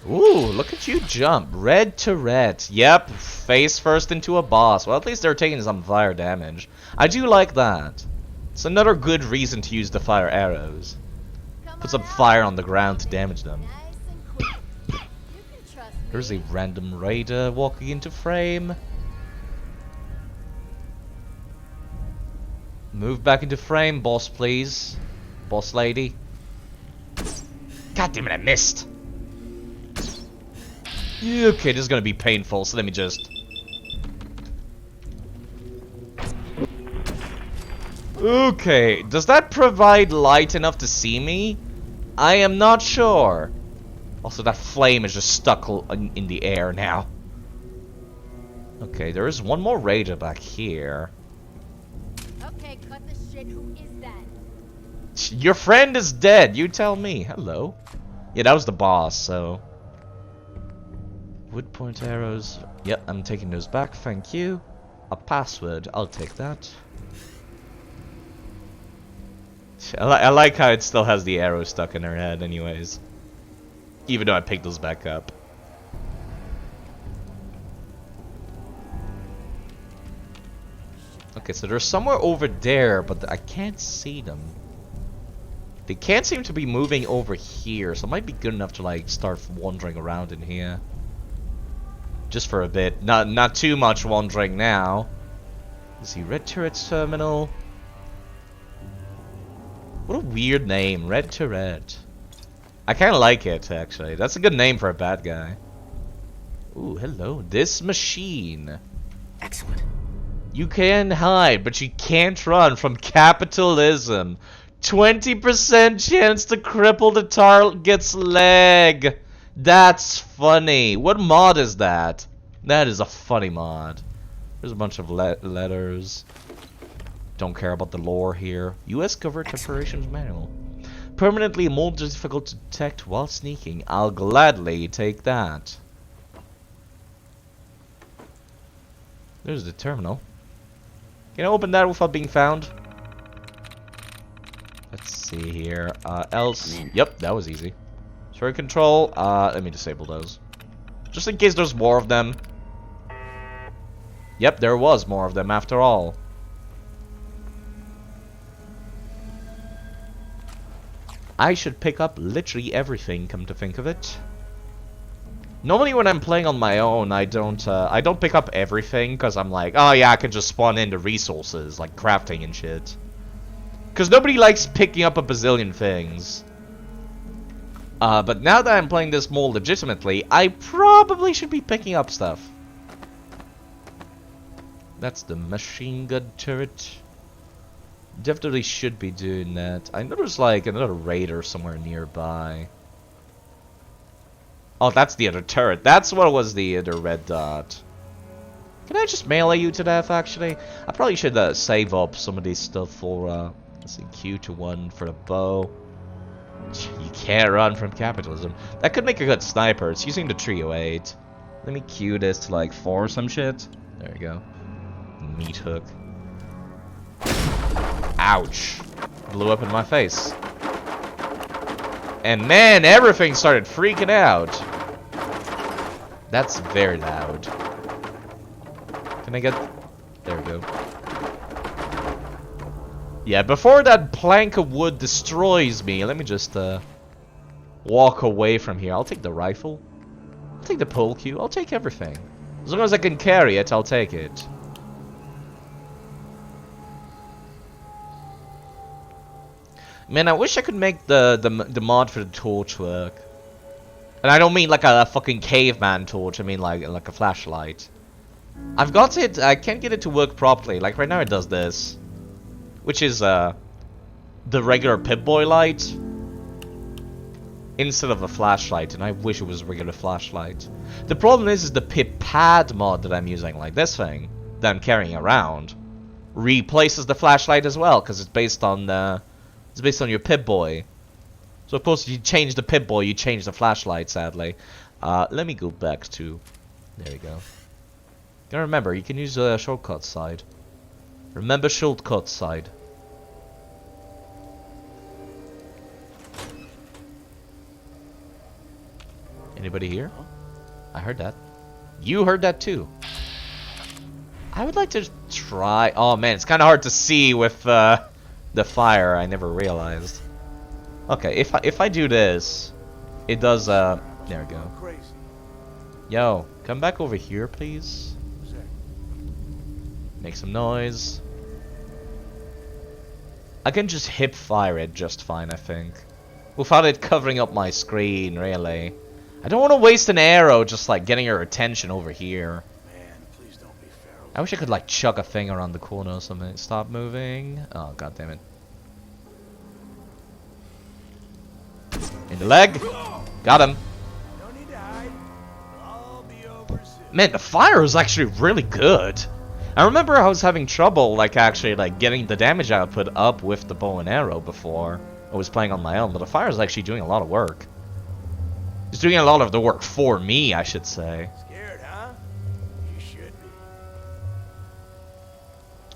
Ooh, look at you jump. Red turret. Yep, face first into a boss. Well, at least they're taking some fire damage. I do like that. It's another good reason to use the fire arrows. Put some fire on the ground to damage them. There's a random raider walking into frame. Move back into frame, boss, please. Boss lady. God damn it, I missed. Okay, this is gonna be painful, so let me just... Okay, does that provide light enough to see me? I am not sure. Also, that flame is just stuck in the air now. Okay, there is one more raider back here. Okay, cut the shit. Who is that? Your friend is dead, you tell me. Hello. Yeah, that was the boss, so... Wood point arrows. Yep, I'm taking those back, thank you. A password, I'll take that. I like how it still has the arrow stuck in her head anyways. Even though I picked those back up. Okay, so they're somewhere over there, but I can't see them. They can't seem to be moving over here, so it might be good enough to like start wandering around in here. Just for a bit. Not too much wandering now. Let's see, Red Turret Terminal. What a weird name, Red Turret. I kinda like it, actually. That's a good name for a bad guy. Ooh, hello. This machine. Excellent. You can hide, but you can't run from capitalism. 20% chance to cripple the target's leg. That's funny. What mod is that? That is a funny mod. There's a bunch of letters. Don't care about the lore here. U.S. Covert Operations Manual. Permanently more difficult to detect while sneaking. I'll gladly take that. There's the terminal. Can I open that without being found? Let's see here. Else. Yep, that was easy. Turret control. Let me disable those. Just in case there's more of them. Yep, there was more of them after all. I should pick up literally everything, come to think of it. Normally when I'm playing on my own, I don't pick up everything, because I'm like, oh yeah, I can just spawn in the resources, like crafting and shit. Because nobody likes picking up a bazillion things. But now that I'm playing this more legitimately, I probably should be picking up stuff. That's the machine gun turret. Definitely should be doing that. I know there's like another raider somewhere nearby. Oh, that's the other turret. That's what was the other red dot. Can I just melee you to death, actually? I probably should save up some of this stuff for, let's see, Q to 1 for the bow. You can't run from capitalism. That could make a good sniper. It's using the 308. Let me Q this to like 4 or some shit. There we go. Meat hook. Ouch. Blew up in my face. And man, everything started freaking out. That's very loud. Can I get... There we go. Yeah, before that plank of wood destroys me, let me just walk away from here. I'll take the rifle. I'll take the pole cue. I'll take everything. As long as I can carry it, I'll take it. Man, I wish I could make the mod for the torch work. And I don't mean like a fucking caveman torch, I mean like a flashlight. I've got it, I can't get it to work properly. Like right now it does this. Which is the regular Pip-Boy light. Instead of a flashlight, and I wish it was a regular flashlight. The problem is the Pip-Pad mod that I'm using, like this thing, that I'm carrying around, replaces the flashlight as well, because it's based on your Pip-Boy. So of course, if you change the Pip-Boy, you change the flashlight, sadly. Let me go back to... There we go. Gotta remember, you can use a shortcut side. Remember shortcut side. Anybody here? I heard that. You heard that too. I would like to try... Oh man, it's kind of hard to see with the fire. I never realized. Okay, if I do this, it does. There we go. Yo, come back over here, please. Make some noise. I can just hip fire it just fine, I think. Without it covering up my screen, really. I don't want to waste an arrow just like getting her attention over here. I wish I could like chuck a thing around the corner or something. Stop moving. Oh, god damn it. In the leg. Got him. Man, the fire was actually really good. I remember I was having trouble like actually like getting the damage output up with the bow and arrow before I was playing on my own, but the fire is actually doing a lot of work. It's doing a lot of the work for me, I should say. Scared, huh? You should be.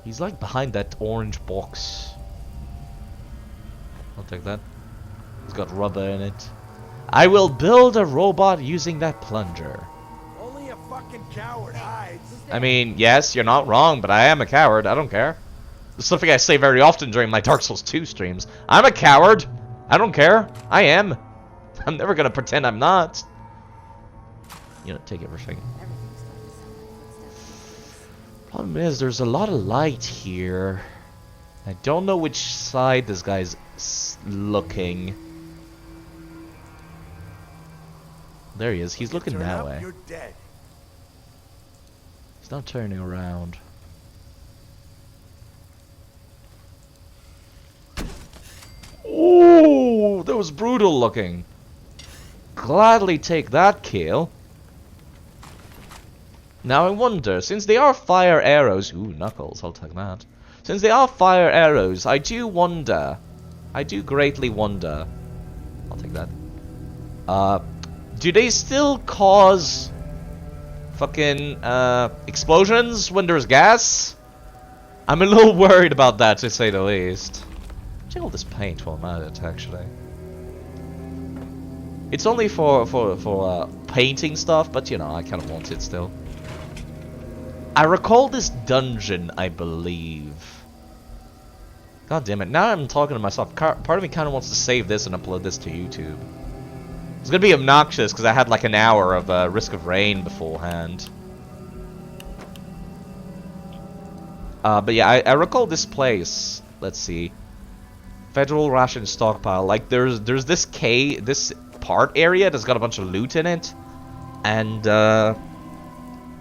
He's like behind that orange box. I'll take that. It's got rubber in it. I will build a robot using that plunger. Only a fucking coward hides. I mean, yes, you're not wrong, but I am a coward. I don't care. It's something I say very often during my Dark Souls 2 streams. I'm a coward. I don't care. I am. I'm never gonna pretend I'm not. You know, take everything. Problem is, there's a lot of light here. I don't know which side this guy's looking. There he is. He's looking that way. You're dead. He's not turning around. Oh, that was brutal looking. Gladly take that kill. Now I wonder, since they are fire arrows... Ooh, knuckles, I'll take that. Since they are fire arrows, I do wonder... I do greatly wonder... I'll take that. Do they still cause... fucking, explosions when there's gas? I'm a little worried about that, to say the least. Check all this paint while I'm at it, actually. It's only for painting stuff, but you know, I kind of want it still. I recall this dungeon, I believe. God damn it, now I'm talking to myself. Part of me kind of wants to save this and upload this to YouTube. It's gonna be obnoxious because I had like an hour of Risk of Rain beforehand. But yeah, I recall this place. Let's see. Federal ration stockpile. Like there's this this part area that's got a bunch of loot in it, and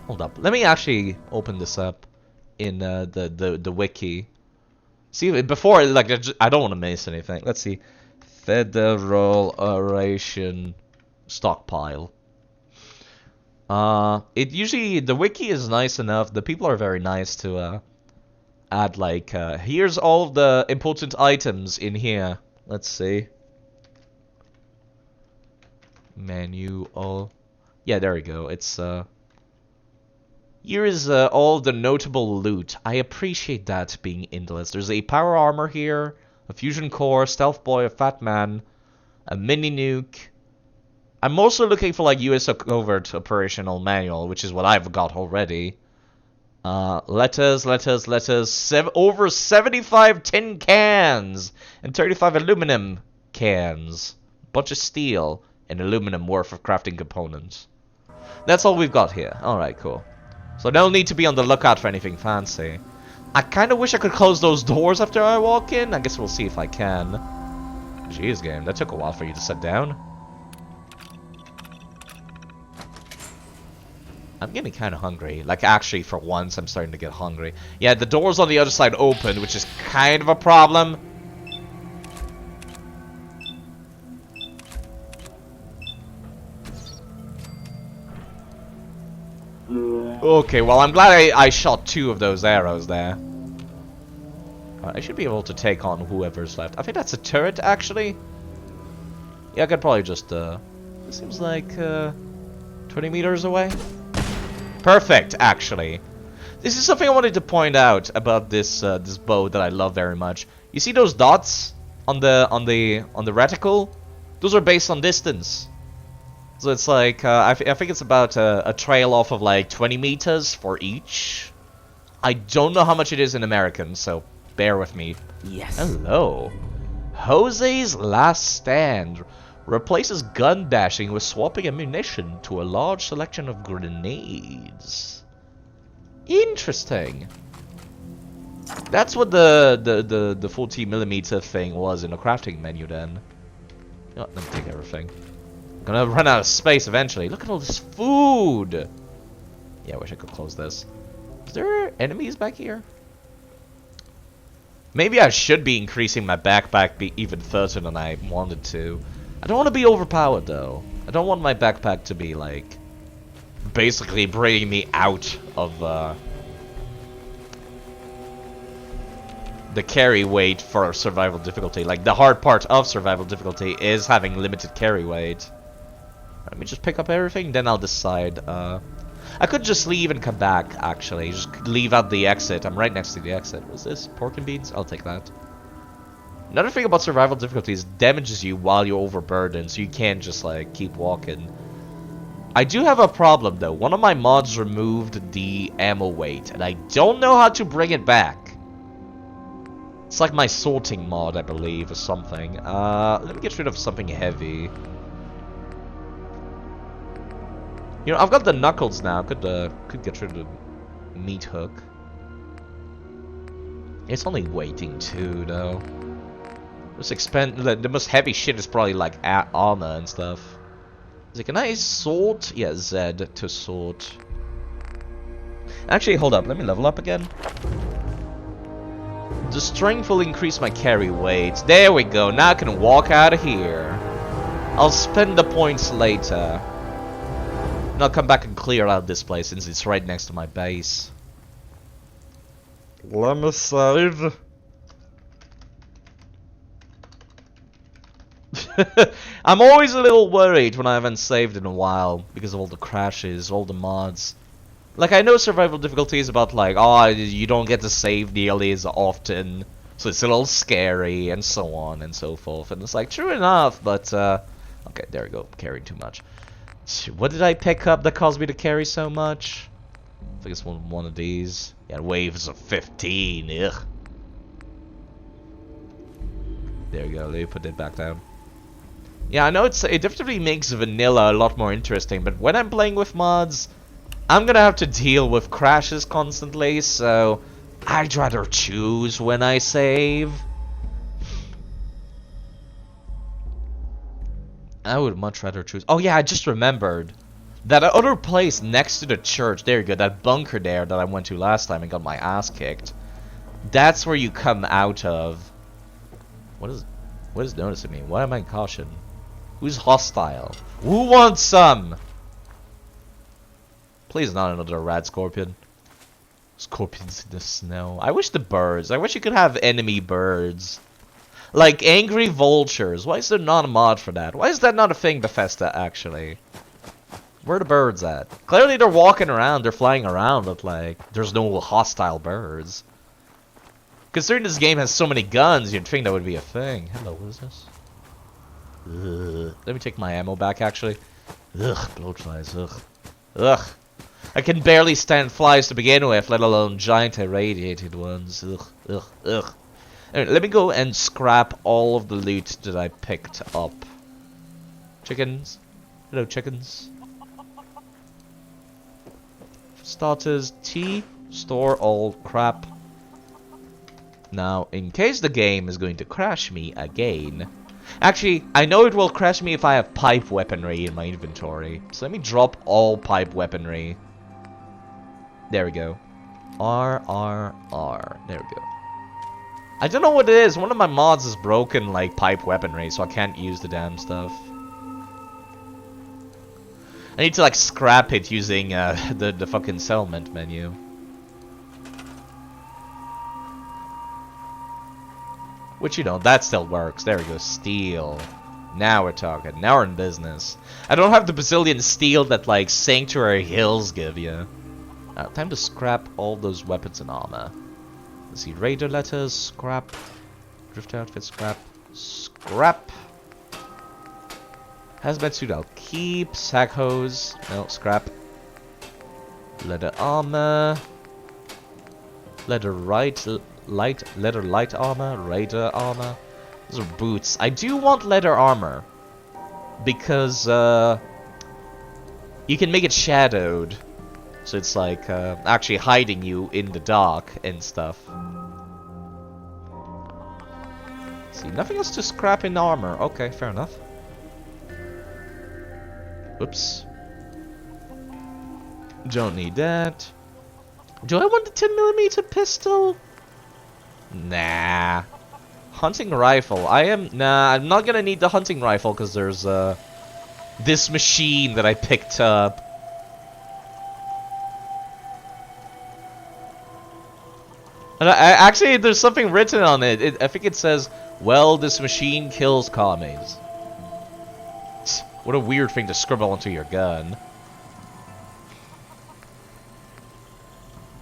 hold up. Let me actually open this up in the wiki. See before like I don't want to miss anything. Let's see. Federal ration stockpile. It usually the wiki is nice enough. The people are very nice to add like here's all of the important items in here. Let's see. Manual. Yeah, there we go. It's here is all the notable loot. I appreciate that being in the list. There's a power armor here, a fusion core, stealth boy, a fat man, a mini nuke. I'm also looking for like US covert operational manual, which is what I've got already. Letters, over 75 tin cans and 35 aluminum cans. Bunch of steel and aluminum worth of crafting components. That's all we've got here. Alright, cool. So no need to be on the lookout for anything fancy. I kind of wish I could close those doors after I walk in. I guess we'll see if I can. Jeez, game, that took a while for you to sit down. I'm getting kind of hungry. Like, actually, for once, I'm starting to get hungry. Yeah, the door's on the other side open, which is kind of a problem. Okay, well, I'm glad I shot 2 of those arrows there. I should be able to take on whoever's left. I think that's a turret, actually. Yeah, I could probably just, it seems like, 20 meters away. Perfect, actually. This is something I wanted to point out about this this bow that I love very much. You see those dots on the reticle? Those are based on distance. So it's like I think it's about a trail off of like 20 meters for each. I don't know how much it is in American, so bear with me. Yes. Hello. Jose's Last Stand replaces gun bashing with swapping ammunition to a large selection of grenades. Interesting. That's what the 40mm thing was in the crafting menu then. You know what, let me take everything. I'm gonna run out of space eventually. Look at all this food! Yeah, I wish I could close this. Is there enemies back here? Maybe I should be increasing my backpack even further than I wanted to. I don't want to be overpowered though. I don't want my backpack to be like basically bringing me out of the carry weight for survival difficulty. Like the hard part of survival difficulty is having limited carry weight. Let me just pick up everything, then I'll decide. I could just leave and come back, actually. Just leave out the exit. I'm right next to the exit. What's this? Pork and beans? I'll take that. Another thing about survival difficulty is it damages you while you're overburdened, so you can't just, like, keep walking. I do have a problem, though. One of my mods removed the ammo weight, and I don't know how to bring it back. It's like my sorting mod, I believe, or something. Let me get rid of something heavy. You know, I've got the knuckles now. Could get rid of the meat hook. It's only weighting too, though. The most heavy shit is probably like armor and stuff. Is it, can I sort? Yeah, Z to sort. Actually, hold up. Let me level up again. The strength will increase my carry weight. There we go. Now I can walk out of here. I'll spend the points later. And I'll come back and clear out this place since it's right next to my base. Let me save. I'm always a little worried when I haven't saved in a while because of all the crashes, all the mods. Like, I know survival difficulty is about like, oh, you don't get to save nearly as often, so it's a little scary and so on and so forth. And it's like, true enough, but okay, there we go, carrying too much. What did I pick up that caused me to carry so much? I think it's one of these. Yeah, waves of 15. Ugh. There we go. Let me put it back down. Yeah, I know it definitely makes vanilla a lot more interesting, but when I'm playing with mods, I'm gonna have to deal with crashes constantly, so I'd rather choose when I save. I would much rather choose. Oh yeah, I just remembered that other place next to the church. There you go, that bunker there that I went to last time and got my ass kicked. That's where you come out of. What is noticing me? Why am I in caution? Who's hostile? Who wants some? Please not another rad scorpion. Scorpions in the snow. I wish you could have enemy birds. Like angry vultures. Why is there not a mod for that? Why is that not a thing, Bethesda, actually? Where are the birds at? Clearly they're walking around, they're flying around, but like, there's no hostile birds. Considering this game has so many guns, you'd think that would be a thing. Hello, what is this? Ugh. Let me take my ammo back, actually. Ugh, bloatflies, ugh. Ugh. I can barely stand flies to begin with, let alone giant irradiated ones. Ugh, ugh, ugh. Anyway, let me go and scrap all of the loot that I picked up. Chickens. Hello, chickens. For starters, tea. Store all crap. Now, in case the game is going to crash me again. Actually, I know it will crash me if I have pipe weaponry in my inventory. So let me drop all pipe weaponry. There we go. R. There we go. I don't know what it is. One of my mods is broken, like, pipe weaponry, so I can't use the damn stuff. I need to, like, scrap it using the fucking settlement menu. Which, you know, that still works. There we go. Steel. Now we're talking. Now we're in business. I don't have the Brazilian steel that, like, Sanctuary Hills give you. Time to scrap all those weapons and armor. Let's see. Raider letters. Scrap. Drift outfit. Scrap. Scrap. Hazmat suit I'll keep. Sack hose. No. Scrap. Leather armor. Leather light armor, raider armor. Those are boots. I do want leather armor. Because, you can make it shadowed. So it's like, actually hiding you in the dark and stuff. See, nothing else to scrap in armor. Okay, fair enough. Oops. Don't need that. Do I want the 10mm pistol? Nah. Hunting rifle. Nah, I'm not gonna need the hunting rifle because there's, this machine that I picked up. And actually, there's something written on it. I think it says, well, this machine kills commies. What a weird thing to scribble onto your gun.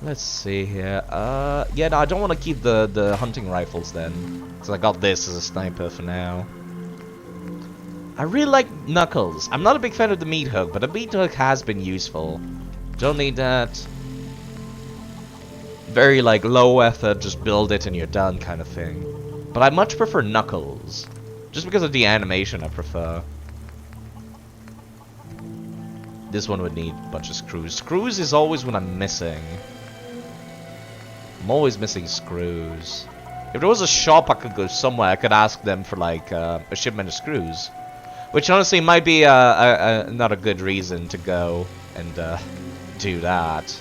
Let's see here. Yeah, no, I don't want to keep the hunting rifles then. Because I got this as a sniper for now. I really like Knuckles. I'm not a big fan of the meat hook, but the meat hook has been useful. Don't need that. Very, like, low effort, just build it and you're done kind of thing. But I much prefer Knuckles. Just because of the animation I prefer. This one would need a bunch of screws. Screws is always what I'm missing. I'm always missing screws. If there was a shop I could go somewhere, I could ask them for, like, a shipment of screws. Which honestly might be not a good reason to go and do that.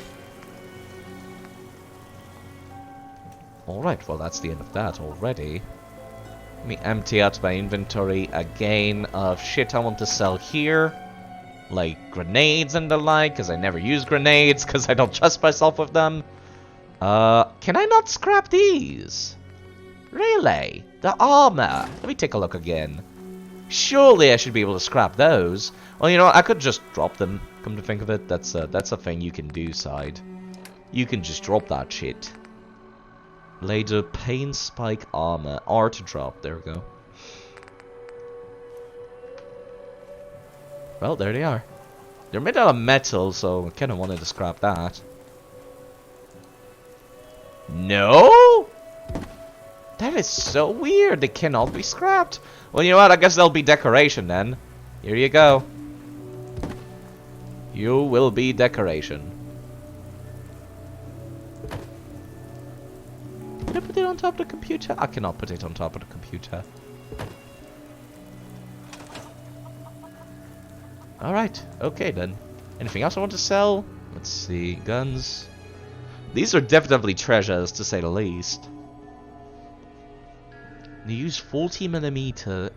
Alright, well that's the end of that already. Let me empty out my inventory again of shit I want to sell here. Like grenades and the like, because I never use grenades, because I don't trust myself with them. Can I not scrap these? Really? The armor? Let me take a look again. Surely I should be able to scrap those. Well, you know, I could just drop them, come to think of it. That's a thing you can do, side. You can just drop that shit. Laser pain spike armor. R to drop. There we go. Well, there they are. They're made out of metal, so I kind of wanted to scrap that. No? That is so weird. They cannot be scrapped. Well, you know what? I guess they'll be decoration then. Here you go. You will be decoration. Can I put it on top of the computer? I cannot put it on top of the computer. Alright, okay then. Anything else I want to sell? Let's see, guns. These are definitely treasures, to say the least. They use 40mm.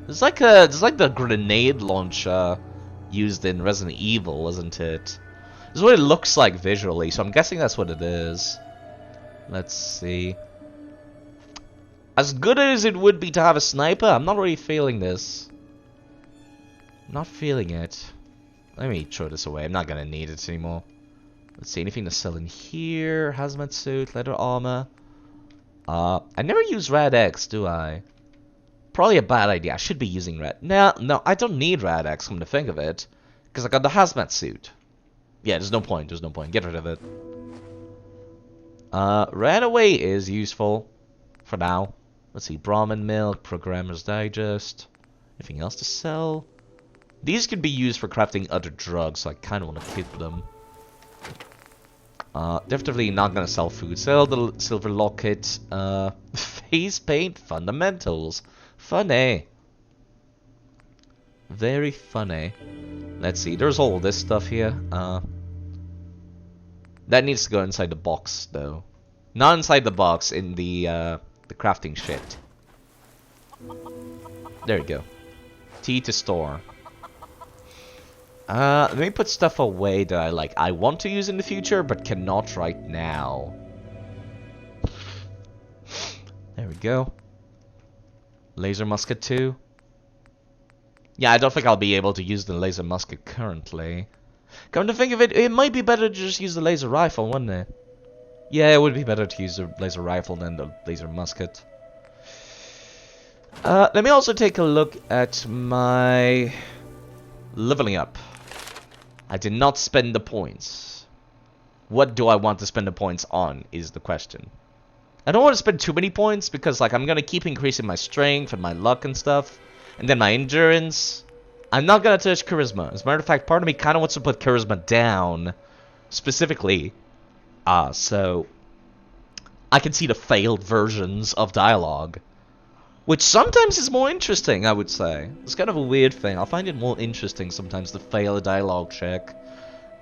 It's like the grenade launcher used in Resident Evil, isn't it? This is what it looks like visually, so I'm guessing that's what it is. Let's see. As good as it would be to have a sniper, I'm not really feeling this. I'm not feeling it. Let me throw this away. I'm not gonna need it anymore. Let's see, anything to sell in here? Hazmat suit, leather armor. I never use Rad-X, do I? Probably a bad idea. I should be using Rad. No, I don't need Rad-X, come to think of it. Because I got the hazmat suit. Yeah, there's no point. There's no point. Get rid of it. Runaway is useful. For now. Let's see. Brahmin milk, Programmer's Digest. Anything else to sell? These could be used for crafting other drugs, so I kind of want to keep them. Definitely not gonna sell food. Sell the silver locket. Face paint fundamentals. Funny. Very funny. Let's see. There's all this stuff here. That needs to go inside the box, though. Not inside the box. In the crafting shit. There you go. T to store. Let me put stuff away that I want to use in the future, but cannot right now. There we go. Laser musket too. Yeah, I don't think I'll be able to use the laser musket currently. Come to think of it, it might be better to just use the laser rifle, wouldn't it? Yeah, it would be better to use the laser rifle than the laser musket. Let me also take a look at my leveling up. I did not spend the points. What do I want to spend the points on is the question. I don't want to spend too many points because like I'm gonna keep increasing my strength and my luck and stuff, and then my endurance. I'm not gonna touch charisma. As a matter of fact, part of me kind of wants to put charisma down, specifically, so I can see the failed versions of dialogue, which sometimes is more interesting. I would say it's kind of a weird thing. I find it more interesting sometimes to fail a dialogue check.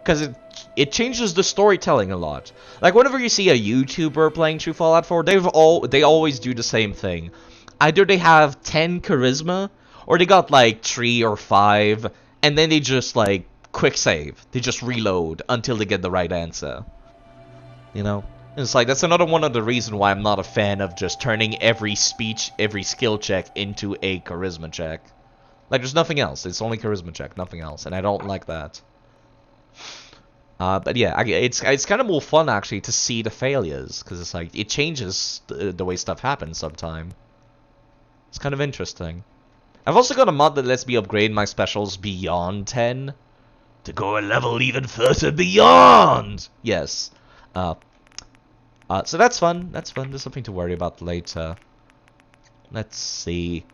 Because it changes the storytelling a lot. Like, whenever you see a YouTuber playing through Fallout 4, they always do the same thing. Either they have 10 charisma, or they got, like, 3 or 5, and then they just, like, quick save. They just reload until they get the right answer. You know? And it's like, that's another one of the reasons why I'm not a fan of just turning every skill check into a charisma check. Like, there's nothing else. It's only charisma check, nothing else. And I don't like that. But yeah, it's kind of more fun actually to see the failures, because it's like it changes the way stuff happens sometimes. It's kind of interesting. I've also got a mod that lets me upgrade my specials beyond 10 to go a level even further beyond. Yes. So that's fun. That's fun. There's something to worry about later. Let's see.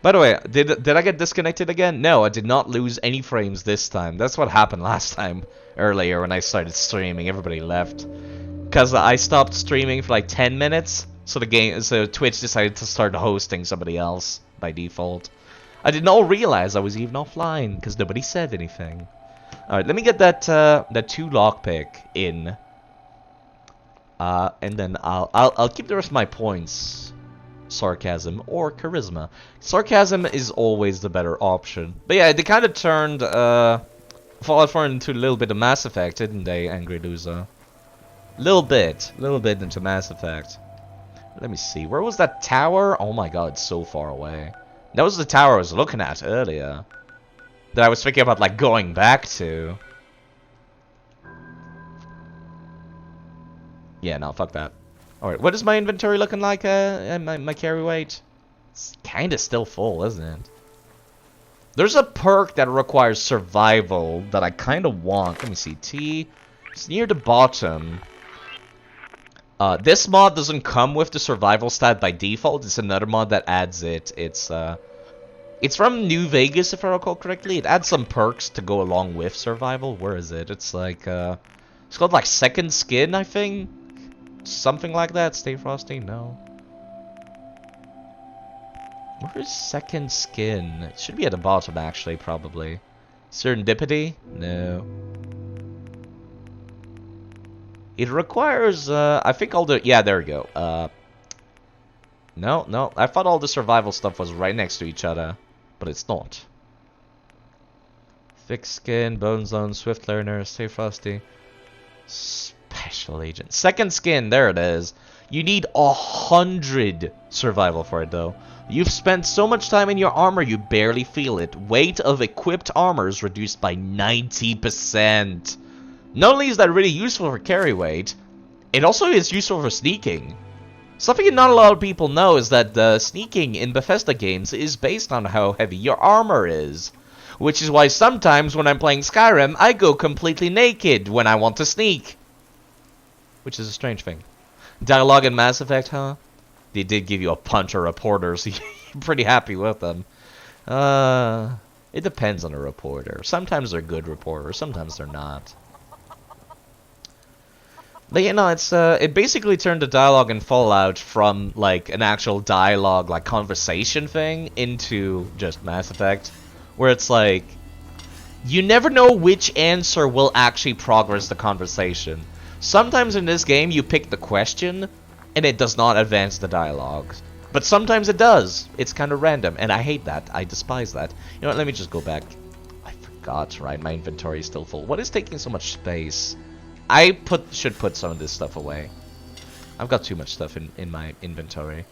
By the way, did I get disconnected again? No, I did not lose any frames this time. That's what happened last time, earlier, when I started streaming. Everybody left. Because I stopped streaming for like 10 minutes, so Twitch decided to start hosting somebody else by default. I did not realize I was even offline, because nobody said anything. Alright, let me get that 2 lockpick in. And then I'll keep the rest of my points. Sarcasm or charisma. Sarcasm is always the better option. But yeah, they kind of turned Fallout 4 into a little bit of Mass Effect, didn't they, Angry Loser? Little bit into Mass Effect. Let me see, where was that tower? Oh my god, it's so far away. That was the tower I was looking at earlier, that I was thinking about like going back to. Yeah, no, fuck that. Alright, what is my inventory looking like, my carry weight? It's kinda still full, isn't it? There's a perk that requires survival that I kinda want. Let me see, T. It's near the bottom. This mod doesn't come with the survival stat by default. It's another mod that adds it. It's from New Vegas, if I recall correctly. It adds some perks to go along with survival. Where is it? It's like, it's called like Second Skin, I think? Something like that. Stay Frosty? No. Where is Second Skin? It should be at the bottom, actually, probably. Serendipity? No. It requires, I think all the... Yeah, there we go. No. I thought all the survival stuff was right next to each other. But it's not. Thick Skin, Bone Zone, Swift Learner, Stay Frosty. Special Agent. Second Skin, there it is. You need 100 survival for it, though. You've spent so much time in your armor, you barely feel it. Weight of equipped armor is reduced by 90%. Not only is that really useful for carry weight, it also is useful for sneaking. Something not a lot of people know is that the sneaking in Bethesda games is based on how heavy your armor is. Which is why sometimes when I'm playing Skyrim, I go completely naked when I want to sneak. Which is a strange thing. Dialogue in Mass Effect, huh? They did give you a punch or reporter, so you're pretty happy with them. It depends on the reporter. Sometimes they're good reporters, sometimes they're not. But you know, it basically turned the dialogue in Fallout from like an actual dialogue, like conversation thing, into just Mass Effect, where it's like you never know which answer will actually progress the conversation. Sometimes in this game you pick the question and it does not advance the dialogue, but sometimes it does. It's kind of random, and I hate that. I despise that. You know what? Let me just go back. I forgot. Right, my inventory is still full. What is taking so much space? I should put some of this stuff away. I've got too much stuff in my inventory.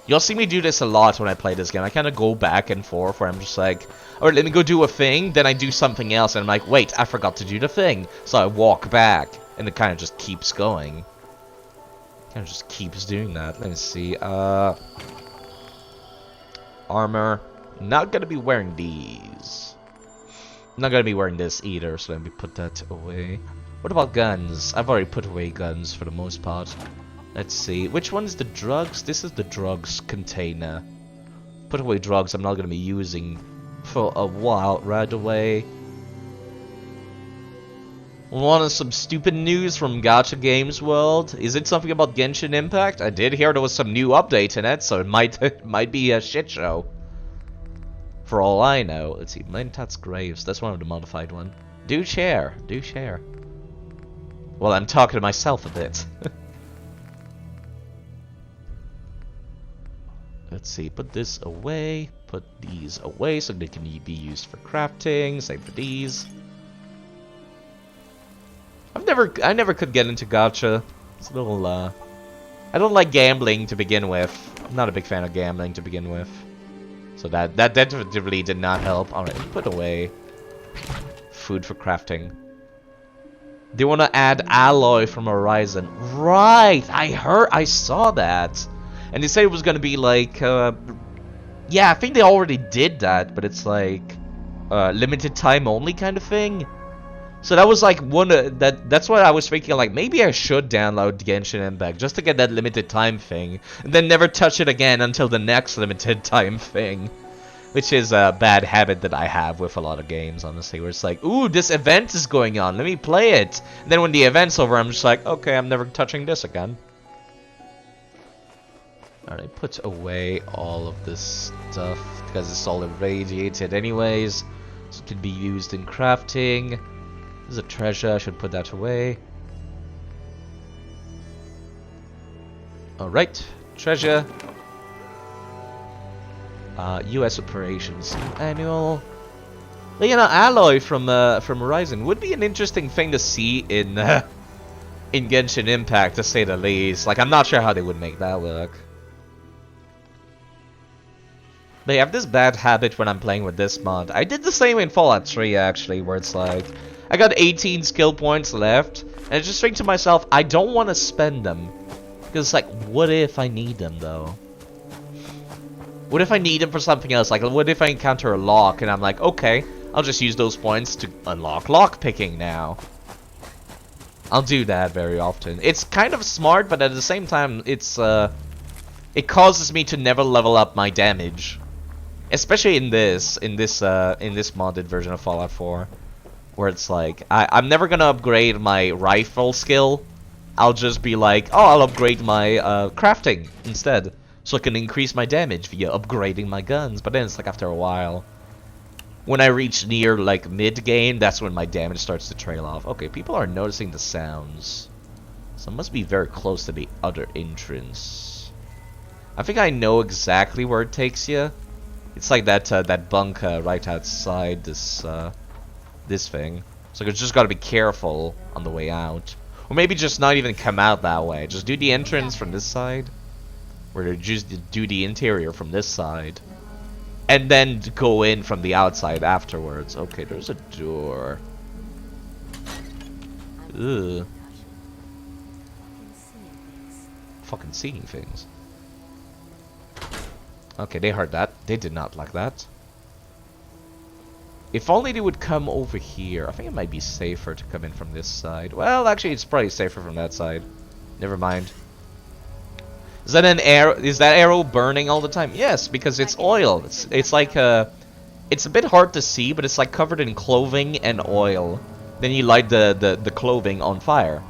You'll see me do this a lot when I play this game. I kind of go back and forth where I'm just like, alright, let me go do a thing, then I do something else, and I'm like, wait, I forgot to do the thing. So I walk back, and it kind of just keeps going. Kind of just keeps doing that. Let me see. Armor. Not gonna be wearing these. not gonna be wearing this either, so let me put that away. What about guns? I've already put away guns for the most part. Let's see. Which one is the drugs? This is the drugs container. Put away drugs I'm not gonna be using for a while right away. Wanted some stupid news from Gacha Games World. Is it something about Genshin Impact? I did hear there was some new update in it, so it might be a shit show. For all I know. Let's see. Mentat's Graves. That's one of the modified one. Do share. Do share. Well, I'm talking to myself a bit. Let's see. Put this away. Put these away so they can be used for crafting. Same for these. I never could get into gacha. It's a little, I don't like gambling to begin with. I'm not a big fan of gambling to begin with. So that definitely did not help. Alright, put away food for crafting. They want to add alloy from Horizon. Right! I saw that. And they said it was going to be like, yeah, I think they already did that, but it's like, limited time only kind of thing. So that was like that's what I was thinking, like maybe I should download Genshin Impact just to get that limited time thing and then never touch it again until the next limited time thing, which is a bad habit that I have with a lot of games, honestly, where it's like, ooh, this event is going on, let me play it, and then when the event's over I'm just like, okay, I'm never touching this again. Alright, put away all of this stuff because it's all irradiated anyways, so it can be used in crafting. There's a treasure, I should put that away. Alright, treasure. US Operations Manual. But, you know, alloy from Horizon would be an interesting thing to see in Genshin Impact, to say the least. Like, I'm not sure how they would make that work. They have this bad habit when I'm playing with this mod. I did the same in Fallout 3 actually, where it's like, I got 18 skill points left, and I just think to myself, I don't want to spend them. Because it's like, what if I need them though? What if I need them for something else? Like, what if I encounter a lock and I'm like, okay, I'll just use those points to unlock lockpicking now. I'll do that very often. It's kind of smart, but at the same time, it's it causes me to never level up my damage. Especially in this modded version of Fallout 4. Where it's like, I'm never gonna upgrade my rifle skill. I'll just be like, oh, I'll upgrade my crafting instead. So I can increase my damage via upgrading my guns. But then it's like after a while, when I reach near like mid-game, that's when my damage starts to trail off. Okay, people are noticing the sounds. So I must be very close to the other entrance. I think I know exactly where it takes you. It's like that bunker right outside this thing. So you just gotta be careful on the way out. Or maybe just not even come out that way. Just do the entrance from this side. Or just do the interior from this side. And then go in from the outside afterwards. Okay, there's a door. Ugh. Fucking seeing things. Okay, they heard that. They did not like that. If only they would come over here. I think it might be safer to come in from this side. Well, actually, it's probably safer from that side. Never mind. Is that an arrow? Is that arrow burning all the time? Yes, because it's oil. It's like it's a bit hard to see, but it's like covered in clothing and oil. Then you light the clothing on fire.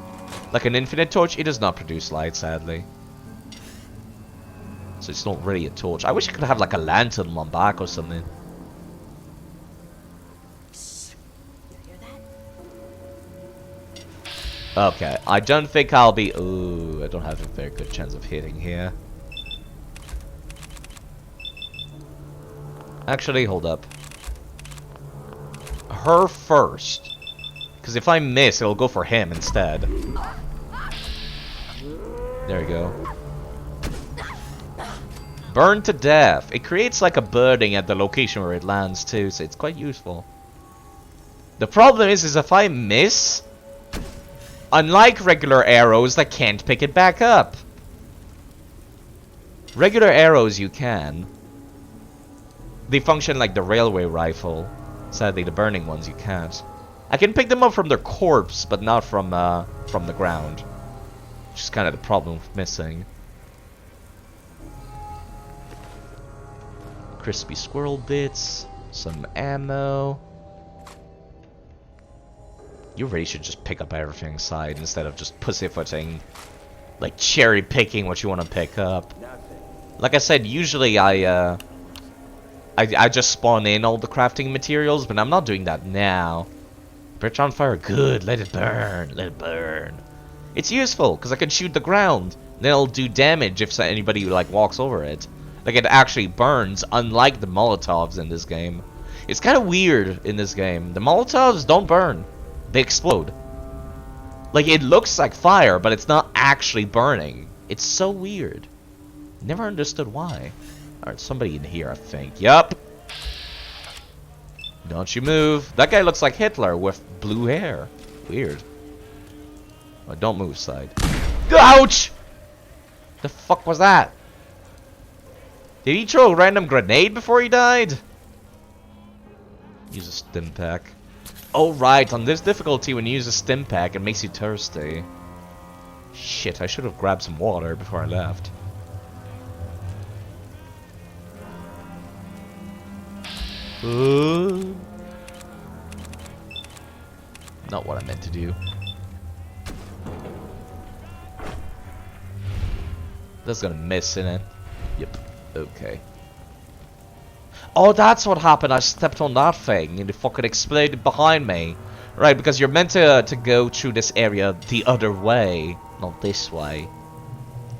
Like an infinite torch, it does not produce light, sadly. So it's not really a torch. I wish I could have like a lantern on my back or something. Okay, I don't think I'll be... Ooh, I don't have a very good chance of hitting here. Actually, hold up. Her first. Because if I miss, it'll go for him instead. There we go. Burn to death. It creates like a burning at the location where it lands too, so it's quite useful. The problem is if I miss... Unlike regular arrows that can't pick it back up. Regular arrows you can. They function like the railway rifle. Sadly, the burning ones you can't. I can pick them up from their corpse, but not from the ground. Which is kind of the problem with missing. Crispy squirrel bits, some ammo. You really should just pick up everything inside instead of just pussyfooting, like cherry picking what you want to pick up. Like I said, usually I just spawn in all the crafting materials, but I'm not doing that now. Birch on fire, good. Let it burn. Let it burn. It's useful because I can shoot the ground. Then it'll do damage if anybody like walks over it. Like it actually burns, unlike the Molotovs in this game. It's kind of weird in this game. The Molotovs don't burn; they explode. Like it looks like fire, but it's not actually burning. It's so weird. Never understood why. Alright, somebody in here, I think. Yup. Don't you move. That guy looks like Hitler with blue hair. Weird. Oh, don't move, side. Ouch! The fuck was that? Did he throw a random grenade before he died? Use a stim pack. Oh right, on this difficulty when you use a stim pack it makes you thirsty. Shit, I should have grabbed some water before I left. Not what I meant to do. That's gonna miss, innit? Yep. Okay. Oh, that's what happened. I stepped on that thing and it fucking exploded behind me. Right, because you're meant to go through this area the other way, not this way.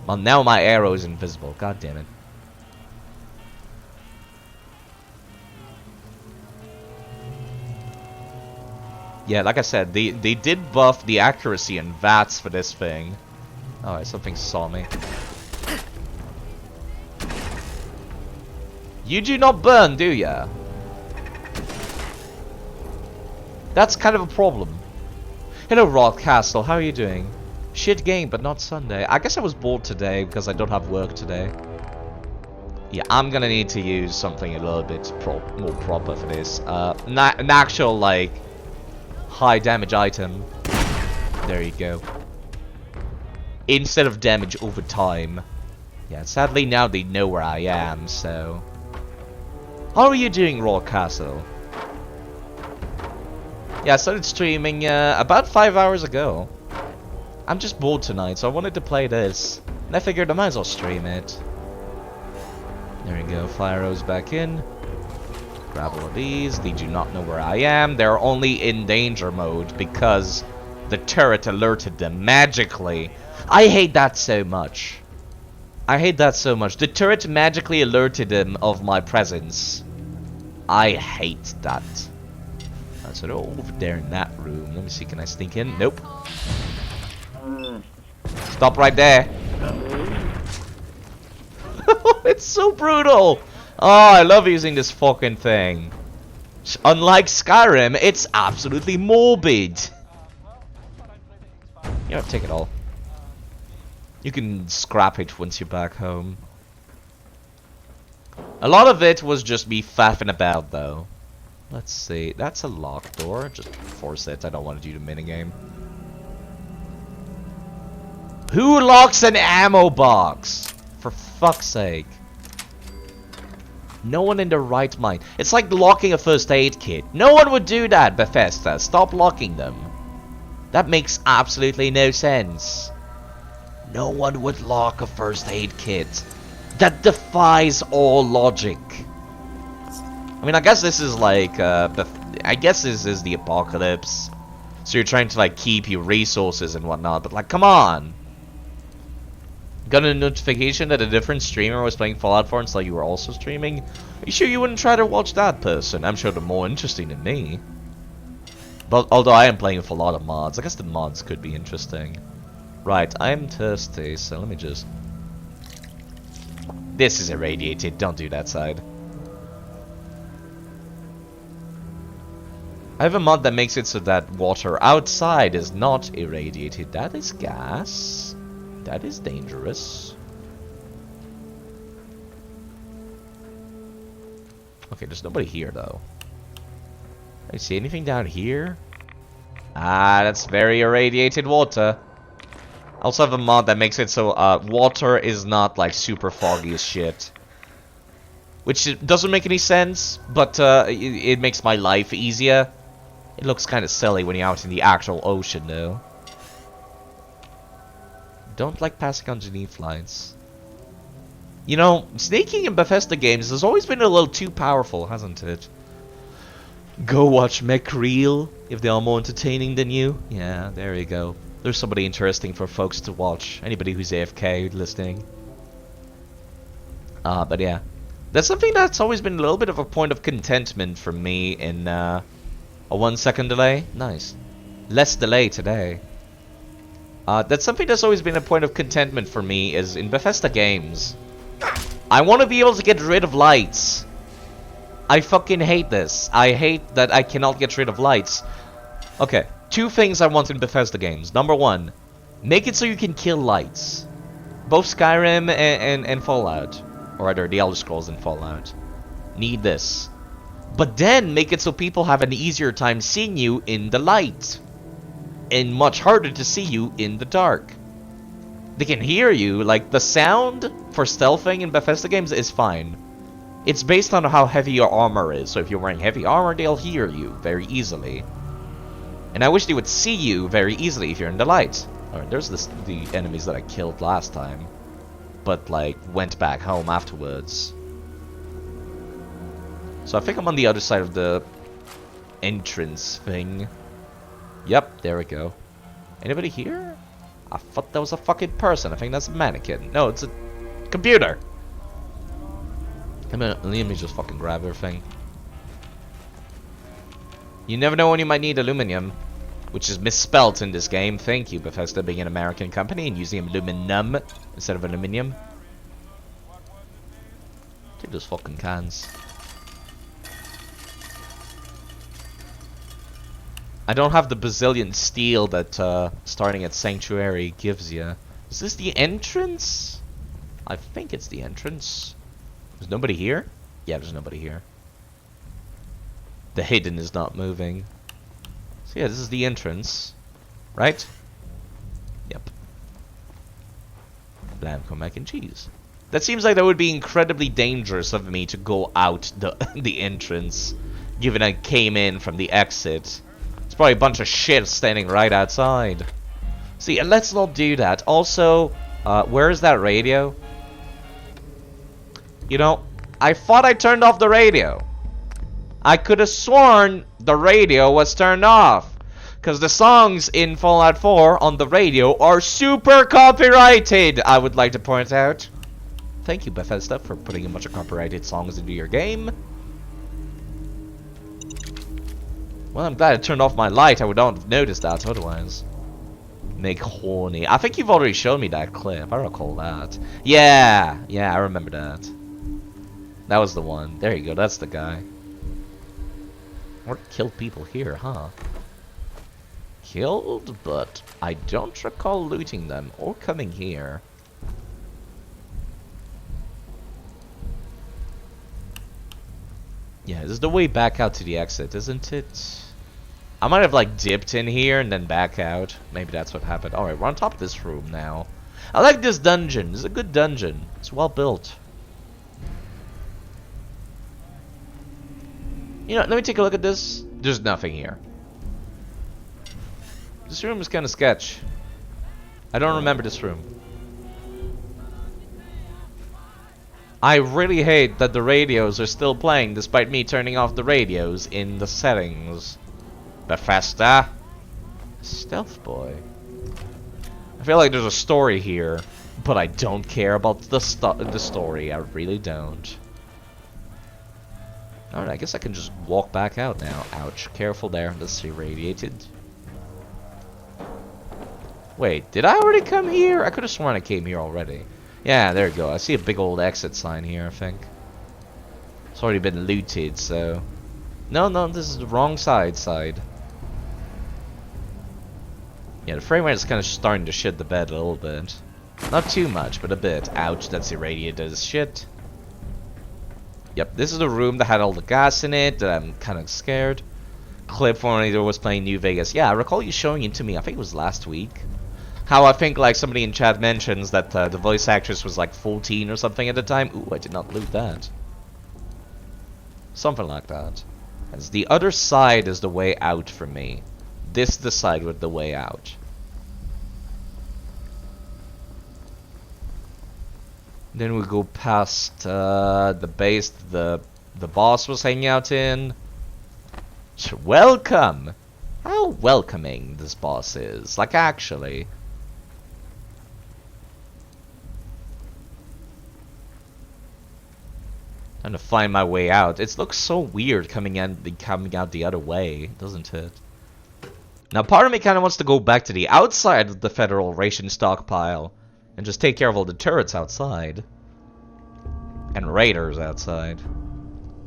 Well, now my arrow is invisible. God damn it. Yeah, like I said, they did buff the accuracy and VATS for this thing. Alright, something saw me. You do not burn, do ya? That's kind of a problem. Hello, Rod Castle. How are you doing? Shit game, but not Sunday. I guess I was bored today because I don't have work today. Yeah, I'm gonna need to use something a little bit more proper for this. An actual, like, high damage item. There you go. Instead of damage over time. Yeah, sadly now they know where I am, so... How are you doing, Raw Castle? Yeah, I started streaming about 5 hours ago. I'm just bored tonight, so I wanted to play this. And I figured I might as well stream it. There we go, fire arrows back in. Grab all of these. They do not know where I am. They're only in danger mode because the turret alerted them magically. I hate that so much. I hate that so much. The turret magically alerted them of my presence. I hate that. So they're over there in that room. Let me see, can I sneak in? Nope. Stop right there. It's so brutal. Oh, I love using this fucking thing. Unlike Skyrim, it's absolutely morbid. You know, take it all. You can scrap it once you're back home. A lot of it was just me faffing about, though. Let's see. That's a locked door. Just force it. I don't want to do the minigame. Who locks an ammo box? For fuck's sake. No one in their right mind. It's like locking a first aid kit. No one would do that, Bethesda. Stop locking them. That makes absolutely no sense. No one would lock a first aid kit. That defies all logic. I mean, I guess this is like, I guess this is the apocalypse. So you're trying to like keep your resources and whatnot, but like, come on. Got a notification that a different streamer was playing Fallout 4 until you were also streaming? Are you sure you wouldn't try to watch that person? I'm sure they're more interesting than me. But although I am playing with a lot of mods, I guess the mods could be interesting. Right, I'm thirsty, so let me just... This is irradiated, don't do that side. I have a mod that makes it so that water outside is not irradiated. That is gas. That is dangerous. Okay, there's nobody here though. I see anything down here? Ah, that's very irradiated water. I also have a mod that makes it so water is not like super foggy as shit. Which doesn't make any sense, but it makes my life easier. It looks kind of silly when you're out in the actual ocean though. Don't like passing underneath lights. You know, sneaking in Bethesda games has always been a little too powerful, hasn't it? Go watch MechReal if they are more entertaining than you. Yeah, there you go. There's somebody interesting for folks to watch. Anybody who's AFK listening. But yeah. That's something that's always been a little bit of a point of contentment for me in a 1 second delay. Nice. Less delay today. That's something that's always been a point of contentment for me is in Bethesda games. I want to be able to get rid of lights. I fucking hate this. I hate that I cannot get rid of lights. Okay, 2 things I want in Bethesda games. Number 1, make it so you can kill lights. Both Skyrim and Fallout. Or rather, the Elder Scrolls and Fallout. Need this. But then make it so people have an easier time seeing you in the light. And much harder to see you in the dark. They can hear you, like the sound for stealthing in Bethesda games is fine. It's based on how heavy your armor is, so if you're wearing heavy armor, they'll hear you very easily. And I wish they would see you very easily if you're in the light. Alright, there's the enemies that I killed last time. But, like, went back home afterwards. So I think I'm on the other side of the entrance thing. Yep, there we go. Anybody here? I thought that was a fucking person. I think that's a mannequin. No, it's a computer. Let me just fucking grab everything. You never know when you might need aluminum, which is misspelt in this game. Thank you, Bethesda, being an American company and using aluminum instead of aluminium. Take those fucking cans. I don't have the bazillion steel that starting at Sanctuary gives you. Is this the entrance? I think it's the entrance. There's nobody here? Yeah, there's nobody here. The hidden is not moving. So yeah, this is the entrance. Right? Yep. Blamco mac and cheese. That seems like that would be incredibly dangerous of me to go out the entrance, given I came in from the exit. It's probably a bunch of shit standing right outside. See, let's not do that. Also, where is that radio? You know, I thought I turned off the radio. I could have sworn the radio was turned off. Because the songs in Fallout 4 on the radio are super copyrighted, I would like to point out. Thank you, Bethesda, for putting a bunch of copyrighted songs into your game. Well, I'm glad I turned off my light. I would not have noticed that otherwise. Make horny. I think you've already shown me that clip. I recall that. Yeah, I remember that. That was the one. There you go. That's the guy. Or killed people here, huh? Killed, but I don't recall looting them or coming here. Yeah, this is the way back out to the exit, isn't it? I might have like dipped in here and then back out. Maybe that's what happened. Alright, we're on top of this room now. I like this dungeon. It's a good dungeon. It's well built. You know, let me take a look at this. There's nothing here. This room is kind of sketch. I don't remember this room. I really hate that the radios are still playing despite me turning off the radios in the settings. Bethesda. Stealth boy. I feel like there's a story here, but I don't care about the story. I really don't. Alright, I guess I can just walk back out now. Ouch. Careful there. That's irradiated. Wait, did I already come here? I could have sworn I came here already. Yeah, there you go. I see a big old exit sign here, I think. It's already been looted, so... No, this is the wrong side. Yeah, the frame rate is kind of starting to shit the bed a little bit. Not too much, but a bit. Ouch, that's irradiated as shit. Yep, this is the room that had all the gas in it, that I'm kind of scared. clip when I was playing New Vegas. Yeah, I recall you showing it to me. I think it was last week. How I think like somebody in chat mentions that the voice actress was like 14 or something at the time. Ooh, I did not loot that. Something like that. As the other side is the way out for me. This is the side with the way out. Then we go past the base the boss was hanging out in. Welcome! How welcoming this boss is. Like, actually. Trying to find my way out. It looks so weird coming out the other way, doesn't it? Now, part of me kind of wants to go back to the outside of the Federal ration stockpile and just take care of all the turrets outside. And raiders outside.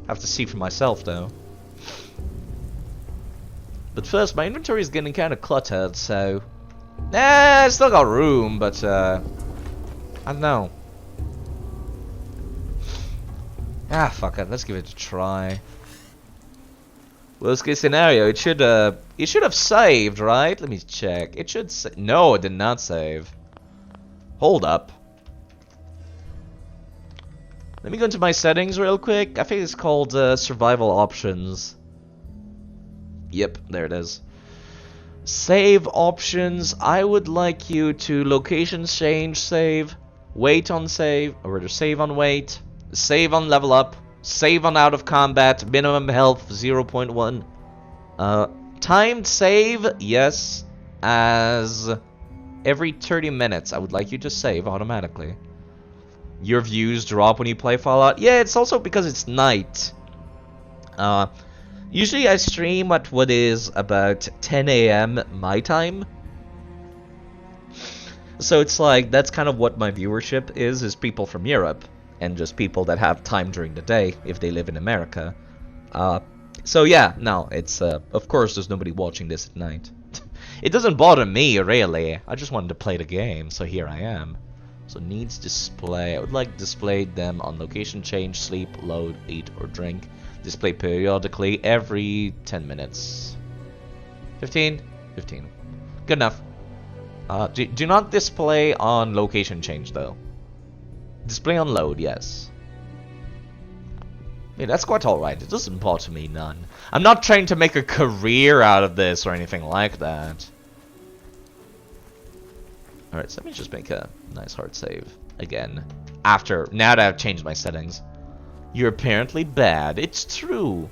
Have to see for myself, though. But first, my inventory is getting kind of cluttered, so... I still got room, but, I don't know. Ah, fuck it. Let's give it a try. Worst case scenario, it should have saved, right? Let me check. It should no, it did not save. Hold up. Let me go into my settings real quick. I think it's called survival options. Yep, there it is. Save options. I would like you to location change save, wait on save, or rather save on wait, save on level up, save on out of combat, minimum health 0.1. Timed save, yes, as every 30 minutes. I would like you to save automatically. Your views drop when you play Fallout. Yeah, it's also because it's night. Usually I stream at what is about 10 AM my time. So it's like, that's kind of what my viewership is people from Europe. And just people that have time during the day, if they live in America. So yeah, no, it's, of course there's nobody watching this at night. It doesn't bother me, really. I just wanted to play the game, so here I am. So needs display. I would like to display them on location change, sleep, load, eat, or drink. Display periodically every 10 minutes. 15? 15. Good enough. Do not display on location change, though. Display on load, yes. Yeah, that's quite alright. It doesn't bother me none. I'm not trying to make a career out of this or anything like that. Alright, so let me just make a nice hard save again. Now that I've changed my settings. You're apparently bad. It's true.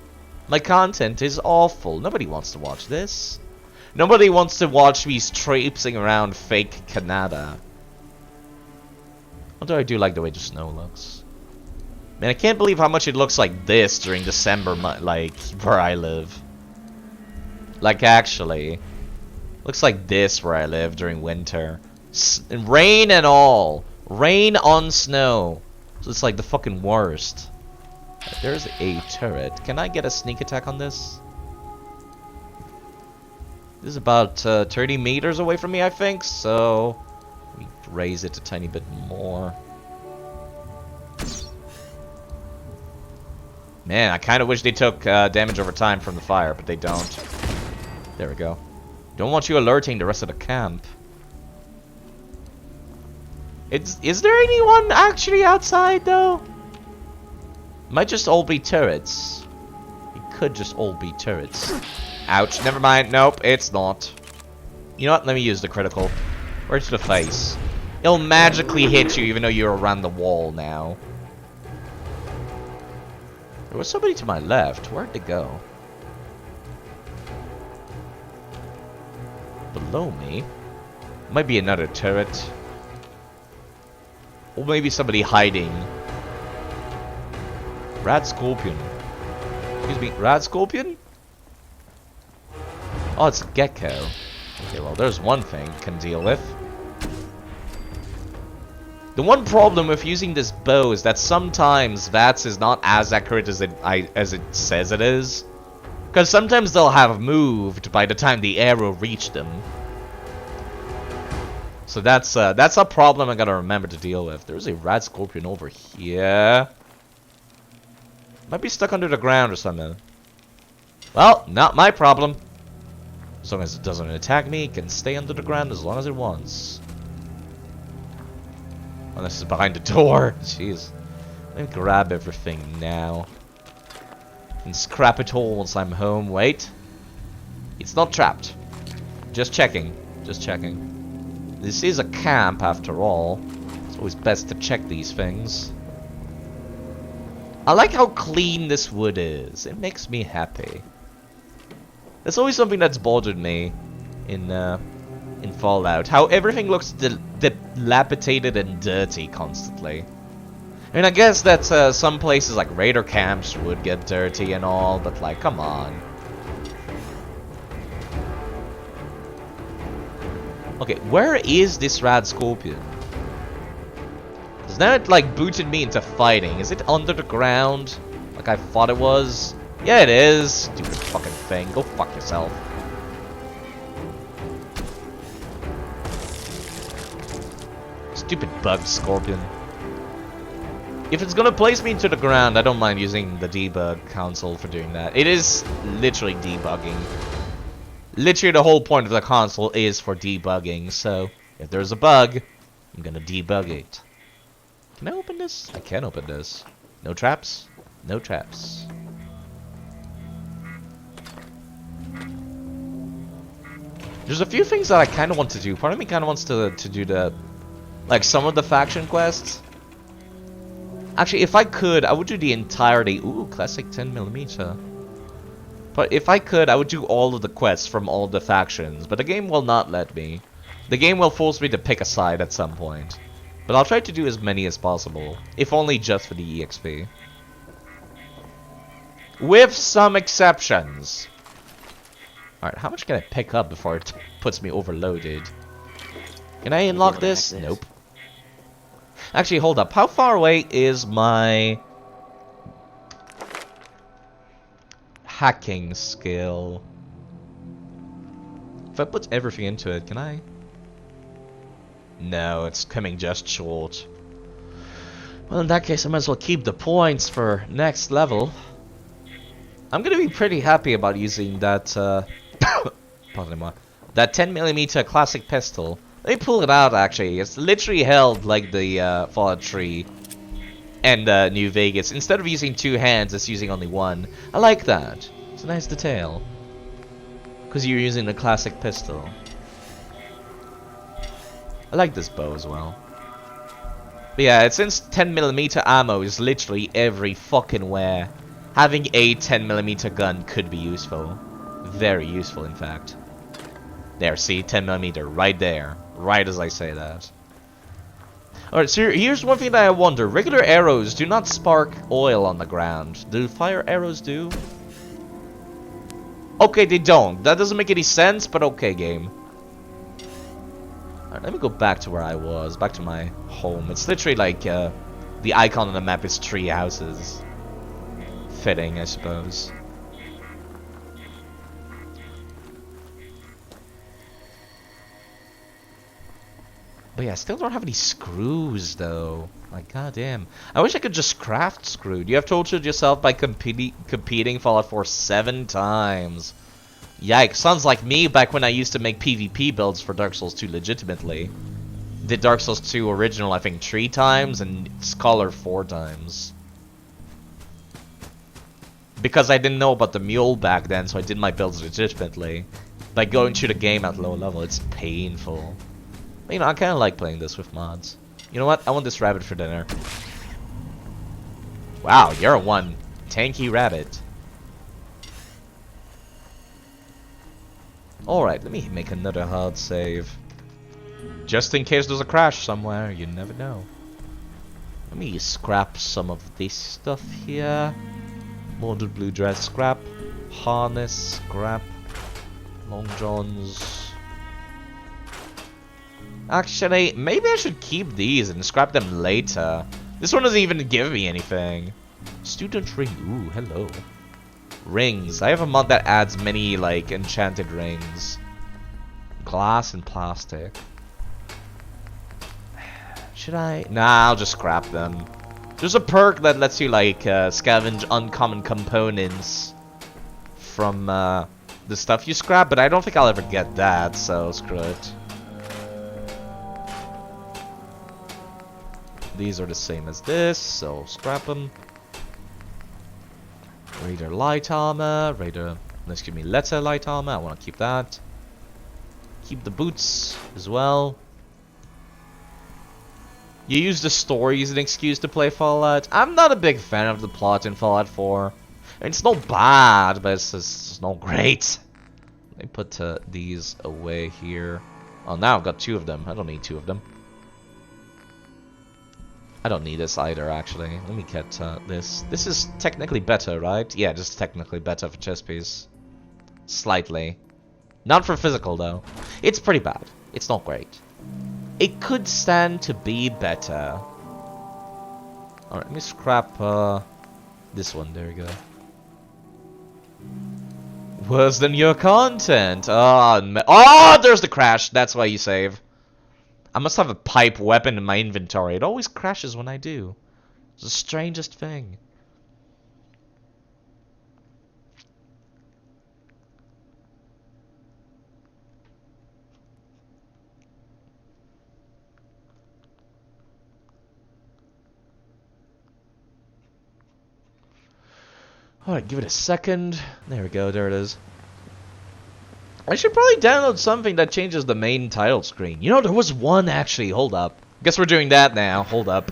My content is awful. Nobody wants to watch this. Nobody wants to watch me traipsing around fake Canada. Although I do like the way the snow looks. Man, I can't believe how much it looks like this during December, like, where I live. Like, actually. Looks like this where I live during winter. Rain and all. Rain on snow. So it's like the fucking worst. There's a turret. Can I get a sneak attack on this? This is about 30 meters away from me, I think, so... Let me raise it a tiny bit more. Man, I kind of wish they took damage over time from the fire, but they don't. There we go. Don't want you alerting the rest of the camp. Is there anyone actually outside, though? Might just all be turrets. It could just all be turrets. Ouch, never mind. Nope, it's not. You know what? Let me use the critical. Right to the face. It'll magically hit you even though you're around the wall now. There was somebody to my left. Where'd they go? Below me? Might be another turret. Or maybe somebody hiding. Rad Scorpion. Excuse me, Rad Scorpion? Oh, it's a gecko. Okay, well, there's one thing I can deal with. The one problem with using this bow is that sometimes VATS is not as accurate as it says it is. Because sometimes they'll have moved by the time the arrow reached them. So that's a problem I gotta remember to deal with. There's a Rad Scorpion over here. Might be stuck under the ground or something. Well, not my problem. As long as it doesn't attack me, it can stay under the ground as long as it wants. Unless it's behind the door. Jeez. Let me grab everything now. And scrap it all once I'm home. Wait. It's not trapped. Just checking. Just checking. This is a camp after all. It's always best to check these things. I like how clean this wood is. It makes me happy. That's always something that's bothered me in Fallout. How everything looks dilapidated and dirty constantly. I mean, I guess that some places like raider camps would get dirty and all, but like, come on. Okay, where is this rad scorpion? Because now it like booted me into fighting. Is it under the ground? Like I thought it was? Yeah, it is. Stupid fucking thing. Go fuck yourself. Stupid bug scorpion. If it's gonna place me into the ground, I don't mind using the debug console for doing that. It is literally debugging. Literally the whole point of the console is for debugging, so if there's a bug, I'm gonna debug it. Can I open this? I can open this. No traps? No traps. There's a few things that I kind of want to do. Part of me kind of wants to do the... like some of the faction quests. Actually, if I could, I would do the entirety... Ooh, classic 10mm. But if I could, I would do all of the quests from all the factions. But the game will not let me. The game will force me to pick a side at some point. But I'll try to do as many as possible. If only just for the EXP. With some exceptions. Alright, how much can I pick up before it puts me overloaded? Can I unlock this? Nope. Actually, hold up. How far away is my... hacking skill? If I put everything into it, can I? No, it's coming just short. Well, in that case, I might as well keep the points for next level. I'm gonna be pretty happy about using that, pardon-moi, that 10mm classic pistol. Let me pull it out, actually. It's literally held like the Fallout 3 and New Vegas. Instead of using two hands, it's using only one. I like that. It's a nice detail. Because you're using the classic pistol. I like this bow as well. But yeah, since 10mm ammo is literally every fucking where, having a 10mm gun could be useful. Very useful, in fact. There, see? 10mm right there. Right as I say that. Alright, so here's one thing that I wonder. Regular arrows do not spark oil on the ground. Do fire arrows do? Okay, they don't. That doesn't make any sense, but okay, game. Alright, let me go back to where I was. Back to my home. It's literally like, the icon on the map is 3 houses. Fitting, I suppose. But yeah, I still don't have any screws, though. Like, goddamn. I wish I could just craft screw. You have tortured yourself by competing Fallout 4 7 times. Yikes, sounds like me back when I used to make PvP builds for Dark Souls 2 legitimately. Did Dark Souls 2 original, I think, 3 times, and Scholar 4 times. Because I didn't know about the mule back then, so I did my builds legitimately. By going through the game at low level, it's painful. But, you know, I kind of like playing this with mods. You know what? I want this rabbit for dinner. Wow, you're one tanky rabbit. Alright, let me make another hard save. Just in case there's a crash somewhere, you never know. Let me scrap some of this stuff here. Molded blue dress scrap. Harness scrap. Long johns. Actually, maybe I should keep these and scrap them later. This one doesn't even give me anything. Student ring. Ooh, hello. Rings. I have a mod that adds many, like, enchanted rings. Glass and plastic. Should I? Nah, I'll just scrap them. There's a perk that lets you, like, scavenge uncommon components from the stuff you scrap, but I don't think I'll ever get that, so screw it. These are the same as this, so scrap them. Raider light armor, Raider, excuse me, letter light armor, I want to keep that. Keep the boots as well. You use the story as an excuse to play Fallout. I'm not a big fan of the plot in Fallout 4. It's not bad, but it's not great. Let me put these away here. Oh, now I've got 2 of them. I don't need 2 of them. I don't need this either, actually. Let me get this. This is technically better, right? Yeah, just technically better for chest piece. Slightly. Not for physical, though. It's pretty bad. It's not great. It could stand to be better. Alright, let me scrap this one. There we go. Worse than your content. Oh, there's the crash. That's why you save. I must have a pipe weapon in my inventory. It always crashes when I do. It's the strangest thing. Alright, give it a second. There we go, there it is. I should probably download something that changes the main title screen. You know, there was one actually. Hold up. Guess we're doing that now. Hold up.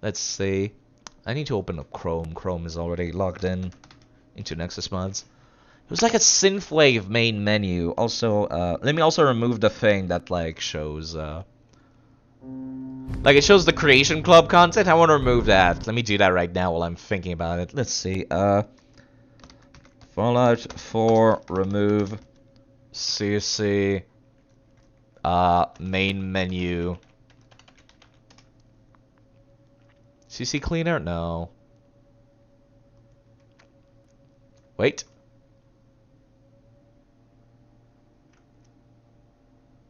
Let's see. I need to open up Chrome. Chrome is already logged in into Nexus Mods. It was like a synthwave main menu. Also, let me also remove the thing that like shows like it shows the Creation Club content. I want to remove that. Let me do that right now while I'm thinking about it. Let's see. Fallout 4 remove CC main menu. CC cleaner? No. Wait.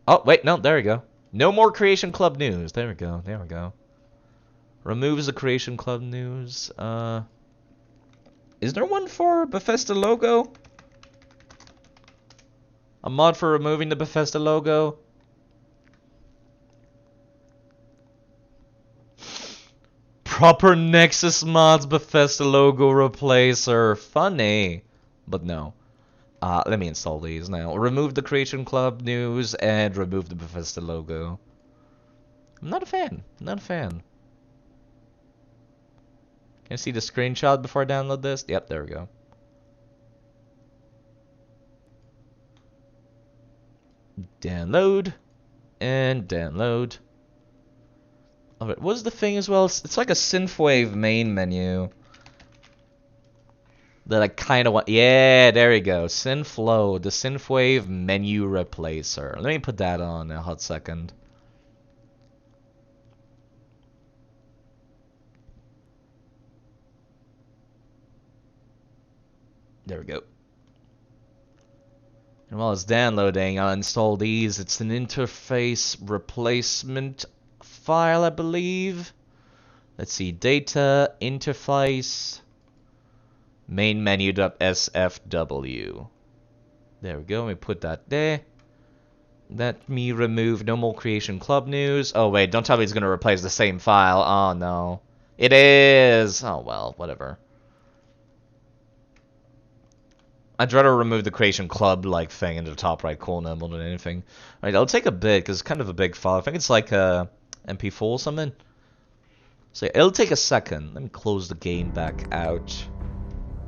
Oh, wait, no, there we go. No more Creation Club news. There we go, there we go. Removes the Creation Club news. Is there one for Bethesda logo? A mod for removing the Bethesda logo? Proper Nexus Mods Bethesda logo replacer. Funny. But no. Let me install these now. Remove the Creation Club news and remove the Bethesda logo. I'm not a fan. Not a fan. Can you see the screenshot before I download this? Yep, there we go. Download. And download. Alright, what's the thing as well? It's like a synthwave main menu. That I kind of want. Yeah, there we go. Synthflow, the synthwave menu replacer. Let me put that on in a hot second. There we go. And while it's downloading, I'll install these. It's an interface replacement file, I believe. Let's see. Data, interface, main menu.sfw. There we go. Let me put that there. Let me remove no more Creation Club news. Oh, wait. Don't tell me it's going to replace the same file. Oh, no. It is. Oh, well. Whatever. I'd rather remove the Creation Club like thing in the top right corner more than anything. Alright, I'll take a bit because it's kind of a big file. I think it's like a MP4 or something. So it'll take a second. Let me close the game back out.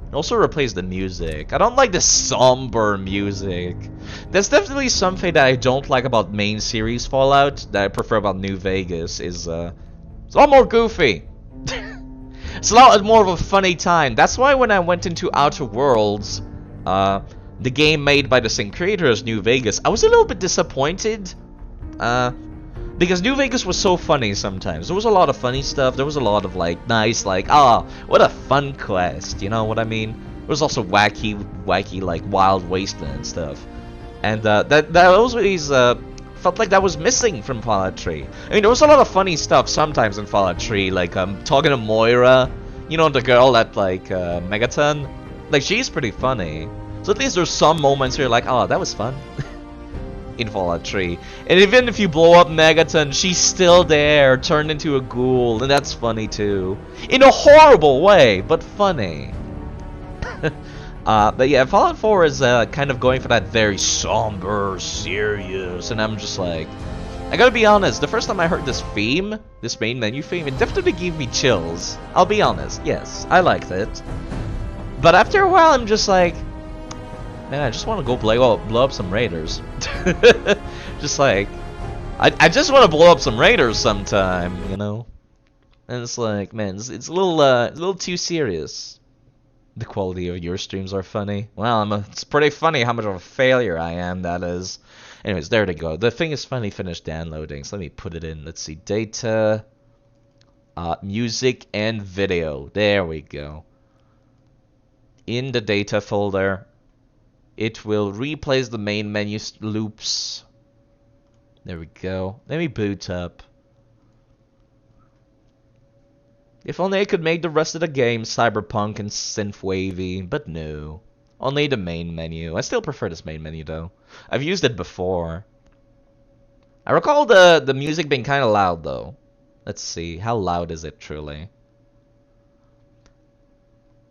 And also replace the music. I don't like the somber music. There's definitely something that I don't like about main series Fallout that I prefer about New Vegas is it's a lot more goofy. It's a lot more of a funny time. That's why when I went into Outer Worlds, the game made by the same creator as New Vegas, I was a little bit disappointed. Because New Vegas was so funny sometimes. There was a lot of funny stuff. There was a lot of like nice, like, what a fun quest. You know what I mean? It was also wacky like Wild Wasteland stuff. And that always felt like that was missing from Fallout 3. I mean, there was a lot of funny stuff sometimes in Fallout 3, like talking to Moira, you know, the girl at like Megaton. Like, she's pretty funny. So at least there's some moments where you're like, oh, that was fun. In Fallout 3. And even if you blow up Megaton, she's still there, turned into a ghoul, and that's funny too. In a horrible way, but funny. But yeah, Fallout 4 is kind of going for that very somber, serious, and I'm just like, I gotta be honest, the first time I heard this theme, this main menu theme, it definitely gave me chills. I'll be honest, yes, I liked it. But after a while, I'm just like, man, I just want to go blow up some raiders. Just like, I just want to blow up some raiders sometime, you know? And it's like, man, it's a little too serious. The quality of your streams are funny. Well, it's pretty funny how much of a failure I am, that is. Anyways, there they go. The thing is finally finished downloading, so let me put it in. Let's see, data, music and video. There we go. In the data folder, it will replace the main menu loops. There we go. Let me boot up. If only I could make the rest of the game cyberpunk and synthwavy, but no. Only the main menu. I still prefer this main menu though. I've used it before. I recall the music being kind of loud though. Let's see, how loud is it truly?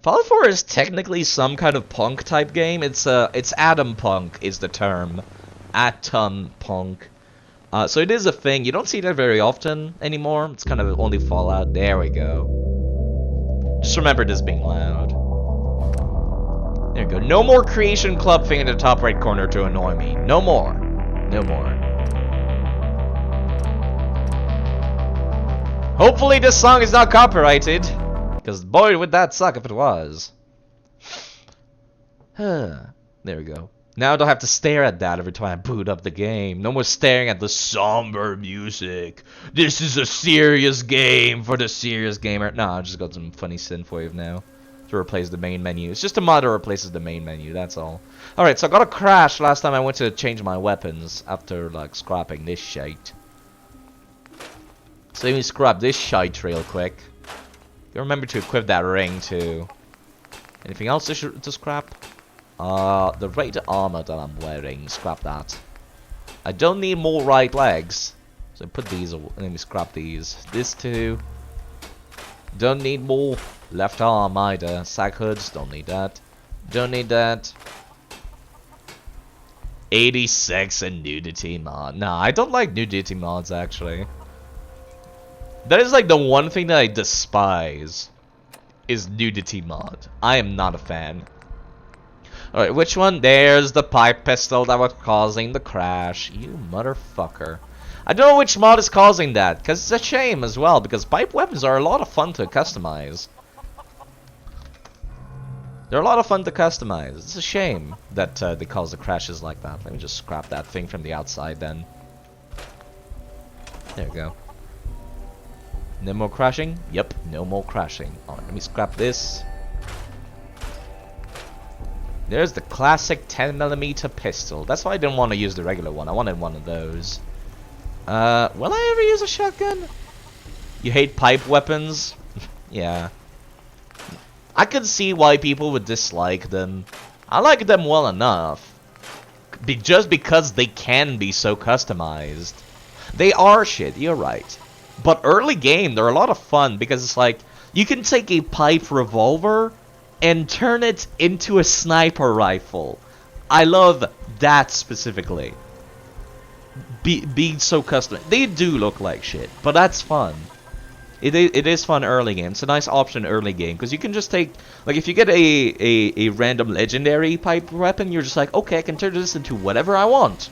Fallout 4 is technically some kind of punk type game. It's atom punk is the term. Atom punk. So it is a thing. You don't see that very often anymore. It's kind of only Fallout. There we go. Just remember this being loud. There we go. No more Creation Club thing in the top right corner to annoy me. No more. No more. Hopefully this song is not copyrighted. Because boy, would that suck if it was. There we go. Now I don't have to stare at that every time I boot up the game. No more staring at the somber music. This is a serious game for the serious gamer. Nah, I just got some funny synthwave now to replace the main menu. It's just a mod that replaces the main menu, that's all. Alright, so I got a crash last time I went to change my weapons after, like, scrapping this shite. So let me scrap this shite real quick. You remember to equip that ring too. Anything else to scrap? The right armor that I'm wearing. Scrap that. I don't need more right legs, so put these. Let me scrap these. This too. Don't need more left arm either. Sack hoods. Don't need that. Don't need that. 86 and nudity mod. Nah, I don't like nudity mods actually. That is like the one thing that I despise, is nudity mod. I am not a fan. Alright, which one? There's the pipe pistol that was causing the crash. You motherfucker. I don't know which mod is causing that, because it's a shame as well, because pipe weapons are a lot of fun to customize. They're a lot of fun to customize. It's a shame that they cause the crashes like that. Let me just scrap that thing from the outside then. There we go. No more crashing? Yep, no more crashing. Alright, let me scrap this. There's the classic 10mm pistol. That's why I didn't want to use the regular one. I wanted one of those. Will I ever use a shotgun? You hate pipe weapons? Yeah. I can see why people would dislike them. I like them well enough. Just because they can be so customized. They are shit, you're right. But early game, they're a lot of fun because it's like, you can take a pipe revolver and turn it into a sniper rifle. I love that specifically. Being so custom. They do look like shit, but that's fun. It is fun early game. It's a nice option early game because you can just take, like, if you get a random legendary pipe weapon, you're just like, okay, I can turn this into whatever I want.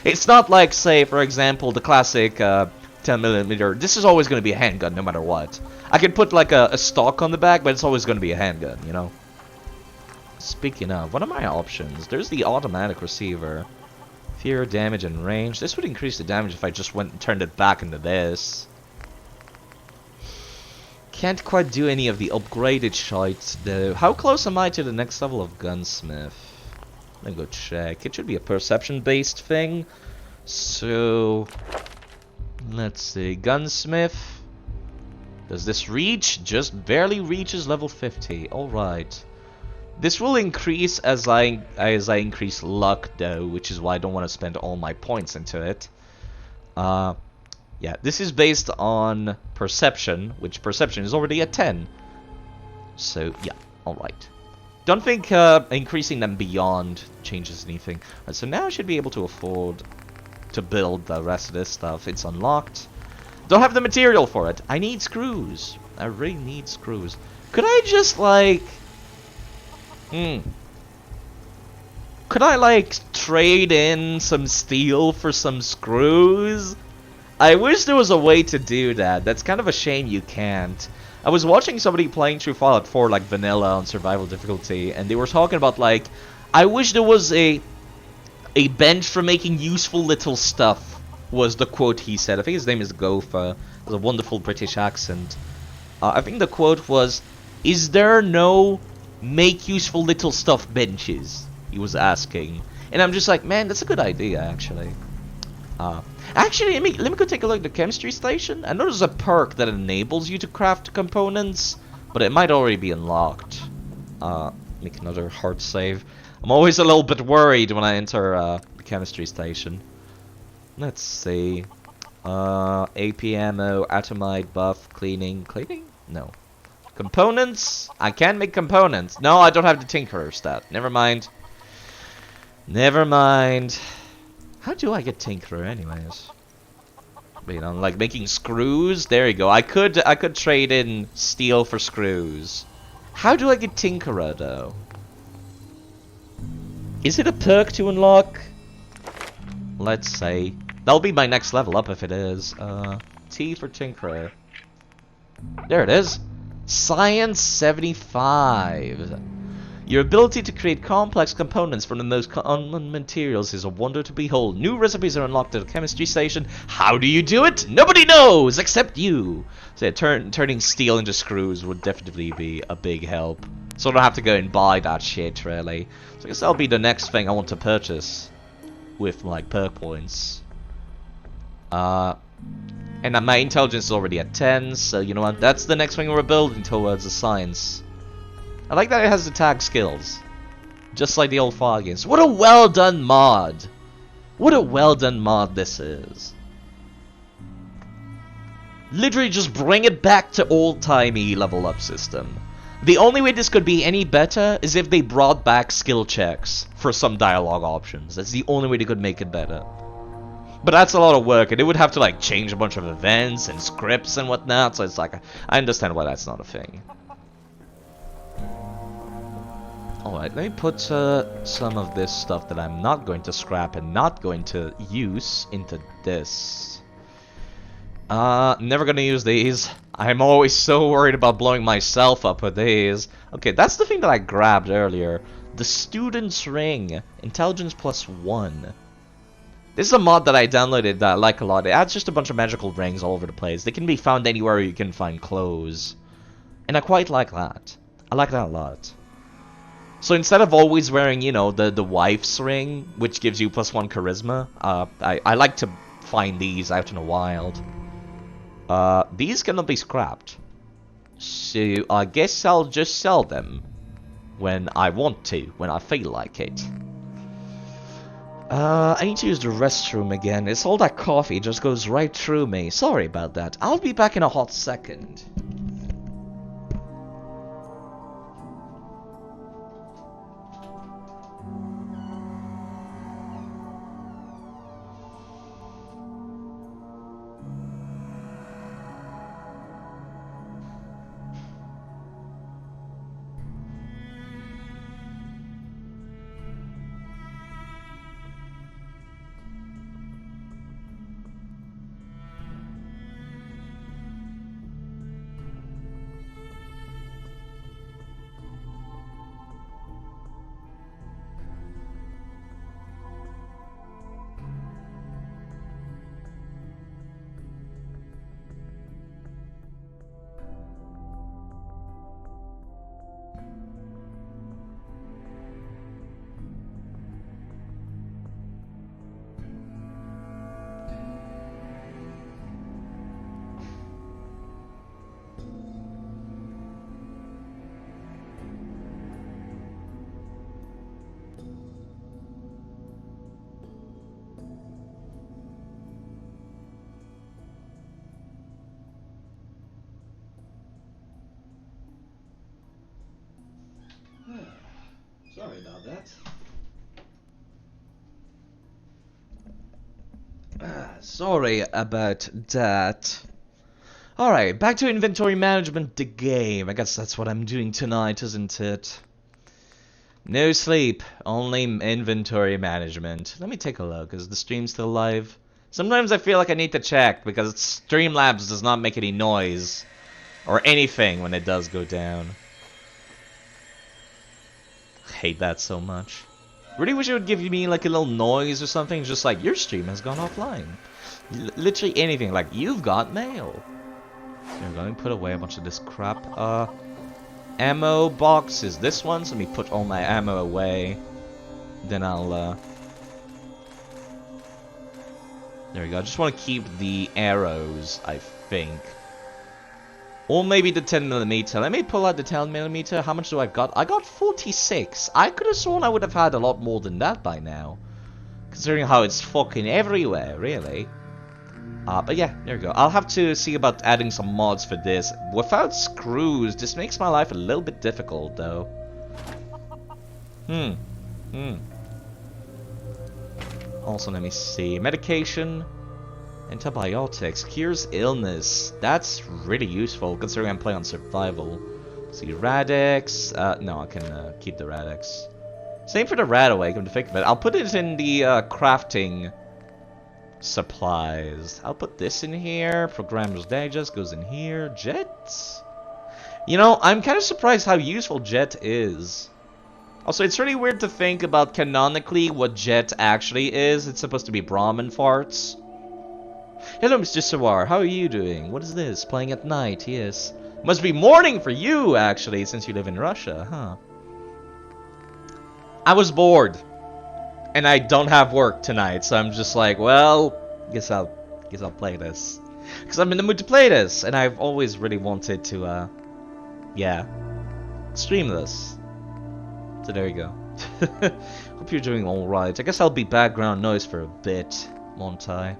It's not like, say, for example, the classic 10mm. This is always going to be a handgun no matter what. I can put like a stock on the back, but it's always going to be a handgun, you know. Speaking of, what are my options? There's the automatic receiver. Fear, damage, and range. This would increase the damage if I just went and turned it back into this. Can't quite do any of the upgraded shites though. How close am I to the next level of gunsmith? Let me go check. It should be a perception based thing. So let's see. Gunsmith. Does this reach? Just barely reaches level 50. Alright. This will increase as I increase luck though, which is why I don't want to spend all my points into it. Yeah, this is based on perception, which perception is already at 10. So yeah, alright. Don't think increasing them beyond changes anything. Right, so now I should be able to afford to build the rest of this stuff. It's unlocked. Don't have the material for it. I need screws. I really need screws. Could I just like... Could I like trade in some steel for some screws? I wish there was a way to do that. That's kind of a shame you can't. I was watching somebody playing through Fallout 4 like vanilla on survival difficulty, and they were talking about like, I wish there was a bench for making useful little stuff, was the quote he said. I think his name is Gofa. With a wonderful British accent. I think the quote was, "Is there no make useful little stuff benches?" He was asking. And I'm just like, man, that's a good idea, actually. Actually, let me go take a look at the chemistry station. I know there's a perk that enables you to craft components, but it might already be unlocked. Make another hard save. I'm always a little bit worried when I enter the chemistry station. Let's see. AP ammo, atomite buff, cleaning. Cleaning? No. Components? I can make components. No, I don't have the Tinkerer stat. Never mind. Never mind. How do I get Tinkerer anyways? You know, like making screws? There you go. I could trade in steel for screws. How do I get Tinkerer though? Is it a perk to unlock? Let's say. That'll be my next level up if it is. T for Tinkerer. There it is. Science 75. Your ability to create complex components from the most common materials is a wonder to behold. New recipes are unlocked at the chemistry station. How do you do it? Nobody knows except you. So yeah, turning steel into screws would definitely be a big help. So I don't have to go and buy that shit, really. So I guess that'll be the next thing I want to purchase with like perk points. And my intelligence is already at 10, so you know what? That's the next thing we're building towards, the science. I like that it has the tag skills. Just like the old Fallout games. What a well done mod! What a well done mod this is. Literally just bring it back to old-timey level up system. The only way this could be any better is if they brought back skill checks for some dialogue options. That's the only way they could make it better. But that's a lot of work, and it would have to like change a bunch of events and scripts and whatnot, so it's like, I understand why that's not a thing. Alright, let me put some of this stuff that I'm not going to scrap and not going to use into this. Never gonna use these. I'm always so worried about blowing myself up with these. Okay, that's the thing that I grabbed earlier. The Student's Ring. Intelligence +1. This is a mod that I downloaded that I like a lot. It adds just a bunch of magical rings all over the place. They can be found anywhere you can find clothes. And I quite like that. I like that a lot. So instead of always wearing, you know, the wife's ring, which gives you +1 charisma, I like to find these out in the wild. These cannot be scrapped. So I guess I'll just sell them when I want to, when I feel like it. I need to use the restroom again. It's all that coffee just goes right through me. Sorry about that. I'll be back in a hot second. that. Sorry about that. Alright, back to inventory management, the game. I guess that's what I'm doing tonight, isn't it? No sleep, only inventory management. Let me take a look. Is the stream still live? Sometimes I feel like I need to check because Streamlabs does not make any noise or anything when it does go down. I hate that so much. Really wish it would give me like a little noise or something, just like your stream has gone offline. Literally anything, like you've got mail. I'm going to put away a bunch of this crap. Ammo box is this one, so let me put all my ammo away. Then I'll there we go. I just want to keep the arrows, I think. Or maybe the 10mm. Let me pull out the 10mm. How much do I got? I got 46. I could have sworn I would have had a lot more than that by now. Considering how it's fucking everywhere, really. But yeah, there we go. I'll have to see about adding some mods for this. Without screws, this makes my life a little bit difficult, though. Also, let me see. Medication. Antibiotics. Cures illness. That's really useful, considering I'm playing on survival. Let's see, Radix. No, I can keep the Radix. Same for the Radaway, come to think of it. I'll put it in the crafting supplies. I'll put this in here. Programmer's Digest goes in here. Jet. You know, I'm kind of surprised how useful Jet is. Also, it's really weird to think about canonically what Jet actually is. It's supposed to be Brahmin farts. Hello, Mr. Sawar. How are you doing? What is this? Playing at night, yes. Must be morning for you, actually, since you live in Russia, huh? I was bored. And I don't have work tonight, so I'm just like, well, guess I'll play this. Because I'm in the mood to play this, and I've always really wanted to, yeah, stream this. So there you go. Hope you're doing alright. I guess I'll be background noise for a bit, won't I?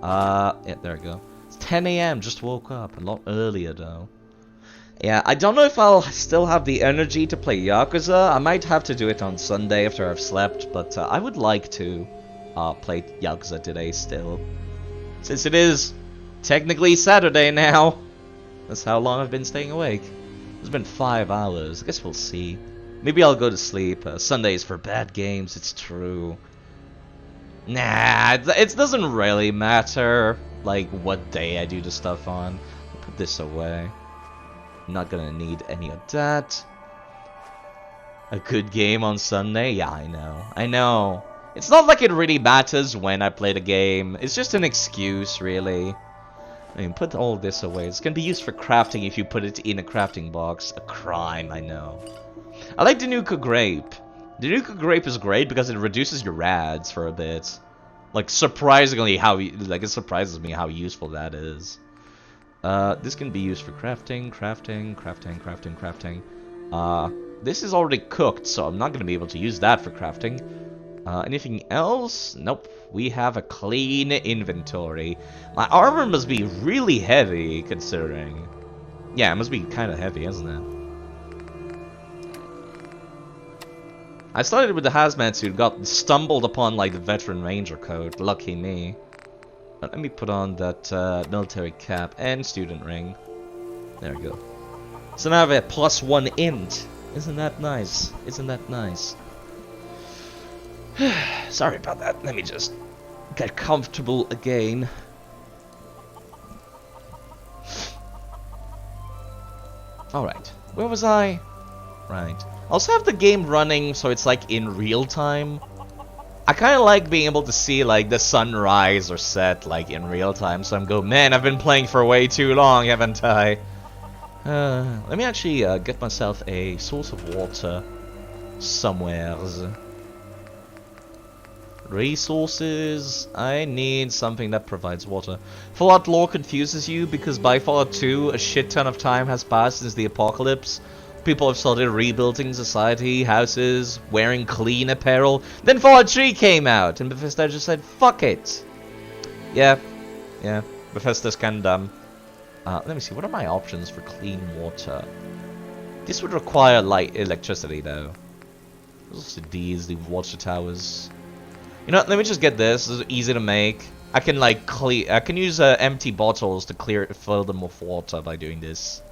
Yeah, there we go. It's 10 AM, just woke up. A lot earlier, though. Yeah, I don't know if I'll still have the energy to play Yakuza. I might have to do it on Sunday after I've slept, but I would like to play Yakuza today still. Since it is technically Saturday now. That's how long I've been staying awake. It's been 5 hours. I guess we'll see. Maybe I'll go to sleep. Sundays for bad games, it's true. Nah, it doesn't really matter, like, what day I do the stuff on. I'll put this away. I'm not gonna need any of that. A good game on Sunday? Yeah, I know. It's not like it really matters when I play the game. It's just an excuse, really. I mean, put all this away. It's gonna be used for crafting if you put it in a crafting box. A crime, I know. I like the Nuka Grape. The Nuka Grape is great because it reduces your rads for a bit. Like, surprisingly it surprises me how useful that is. This can be used for crafting. This is already cooked, so I'm not going to be able to use that for crafting. Anything else? Nope. We have a clean inventory. My armor must be really heavy, considering. Yeah, it must be kind of heavy, isn't it? I started with the hazmat suit, stumbled upon like the veteran ranger coat. Lucky me. But let me put on that military cap and student ring. There we go. So now I have a +1 int. Isn't that nice? Isn't that nice? Sorry about that. Let me just get comfortable again. Alright. Where was I? Right. I also have the game running so it's like in real time. I kind of like being able to see like the sunrise or set like in real time. So I'm going, man, I've been playing for way too long, haven't I? Let me actually get myself a source of water somewheres. Resources. I need something that provides water. Fallout lore confuses you because by Fallout 2 a shit ton of time has passed since the apocalypse. People have started rebuilding society, houses, wearing clean apparel. Then Fallout 3 came out, and Bethesda just said, fuck it. Yeah, Bethesda's kinda dumb. Let me see, what are my options for clean water? This would require light electricity, though. Also these, the water towers. You know what, let me just get this. This is easy to make. I can like clear. I can use empty bottles to fill them with water by doing this.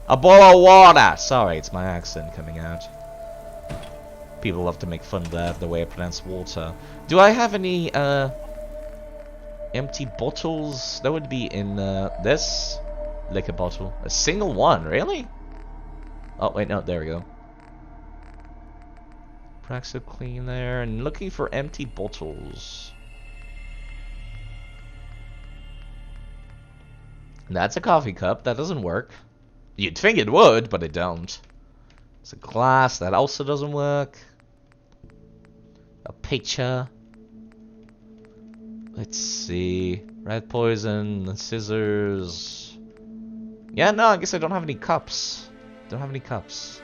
A bowl of water! Sorry, it's my accent coming out. People love to make fun of that, the way I pronounce water. Do I have any empty bottles? That would be in this liquor bottle. A single one, really? Oh wait, no, there we go. Praxo clean there, and looking for empty bottles. That's a coffee cup. That doesn't work. You'd think it would, but it don't. It's a glass. That also doesn't work. A picture. Let's see. Red poison, scissors. Yeah, no, I guess I don't have any cups. Don't have any cups.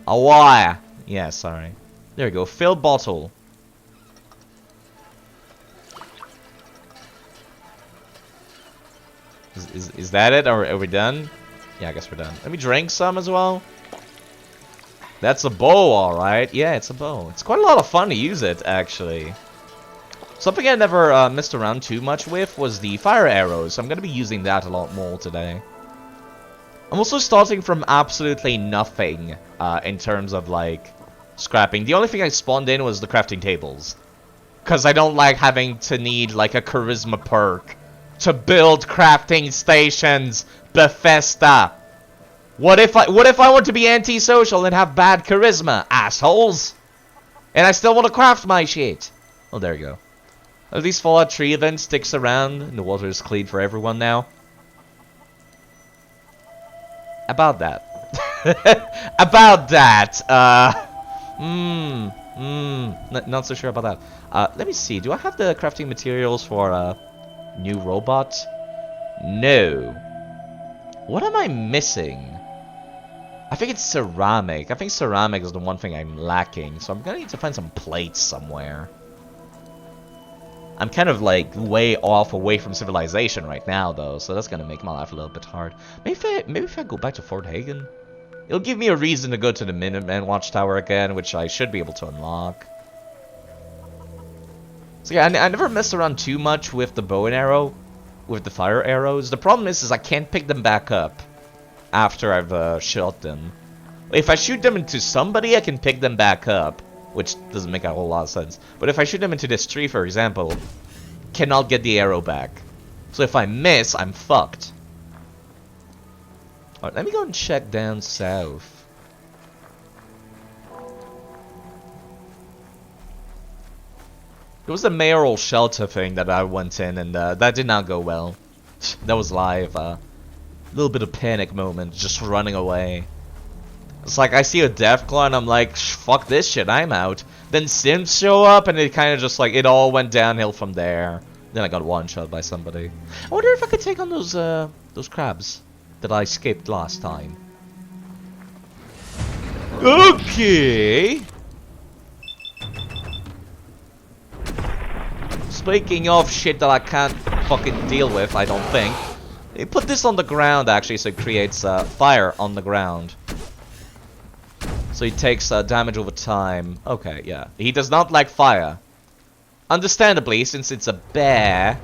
A wire. Yeah, sorry. There we go. Fill bottle. Is that it? Are we done? Yeah, I guess we're done. Let me drink some as well. That's a bow, alright. Yeah, it's a bow. It's quite a lot of fun to use it, actually. Something I never messed around too much with was the fire arrows. I'm going to be using that a lot more today. I'm also starting from absolutely nothing in terms of, like, scrapping. The only thing I spawned in was the crafting tables. Because I don't like having to need, like, a charisma perk to build crafting stations. Bethesda. What if I want to be antisocial and have bad charisma, assholes? And I still want to craft my shit. Oh, there you go. At least Fallout 3 event sticks around and the water is clean for everyone now. About that. About that. Not so sure about that. Let me see. Do I have the crafting materials for a new robot? No. What am I missing? I think it's ceramic. I think ceramic is the one thing I'm lacking. So I'm gonna need to find some plates somewhere. I'm kind of like way off away from civilization right now though, so that's gonna make my life a little bit hard. Maybe if I go back to Fort Hagen, it'll give me a reason to go to the Minuteman Watchtower again, which I should be able to unlock. So yeah, I never messed around too much with the bow and arrow, with the fire arrows. The problem is I can't pick them back up after I've shot them. If I shoot them into somebody, I can pick them back up, which doesn't make a whole lot of sense. But if I shoot them into this tree, for example, cannot get the arrow back. So if I miss, I'm fucked. Alright, let me go and check down south. There was a mayoral shelter thing that I went in, and that did not go well. That was live. Little bit of panic moment, just running away. It's like I see a Deathclaw and I'm like, fuck this shit, I'm out. Then Sims show up and it kind of just like, it all went downhill from there. Then I got one-shot by somebody. I wonder if I could take on those crabs that I skipped last time. Okay. Speaking of shit that I can't fucking deal with, I don't think. They put this on the ground actually, so it creates fire on the ground. So he takes damage over time. Okay, yeah. He does not like fire. Understandably, since it's a bear.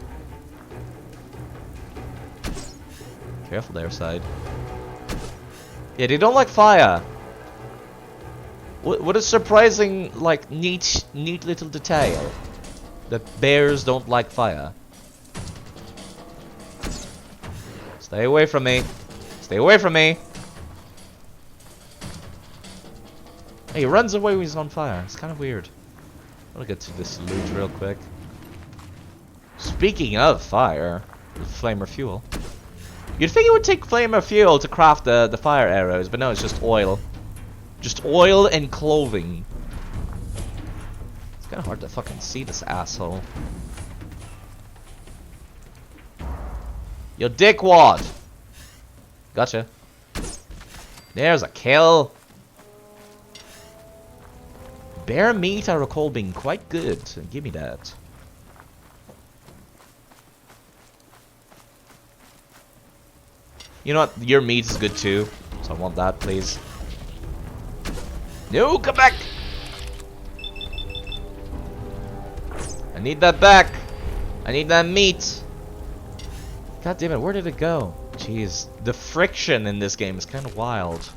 Careful there, side. Yeah, they don't like fire. What a surprising, like, neat little detail. That bears don't like fire. Stay away from me. Stay away from me. Hey, he runs away when he's on fire. It's kind of weird. I want to get to this loot real quick. Speaking of fire, flame or fuel. You'd think it would take flame or fuel to craft the fire arrows, but no, it's just oil. Just oil and clothing. It's kind of hard to fucking see this asshole. Yo, dickwad! Gotcha. There's a kill. Bear meat I recall being quite good. Give me that. You know what? Your meat is good too. So I want that, please. No, come back! I need that back. I need that meat. God damn it, where did it go? Jeez, the friction in this game is kind of wild.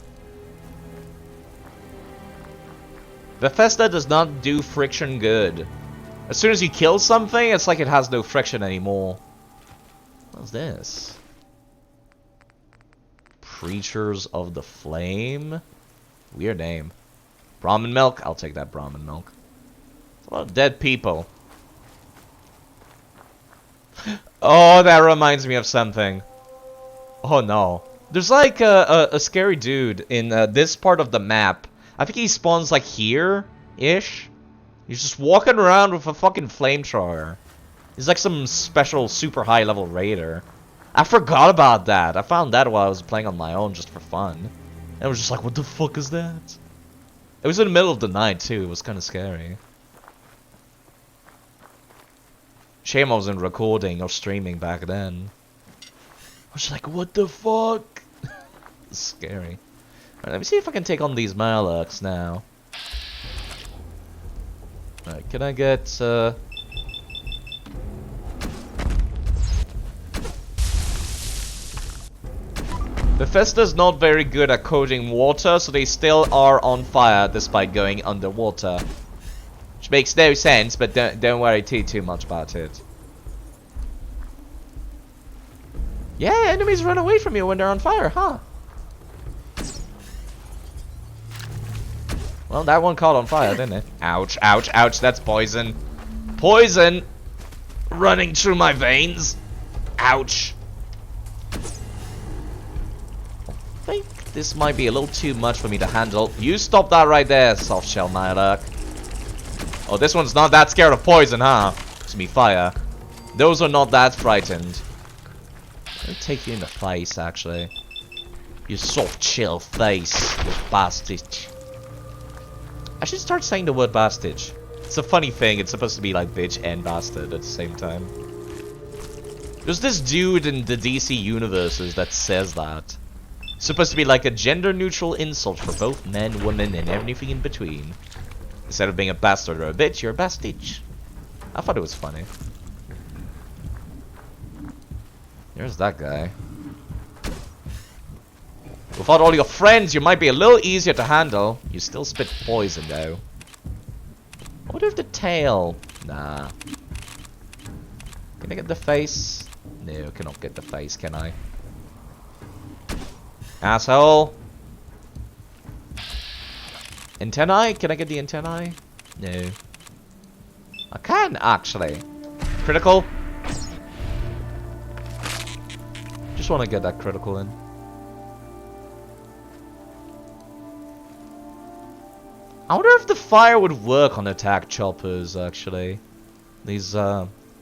Bethesda does not do friction good. As soon as you kill something, it's like it has no friction anymore. What's this? Preachers of the Flame? Weird name. Brahmin milk? I'll take that Brahmin milk. It's a lot of dead people. Oh, that reminds me of something. Oh no. There's like a scary dude in this part of the map. I think he spawns like here-ish. He's just walking around with a fucking flamethrower. He's like some special super high level raider. I forgot about that. I found that while I was playing on my own just for fun. And I was just like, what the fuck is that? It was in the middle of the night too. It was kind of scary. Shame I wasn't recording or streaming back then. I was like, what the fuck? It's scary. Alright, let me see if I can take on these Malaks now. Alright, can I get Bethesda's not very good at coating water, so they still are on fire despite going underwater. Which makes no sense, but don't worry too much about it. Yeah, enemies run away from you when they're on fire, huh? Well, that one caught on fire, didn't it? Ouch, ouch, ouch, that's poison. Poison! Running through my veins. Ouch. I think this might be a little too much for me to handle. You stop that right there, soft shell Malak. Oh, this one's not that scared of poison, huh? To me, fire. Those are not that frightened. I'll take you in the face, actually. You soft chill face, you bastard. I should start saying the word bastard. It's a funny thing, it's supposed to be like bitch and bastard at the same time. There's this dude in the DC universes that says that. It's supposed to be like a gender-neutral insult for both men, women, and everything in between. Instead of being a bastard or a bitch, you're a bastard. I thought it was funny. There's that guy. Without all your friends, you might be a little easier to handle. You still spit poison, though. I wonder if the tail... Nah. Can I get the face? No, I cannot get the face, can I? Asshole! Antennae? Can I get the antennae? No. I can, actually. Critical? Just want to get that critical in. I wonder if the fire would work on attack choppers, actually. These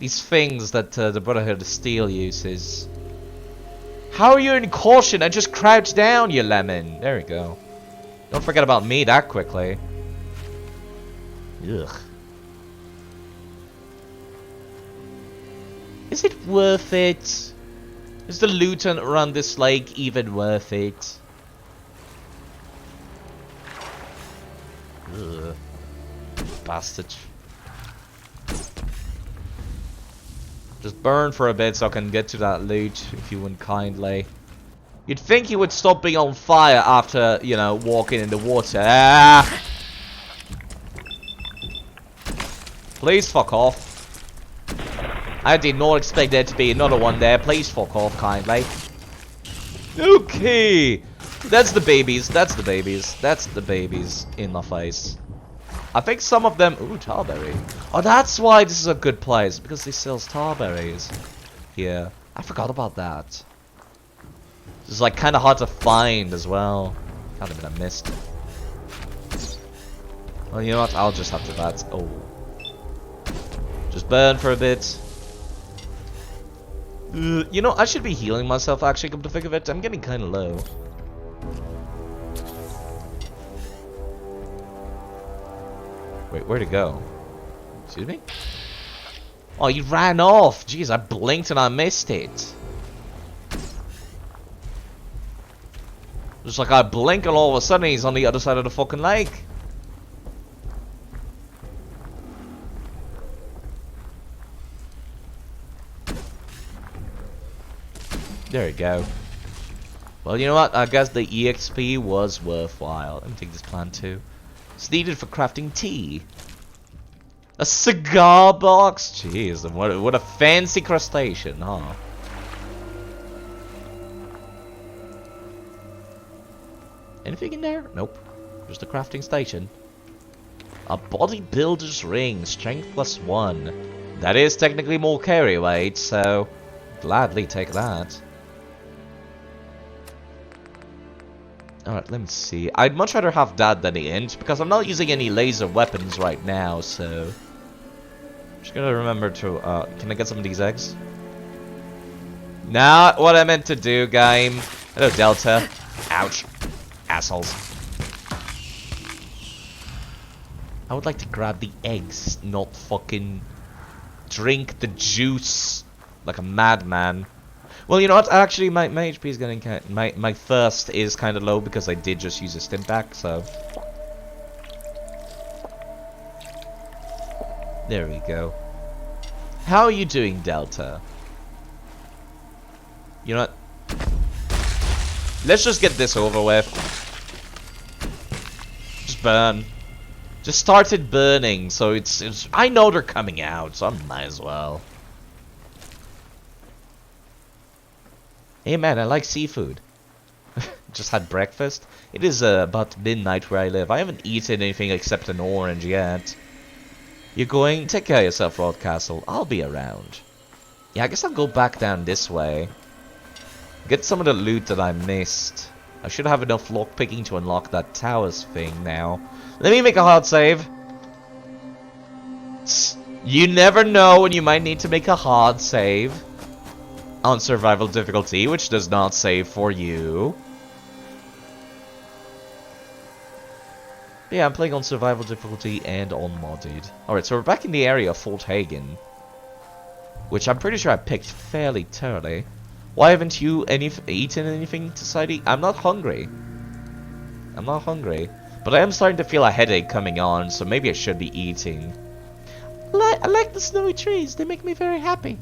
things that the Brotherhood of Steel uses. How are you in caution? I just crouch down, you lemon. There we go. Don't forget about me that quickly. Ugh. Is it worth it? Is the loot around this lake even worth it? Ugh. Bastard. Just burn for a bit so I can get to that loot, if you wouldn't kindly. You'd think he would stop being on fire after, you know, walking in the water. Ah! Please fuck off. I did not expect there to be another one there. Please fuck off kindly. Okay. That's the babies. That's the babies. That's the babies in my face. I think some of them... Ooh, tarberry. Oh, that's why this is a good place. Because they sell tarberries. Yeah. I forgot about that. It's like kind of hard to find as well. Can't even have missed. Well, you know what? I'll just have to that. Oh. Just burn for a bit. You know, I should be healing myself actually, come to think of it. I'm getting kind of low. Wait, where'd it go? Excuse me? Oh, you ran off! Jeez, I blinked and I missed it. Just like I blink and all of a sudden he's on the other side of the fucking lake. There you go. Well, you know what? I guess the EXP was worthwhile. Let me take this plant too. It's needed for crafting tea. A cigar box? Jeez, what a fancy crustacean, huh? Anything in there? Nope. Just a crafting station. A bodybuilder's ring, strength +1. That is technically more carry weight, so gladly take that. Alright, let me see. I'd much rather have that than the int, because I'm not using any laser weapons right now, so... Just gotta remember to, can I get some of these eggs? Not what I meant to do, game. Hello, Delta. Ouch. Assholes. I would like to grab the eggs, not fucking drink the juice like a madman. Well, you know what? Actually, my HP is getting my thirst is kind of low because I did just use a stim pack, so there we go. How are you doing, Delta? You know what? Let's just get this over with. Just burn. Just started burning, so it's I know they're coming out, so I might as well. Hey man, I like seafood. Just had breakfast. It is about midnight where I live. I haven't eaten anything except an orange yet. You're going? Take care of yourself, Rodcastle. I'll be around. Yeah, I guess I'll go back down this way. Get some of the loot that I missed. I should have enough lockpicking to unlock that towers thing now. Let me make a hard save. You never know when you might need to make a hard save. On survival difficulty, which does not save for you. Yeah, I'm playing on survival difficulty and on modded. Alright, so we're back in the area of Fort Hagen. Which I'm pretty sure I picked fairly thoroughly. Why haven't you eaten anything, Society? I'm not hungry. I'm not hungry. But I am starting to feel a headache coming on, so maybe I should be eating. I like the snowy trees. They make me very happy.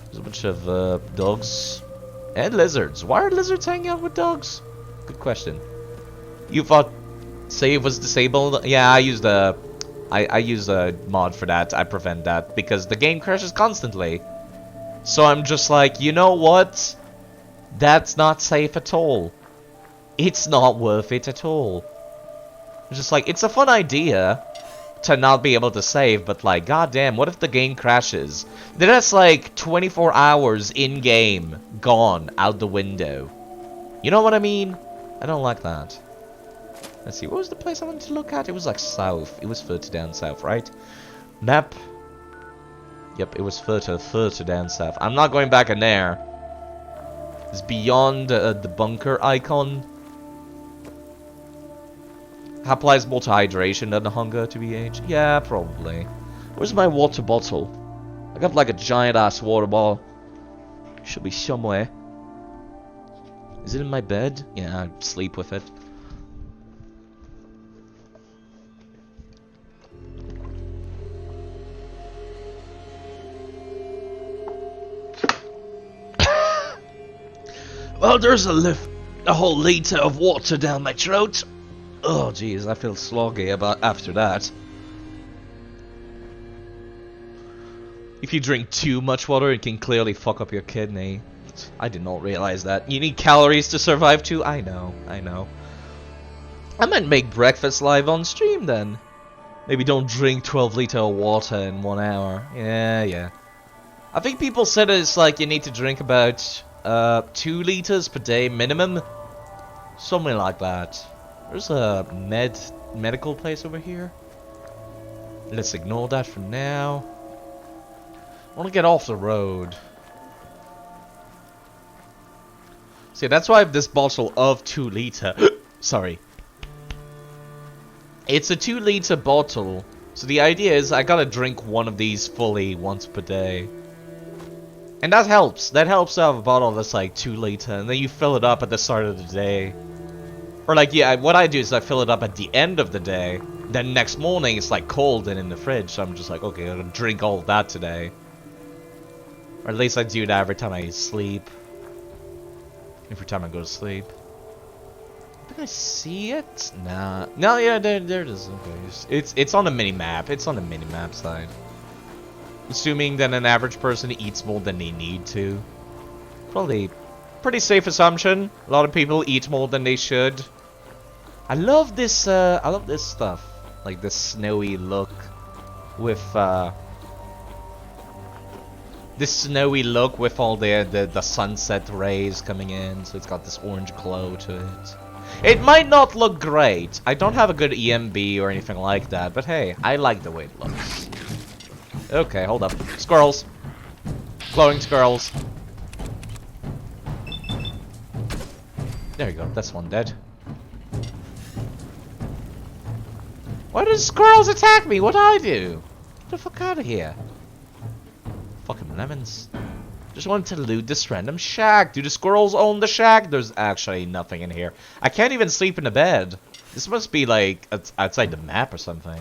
There's a bunch of dogs. And lizards. Why are lizards hanging out with dogs? Good question. You thought save was disabled? Yeah, I used a mod for that. I prevent that because the game crashes constantly. So I'm just like, you know what? That's not safe at all. It's not worth it at all. I'm just like, it's a fun idea to not be able to save, but like, goddamn, what if the game crashes? Then that's like 24 hours in game gone out the window. You know what I mean? I don't like that. Let's see, what was the place I wanted to look at? It was like south. It was further down south, right? Map. Yep, it was further down south. I'm not going back in there. It's beyond the bunker icon. Applies more to hydration than the hunger, to be aged. Yeah, probably. Where's my water bottle? I got like a giant ass water bottle. Should be somewhere. Is it in my bed? Yeah, I sleep with it. Well, there's a whole liter of water down my throat. Oh, jeez, I feel sloggy after that. If you drink too much water, it can clearly fuck up your kidney. I did not realize that. You need calories to survive too? I know. I might make breakfast live on stream then. Maybe don't drink 12 liters of water in 1 hour. Yeah. I think people said it's like you need to drink about 2 liters per day minimum. Something like that. There's a medical place over here. Let's ignore that for now. I want to get off the road. See, that's why I have this bottle of 2 liter. Sorry. It's a 2 liter bottle. So the idea is I gotta drink one of these fully once per day. And that helps. That helps to have a bottle that's like 2 liter. And then you fill it up at the start of the day. Or like, yeah, what I do is I fill it up at the end of the day. Then next morning it's like cold and in the fridge. So I'm just like, okay, I'm gonna drink all of that today. Or at least I do that every time I sleep. Every time I go to sleep. Did I see it? Nah. No, yeah, there it is. Okay. It's on the mini-map. It's on the mini-map side. Assuming that an average person eats more than they need to. Probably pretty safe assumption. A lot of people eat more than they should. I love this stuff. Like this snowy look with all the sunset rays coming in, so it's got this orange glow to it. It might not look great. I don't have a good EMB or anything like that, but hey, I like the way it looks. Okay, hold up. Squirrels. Glowing squirrels. There you go, that's one dead. Why did squirrels attack me? What'd I do? Get the fuck out of here. Fucking lemons. Just wanted to loot this random shack. Do the squirrels own the shack? There's actually nothing in here. I can't even sleep in the bed. This must be like outside the map or something.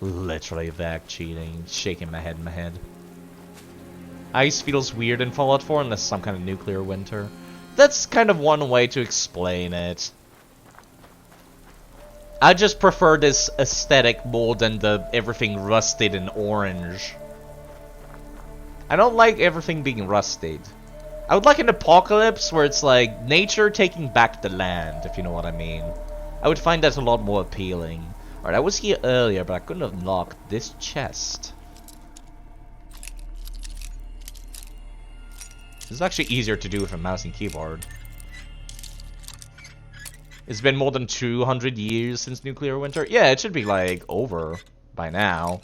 Literally back cheating. Shaking my head in my head. Ice feels weird in Fallout 4 unless some kind of nuclear winter. That's kind of one way to explain it. I just prefer this aesthetic more than the everything rusted and orange. I don't like everything being rusted. I would like an apocalypse where it's like nature taking back the land, if you know what I mean. I would find that a lot more appealing. Alright, I was here earlier, but I couldn't unlock this chest. This is actually easier to do with a mouse and keyboard. It's been more than 200 years since nuclear winter. Yeah, it should be like over by now.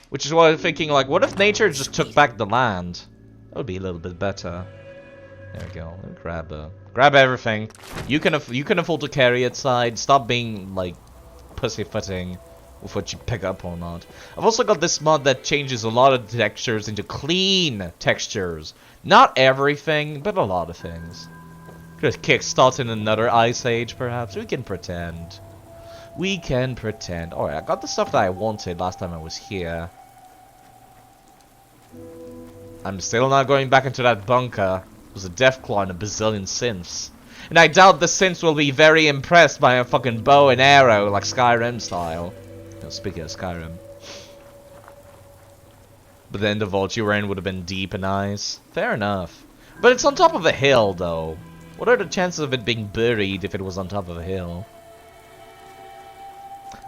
Which is why I'm thinking, like, what if nature just took back the land? That would be a little bit better. There we go. Let me grab everything. You can afford to carry it side. Stop being like pussyfooting with what you pick up or not. I've also got this mod that changes a lot of textures into clean textures. Not everything, but a lot of things. Just kickstart in another ice age, perhaps. We can pretend. We can pretend. Alright, I got the stuff that I wanted last time I was here. I'm still not going back into that bunker. It was a Deathclaw and a bazillion synths. And I doubt the synths will be very impressed by a fucking bow and arrow, like Skyrim style. You know, speaking of Skyrim. But then the vault you were in would have been deep and nice. Fair enough. But it's on top of a hill, though. What are the chances of it being buried if it was on top of a hill?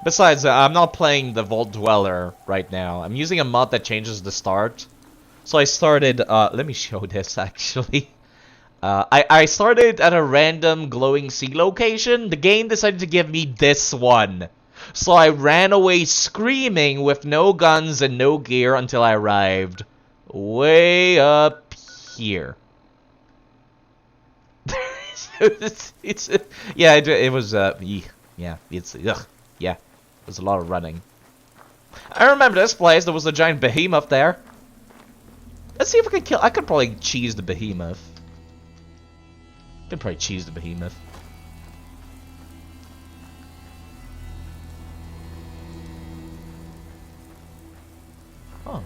Besides, I'm not playing the Vault Dweller right now. I'm using a mod that changes the start. So I started, let me show this actually. I started at a random glowing sea location. The game decided to give me this one. So I ran away screaming with no guns and no gear until I arrived way up here. Yeah, it was, yeah, it's, ugh, yeah, there's a lot of running. I remember this place, there was a giant behemoth there. Let's see if I can I could probably cheese the behemoth. I could probably cheese the behemoth. Oh,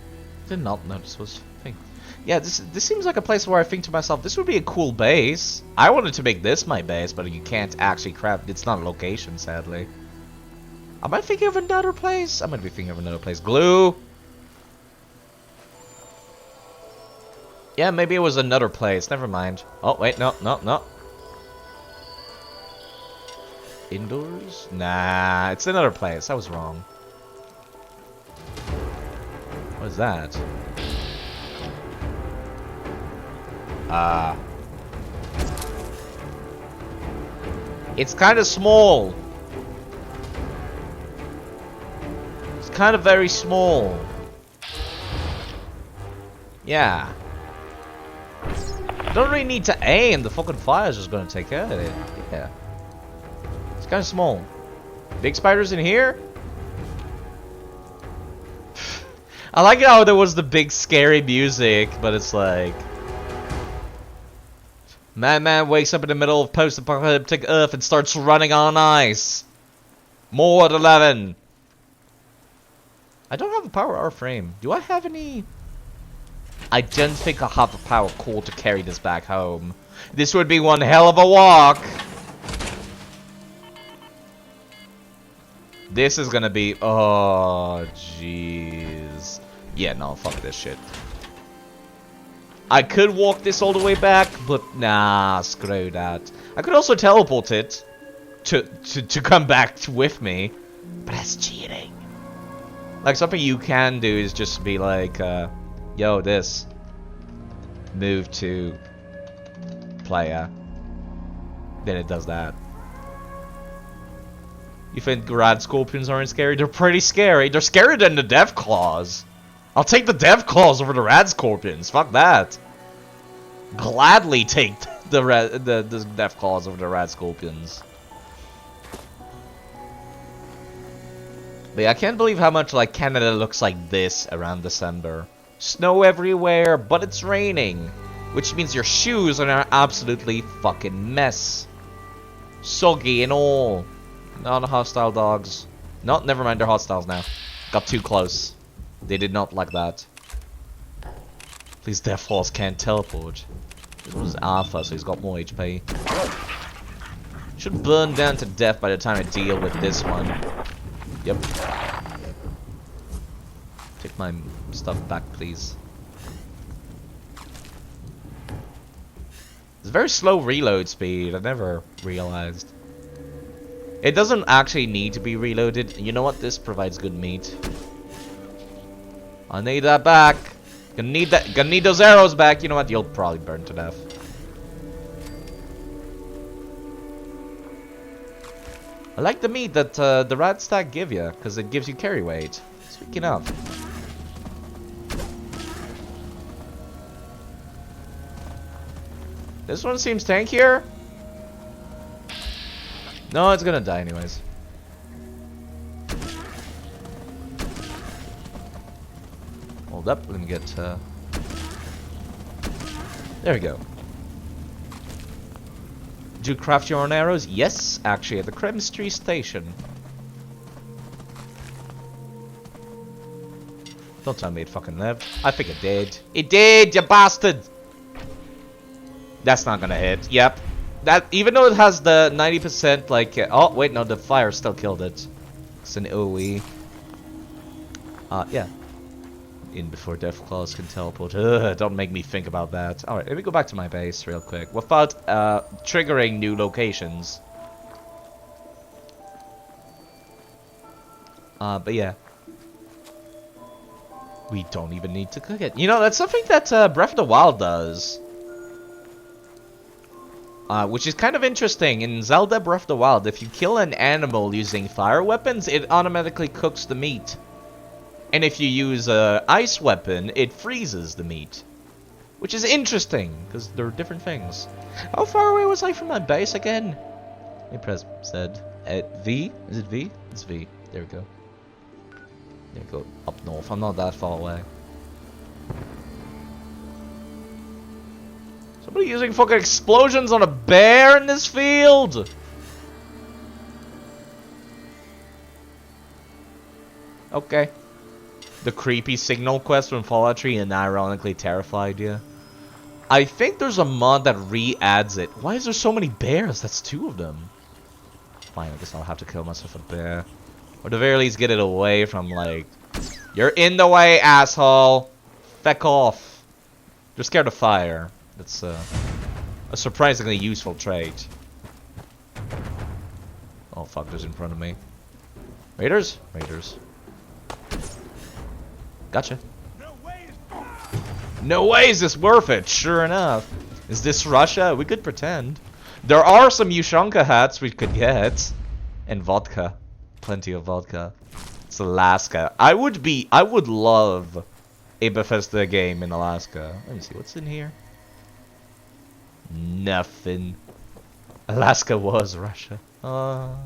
did not notice was a thing. Yeah, this seems like a place where I think to myself, this would be a cool base. I wanted to make this my base, but you can't actually craft. It's not a location, sadly. Am I thinking of another place? I might be thinking of another place. Glue. Yeah, maybe it was another place. Never mind. Oh wait, no. Indoors? Nah, it's another place. I was wrong. What is that? It's kind of small. It's kind of very small. Yeah. Don't really need to aim. The fucking fire is just gonna take care of it. Yeah. It's kind of small. Big spiders in here? I like how there was the big scary music, but it's like... Madman wakes up in the middle of post-apocalyptic Earth and starts running on ice. More at 11. I don't have a power R frame. Do I have any... I don't think I'll have the power core to carry this back home. This would be one hell of a walk. This is gonna be... Oh, jeez. Yeah, no, fuck this shit. I could walk this all the way back, but nah, screw that. I could also teleport it to come back with me, but that's cheating. Like, something you can do is just be like, yo, this. Move to player. Then it does that. You think Rad Scorpions aren't scary? They're pretty scary. They're scarier than the Death Claws. I'll take the Death Claws over the Rad Scorpions. Fuck that. Gladly take the Death Claws over the Rad Scorpions. But yeah, I can't believe how much like Canada looks like this around December. Snow everywhere, but it's raining. Which means your shoes are an absolutely fucking mess. Soggy and all. Not hostile dogs. No, never mind, they're hostiles now. Got too close. They did not like that. These Death Claws can't teleport. This was Alpha, so he's got more HP. Should burn down to death by the time I deal with this one. Yep. Take my stuff back, please. It's very slow reload speed. I never realized. It doesn't actually need to be reloaded. You know what? This provides good meat. I need that back. Gonna need that. Gonna need those arrows back. You know what? You'll probably burn to death. I like the meat that the Rad Stack give you, because it gives you carry weight. Speaking of. This one seems tankier. No, it's gonna die anyways. Hold up, let me get... There we go. Do you craft your own arrows? Yes, actually, at the Chemistry Station. Don't tell me it fucking lived. I think it did. It did, you bastard! That's not gonna hit. Yep. That, even though it has the 90% like... oh, wait, no, the fire still killed it. It's an OE. Yeah. In before Death Claws can teleport. Ugh, don't make me think about that. Alright, let me go back to my base real quick. Without triggering new locations. But yeah. We don't even need to cook it. You know, that's something that Breath of the Wild does. Which is kind of interesting. In Zelda Breath of the Wild, if you kill an animal using fire weapons, it automatically cooks the meat. And if you use an ice weapon, it freezes the meat. Which is interesting, because they're different things. How far away was I from my base again? Let me press Z. V? Is it V? It's V. There we go. There we go. Up north. I'm not that far away. Somebody using fucking explosions on a bear in this field? Okay. The creepy signal quest from Fallout 3 and ironically terrified you. I think there's a mod that re-adds it. Why is there so many bears? That's 2 of them. Fine, I guess I'll have to kill myself a bear. Or at the very least get it away from, like... You're in the way, asshole! Feck off. You're scared of fire. That's a surprisingly useful trait. Oh fuck, there's in front of me. Raiders? Raiders. Gotcha. No way is this worth it, sure enough. Is this Russia? We could pretend. There are some Ushanka hats we could get. And vodka. Plenty of vodka. It's Alaska. I would love a Bethesda game in Alaska. Let me see, what's in here? Nothing. Alaska was Russia. Alright,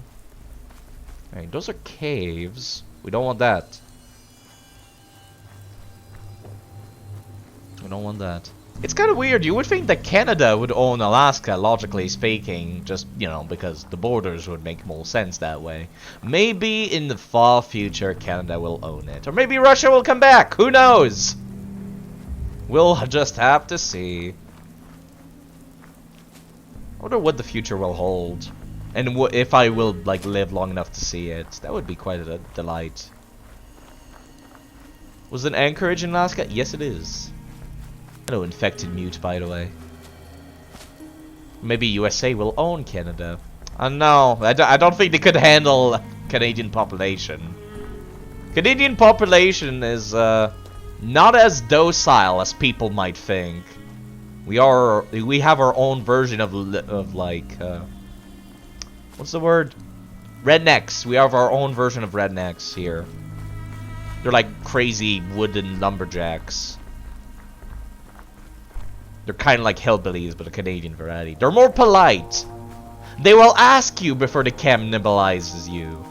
those are caves. We don't want that. We don't want that. It's kind of weird. You would think that Canada would own Alaska, logically speaking, just, you know, because the borders would make more sense that way. Maybe in the far future, Canada will own it. Or maybe Russia will come back. Who knows? We'll just have to see. I wonder what the future will hold. And if I will, like, live long enough to see it. That would be quite a delight. Was it Anchorage in Alaska? Yes, it is. Hello, infected mute, by the way. Maybe USA will own Canada. No, I don't think they could handle Canadian population. Canadian population is not as docile as people might think. We have our own version of like what's the word? Rednecks. We have our own version of rednecks here. They're like crazy wooden lumberjacks. They're kind of like hillbillies, but a Canadian variety. They're more polite. They will ask you before the cannibalizes you.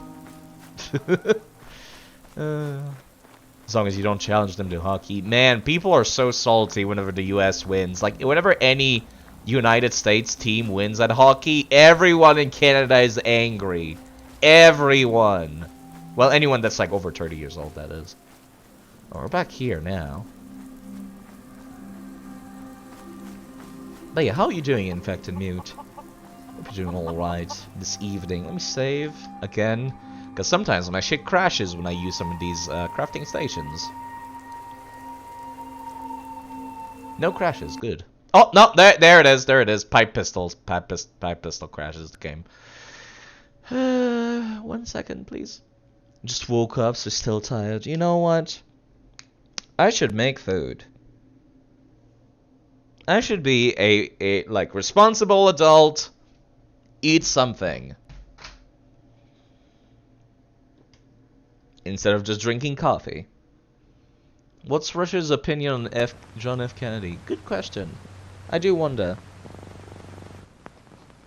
As long as you don't challenge them to hockey. Man, people are so salty whenever the US wins. Like, whenever any United States team wins at hockey, everyone in Canada is angry. Everyone. Well, anyone that's like over 30 years old, that is. Oh, we're back here now. But yeah, how are you doing, Infected Mute? Hope you're doing alright this evening. Let me save again. Because sometimes my shit crashes when I use some of these crafting stations. No crashes, good. Oh, no, there it is, there it is. Pipe pistol crashes the game. 1 second, please. Just woke up, so still tired. You know what? I should make food. I should be a like responsible adult. Eat something. Instead of just drinking coffee. What's Russia's opinion on John F. Kennedy? Good question. I do wonder.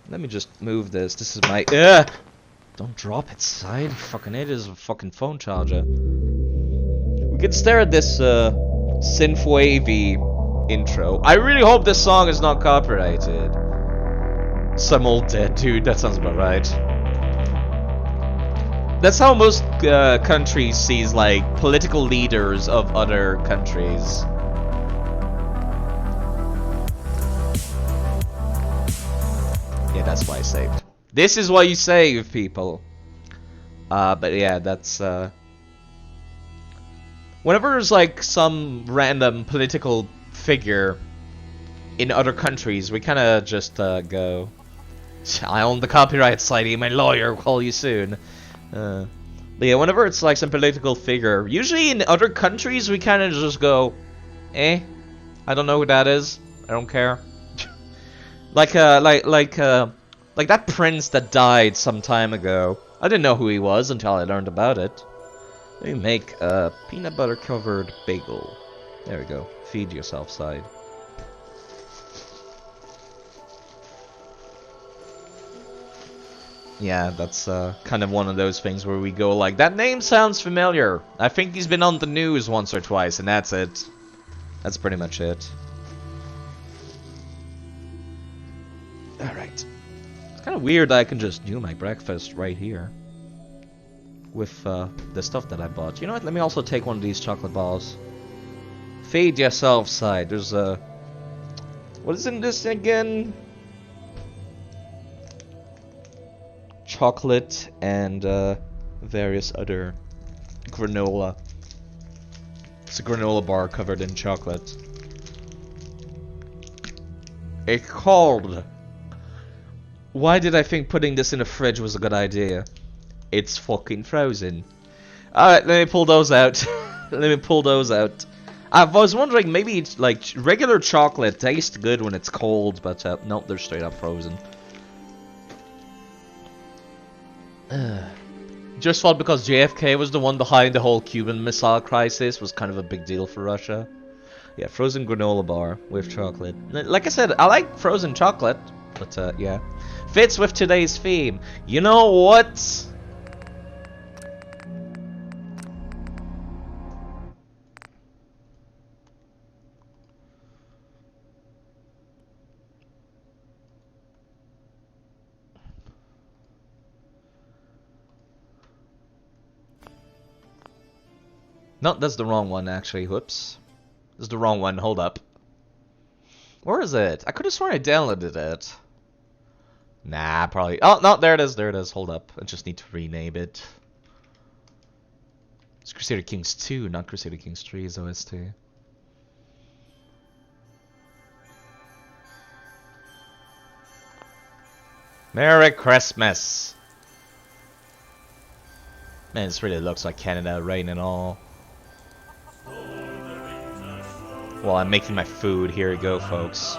Let me just move this. This is my... Don't drop it, side. Fucking it is a fucking phone charger. We can stare at this synthwavy intro. I really hope this song is not copyrighted. Some old dead dude. That sounds about right. That's how most countries sees like political leaders of other countries. Yeah, that's why I saved. This is why you save, people. But yeah, that's whenever there's like some random political figure in other countries, we kind of just go, I own the copyright, Slidey, my lawyer will call you soon. But yeah, whenever it's like some political figure, usually in other countries, we kind of just go, I don't know who that is. I don't care. like that prince that died some time ago. I didn't know who he was until I learned about it. Let me make a peanut butter covered bagel. There we go. Feed yourself, side. Yeah, that's kind of one of those things where we go like, that name sounds familiar. I think he's been on the news once or twice, and that's it. That's pretty much it. Alright. It's kind of weird that I can just do my breakfast right here. With the stuff that I bought. You know what? Let me also take one of these chocolate balls. Feed yourself, side. There's a... what is in this again? Chocolate and various other granola. It's a granola bar covered in chocolate. It's cold. Why did I think putting this in the fridge was a good idea? It's fucking frozen. Alright, let me pull those out. Let me pull those out. I was wondering, maybe it's like regular chocolate tastes good when it's cold, but nope, they're straight up frozen. Just thought because JFK was the one behind the whole Cuban Missile Crisis was kind of a big deal for Russia. Yeah, frozen granola bar with chocolate. Like I said, I like frozen chocolate, but yeah. Fits with today's theme. You know what? No, that's the wrong one, actually. Whoops. This is the wrong one. Hold up. Where is it? I could have sworn I downloaded it. Nah, probably. Oh, no, there it is. There it is. Hold up. I just need to rename it. It's Crusader Kings 2, not Crusader Kings 3's OST. Merry Christmas! Man, this really looks like Canada, rain and all. Well, I'm making my food. Here we go, folks.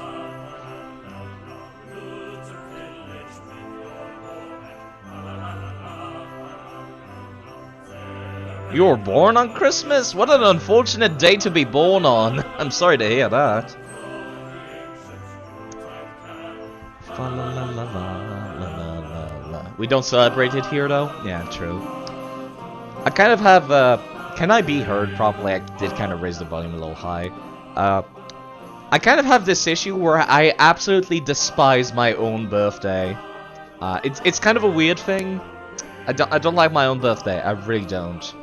You were born on Christmas? What an unfortunate day to be born on. I'm sorry to hear that. We don't celebrate it here, though? Yeah, true. I kind of have, can I be heard properly? I did kind of raise the volume a little high. I kind of have this issue where I absolutely despise my own birthday. It's kind of a weird thing. I don't like my own birthday. I really don't.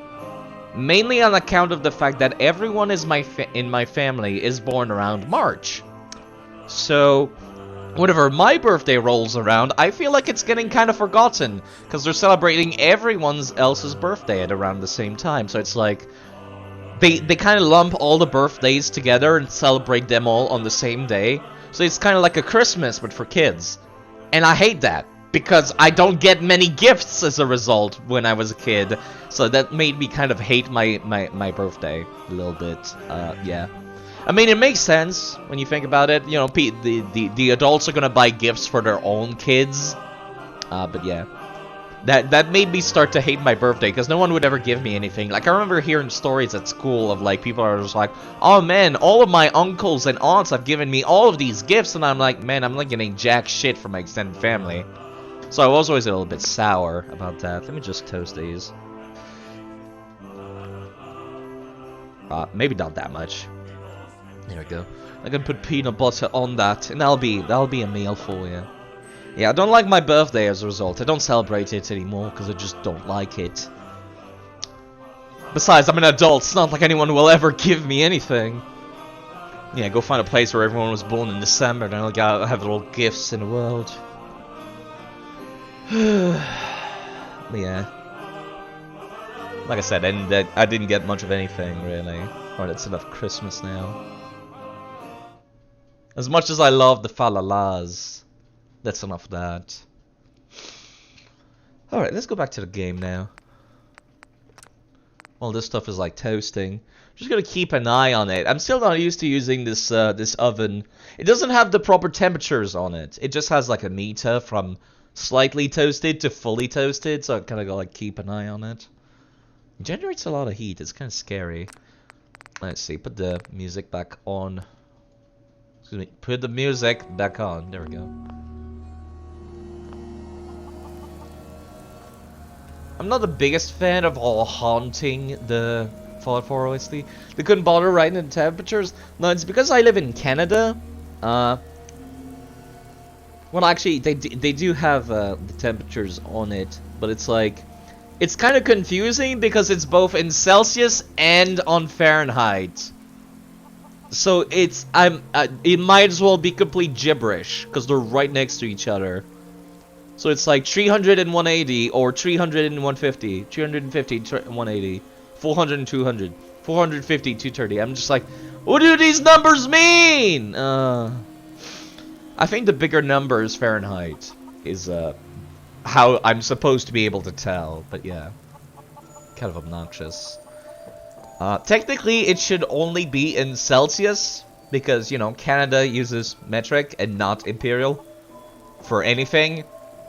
Mainly on account of the fact that everyone in my family is born around March. So, whenever my birthday rolls around, I feel like it's getting kind of forgotten. Because they're celebrating everyone else's birthday at around the same time. So it's like, they kind of lump all the birthdays together and celebrate them all on the same day. So it's kind of like a Christmas, but for kids. And I hate that. Because I don't get many gifts as a result when I was a kid. So that made me kind of hate my birthday a little bit. Yeah. I mean, it makes sense when you think about it. You know, the adults are gonna buy gifts for their own kids. But yeah. That made me start to hate my birthday, because no one would ever give me anything. Like, I remember hearing stories at school of, like, people are just like, oh man, all of my uncles and aunts have given me all of these gifts, and I'm like, man, I'm not getting jack shit from my extended family. So I was always a little bit sour about that. Let me just toast these. Maybe not that much. There we go. I can put peanut butter on that, and that'll be a meal for you. Yeah, I don't like my birthday as a result. I don't celebrate it anymore because I just don't like it. Besides, I'm an adult. It's not like anyone will ever give me anything. Yeah, go find a place where everyone was born in December, and I'll have little gifts in the world. Yeah. Like I said, I didn't get much of anything, really. Alright, it's enough Christmas now. As much as I love the fa-la-las, that's enough of that. Alright, let's go back to the game now. Well, this stuff is like toasting. Just gonna keep an eye on it. I'm still not used to using this this oven. It doesn't have the proper temperatures on it. It just has like a meter from slightly toasted to fully toasted, so I kind of gotta like keep an eye on it. It generates a lot of heat. It's kind of scary. Let's see. Put the music back on. Excuse me. Put the music back on. There we go. I'm not the biggest fan of all haunting the Fallout 4 OST. They couldn't bother writing the temperatures. No, it's because I live in Canada. Well, actually, they do have the temperatures on it, but it's like, it's kind of confusing because it's both in Celsius and on Fahrenheit. So it's it might as well be complete gibberish because they're right next to each other. So it's like 300 and 180, or 300 and 150, 350 and 180, 400 and 200, 450, 230. I'm just like, what do these numbers mean? I think the bigger numbers Fahrenheit is how I'm supposed to be able to tell, but yeah, kind of obnoxious. Technically, it should only be in Celsius because, you know, Canada uses metric and not imperial for anything.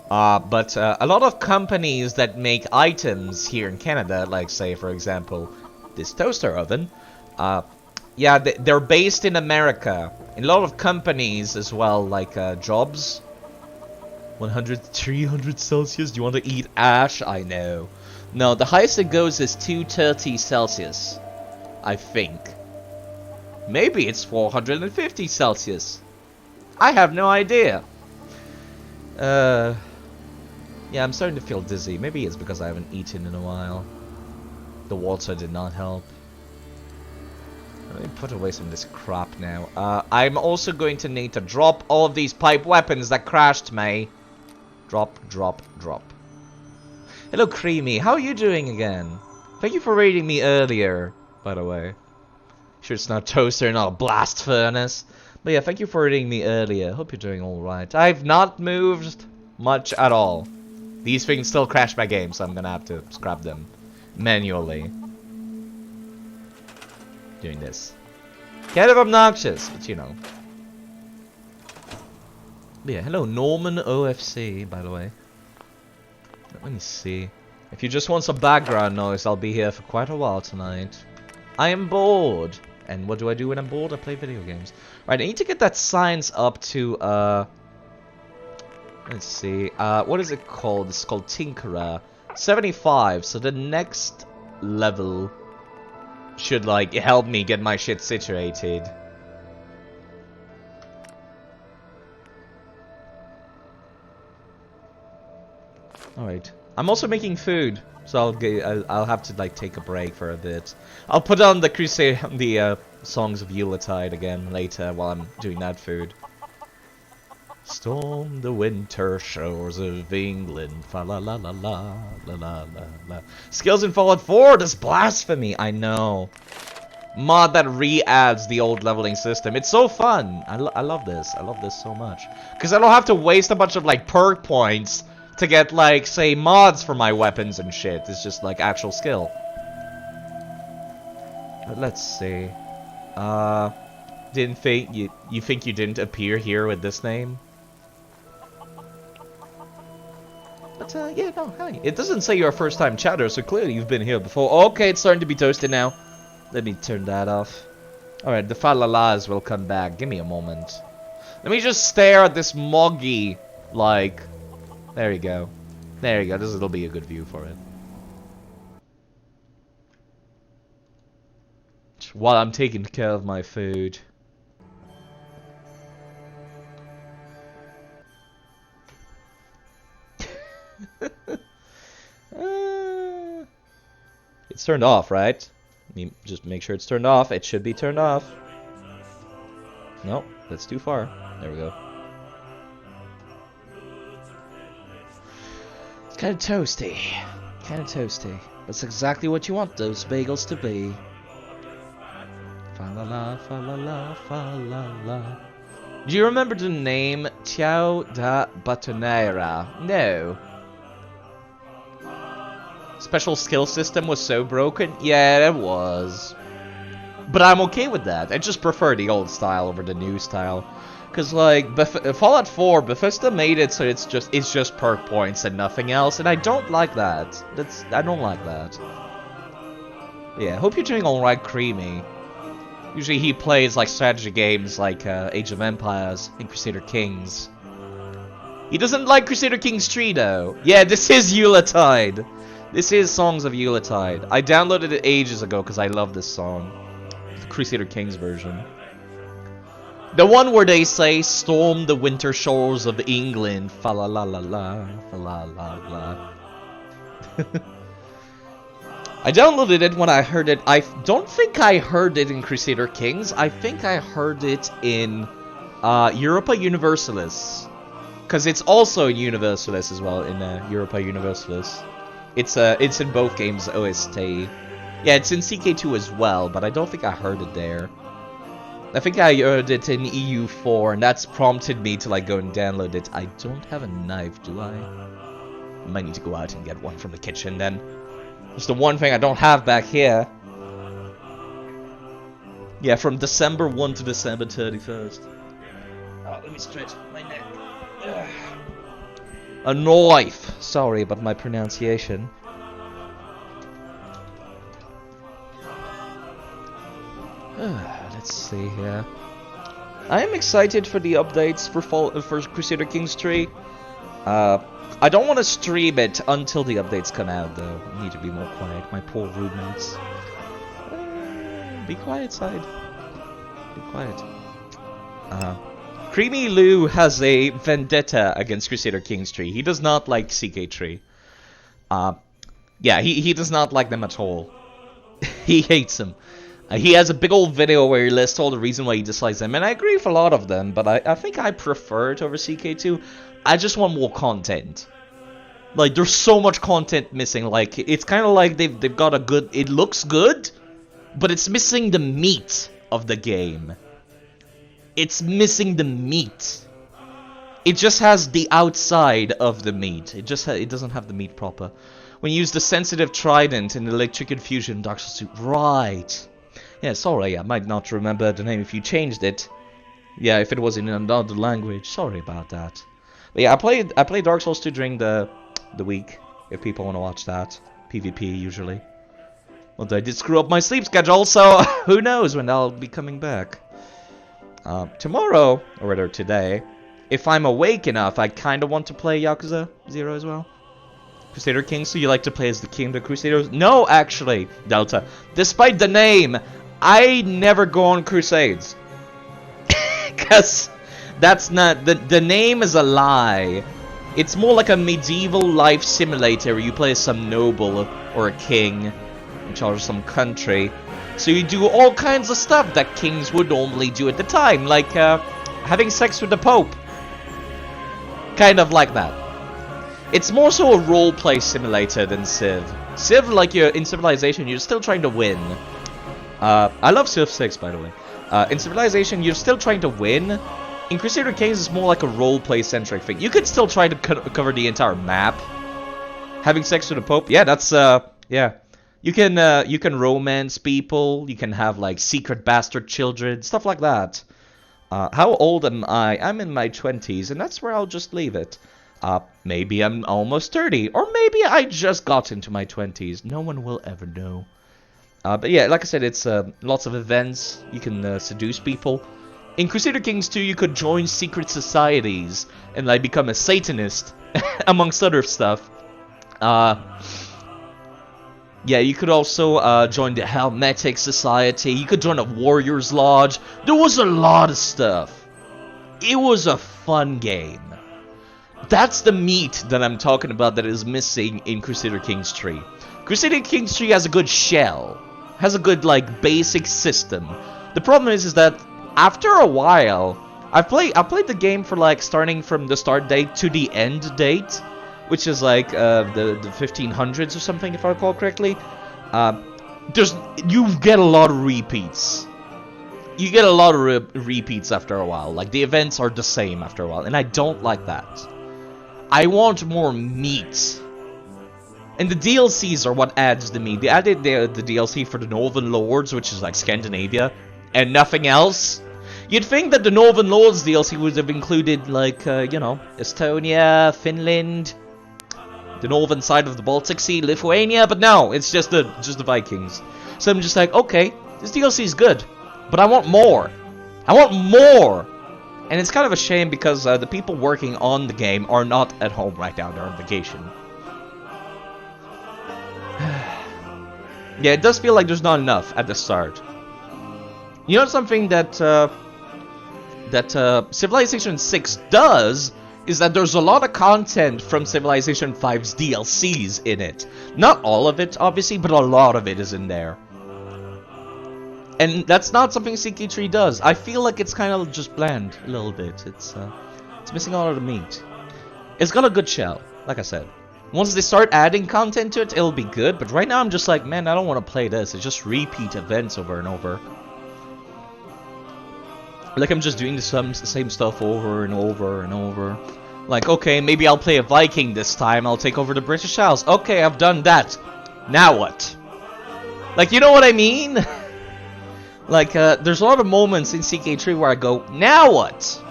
But a lot of companies that make items here in Canada, like say for example this toaster oven, yeah, they're based in America. In a lot of companies as well, like jobs. 100, 300 Celsius. Do you want to eat ash? I know. No, the highest it goes is 230 Celsius. I think. Maybe it's 450 Celsius. I have no idea. Yeah, I'm starting to feel dizzy. Maybe it's because I haven't eaten in a while. The water did not help. Let me put away some of this crap now. I'm also going to need to drop all of these pipe weapons that crashed me. Drop, drop, drop. Hello, Creamy. How are you doing again? Thank you for raiding me earlier, by the way. Sure it's not toaster, not a blast furnace. But yeah, thank you for raiding me earlier. Hope you're doing alright. I've not moved much at all. These things still crash my game, so I'm gonna have to scrap them manually. Doing this. Kind of obnoxious, but you know. But yeah, hello, Norman OFC, by the way. Let me see. If you just want some background noise, I'll be here for quite a while tonight. I am bored. And what do I do when I'm bored? I play video games. Right, I need to get that science up to, let's see. What is it called? It's called Tinkerer. 75, so the next level should, like, help me get my shit situated. Alright. I'm also making food, so I'll have to, like, take a break for a bit. I'll put on the Songs of Yuletide again later while I'm doing that food. Storm the winter shores of England, fa la la la la la la la. Skills in Fallout 4, that's blasphemy, I know. Mod that re-adds the old leveling system. It's so fun. I love this. I love this so much. Because I don't have to waste a bunch of, like, perk points to get, like, say, mods for my weapons and shit. It's just, like, actual skill. But let's see. Didn't think you think you didn't appear here with this name? But, yeah, no, hi. It doesn't say you're a first-time chatter, so clearly you've been here before. Okay, it's starting to be toasted now. Let me turn that off. Alright, the falalas will come back. Give me a moment. Let me just stare at this moggy, like... There you go. There you go. This'll be a good view for it. While I'm taking care of my food. It's turned off, right? Let me just make sure it's turned off. It should be turned off. Nope, that's too far. There we go. It's kind of toasty. Kind of toasty. That's exactly what you want those bagels to be. Fa la la, fa la la, fa la la. Do you remember the name Tiao da Batonera? No. Special skill system was so broken? Yeah, it was. But I'm okay with that. I just prefer the old style over the new style. Cause like Fallout 4, Bethesda made it so it's just perk points and nothing else, and I don't like that. I don't like that. Yeah, hope you're doing alright, Creamy. Usually he plays like strategy games like Age of Empires and Crusader Kings. He doesn't like Crusader Kings 3 though. Yeah, this is Yuletide. This is Songs of Yuletide. I downloaded it ages ago because I love this song. The Crusader Kings version. The one where they say, storm the winter shores of England. Fa la la la la. Fa la la la. I downloaded it when I heard it. I don't think I heard it in Crusader Kings. I think I heard it in Europa Universalis. Because it's also in Universalis as well, in Europa Universalis. It's in both games OST. Yeah, it's in CK2 as well, but I don't think I heard it there. I think I heard it in EU4, and that's prompted me to like go and download it. I don't have a knife, do I? I might need to go out and get one from the kitchen then. It's the one thing I don't have back here. Yeah, from December 1 to December 31st. Oh, let me stretch my neck. Ugh. A knife! Sorry about my pronunciation. Let's see here. I am excited for the updates for Crusader Kings 3. I don't want to stream it until the updates come out, though. I need to be more quiet. My poor roommates. Be quiet, side. Be quiet. Creamy Lou has a vendetta against Crusader Kings 3. He does not like CK3. Yeah, he does not like them at all. He hates them. He has a big old video where he lists all the reason why he dislikes them, and I agree with a lot of them, but I think I prefer it over CK2. I just want more content. Like, there's so much content missing. Like, it's kind of like they've got a good... It looks good, but it's missing the meat of the game. It's missing the meat. It just has the outside of the meat. It doesn't have the meat proper. When you use the sensitive trident in Electric Infusion Dark Souls 2. Right. Yeah, sorry, I might not remember the name if you changed it. Yeah, if it was in another language. Sorry about that. But yeah, I played Dark Souls 2 during the week, if people want to watch that. PvP, usually. Although I did screw up my sleep schedule, so who knows when I'll be coming back. Tomorrow, or rather today, if I'm awake enough, I kind of want to play Yakuza 0 as well. Crusader Kings, so you like to play as the King of the Crusaders? No, actually, Delta. Despite the name, I never go on crusades. Because that's not... The name is a lie. It's more like a medieval life simulator where you play as some noble or a king in charge of some country. So you do all kinds of stuff that kings would normally do at the time, like having sex with the Pope. Kind of like that. It's more so a role-play simulator than Civ. Civ, like you're in Civilization, you're still trying to win. I love Civ 6, by the way. In Civilization, you're still trying to win. In Crusader Kings, it's more like a role-play centric thing. You could still try to cover the entire map. Having sex with the Pope, yeah, that's yeah. You can romance people. You can have like secret bastard children, stuff like that. How old am I? I'm in my 20s, and that's where I'll just leave it. Maybe I'm almost 30, or maybe I just got into my 20s. No one will ever know. But yeah, like I said, it's lots of events. You can seduce people. In Crusader Kings 2, you could join secret societies and like become a Satanist, amongst other stuff. Yeah, you could also join the Helmetic Society. You could join a Warriors Lodge. There was a lot of stuff. It was a fun game. That's the meat that I'm talking about that is missing in Crusader Kings 3. Crusader Kings 3 has a good shell. Has a good, like, basic system. The problem is that after a while, I played the game for, like, starting from the start date to the end date, which is like the 1500s or something, if I recall correctly. You get a lot of repeats. You get a lot of repeats after a while. Like, the events are the same after a while, and I don't like that. I want more meat. And the DLCs are what adds the meat. They added the DLC for the Northern Lords, which is like Scandinavia, and nothing else. You'd think that the Northern Lords DLC would have included, like, you know, Estonia, Finland, the northern side of the Baltic Sea, Lithuania, but no, it's just the Vikings. So I'm just like, okay, this DLC is good, but I want more. I want more! And it's kind of a shame because the people working on the game are not at home right now, they're on vacation. Yeah, it does feel like there's not enough at the start. You know something that Civilization 6 does is that there's a lot of content from Civilization 5's DLCs in it. Not all of it, obviously, but a lot of it is in there. And that's not something CK3 does. I feel like it's kind of just bland a little bit. It's missing a lot of the meat. It's got a good shell, like I said. Once they start adding content to it, it'll be good. But right now I'm just like, man, I don't want to play this. It's just repeat events over and over. Like I'm just doing the same stuff over and over and over. Like, okay, maybe I'll play a Viking this time. I'll take over the British Isles. Okay, I've done that. Now what? Like, you know what I mean? Like, there's a lot of moments in CK3 where I go, now what?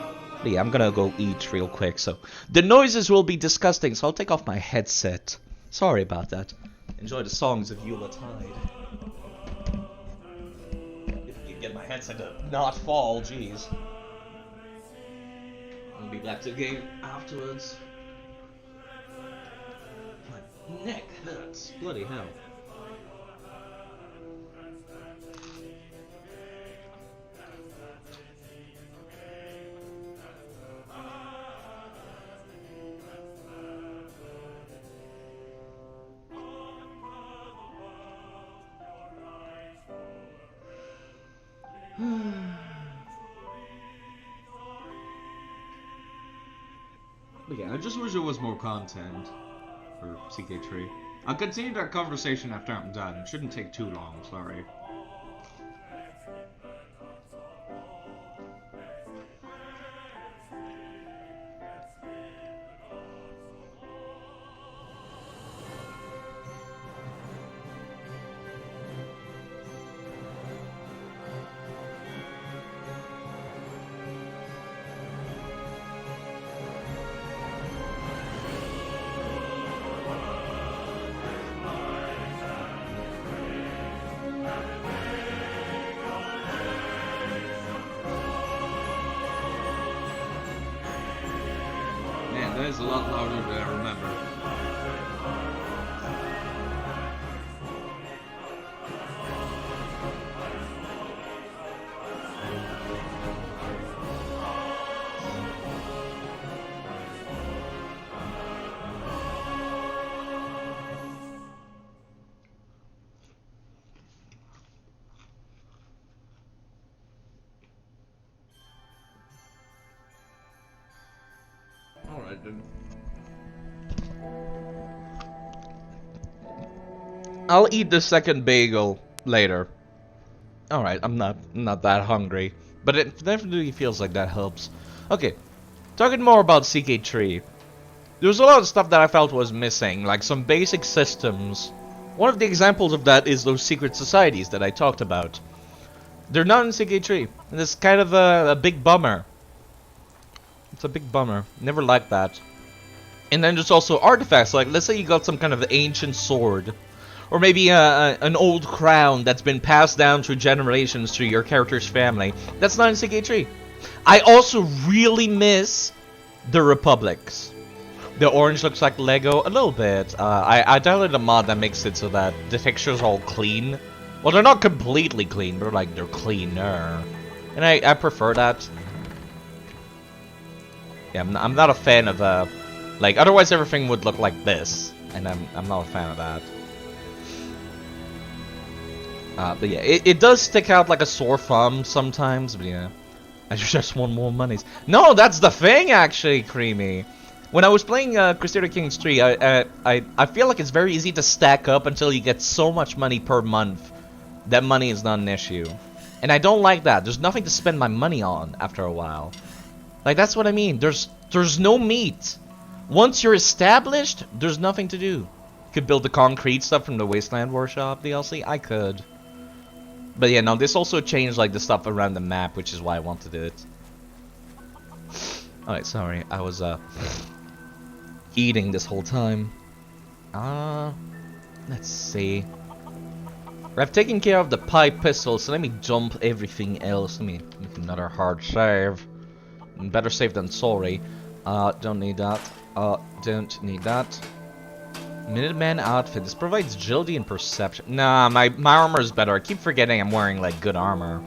But yeah, I'm gonna go eat real quick, so... The noises will be disgusting, so I'll take off my headset. Sorry about that. Enjoy the songs of Eula Tide. If I can get my headset to not fall, jeez. I'll be back to the game afterwards. My neck hurts. Bloody hell. But yeah, I just wish there was more content for CK3. I'll continue that conversation after I'm done. It shouldn't take too long, sorry. Man, that is a lot louder than I remember. Alright then. I'll eat the second bagel later. Alright, I'm not that hungry. But it definitely feels like that helps. Okay, talking more about CK3. There's a lot of stuff that I felt was missing, like some basic systems. One of the examples of that is those secret societies that I talked about. They're not in CK3, and it's kind of a big bummer. It's a big bummer. Never liked that. And then there's also artifacts, like let's say you got some kind of ancient sword. Or maybe an old crown that's been passed down through generations through your character's family. That's not in CK3. I also really miss the Republics. The orange looks like Lego a little bit. I downloaded a mod that makes it so that the textures are all clean. Well, they're not completely clean, but like they're cleaner. And I prefer that. Yeah, I'm not a fan of like otherwise everything would look like this, and I'm not a fan of that. But yeah, it does stick out like a sore thumb sometimes. But yeah, I just want more monies. No, that's the thing actually, Creamy. When I was playing Crusader Kings 3, I feel like it's very easy to stack up until you get so much money per month that money is not an issue, and I don't like that. There's nothing to spend my money on after a while. Like, that's what I mean. There's no meat. Once you're established, there's nothing to do. You could build the concrete stuff from the Wasteland Workshop DLC. I could. But yeah, no, this also changed like the stuff around the map, which is why I wanted it. Alright, sorry. I was eating this whole time. Let's see. I've taken care of the pipe pistol, so let me dump everything else. Let me make another hard save. Better safe than sorry. Don't need that. Don't need that. Minuteman outfit. This provides agility and perception. Nah, my armor is better. I keep forgetting I'm wearing like good armor.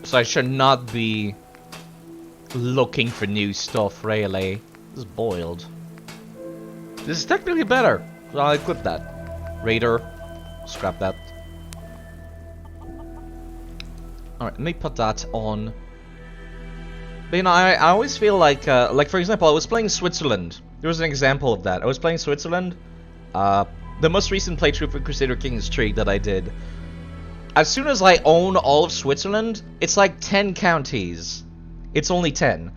So I should not be looking for new stuff, really. This is boiled. This is technically better. So I'll equip that. Raider. Scrap that. Alright, let me put that on. But you know, I always feel like for example, I was playing Switzerland. There was an example of that. I was playing Switzerland. The most recent playthrough for Crusader Kings 3 that I did. As soon as I own all of Switzerland, it's like 10 counties. It's only 10.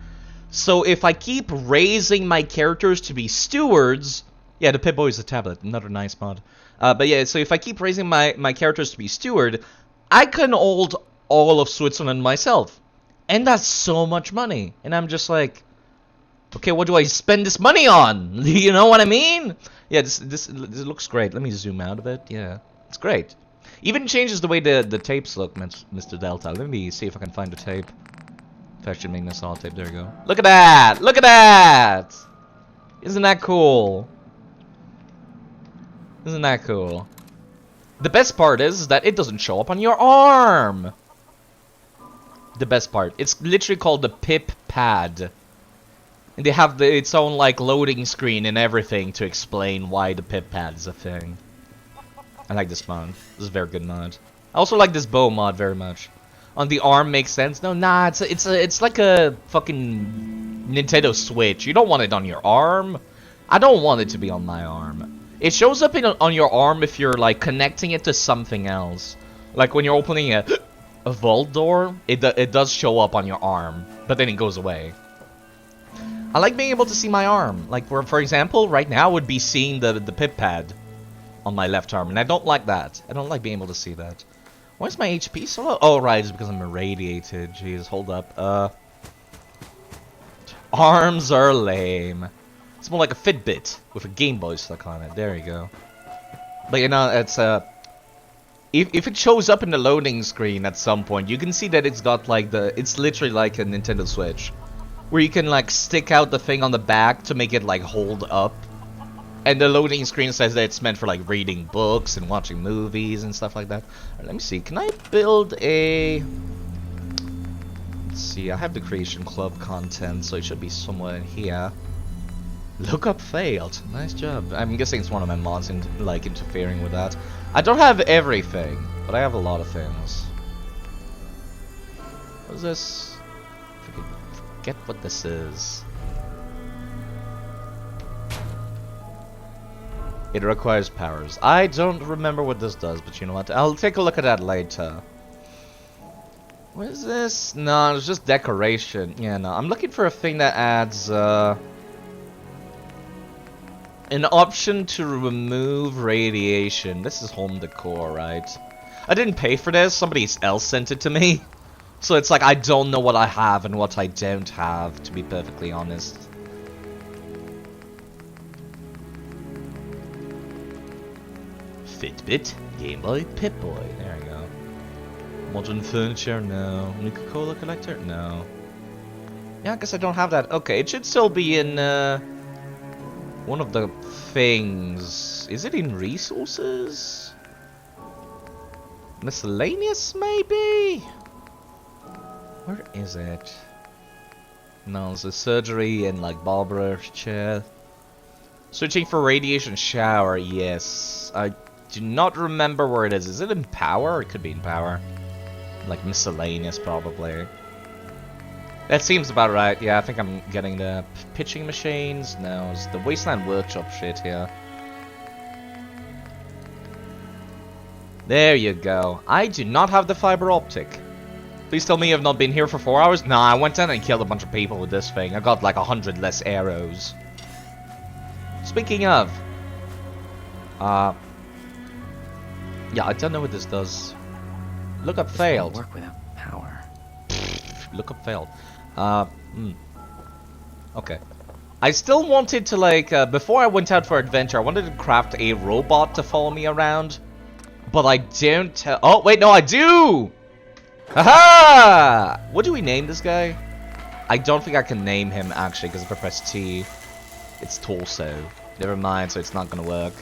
So if I keep raising my characters to be stewards... Yeah, the Pip-Boy is a tablet. Another nice mod. But yeah, so if I keep raising my characters to be steward, I can hold all of Switzerland myself. And that's so much money. And I'm just like, okay, what do I spend this money on? You know what I mean? Yeah, this looks great. Let me zoom out a bit. Yeah, it's great. Even changes the way the tapes look, Mr. Delta. Let me see if I can find the tape. If I should make this all tape. There we go. Look at that! Look at that! Isn't that cool? Isn't that cool? The best part is that it doesn't show up on your arm. The best part. It's literally called the Pip Pad. And they have its own like loading screen and everything to explain why the Pip Pad is a thing. I like this mod. This is a very good mod. I also like this bow mod very much. On the arm makes sense. No, nah, it's like a fucking Nintendo Switch. You don't want it on your arm. I don't want it to be on my arm. It shows up on your arm if you're like connecting it to something else. Like when you're opening a vault door, it does show up on your arm, but then it goes away. I like being able to see my arm. Like for example, right now I would be seeing the pip pad on my left arm, and I don't like that. I don't like being able to see that. Why is my HP so low? Oh, right, it's because I'm irradiated. Jeez, hold up. Arms are lame. It's more like a Fitbit with a Game Boy stuck on it. There you go. But you know, it's if it shows up in the loading screen at some point, you can see that it's got like it's literally like a Nintendo Switch, where you can like stick out the thing on the back to make it like hold up. And the loading screen says that it's meant for like reading books and watching movies and stuff like that. Right, let me see. Can I build a... Let's see. I have the Creation Club content, so it should be somewhere in here. Lookup failed. Nice job. I'm guessing it's one of my mods like interfering with that. I don't have everything, but I have a lot of things. What is this? Forget what this is. It requires powers. I don't remember what this does, but you know what? I'll take a look at that later. What is this? No, it's just decoration. Yeah, no. I'm looking for a thing that adds an option to remove radiation. This is home decor, right? I didn't pay for this. Somebody else sent it to me. So it's like I don't know what I have and what I don't have, to be perfectly honest. Fitbit, Game Boy, Pip-Boy. There we go. Modern furniture, no. Nuka-Cola collector, no. Yeah, I guess I don't have that. Okay, it should still be in one of the things. Is it in resources? Miscellaneous, maybe? Where is it? No, it's a surgery and like barber's chair. Searching for radiation shower, yes. I do not remember where it is. Is it in power? It could be in power. Like miscellaneous, probably. That seems about right. Yeah, I think I'm getting the pitching machines. No, it's the Wasteland Workshop shit here. There you go. I do not have the fiber optic. Please tell me you have not been here for 4 hours? Nah, I went in and killed a bunch of people with this thing. I got like 100 less arrows. Speaking of, yeah, I don't know what this does. Lookup failed. Work without power. Lookup failed. Okay. I still wanted to like before I went out for adventure, I wanted to craft a robot to follow me around, but I don't. Oh wait, no, I do. Haha! What do we name this guy? I don't think I can name him actually because if I press T, it's torso. Never mind, so it's not gonna work.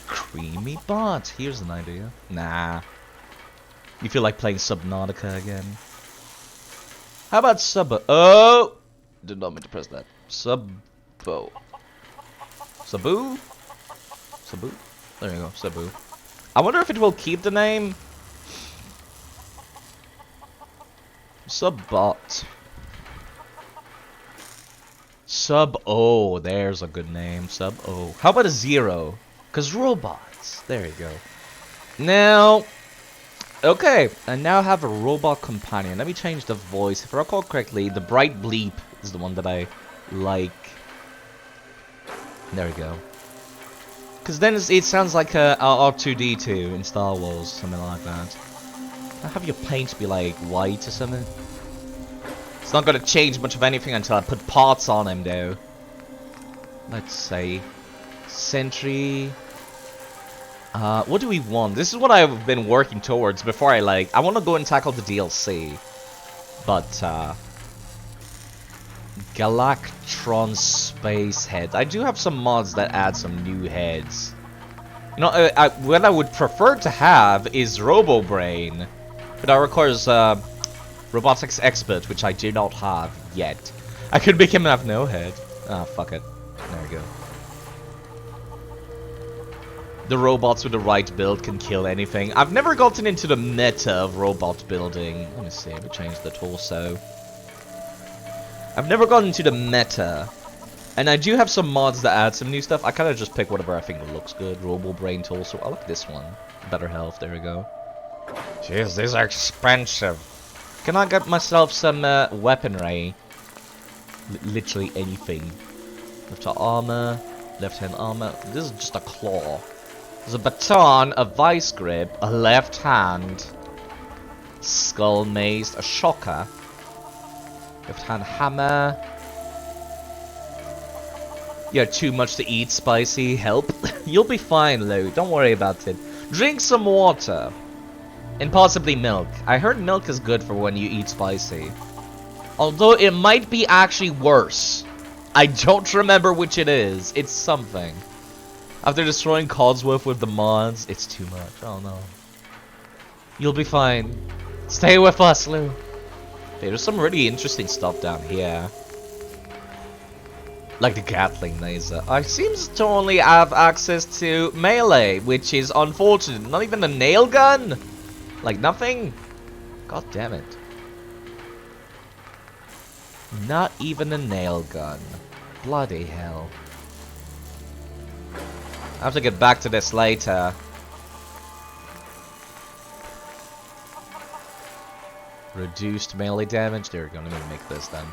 Creamy bot. Here's an idea. Nah. You feel like playing Subnautica again? How about Sub? Oh! Did not mean to press that. Subbo. Sabu? Sabu? There you go, Sabu. I wonder if it will keep the name. Subbot. Sub-O. There's a good name. Sub-O. How about a 0? Because robots. There you go. Now, okay. I now have a robot companion. Let me change the voice. If I recall correctly, the bright bleep is the one that I like. There we go. Because then it sounds like a R2-D2 in Star Wars, something like that. Can I have your paint be like white or something? It's not gonna change much of anything until I put parts on him, though. Let's say Sentry. What do we want? This is what I've been working towards before I want to go and tackle the DLC. But Galactron Space Head. I do have some mods that add some new heads. You know, what I would prefer to have is RoboBrain, but that requires Robotics Expert, which I do not have yet. I could make him have no head. Ah, fuck it. There we go. The robots with the right build can kill anything. I've never gotten into the meta of robot building. Let me see, we change the torso. I've never gotten into the meta. And I do have some mods that add some new stuff. I kind of just pick whatever I think looks good. Robo Brain torso. I like this one. Better health, there we go. Jeez, these are expensive. Can I get myself some weaponry? Literally anything. Left armor, left hand armor. This is just a claw. There's a baton, a vice grip, a left hand, skull mace, a shocker, left hand hammer. You're too much to eat, spicy. Help. You'll be fine, Lou. Don't worry about it. Drink some water. And possibly milk. I heard milk is good for when you eat spicy. Although it might be actually worse. I don't remember which it is. It's something. After destroying Codsworth with the mods, it's too much. Oh no. You'll be fine. Stay with us, Lou. Okay, there's some really interesting stuff down here. Like the Gatling laser. I seems to only have access to melee, which is unfortunate. Not even a nail gun? Like nothing? God damn it. Not even a nail gun. Bloody hell. I have to get back to this later. Reduced melee damage. There we go. Let me make this then.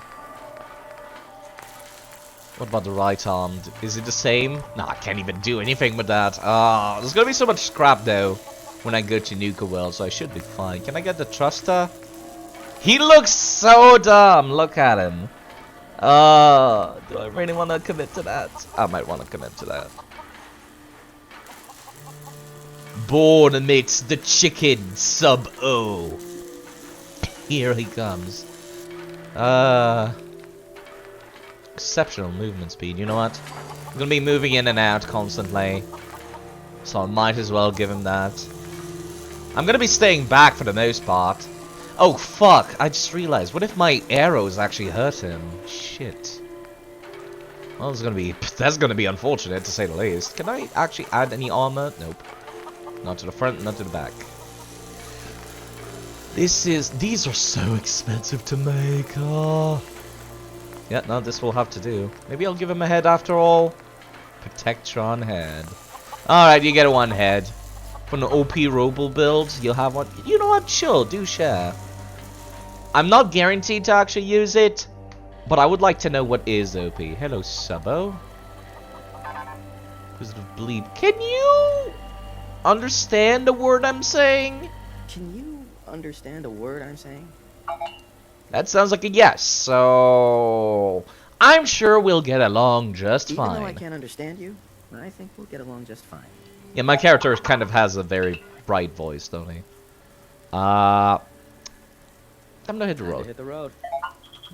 What about the right arm? Is it the same? No, I can't even do anything with that. Ah, there's gonna be so much scrap though when I go to Nuka World, so I should be fine. Can I get the thruster? He looks so dumb. Look at him. Do I really want to commit to that? I might want to commit to that. Born amidst the chicken sub-O. Here he comes. Exceptional movement speed. You know what? I'm gonna be moving in and out constantly, so I might as well give him that. I'm gonna be staying back for the most part. Oh fuck! I just realized. What if my arrows actually hurt him? Shit. Well, that's gonna be unfortunate to say the least. Can I actually add any armor? Nope. Not to the front, not to the back. These are so expensive to make. Oh. Yeah, no, this will have to do. Maybe I'll give him a head after all. Protectron head. Alright, you get one head. From the OP Robo build, you'll have one. You know what? Sure, do share. I'm not guaranteed to actually use it, but I would like to know what is OP. Hello, Subbo. Positive bleed. Can you understand the word I'm saying? Can you understand a word I'm saying? That sounds like a yes, so I'm sure we'll get along just fine. Even though I can't understand you, I think we'll get along just fine. Yeah, my character kind of has a very bright voice, don't he? I'm gonna hit the road. Hit the road.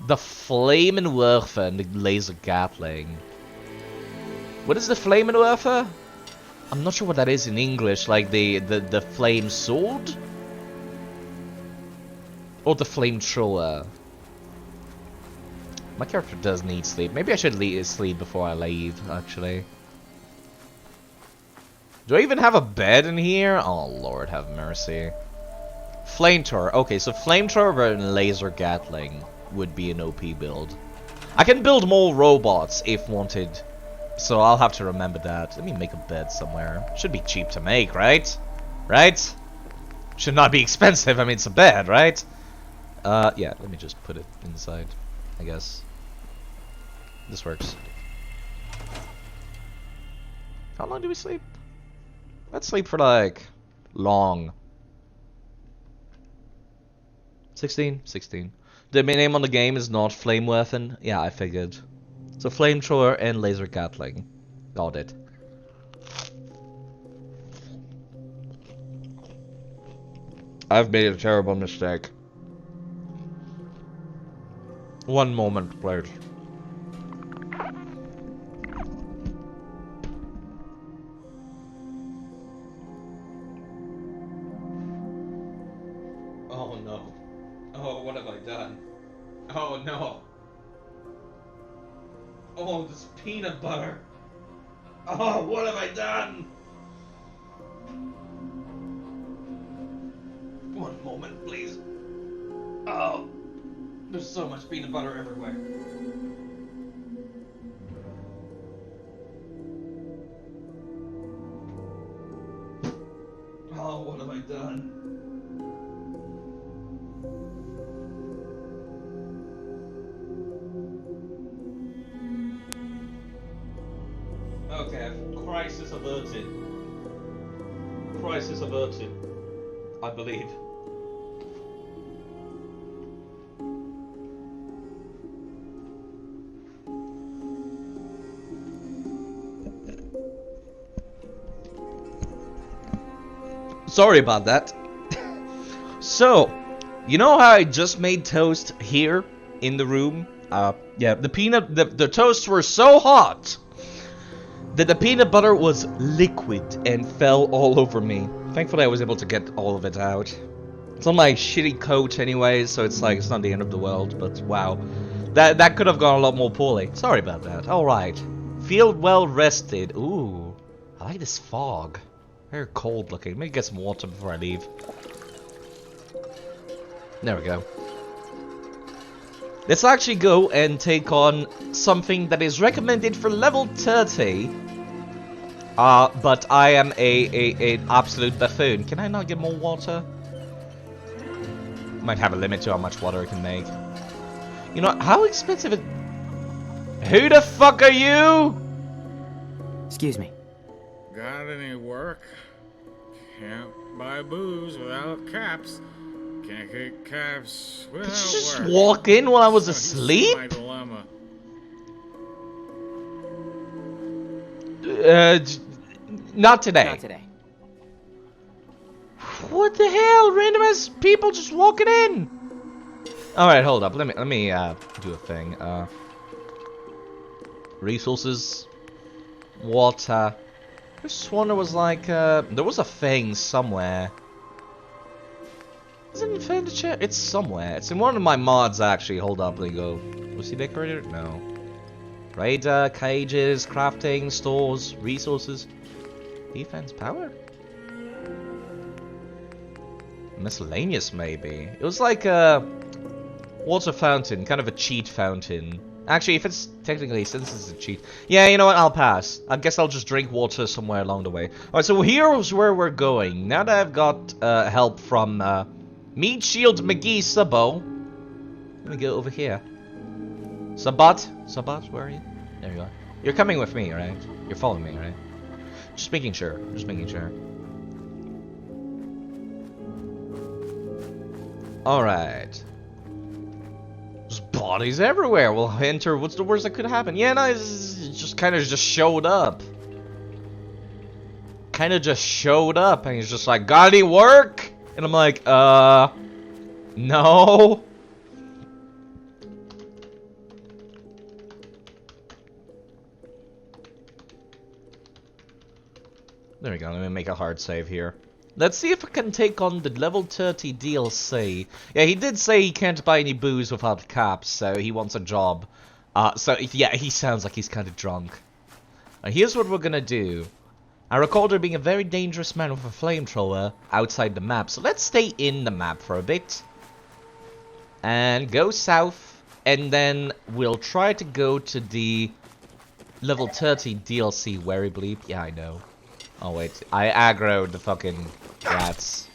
The Flamenwerfer and the Laser Gatling. What is the Flamenwerfer? I'm not sure what that is in English, like the flame sword? Or the flamethrower. My character does need sleep. Maybe I should sleep before I leave, actually. Do I even have a bed in here? Oh, Lord have mercy. Flamethrower. Okay, so Flamethrower and Laser Gatling would be an OP build. I can build more robots if wanted, so I'll have to remember that. Let me make a bed somewhere. Should be cheap to make, right? Right? Should not be expensive. I mean, it's a bed, right? Yeah, let me just put it inside, I guess. This works. How long do we sleep? Let's sleep for, like, long. 16? 16. The name on the game is not Flamewerfen. Yeah, I figured. So Flamethrower and Laser Gatling. Got it. I've made a terrible mistake. One moment, please. Oh no. Oh, what have I done? Oh no. Oh, this peanut butter. Oh, what have I done? There's so much peanut butter everywhere. Oh, what have I done? Okay, crisis averted. Crisis averted, I believe. Sorry about that. So, you know how I just made toast here in the room? Yeah, the toasts were so hot that the peanut butter was liquid and fell all over me. Thankfully I was able to get all of it out. It's on my shitty coat anyway, so it's like, it's not the end of the world, but wow. That could have gone a lot more poorly. Sorry about that. Alright. Feel well rested. Ooh. I like this fog. Very cold looking. Let me get some water before I leave. There we go. Let's actually go and take on something that is recommended for level 30. But I am an absolute buffoon. Can I not get more water? Might have a limit to how much water I can make. You know, how expensive it... Who the fuck are you? Excuse me. Got any work? Can't buy booze without caps. Can't get caps without Did you just work. walk in while I was So asleep? my dilemma. Not today. Not today. What the hell? Random ass people just walking in. All right, hold up. Let me do a thing. Resources, water. I just wonder was like there was a thing somewhere. Is it in furniture? It's somewhere. It's in one of my mods actually. Hold up, let me go. Was he decorated? No. Radar, cages, crafting, stores, resources, defense, power. Miscellaneous maybe. It was like a water fountain, kind of a cheat fountain. Actually, if it's technically, since it's a cheat, yeah, you know what? I'll pass. I guess I'll just drink water somewhere along the way. All right, so here's where we're going. Now that I've got help from Meat Shield McGee Subbo, let me go over here. Sabat, where are you? There you are. You're coming with me, right? You're following me, right? Just making sure. Just making sure. All right. There's bodies everywhere. We'll enter. What's the worst that could happen? Yeah, no, it just kind of just showed up. Kind of just showed up, and he's just like, "Got any work?" And I'm like, no. There we go. Let me make a hard save here. Let's see if I can take on the level 30 DLC. Yeah, he did say he can't buy any booze without caps, so he wants a job. Yeah, he sounds like he's kind of drunk. Here's what we're gonna do. I recall there being a very dangerous man with a flamethrower outside the map, so let's stay in the map for a bit. And go south, and then we'll try to go to the level 30 DLC. Wary bleep. Yeah, I know. Oh wait, I aggroed the fucking rats.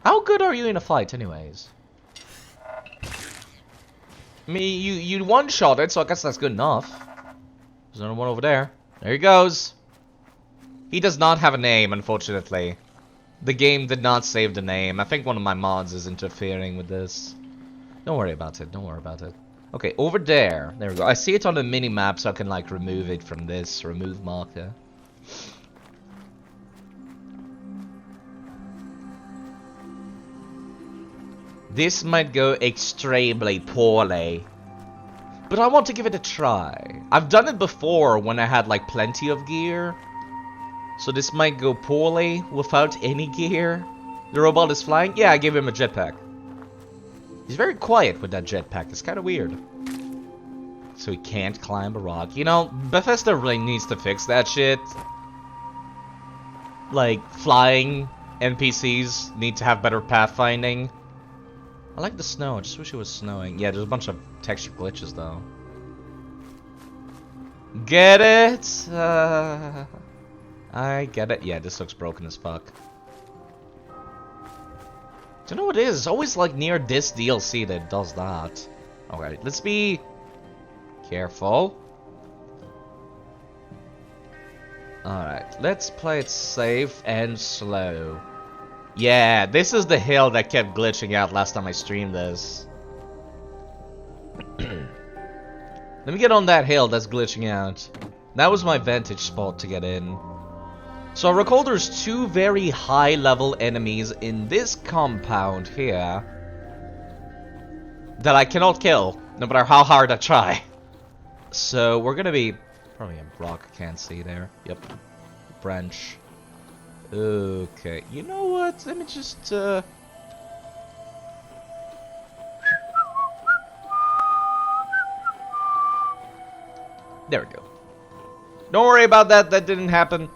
How good are you in a fight, anyways? I mean, you one-shot it, so I guess that's good enough. There's another one over there. There he goes. He does not have a name, unfortunately. The game did not save the name. I think one of my mods is interfering with this. Don't worry about it. Don't worry about it. Okay, over there. There we go. I see it on the mini-map, so I can, like, remove it from this. Remove marker. This might go extremely poorly. But I want to give it a try. I've done it before when I had, like, plenty of gear. So this might go poorly without any gear. The robot is flying? Yeah, I gave him a jetpack. He's very quiet with that jetpack. It's kind of weird. So he can't climb a rock. You know, Bethesda really needs to fix that shit. Like, flying NPCs need to have better pathfinding. I like the snow, I just wish it was snowing. Yeah, there's a bunch of texture glitches though. Get it? I get it. Yeah, this looks broken as fuck. Do you know what it is? It's always like near this DLC that it does that. Alright, let's be careful. Alright, let's play it safe and slow. Yeah, this is the hill that kept glitching out last time I streamed this. Let me get on that hill that's glitching out. That was my vantage spot to get in. So I recall there's two very high level enemies in this compound here that I cannot kill, no matter how hard I try. So we're gonna be... Probably a rock I can't see there. Yep. Branch. Okay. You know what? Let me just... There we go. Don't worry about that. That didn't happen.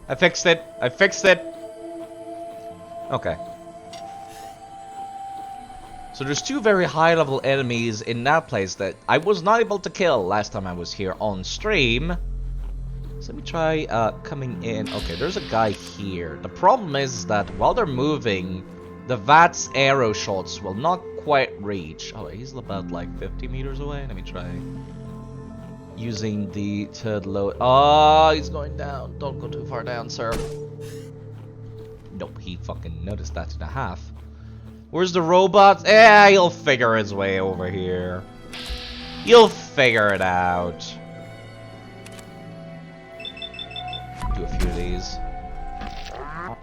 I fixed it. I fixed it. Okay. So there's two very high level enemies in that place that I was not able to kill last time I was here on stream. So let me try coming in. Okay, there's a guy here. The problem is that while they're moving, the VATS arrow shots will not quite reach. Oh, he's about like 50 meters away. Let me try using the third load. Oh, he's going down. Don't go too far down, sir. Nope, he fucking noticed that in a half. Where's the robot? Yeah, he'll figure his way over here. You'll figure it out. Do a few of these.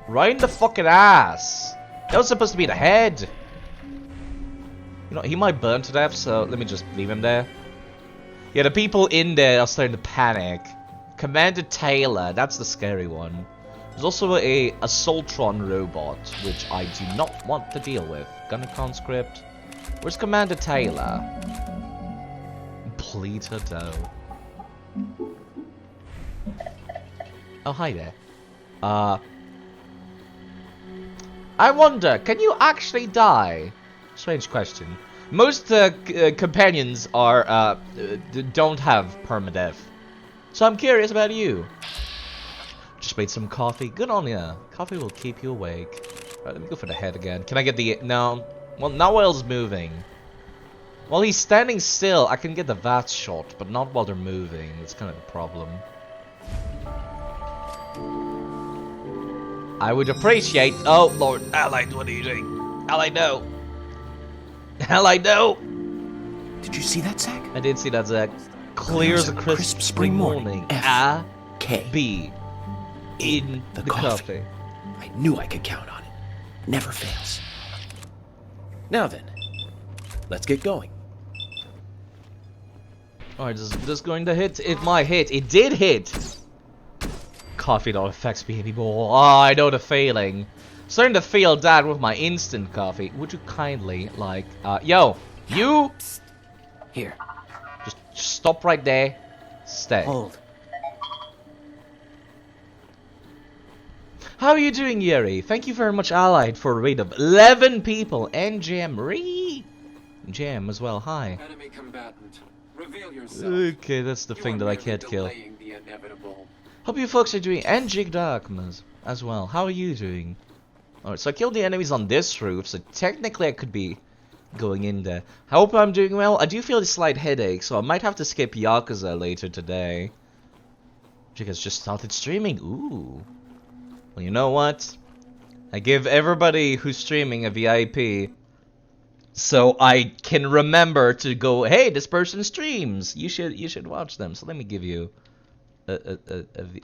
Right in the fucking ass. That was supposed to be the head. You know, he might burn to death, so let me just leave him there. Yeah, the people in there are starting to panic. Commander Taylor, that's the scary one. There's also a Assaultron robot, which I do not want to deal with. Gunner conscript. Where's Commander Taylor? Bleeder dough. Oh, hi there. I wonder, can you actually die? Strange question. Most companions are don't have permadeath, so I'm curious about you. Just made some coffee. Good on ya. Coffee will keep you awake. Alright, let me go for the head again. Can I get the... No. Well, not while he's moving. While he's standing still, I can get the VATS shot, but not while they're moving. It's kind of a problem. I would appreciate... Oh, Lord. Allied, what are you doing? Allied, no. Allied, no. Did you see that, Zach? I did see that, Zach. Clear as a crisp spring morning. A-B. In the coffee. I knew I could count on it. Never fails. Now then, let's get going. Alright, is this going to hit? It might hit. It did hit! Coffee don't affect me anymore. Oh, I know the feeling. Starting to feel that with my instant coffee. Would you kindly, like, yo, you! Here. Just stop right there. Stay. Hold. How are you doing, Yuri? Thank you very much, Allied, for a raid of 11 people. And Jam Jam as well, hi. Enemy combatant. Reveal yourself. Okay, that's the thing that I can't kill. Hope you folks are doing, and Jig Darkmas as well. How are you doing? Alright, so I killed the enemies on this roof, so technically I could be going in there. I hope I'm doing well. I do feel a slight headache, so I might have to skip Yakuza later today. Jig has just started streaming. Ooh. Well, you know what? I give everybody who's streaming a VIP, so I can remember to go, hey, this person streams. You should watch them. So let me give you a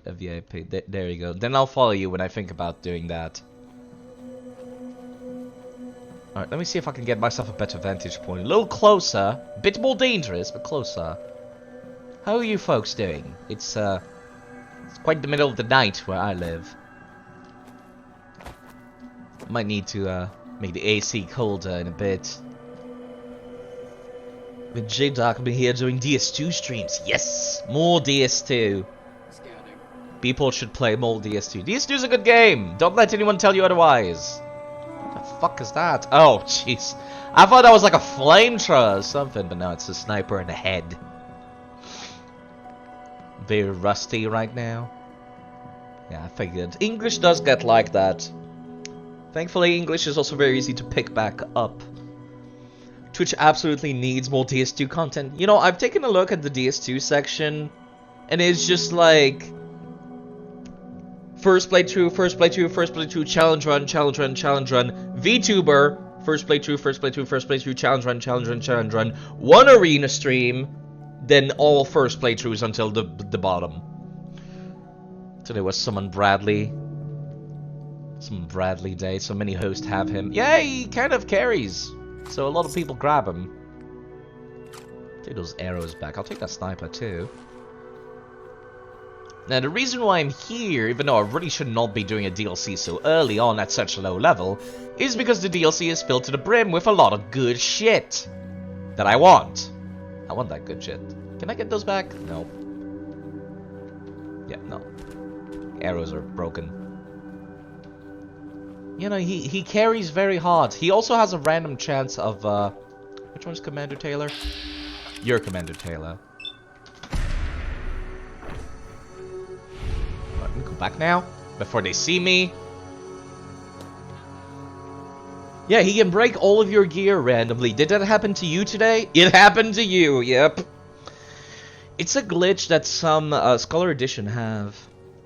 VIP. There you go. Then I'll follow you when I think about doing that. Alright, let me see if I can get myself a better vantage point. A little closer. A bit more dangerous, but closer. How are you folks doing? It's quite the middle of the night where I live. Might need to make the AC colder in a bit. With J-Dark, I've been here doing DS2 streams. Yes! More DS2. People should play more DS2. DS2 is a good game! Don't let anyone tell you otherwise. The fuck is that? Oh, jeez. I thought that was like a flamethrower or something, but no, it's a sniper in the head. Very rusty right now. Yeah, I figured. English does get like that. Thankfully, English is also very easy to pick back up. Twitch absolutely needs more DS2 content. You know, I've taken a look at the DS2 section, and it's just like... First playthrough, challenge run, VTuber, first playthrough, challenge run, one arena stream, then all first playthroughs until the bottom. Today was Summon Bradley. Some Bradley Day, so many hosts have him. Yeah, he kind of carries, so a lot of people grab him. Take those arrows back. I'll take that sniper too. Now, the reason why I'm here, even though I really should not be doing a DLC so early on at such a low level, is because the DLC is filled to the brim with a lot of good shit that I want. I want that good shit. Can I get those back? No. Yeah, no. Arrows are broken. You know, he carries very hard. He also has a random chance of, which one's Commander Taylor? You're Commander Taylor. Go back now, before they see me. Yeah, he can break all of your gear randomly. Did that happen to you today? It happened to you, yep. It's a glitch that some Scholar Edition have.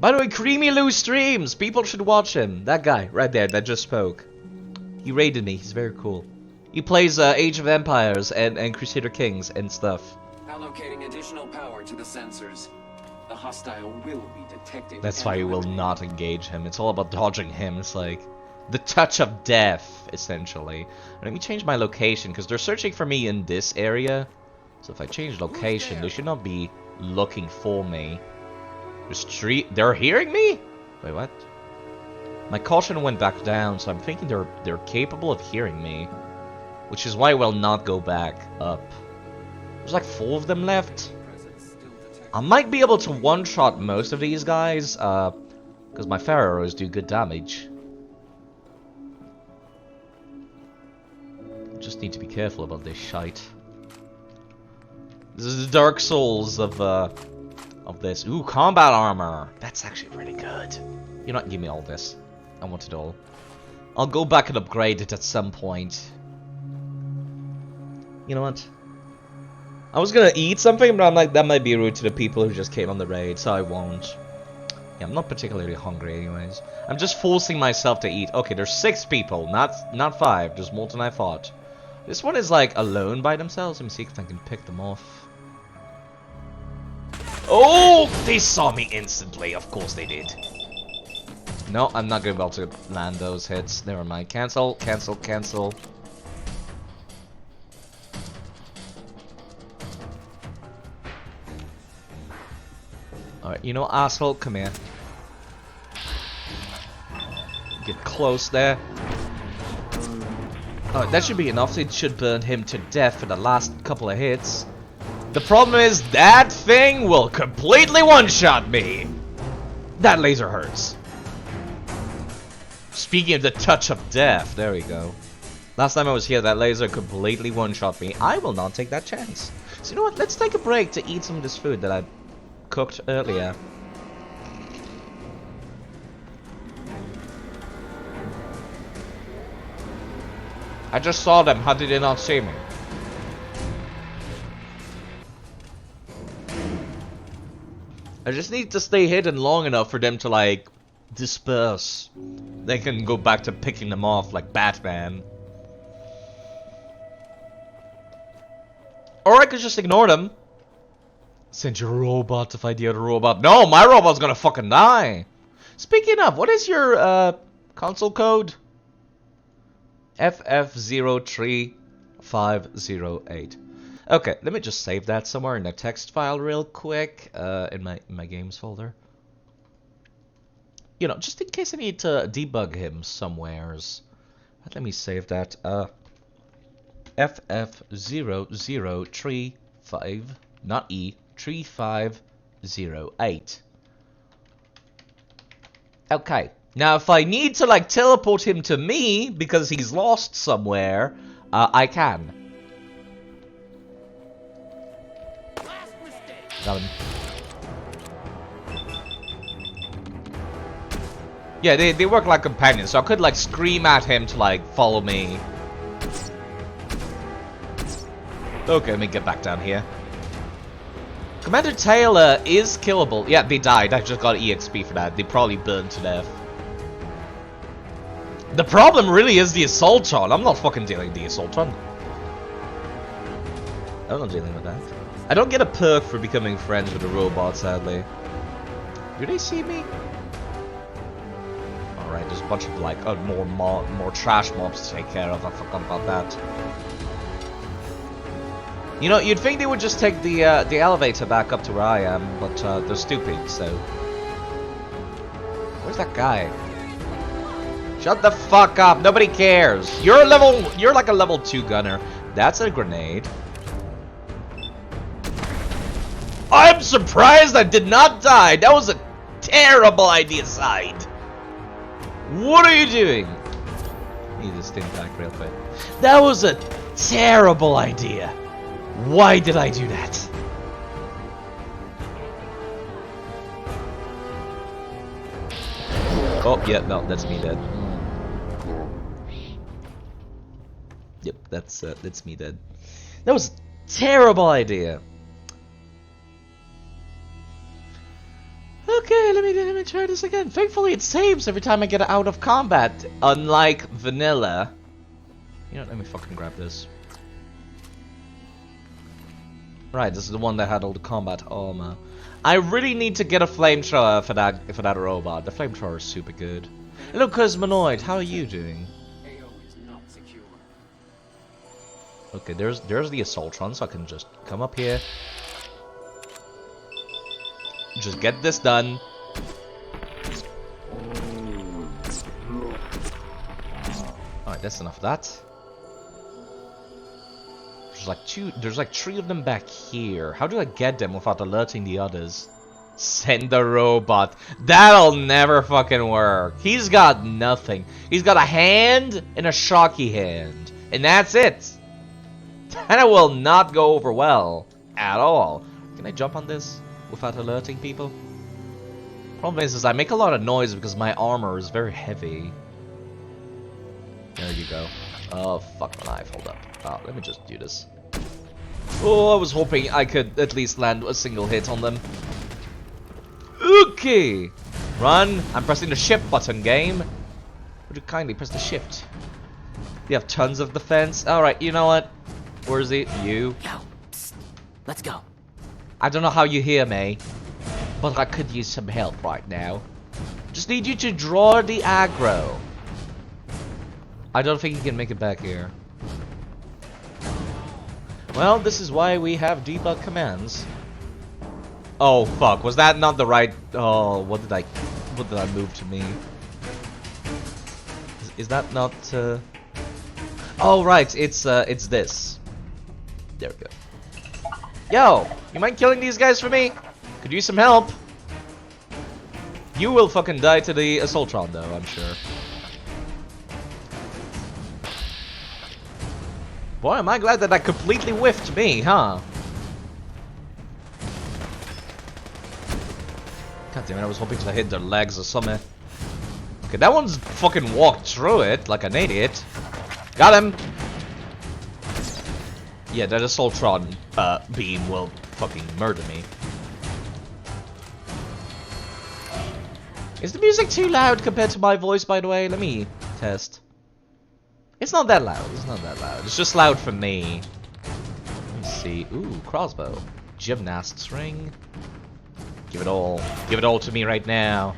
By the way, Creamy Lou streams! People should watch him. That guy, right there, that just spoke. He raided me, he's very cool. He plays Age of Empires and Crusader Kings and stuff. Allocating additional power to the sensors. The hostile will be detected. That's why you will not engage him. It's all about dodging him. It's like the touch of death, essentially. Let me change my location, because they're searching for me in this area. So if I change location, they should not be looking for me. They're hearing me? Wait, what? My caution went back down, so I'm thinking they're capable of hearing me. Which is why I will not go back up. There's like 4 of them left. I might be able to one-shot most of these guys, because my fire arrows do good damage. Just need to be careful about this shite. This is the Dark Souls of this. Ooh, combat armor. That's actually really good. You know what? Give me all this. I want it all. I'll go back and upgrade it at some point. You know what? I was gonna eat something, but I'm like, that might be rude to the people who just came on the raid, so I won't. Yeah, I'm not particularly hungry anyways. I'm just forcing myself to eat. Okay, there's 6 people, not 5. There's more than I thought. This one is like alone by themselves. Let me see if I can pick them off. Oh, they saw me instantly. Of course they did. No, I'm not gonna be able to land those hits. Never mind. Cancel, cancel, cancel. Alright, you know, asshole, come here. Get close there. Oh, that should be enough. It should burn him to death for the last couple of hits. The problem is, that thing will completely one-shot me. That laser hurts. Speaking of the touch of death, there we go. Last time I was here, that laser completely one-shot me. I will not take that chance. So you know what, let's take a break to eat some of this food that I cooked earlier. I just saw them, how did they not see me? I just need to stay hidden long enough for them to like disperse. They can go back to picking them off like Batman. Or I could just ignore them. Send your robot to fight the other robot. No, my robot's gonna fucking die. Speaking of, what is your console code? FF03508. Okay, let me just save that somewhere in a text file real quick, in my games folder. You know, just in case I need to debug him somewheres. Let me save that. FF0035, not E, 3508. Okay, Now, if I need to, like, teleport him to me because he's lost somewhere, I can. Got him. Yeah, they work like companions, so I could, like, scream at him to, like, follow me. Okay, let me get back down here. Commander Taylor is killable. Yeah, they died. I just got EXP for that. They probably burned to death. The problem really is the Assaultron. I'm not fucking dealing with the Assaultron. I'm not dealing with that. I don't get a perk for becoming friends with a robot, sadly. Do they see me? Alright, there's a bunch of like more trash mobs to take care of. I forgot about that. You know, you'd think they would just take the elevator back up to where I am, but they're stupid, so... Where's that guy? Shut the fuck up, nobody cares! You're like a level 2 gunner. That's a grenade. I'm surprised I did not die! That was a terrible idea, Side! What are you doing? Need this thing back real quick. That was a terrible idea! Why did I do that? Oh, yeah, no, that's me dead. Yep, that's me dead. That was a terrible idea. Okay, let me try this again. Thankfully, it saves every time I get out of combat, unlike vanilla. You know, let me fucking grab this. Right, this is the one that had all the combat armor. I really need to get a flamethrower for that robot. The flamethrower is super good. Hello, Cosmonoid. How are you doing? Okay, there's the Assaultron, so I can just come up here. Just get this done. Alright, that's enough of that. There's like 3 of them back here. How do I get them without alerting the others? Send the robot. That'll never fucking work. He's got nothing. He's got a hand and a shocky hand. And that's it. That will not go over well at all. Can I jump on this without alerting people? Problem is I make a lot of noise because my armor is very heavy. There you go. Oh, fuck my life. Hold up. Oh, let me just do this. Oh, I was hoping I could at least land a single hit on them. Okay. Run. I'm pressing the shift button, game. Would you kindly press the shift? You have tons of defense. Alright, you know what? Where is he? You. Yo, psst. Let's go. I don't know how you hear me, but I could use some help right now. Just need you to draw the aggro. I don't think you can make it back here. Well, this is why we have debug commands. Oh fuck, was that not the right... Oh, what did I move to me? Is that not... Oh right, it's this. There we go. Yo, you mind killing these guys for me? Could use some help. You will fucking die to the Assaultron though, I'm sure. Boy, am I glad that completely whiffed me, huh? God damn it, I was hoping to hit their legs or something. Okay, that one's fucking walked through it like an idiot. Got him! Yeah, that Assaultron beam will fucking murder me. Is the music too loud compared to my voice, by the way? Let me test. It's not that loud. It's not that loud. It's just loud for me. Let me see. Ooh, crossbow. Gymnast's ring. Give it all. Give it all to me right now.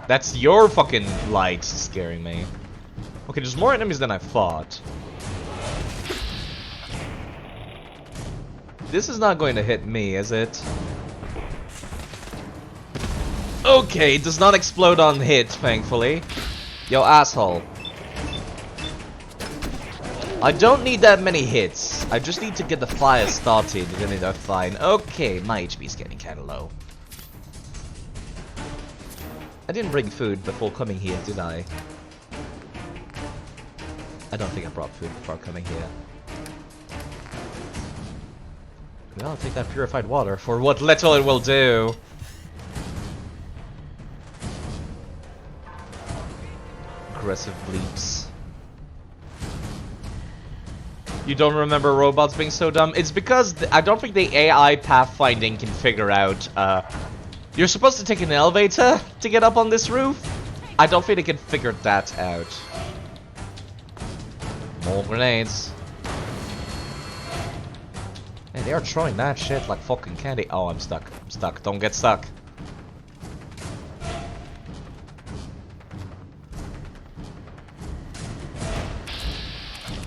That's your fucking light scaring me. Okay, there's more enemies than I thought. This is not going to hit me, is it? Okay, it does not explode on hit, thankfully. Yo, asshole. I don't need that many hits. I just need to get the fire started, then they're fine. Okay, my HP is getting kinda low. I didn't bring food before coming here, did I? I don't think I brought food before coming here. Well, I'll take that purified water for what little it will do. Aggressive bleeps. You don't remember robots being so dumb? It's because I don't think the AI pathfinding can figure out, you're supposed to take an elevator to get up on this roof? I don't think they can figure that out. More grenades. Hey, they are throwing that shit like fucking candy. Oh, I'm stuck. I'm stuck. Don't get stuck.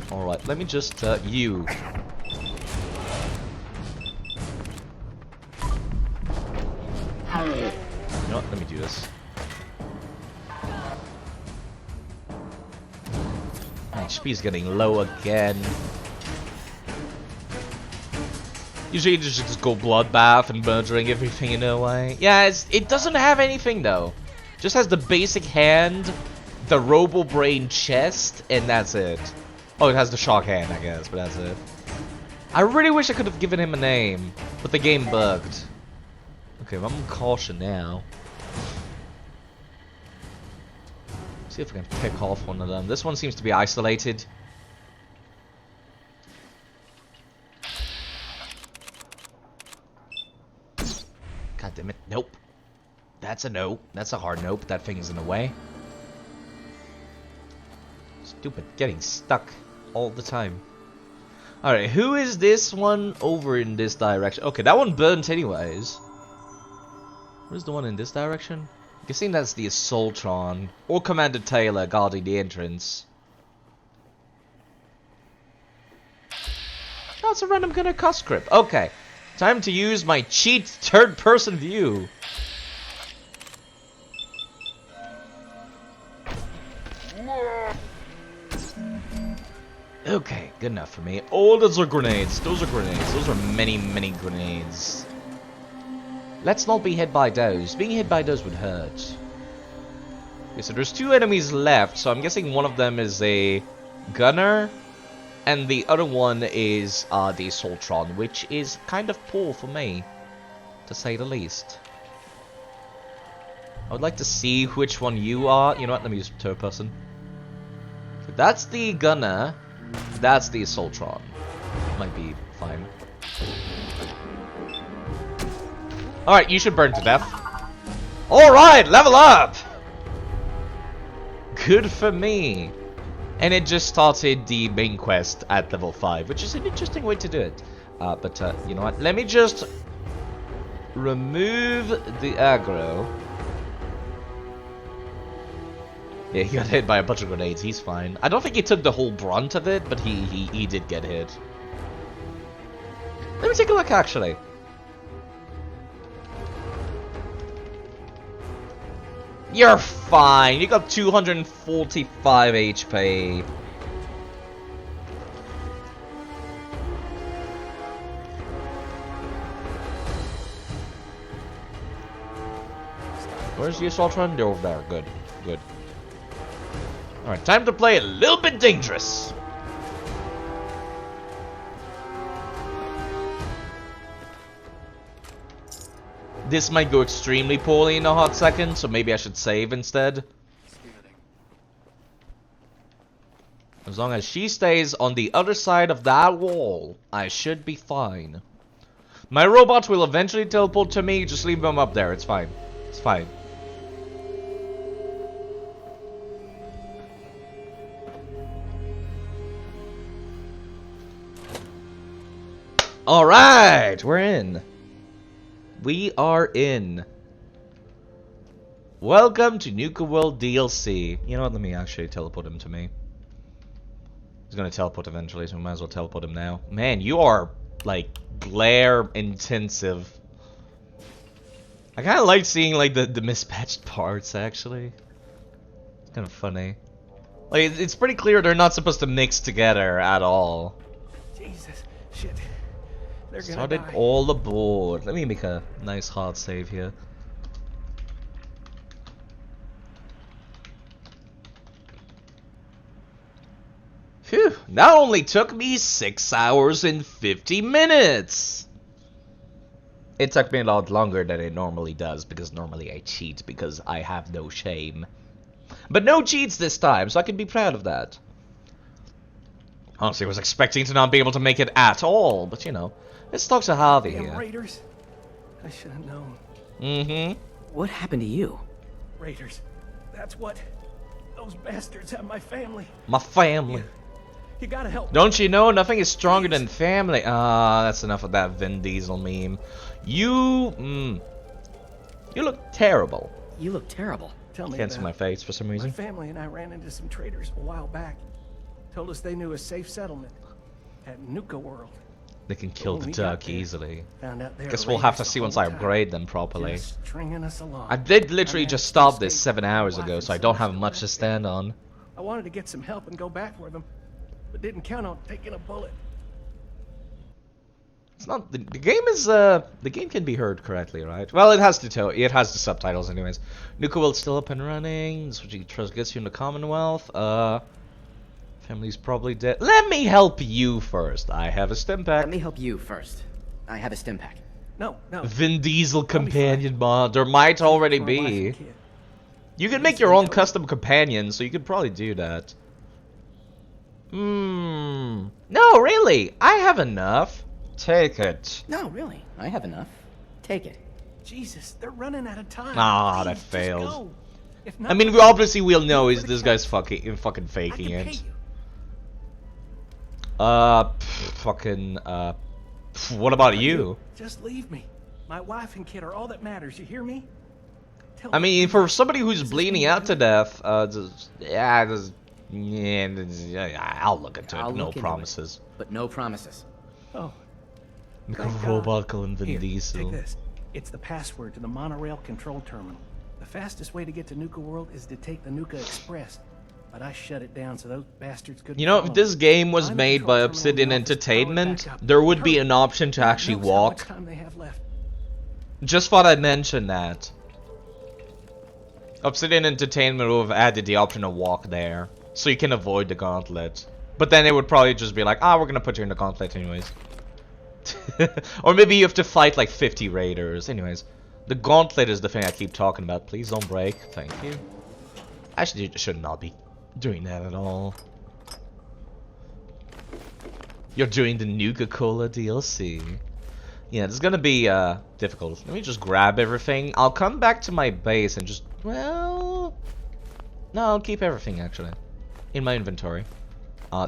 Alright, let me just, you. You know what? Let me do this. My HP is getting low again. Usually you just go bloodbath and murdering everything in a way. Yeah, it doesn't have anything though. Just has the basic hand, the Robo Brain chest, and that's it. Oh, it has the shock hand, I guess, but that's it. I really wish I could have given him a name, but the game bugged. Okay, well, I'm caution now. See if I can pick off one of them. This one seems to be isolated. God damn it. Nope. That's a no. That's a hard nope. That thing's in the way. Stupid. Getting stuck all the time. Alright, who is this one over in this direction? Okay, that one burnt anyways. Where's the one in this direction? I'm guessing that's the Assaultron. Or Commander Taylor guarding the entrance. Oh, it's a random gunner conscript. Okay. Time to use my cheat third-person view. Okay, good enough for me. Oh, those are grenades. Those are grenades. Those are many, many grenades. Let's not be hit by those. Being hit by those would hurt. Okay, so there's two enemies left, so I'm guessing one of them is a gunner, and the other one is the Assaultron, which is kind of poor for me, to say the least. I would like to see which one you are. You know what? Let me use third person. So that's the gunner. That's the Assaultron. Might be fine. Alright, you should burn to death. Alright, level up! Good for me. And it just started the main quest at level 5, which is an interesting way to do it. But you know what? Let me just remove the aggro. Yeah, he got hit by a bunch of grenades. He's fine. I don't think he took the whole brunt of it, but he did get hit. Let me take a look, actually. You're fine. You got 245 HP. Where's the Assaultron? They're over there. Good. Good. Alright, time to play a little bit dangerous. This might go extremely poorly in a hot second, so maybe I should save instead. As long as she stays on the other side of that wall, I should be fine. My robots will eventually teleport to me, just leave them up there, it's fine. It's fine. Alright, we're in. We are in. Welcome to Nuka World DLC. You know what, let me actually teleport him to me. He's gonna teleport eventually, so we might as well teleport him now. Man, you are, like, glare intensive. I kinda like seeing, like, the mispatched parts, actually. It's kinda funny. Like, it's pretty clear they're not supposed to mix together at all. Jesus, shit. They're gonna Started die. all aboard. Let me make a nice hard save here. Phew, that only took me 6 hours and 50 minutes! It took me a lot longer than it normally does, because normally I cheat because I have no shame. But no cheats this time, so I can be proud of that. Honestly, I was expecting to not be able to make it at all, but you know, let's talk to Harvey Damn here. Raiders. I should have known. Mm-hmm. What happened to you? Raiders. That's what. Those bastards have my family. My family. You gotta help me. Don't you know nothing is stronger than family? Ah, that's enough of that Vin Diesel meme. You look terrible. You look terrible. Tell me Can't see about my face for some reason. My family and I ran into some traders a while back. Told us they knew a safe settlement at Nuka World. They can kill the we got duck there, easily. found out they were Guess we'll have to raiders see the once whole I time. upgrade them properly. Just stringing us along. I did literally I just managed to stop this escape 7 hours with my ago, wife so I and don't son have much to still stand on. I wanted to get some help and go back for them, but didn't count on taking a bullet. It's not the game is the game can be heard correctly, right? Well, it has the subtitles anyways. Nuka World's still up and running. Switching trust gets you in the Commonwealth. Family's probably dead. Let me help you first. I have a stim pack. Let me help you first. I have a stim pack. No. Vin Diesel companion mod. There might already My wife and be. kid. You can make your own custom companion, so you could probably do that. No, really. I have enough. Take it. No, really. I have enough. Take it. Jesus, they're running out of time. Ah, that Please, just failed. go. If not, I mean, we obviously will know is this guy's fucking faking it. What about you? Just leave me. My wife and kid are all that matters. You hear me? I mean, for somebody who's bleeding out to death, I'll look into it. No promises. But no promises. Oh. Make a thank God. robot calling Vin Here, Diesel. take this. It's the password to the monorail control terminal. The fastest way to get to Nuka World is to take the Nuka Express. But I shut it down so those bastards couldn't. You know, follow if this me. game was I'm made control by terminal Obsidian in the office. Entertainment, Power it back up. there would be Hurry. an option to God actually knows how much walk. time they have left. Just thought I'd mention that. Obsidian Entertainment would have added the option to walk there, so you can avoid the gauntlet. But then it would probably just be like, we're gonna put you in the gauntlet anyways. Or maybe you have to fight like 50 raiders. Anyways, the gauntlet is the thing I keep talking about. Please don't break. Thank you. Actually, you should not be doing that at all. You're doing the Nuka-Cola DLC. Yeah, this is gonna be difficult. Let me just grab everything. I'll come back to my base and just, well, no, I'll keep everything actually in my inventory.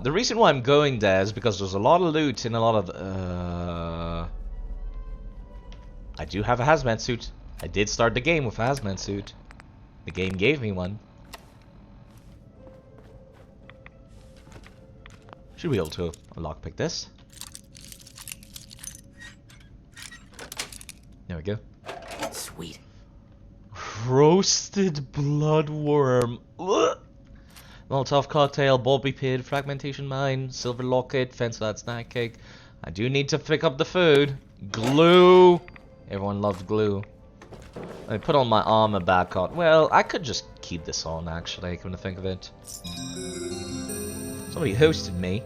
The reason why I'm going there is because there's a lot of loot and a lot of I do have a hazmat suit. I did start the game with a hazmat suit. The game gave me one. Should be able to lockpick this. There we go. Sweet. Roasted bloodworm. Ugh. Molotov cocktail, Bobby pit, fragmentation mine, silver locket, fence that snack cake. I do need to pick up the food. Glue. Everyone loves glue. I put on my armor back on. Well, I could just keep this on actually, come to think of it. Somebody hosted me.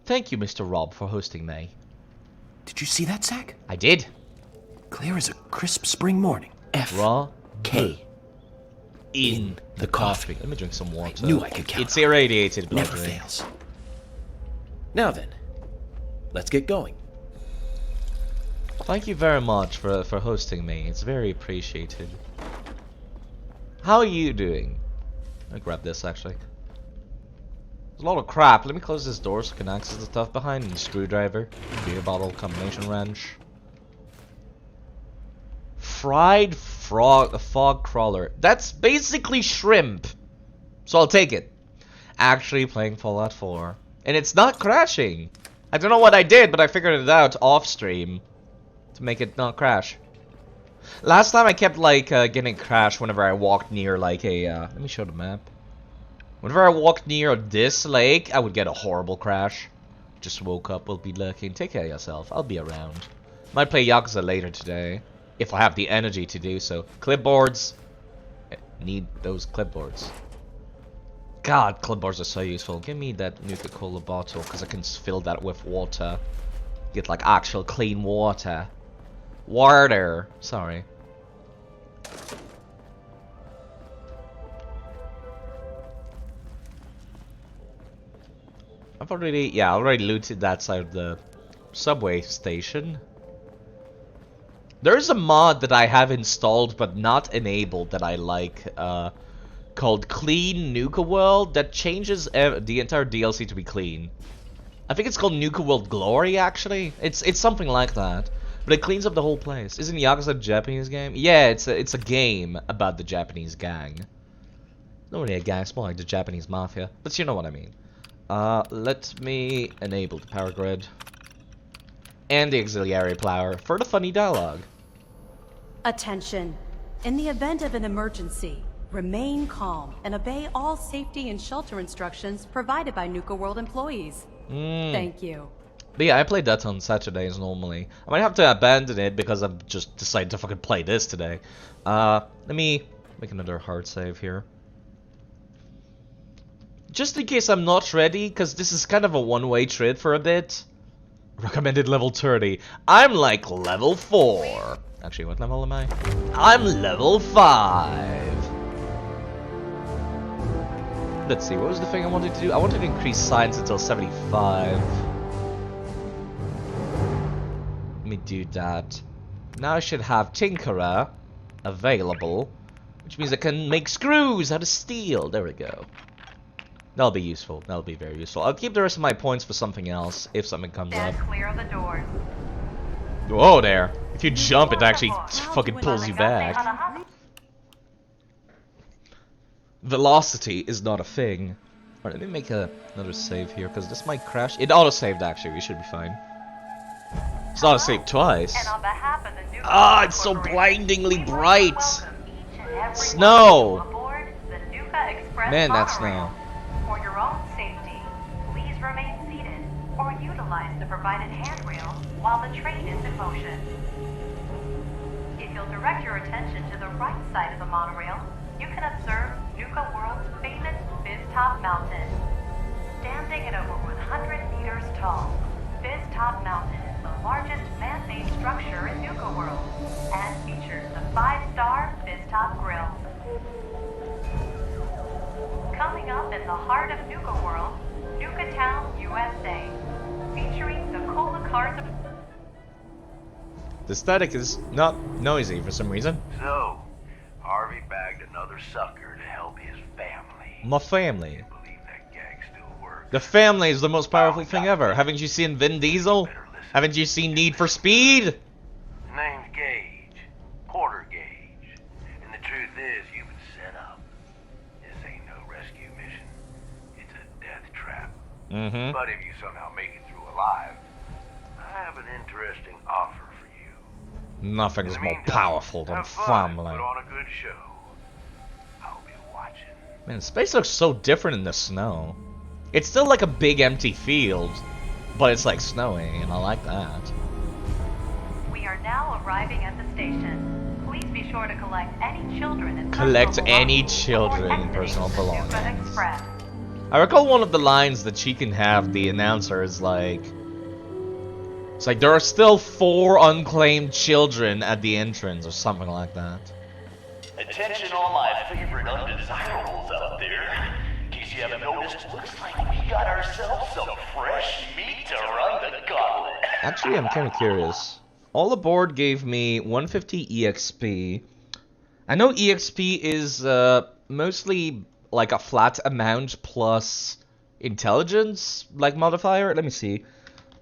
Thank you, Mr. Rob, for hosting me. Did you see that, Zach? I did. Clear as a crisp spring morning. Raw K. in the coffee. Let me drink some water. Knew I could count. It's irradiated blood. Never fails. Now then, let's get going. Thank you very much for hosting me. It's very appreciated. How are you doing? I'll grab this actually. There's a lot of crap. Let me close this door so I can access the stuff behind. And screwdriver, beer bottle, combination wrench. Fried fog crawler. That's basically shrimp. So I'll take it. Actually playing Fallout 4. And it's not crashing. I don't know what I did, but I figured it out off stream. To make it not crash. Last time I kept like getting crashed whenever I walked near like a let me show the map. Whenever I walked near this lake, I would get a horrible crash. Just woke up, will be lurking. Take care of yourself. I'll be around. Might play Yakuza later today. If I have the energy to do so. Clipboards. Need those clipboards. God, clipboards are so useful. Give me that Nuka-Cola bottle, because I can fill that with water. Get like actual clean water. Water! Sorry. I've already, yeah, I already looted that side of the subway station. There's a mod that I have installed but not enabled that I like, called Clean Nuka World, that changes the entire DLC to be clean. I think it's called Nuka World Glory, actually. It's something like that, but it cleans up the whole place. Isn't Yakuza a Japanese game? Yeah, it's a game about the Japanese gang. Not really a gang, it's more like the Japanese mafia, but you know what I mean. Let me enable the power grid and the auxiliary power for the funny dialogue. Attention. In the event of an emergency, remain calm and obey all safety and shelter instructions provided by Nuka World employees. Thank you. But yeah, I played that on Saturdays normally. I might have to abandon it because I've just decided to fucking play this today. Let me make another hard save here. Just in case I'm not ready, because this is kind of a one-way trip for a bit. Recommended level 30. I'm like level 4. Actually, what level am I? I'm level 5. Let's see, what was the thing I wanted to do? I wanted to increase science until 75. Let me do that. Now I should have Tinkerer available, which means I can make screws out of steel. There we go. That'll be useful. That'll be very useful. I'll keep the rest of my points for something else if something comes up. Clear the doors. Whoa there. If you jump, it actually fucking pulls you back. Velocity is not a thing. Alright, let me make another save here, because this might crash. It auto-saved, actually. We should be fine. It's auto-saved twice. Ah, it's so blindingly bright. Snow. Man, that's snow. For your own safety, please remain seated or utilize the provided handrail while the train is in motion. If you'll direct your attention to the right side of the monorail, you can observe Nuka World's famous Fizz-Top Mountain. Standing at over 100 meters tall, Fizz-Top Mountain is the largest man-made structure in Nuka World and features the 5-star Fizz-Top Grill. Coming up in the heart of Nuka World, Nuka Town, USA, featuring the cola cars. The static is not noisy for some reason. So, Harvey bagged another sucker to help his family. My family. I believe that gag still works. The family is the most powerful thing ever. Haven't you seen Vin Diesel? Haven't you seen Need for Speed? Name's Gage. Porter Gage. And the truth is, you've been set up. This ain't no rescue mission. It's a death trap. Mm-hmm. But if you somehow make it through alive, I have an interesting offer for you. Nothing's more powerful than family. Put on a good show. I'll be watching. Man, space looks so different in the snow. It's still like a big empty field, but it's like snowing, and I like that. We are now arriving at the station. Please be sure to collect any children and Collect any children and personal belongings. I recall one of the lines that she can have, the announcer, is like... It's like, there are still 4 unclaimed children at the entrance, or something like that. Attention all my favorite undesirables out there. In case you haven't noticed, looks like we got ourselves some fresh meat to run the gauntlet. Actually, I'm kind of curious. All Aboard gave me 150 EXP. I know EXP is mostly like a flat amount plus intelligence, like modifier. Let me see.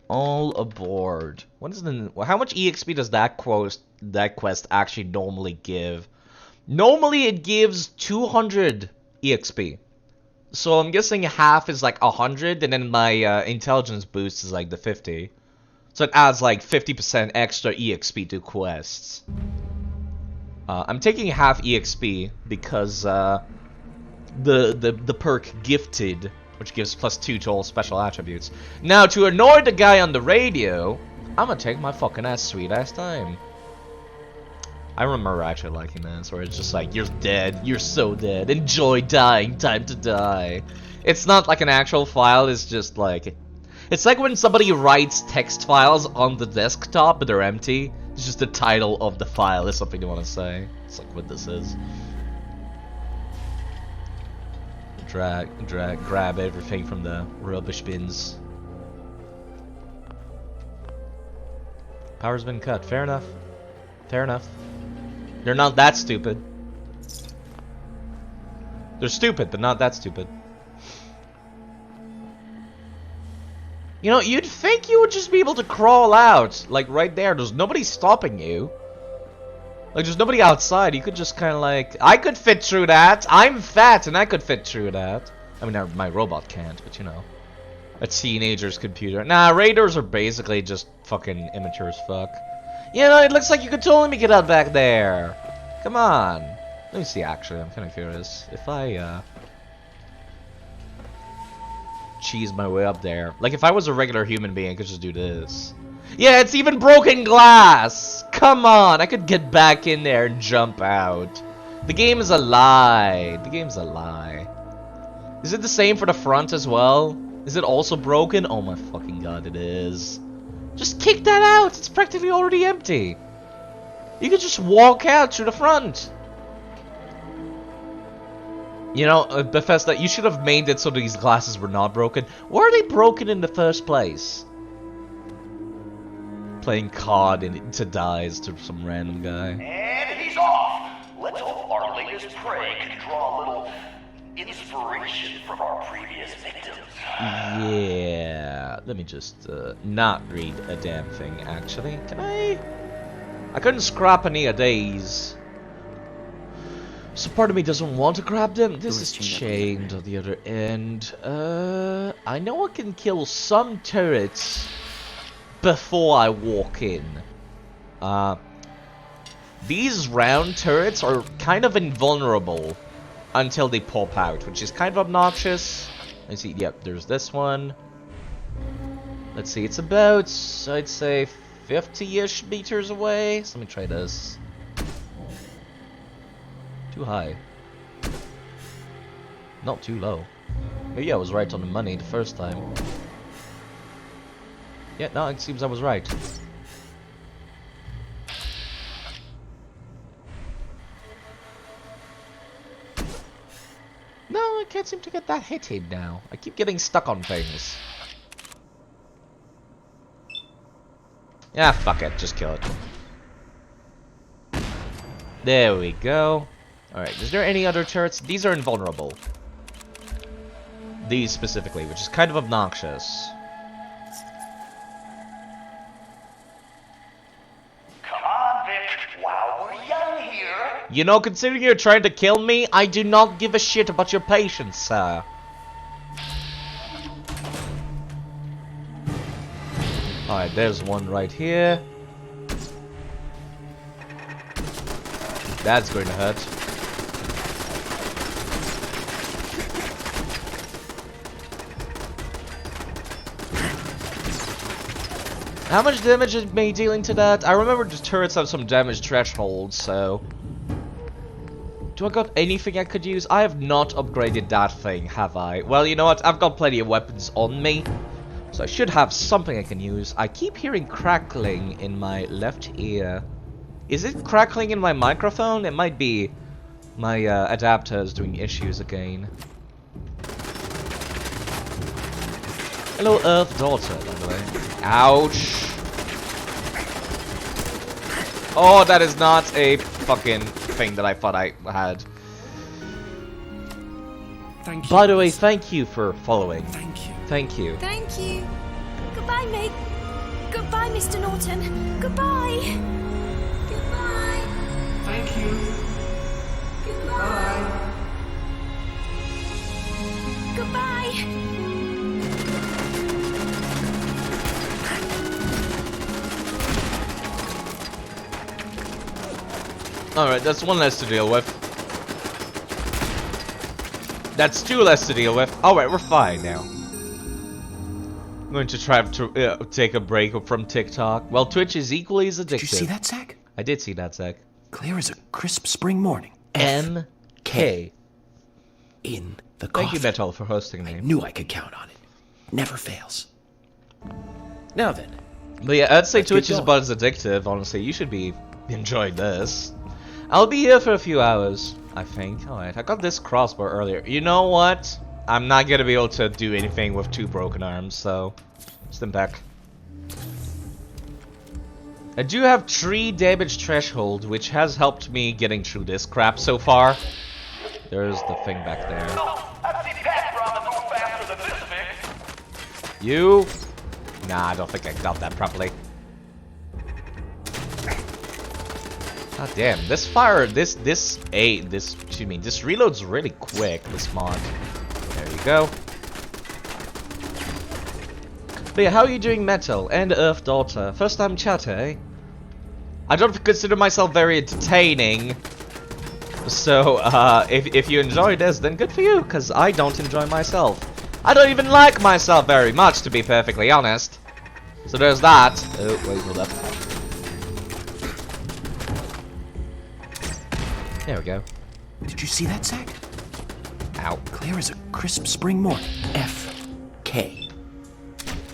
All Aboard. What is the? How much EXP does that quest actually normally give? Normally it gives 200 EXP. So I'm guessing half is like 100, and then my intelligence boost is like the 50. So it adds like 50% extra EXP to quests. I'm taking half EXP because the perk Gifted, which gives +2 to all special attributes. Now, to annoy the guy on the radio, I'm gonna take my fucking ass sweet ass time. I remember actually liking this, where it's just like, you're dead, you're so dead, enjoy dying, time to die. It's not like an actual file, it's just like... It's like when somebody writes text files on the desktop, but they're empty. It's just the title of the file is something you want to say. It's like what this is. Grab everything from the rubbish bins. Power's been cut, fair enough. Fair enough. They're not that stupid. They're stupid, but not that stupid. You know, you'd think you would just be able to crawl out, like right there. There's nobody stopping you. Like, there's nobody outside. You could just kind of like... I could fit through that. I'm fat and I could fit through that. I mean, my robot can't, but you know. A teenager's computer. Nah, raiders are basically just fucking immature as fuck. You know, it looks like you could totally make it out back there. Come on. Let me see, actually. I'm kind of curious. If I, cheese my way up there. Like, if I was a regular human being, I could just do this. Yeah, it's even broken glass! Come on! I could get back in there and jump out. The game is a lie. The game's a lie. Is it the same for the front as well? Is it also broken? Oh my fucking god, it is. Just kick that out! It's practically already empty. You could just walk out through the front. You know, Bethesda, you should have made it so these glasses were not broken. Why are they broken in the first place? Playing COD into dies to some random guy. And he's off! Let's hope our latest prey can draw a little inspiration from our previous victims. Yeah, let me just not read a damn thing, actually. Can I? I couldn't scrap any of these. So part of me doesn't want to grab them. This is chained on the other end. I know I can kill some turrets before I walk in. These round turrets are kind of invulnerable until they pop out, which is kind of obnoxious. Let's see, yep, there's this one. Let's see, it's about, I'd say, 50-ish meters away. So let me try this. Too high. Not too low. Maybe I was right on the money the first time. Yeah, no, it seems I was right. No, I can't seem to get that hit in now. I keep getting stuck on things. Yeah, fuck it. Just kill it. There we go. Alright, is there any other turrets? These are invulnerable. These specifically, which is kind of obnoxious. Come on, Vic, while we're young here. You know, considering you're trying to kill me, I do not give a shit about your patience, sir. Alright, there's one right here. That's going to hurt. How much damage is me dealing to that? I remember the turrets have some damage thresholds, so... Do I got anything I could use? I have not upgraded that thing, have I? Well, you know what? I've got plenty of weapons on me, so I should have something I can use. I keep hearing crackling in my left ear. Is it crackling in my microphone? It might be my adapter is doing issues again. Hello, Earth Daughter, by the way. Ouch. Oh, that is not a fucking thing that I thought I had. Thank you. By the way, thank you for following. Thank you. Thank you. Thank you. Goodbye, mate. Goodbye, Mr. Norton. Goodbye. Goodbye. Thank you. Goodbye. Goodbye. Alright, that's one less to deal with. That's two less to deal with. Alright, we're fine now. I'm going to try to take a break from TikTok. Well, Twitch is equally as addictive. Did you see that, Zach? I did see that, Zach. Clear as a crisp spring morning. MK. In the coffee. Thank you, Metal, for hosting me. I knew I could count on it. Never fails. Now then. But yeah, I'd say let's Twitch get is going. about as addictive, honestly. You should be enjoying this. I'll be here for a few hours, I think. Alright, I got this crossbow earlier. You know what? I'm not gonna be able to do anything with 2 broken arms, so... Stand back. I do have 3 damage threshold, which has helped me getting through this crap so far. There's the thing back there. You? Nah, I don't think I got that properly. God damn, this reload's really quick, this mod. There you go. But yeah, how are you doing, Metal and Earth Daughter? First time chat, eh? I don't consider myself very entertaining. So, if you enjoy this, then good for you, because I don't enjoy myself. I don't even like myself very much, to be perfectly honest. So there's that. Oh, wait, hold up. There we go. Did you see that, Zack? Ow. Clear as a crisp spring morning. FK.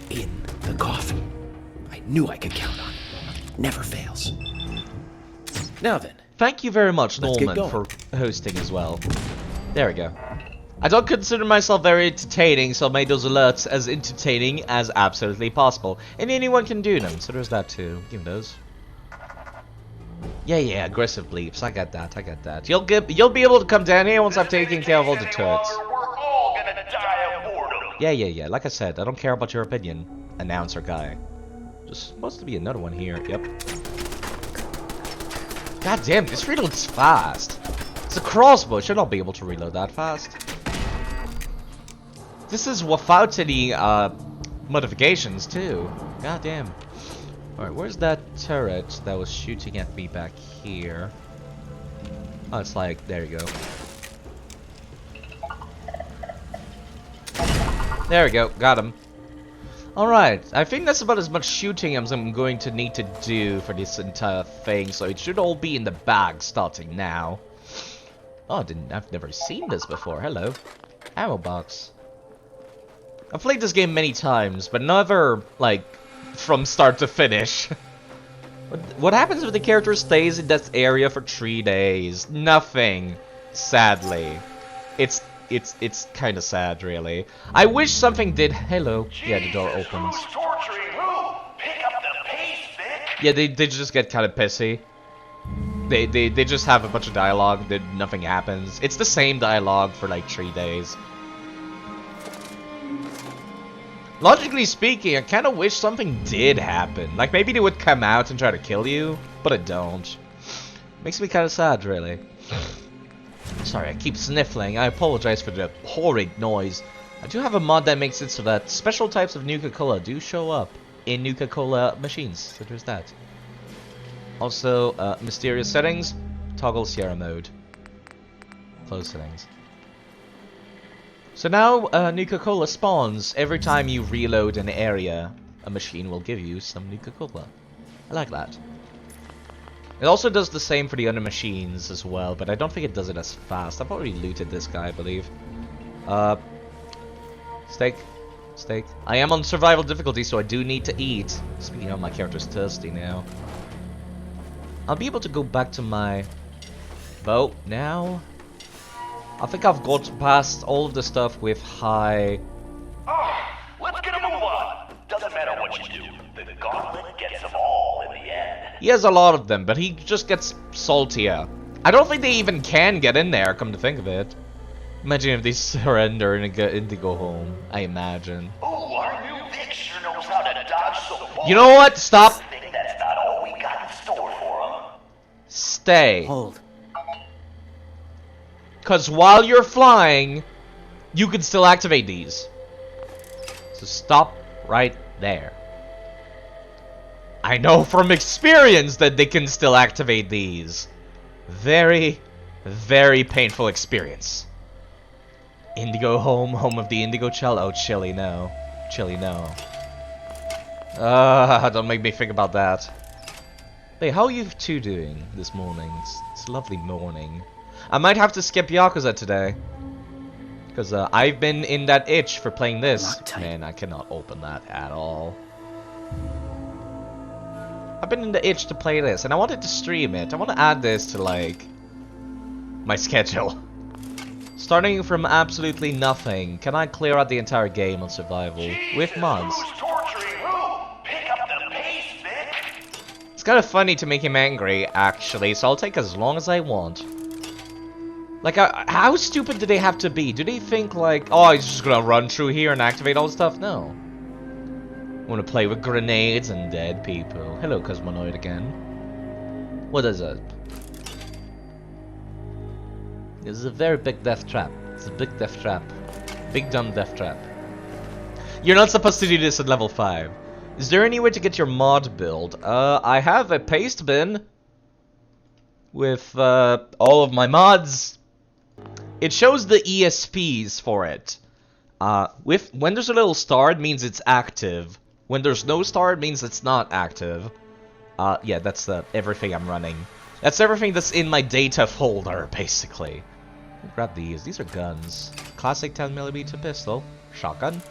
In the coffee. I knew I could count on it. Never fails. Now then. Thank you very much, Let's Norman, for hosting as well. There we go. I don't consider myself very entertaining, so I'll make those alerts as entertaining as absolutely possible. And anyone can do them, so there's that too. Give me those. Yeah, aggressive bleeps. I get that. You'll be able to come down here once I've taken care of all the turrets. Yeah. Like I said, I don't care about your opinion, announcer guy. Just supposed to be another one here. Yep. God damn, this reloads fast. It's a crossbow. Should not be able to reload that fast. This is without any modifications too. God damn. Alright, where's that turret that was shooting at me back here? Oh, it's like, there you go. There we go, got him. Alright, I think that's about as much shooting as I'm going to need to do for this entire thing, so it should all be in the bag starting now. Oh, I've never seen this before. Hello. Ammo box. I've played this game many times, but never, like, from start to finish. What happens if the character stays in that area for 3 days? Nothing, sadly. It's kind of sad, really. I wish something did. Hello. Yeah, the door opens. Yeah, they just get kind of pissy. They just have a bunch of dialogue that nothing happens. It's the same dialogue for like 3 days. Logically speaking, I kind of wish something did happen. Like, maybe they would come out and try to kill you, but it don't. Makes me kind of sad, really. Sorry, I keep sniffling. I apologize for the horrid noise. I do have a mod that makes it so that special types of Nuka-Cola do show up in Nuka-Cola machines. So there's that. Also, mysterious settings. Toggle Sierra mode. Close settings. So now, Nuka-Cola spawns. Every time you reload an area, a machine will give you some Nuka-Cola. I like that. It also does the same for the other machines as well, but I don't think it does it as fast. I've already looted this guy, I believe. Steak. I am on survival difficulty, so I do need to eat. Speaking of, my character's thirsty now. I'll be able to go back to my boat now. I think I've got past all of the stuff with high... Let's get a move on. Doesn't matter what you do. The gauntlet gets them all in the end. He has a lot of them, but he just gets saltier. I don't think they even can get in there, come to think of it. Imagine if they surrender and go home. I imagine. Ooh, our new Vic sure knows how to dodge so far. You know what? Stop. That's not all we got in store for him. Stay. Hold. Because while you're flying, you can still activate these. So stop right there. I know from experience that they can still activate these. Very, very painful experience. Indigo home of the Indigo Child. Oh, Chili, no. Chili, no. Don't make me think about that. Hey, how are you two doing this morning? It's a lovely morning. I might have to skip Yakuza today. Because I've been in that itch for playing this. Man, I cannot open that at all. I've been in the itch to play this, and I wanted to stream it. I want to add this to, like, my schedule. Starting from absolutely nothing, can I clear out the entire game on survival with mods? It's kind of funny to make him angry, actually, so I'll take as long as I want. Like, how stupid do they have to be? Do they think, like, oh, he's just gonna run through here and activate all the stuff? No. I want to play with grenades and dead people. Hello, Cosmonoid again. What is it? This is a very big death trap. It's a big death trap. Big dumb death trap. You're not supposed to do this at level 5. Is there any way to get your mod build? I have a paste bin with all of my mods. It shows the ESPs for it. When there's a little star, it means it's active. When there's no star, it means it's not active. Yeah, that's everything I'm running. That's everything that's in my data folder, basically. Grab these. These are guns. Classic 10mm pistol. Shotgun.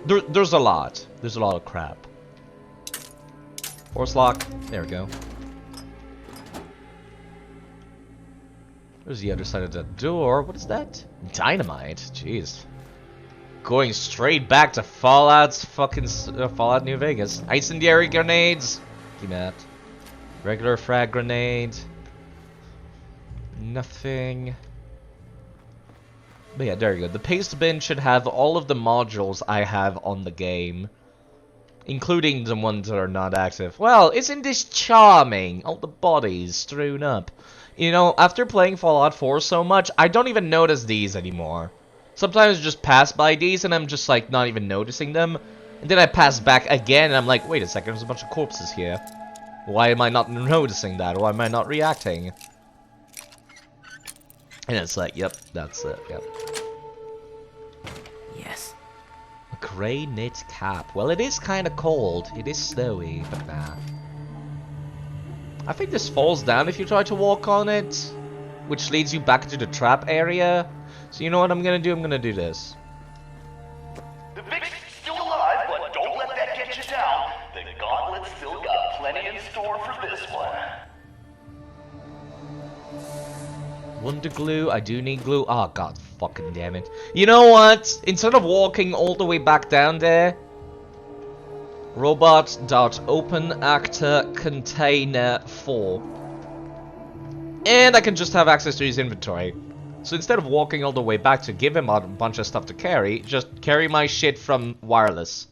There's a lot. There's a lot of crap. Force lock. There we go. There's the other side of the door. What is that? Dynamite. Jeez. Going straight back to Fallout's fucking Fallout New Vegas. Incendiary grenades. Give me that. Regular frag grenade. Nothing. But yeah, there you go. The paste bin should have all of the modules I have on the game. Including the ones that are not active. Well, isn't this charming? All the bodies strewn up. You know, after playing Fallout 4 so much, I don't even notice these anymore. Sometimes I just pass by these and I'm just like not even noticing them. And then I pass back again and I'm like, wait a second, there's a bunch of corpses here. Why am I not noticing that? Why am I not reacting? And it's like, yep, that's it, yep. Yes. A grey knit cap. Well, it is kind of cold. It is snowy, but nah. I think this falls down if you try to walk on it, which leads you back to the trap area. So you know what I'm gonna do? I'm gonna do this. The Vix is still alive, but don't let that get you down. The Gauntlet's still got plenty in store for this one. Wonder glue. I do need glue. Oh god, fucking damn it! You know what? Instead of walking all the way back down there. Robot.open actor container 4. And I can just have access to his inventory. So instead of walking all the way back to give him a bunch of stuff to carry, just carry my shit from wireless.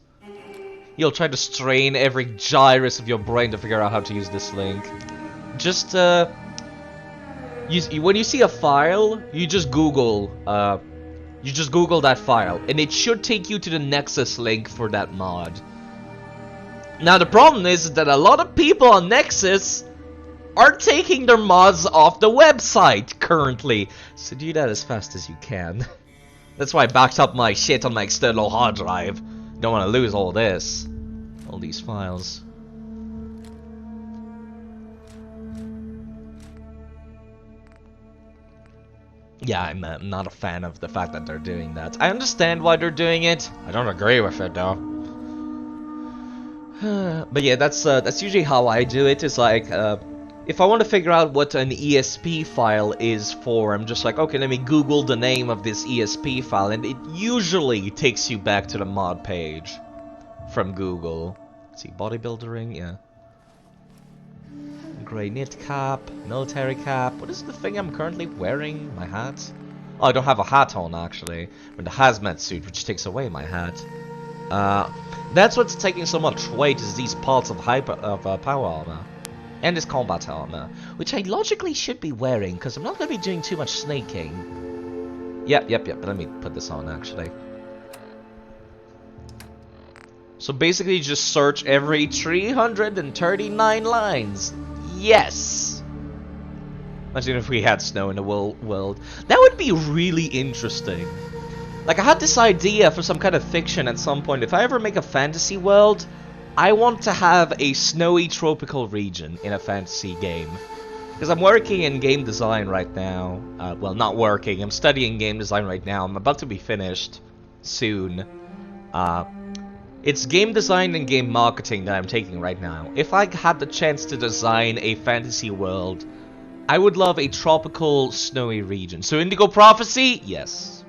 You'll try to strain every gyrus of your brain to figure out how to use this link. Just, when you see a file, you just Google that file. And it should take you to the Nexus link for that mod. Now the problem is that a lot of people on Nexus are taking their mods off the website currently. So do that as fast as you can. That's why I backed up my shit on my external hard drive. Don't want to lose all this. All these files. Yeah, I'm not a fan of the fact that they're doing that. I understand why they're doing it. I don't agree with it though. But yeah, that's usually how I do it. Is like, if I want to figure out what an ESP file is for, I'm just like, okay, let me Google the name of this ESP file, and it usually takes you back to the mod page from Google. Let's see, bodybuilder ring, yeah. Grey knit cap, military cap. What is the thing I'm currently wearing? My hat? Oh, I don't have a hat on actually. But the hazmat suit, which takes away my hat. That's what's taking so much weight, is these parts of power armor. And this combat armor, which I logically should be wearing, because I'm not going to be doing too much snaking. Yep, but let me put this on, actually. So basically, just search every 339 lines. Yes! Imagine if we had snow in the world. That would be really interesting. Like, I had this idea for some kind of fiction at some point. If I ever make a fantasy world, I want to have a snowy tropical region in a fantasy game. Because I'm working in game design right now. Well, not working. I'm studying game design right now. I'm about to be finished soon. It's game design and game marketing that I'm taking right now. If I had the chance to design a fantasy world, I would love a tropical, snowy region. So Indigo Prophecy? Yes.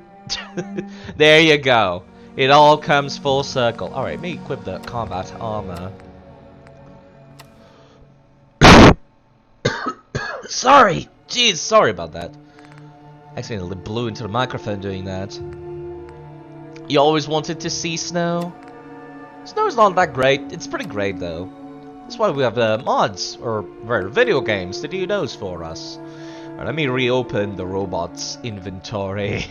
There you go. It all comes full circle. Alright, let me equip the combat armor. Sorry! Jeez, sorry about that. Accidentally blew into the microphone doing that. You always wanted to see snow? Snow's not that great. It's pretty great though. That's why we have mods, or video games to do those for us. Alright, let me reopen the robot's inventory.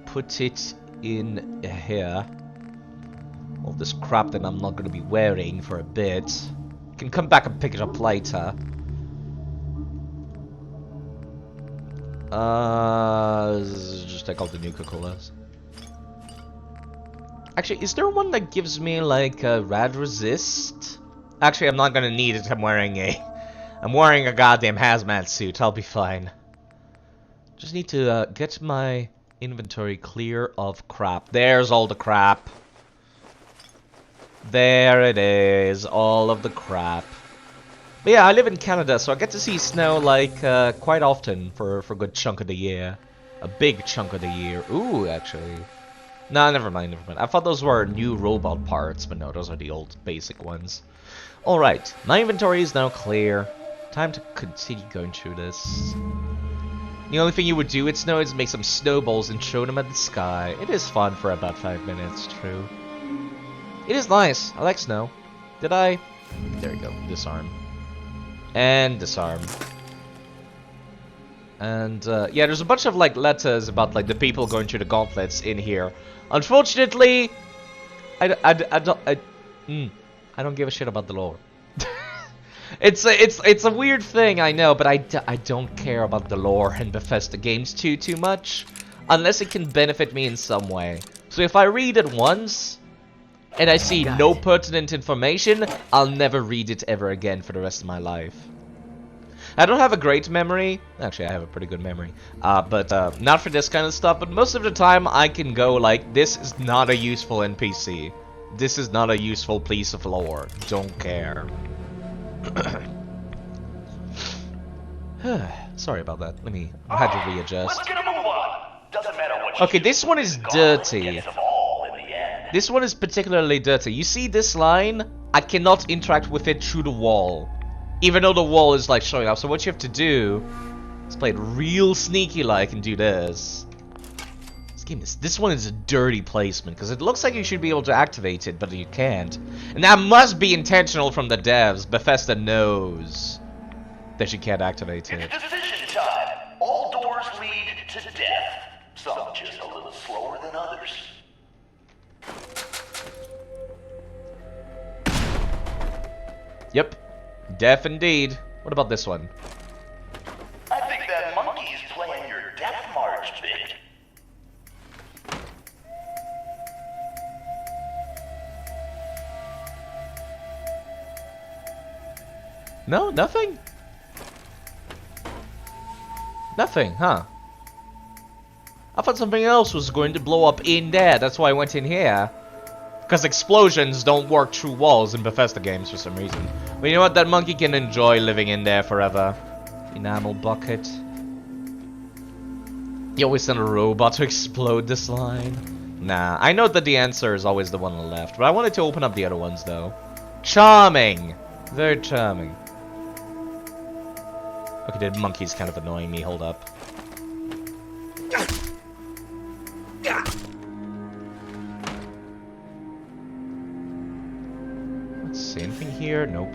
Put it in here. All this crap that I'm not going to be wearing for a bit. Can come back and pick it up later. Just take out the Nuka-Colas. Actually, is there one that gives me like a rad resist? Actually, I'm not gonna need it. I'm wearing a goddamn hazmat suit. I'll be fine. Just need to get my inventory clear of crap. There's all the crap. There it is, all of the crap. But yeah, I live in Canada, so I get to see snow like quite often for a good chunk of the year. A big chunk of the year. Ooh, actually. Nah, never mind. I thought those were new robot parts, but no, those are the old basic ones. Alright, my inventory is now clear. Time to continue going through this. The only thing you would do with snow is make some snowballs and throw them at the sky. It is fun for about 5 minutes, true. It is nice. I like snow. Did I? There we go. Disarm. And disarm. And yeah, there's a bunch of like letters about like the people going through the gauntlets in here. Unfortunately, I don't give a shit about the lore. It's a weird thing, I know, but I don't care about the lore in Bethesda games too much, unless it can benefit me in some way. So if I read it once and I see no pertinent information, I'll never read it ever again for the rest of my life. I don't have a great memory. Actually, I have a pretty good memory. But not for this kind of stuff. But most of the time, I can go like, this is not a useful NPC. This is not a useful piece of lore. Don't care. Sorry about that. I had to readjust. Let's get a move on. Doesn't matter what Okay, this one is dirty. This one is particularly dirty. You see this line? I cannot interact with it through the wall. Even though the wall is like showing up. So what you have to do is play it real sneaky like and do this. This one is a dirty placement because it looks like you should be able to activate it, but you can't. And that must be intentional from the devs. Bethesda knows that you can't activate it. It's decision time. All doors lead to death. Some just a little slower than others. Yep. Death indeed. What about this one? I think that monkey's playing your death march bit. No, nothing? Nothing, huh? I thought something else was going to blow up in there. That's why I went in here. Because explosions don't work through walls in Bethesda games for some reason. But you know what? That monkey can enjoy living in there forever. Enamel bucket. You always send a robot to explode this line. Nah, I know that the answer is always the one on the left. But I wanted to open up the other ones though. Charming! Very charming. Okay, the monkey's kind of annoying me. Hold up. Let's see, anything here? Nope.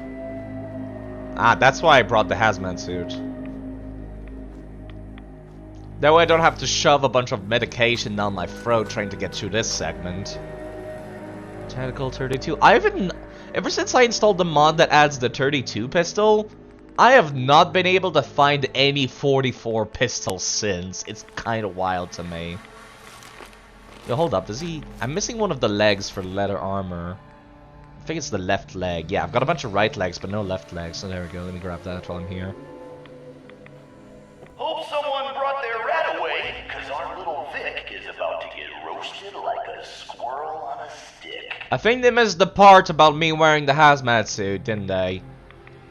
Ah, that's why I brought the hazmat suit. That way I don't have to shove a bunch of medication down my throat trying to get through this segment. Tactical 32. I haven't... Ever since I installed the mod that adds the 32 pistol, I have not been able to find any 44 pistols since. It's kind of wild to me. Yo, hold up. Does he... I'm missing one of the legs for leather armor. think it's the left leg. Yeah, I've got a bunch of right legs, but no left legs. So there we go. Let me grab that while I'm here. Hope someone brought their rat away, cause our little Vic is about to get roasted like a squirrel on a stick. I think they missed the part about me wearing the hazmat suit, didn't they?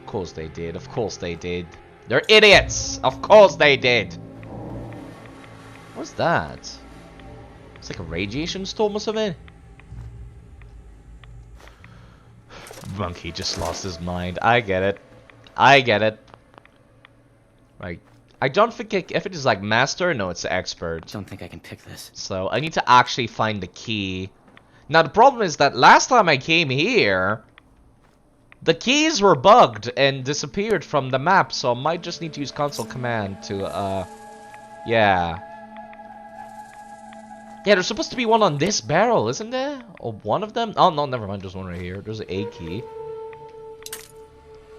Of course they did. Of course they did. They're idiots! Of course they did! What's that? It's like a radiation storm or something? Monkey just lost his mind. I get it. I get it. Right. I don't think if it is like master, no, it's expert. Don't think I can pick this. So I need to actually find the key. Now the problem is that last time I came here, the keys were bugged and disappeared from the map, so I might just need to use console command to, yeah. Yeah, there's supposed to be one on this barrel, isn't there? Or one of them? Oh, no, never mind, there's one right here. There's an A key.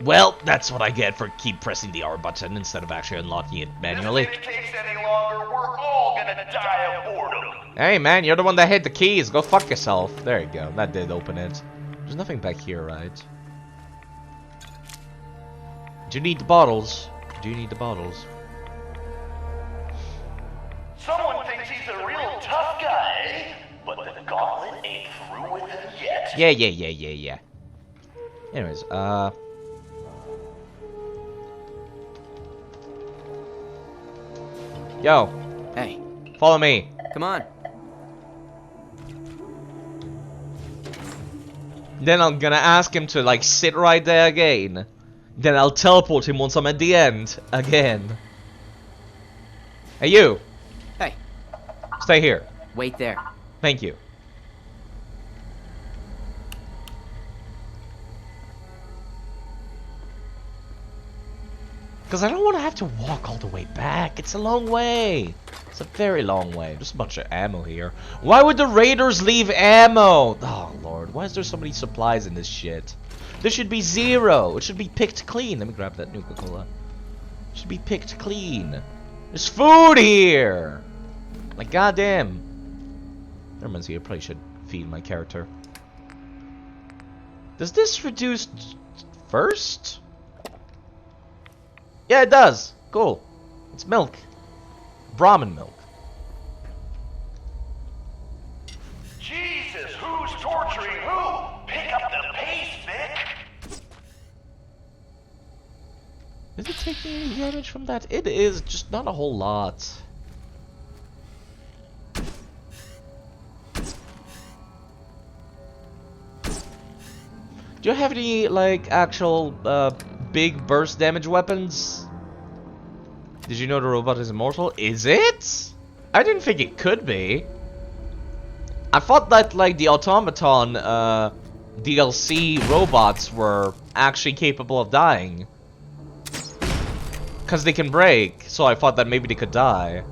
Well, that's what I get for keep pressing the R button instead of actually unlocking it manually. If it takes any longer, we're all gonna die of boredom. Hey man, you're the one that hit the keys. Go fuck yourself. There you go. That did open it. There's nothing back here, right? Do you need the bottles? Do you need the bottles? Someone thinks he's a real tough guy, but the gauntlet ain't through with him yet. Yeah. Anyways, yo. Hey. Follow me. Come on. Then I'm gonna ask him to, like, sit right there again. Then I'll teleport him once I'm at the end. Again. Hey, you. Hey. Stay here. Wait there. Thank you. Because I don't want to have to walk all the way back. It's a long way. It's a very long way. There's a bunch of ammo here. Why would the raiders leave ammo? Oh, Lord. Why is there so many supplies in this shit? There should be 0. It should be picked clean. Let me grab that Nuka-Cola. It should be picked clean. There's food here. Like, goddamn. Never mind, I probably should feed my character. Does this reduce first? Yeah, it does. Cool. It's milk. Brahmin milk. Jesus, who's torturing who? Pick up the pace, Vic. Is it taking any damage from that? It is, just not a whole lot. Do you have any, like, actual, big burst damage weapons? Did you know the robot is immortal? Is it? I didn't think it could be. I thought that, like, the automaton, DLC robots were actually capable of dying. Because they can break, so I thought that maybe they could die.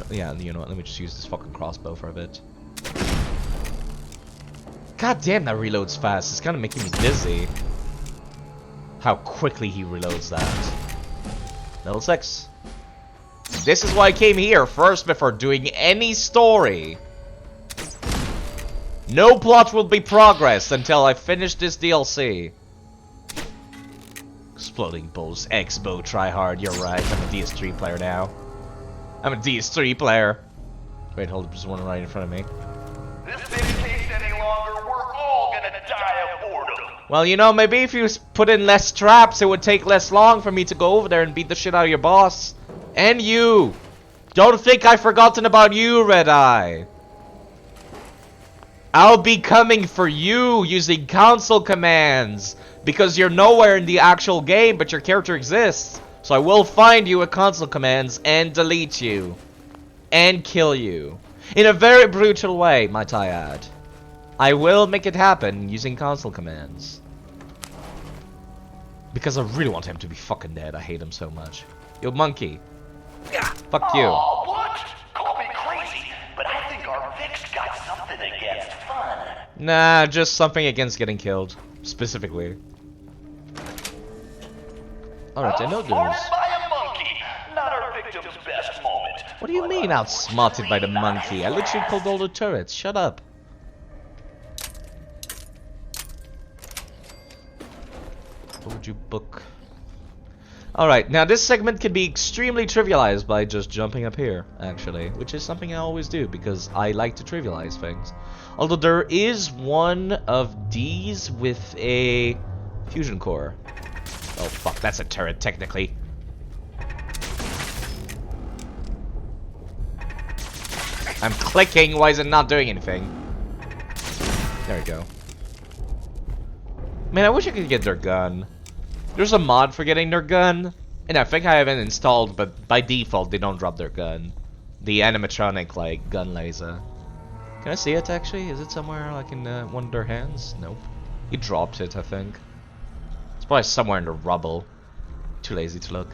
Yeah, you know what, let me just use this fucking crossbow for a bit. God damn, that reloads fast. It's kind of making me dizzy. How quickly he reloads that. Level 6. This is why I came here first before doing any story. No plot will be progressed until I finish this DLC. Exploding Bulls, Expo, tryhard, you're right. I'm a DS3 player now. I'm a DS3 player. Wait, hold up, there's one right in front of me. This thing takes any longer, we're all gonna die of boredom. Well, you know, maybe if you put in less traps, it would take less long for me to go over there and beat the shit out of your boss. And you! Don't think I've forgotten about you, Red Eye. I'll be coming for you using console commands. Because you're nowhere in the actual game, but your character exists. So I will find you with console commands and delete you. And kill you. In a very brutal way, might I add. I will make it happen using console commands. Because I really want him to be fucking dead. I hate him so much. Yo, monkey. Fuck you. Oh, what? Call me crazy, but I think our Vic's got something against fun. Nah, just something against getting killed. Specifically. Alright, I know there's... by a monkey, not our victim's best moment. What do you mean outsmarted by the monkey? I literally pulled all the turrets. Shut up. Statue book. Alright, now this segment can be extremely trivialized by just jumping up here, actually. Which is something I always do, because I like to trivialize things. Although there is one of these with a fusion core. Oh fuck, that's a turret, technically. I'm clicking, why is it not doing anything? There we go. Man, I wish I could get their gun. There's a mod for getting their gun, and I think I haven't installed, but by default they don't drop their gun. The animatronic, like, gun laser. Can I see it, actually? Is it somewhere, like, in one of their hands? Nope. He dropped it, I think. It's probably somewhere in the rubble. Too lazy to look.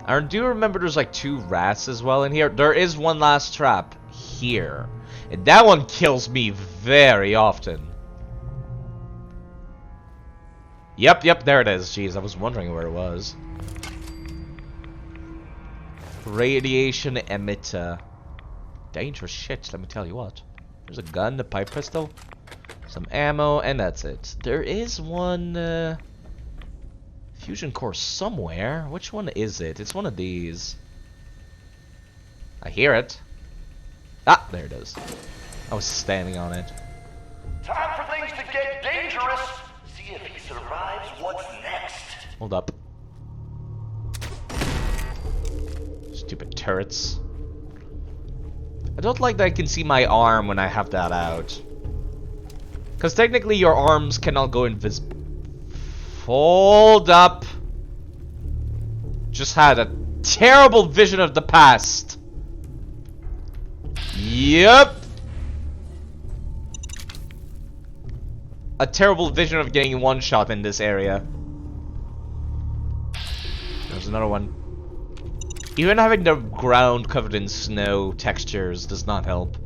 I do remember there's, like, 2 rats as well in here. There is one last trap here. And that one kills me very often. Yep, there it is. Jeez, I was wondering where it was. Radiation emitter. Dangerous shit, let me tell you what. There's a gun, a pipe pistol, some ammo, and that's it. There is one fusion core somewhere. Which one is it? It's one of these. I hear it. Ah, there it is. I was standing on it. Time for things to get dangerous. See if he survives what's next. Hold up. Stupid turrets. I don't like that I can see my arm when I have that out. Because technically your arms cannot go invisible. Hold up. Just had a terrible vision of the past. Yep. A terrible vision of getting one shot in this area. There's another one. Even having the ground covered in snow textures does not help.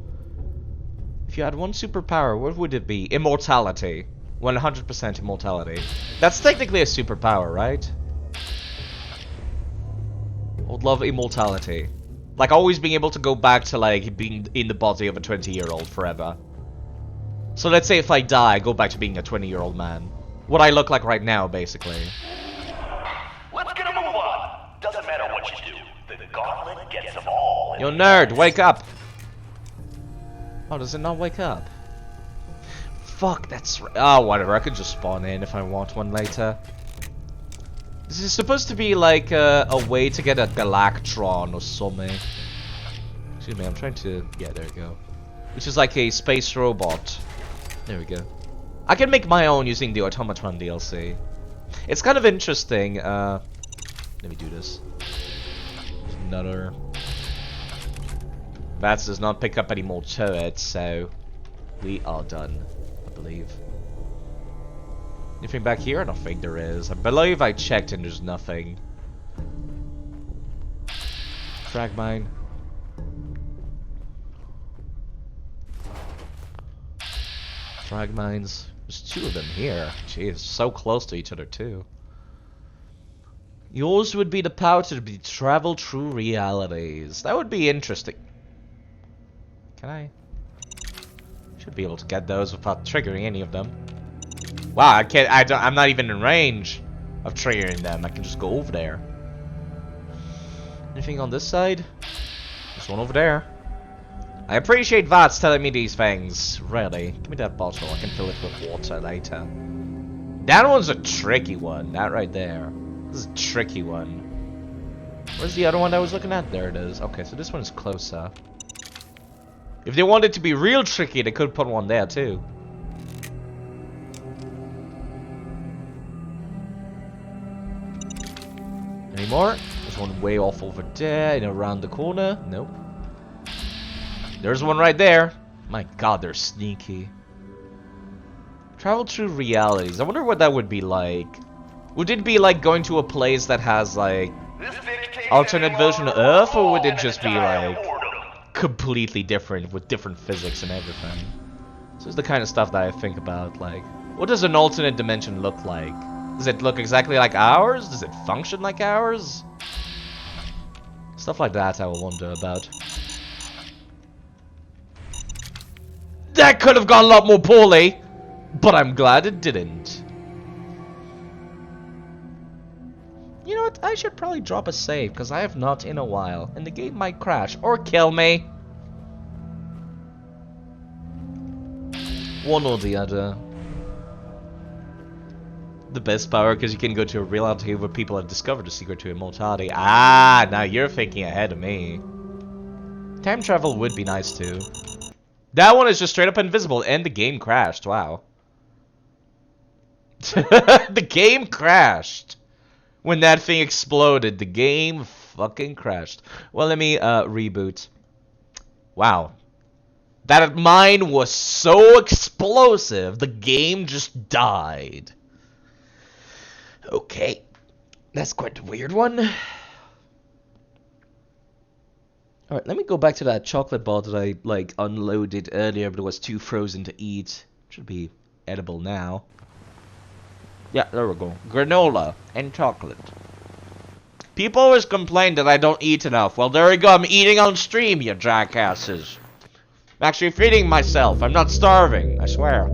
If you had one superpower, what would it be? Immortality. 100% immortality. That's technically a superpower, right? I would love immortality. Like always being able to go back to like being in the body of a 20-year-old forever. So let's say if I die, I go back to being a 20-year-old man. What I look like right now, basically. Let's get a move on. Doesn't matter what you do. The gauntlet gets them all. Yo, nerd, wake up! Oh, does it not wake up? Fuck, that's right. Oh, whatever. I could just spawn in if I want one later. This is supposed to be like a way to get a Galactron or something. Excuse me, I'm trying to... Yeah, there we go. Which is like a space robot. There we go. I can make my own using the Automatron DLC. It's kind of interesting. Let me do this. There's another... Vats does not pick up any more turrets, so... We are done, I believe. Anything back here? I don't think there is. I believe I checked and there's nothing. Frag mine. Frag mines. There's 2 of them here. Jeez, so close to each other too. Yours would be the power to travel through realities. That would be interesting. Can I? Should be able to get those without triggering any of them. Wow, I can't. I'm not even in range of triggering them. I can just go over there. Anything on this side? There's one over there. I appreciate Vats telling me these things. Really, give me that bottle. I can fill it with water later. That one's a tricky one. That right there. This is a tricky one. Where's the other one I was looking at? There it is. Okay, so this one is closer. If they wanted to be real tricky, they could put one there too. Any more? There's one way off over there and around the corner. Nope. There's one right there. My god, they're sneaky. Travel through realities. I wonder what that would be like. Would it be like going to a place that has like alternate version of Earth, or would it just be like completely different with different physics and everything? This is the kind of stuff that I think about, like, what does an alternate dimension look like? Does it look exactly like ours? Does it function like ours? Stuff like that I will wonder about. That could have gone a lot more poorly. But I'm glad it didn't. You know what? I should probably drop a save, because I have not in a while. And the game might crash or kill me. One or the other. The best power, because you can go to a reality where people have discovered the secret to immortality. Ah, now you're thinking ahead of me. Time travel would be nice too. That one is just straight up invisible, and the game crashed. Wow. The game crashed. When that thing exploded, the game fucking crashed. Well, let me reboot. Wow. That mine was so explosive, the game just died. Okay. That's quite a weird one. Alright, let me go back to that chocolate bar that I, like, unloaded earlier, but it was too frozen to eat. Should be edible now. Yeah, there we go. Granola and chocolate. People always complain that I don't eat enough. Well, there we go. I'm eating on stream, you jackasses. I'm actually feeding myself. I'm not starving, I swear.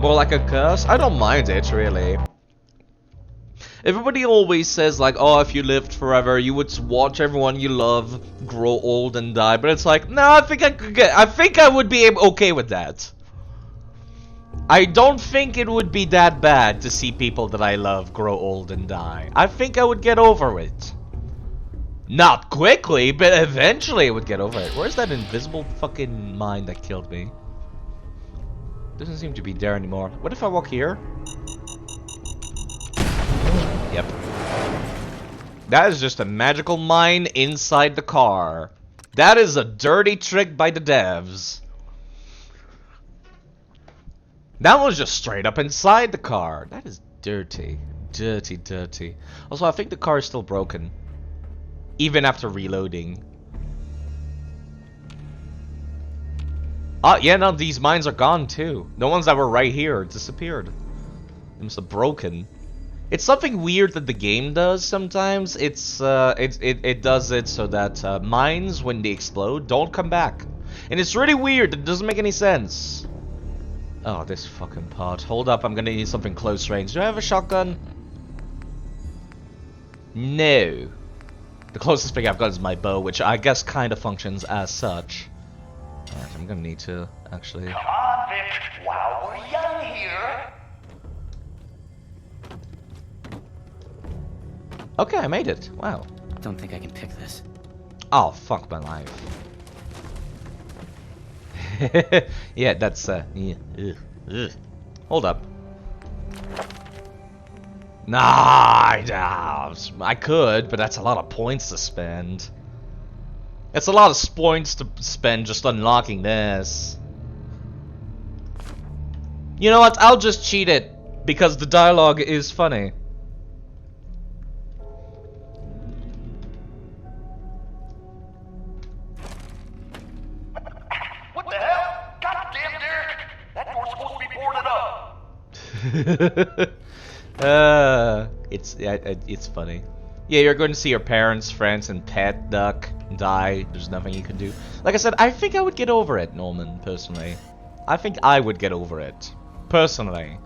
More like a curse? I don't mind it, really. Everybody always says, like, oh, if you lived forever, you would watch everyone you love grow old and die. But it's like, no, I think I would be okay with that. I don't think it would be that bad to see people that I love grow old and die. I think I would get over it. Not quickly, but eventually I would get over it. Where's that invisible fucking mine that killed me? Doesn't seem to be there anymore. What if I walk here? Yep. That is just a magical mine inside the car. That is a dirty trick by the devs. That was just straight up inside the car. That is dirty. Dirty, dirty. Also, I think the car is still broken. Even after reloading. Oh, yeah, no, these mines are gone too. The ones that were right here disappeared. They must have broken. It's something weird that the game does sometimes. It does it so that mines, when they explode, don't come back. And it's really weird. It doesn't make any sense. Oh, this fucking pot. Hold up, I'm gonna need something close range. Do I have a shotgun? No. The closest thing I've got is my bow, which I guess kind of functions as such. Alright, I'm gonna need to actually... Come on, Vic, while we're young here. Okay, I made it. Wow. Don't think I can pick this. Oh, fuck my life. Yeah, that's, yeah. Ugh. Hold up. Nah, I could, but that's a lot of points to spend. It's a lot of points to spend just unlocking this. You know what? I'll just cheat it, because the dialogue is funny. What the hell? Goddamn, Derek! That door's supposed to be boarded up. It's funny. Yeah, you're going to see your parents, friends, and pet duck die. There's nothing you can do. Like I said, I think I would get over it, Norman, personally. I think I would get over it. Personally.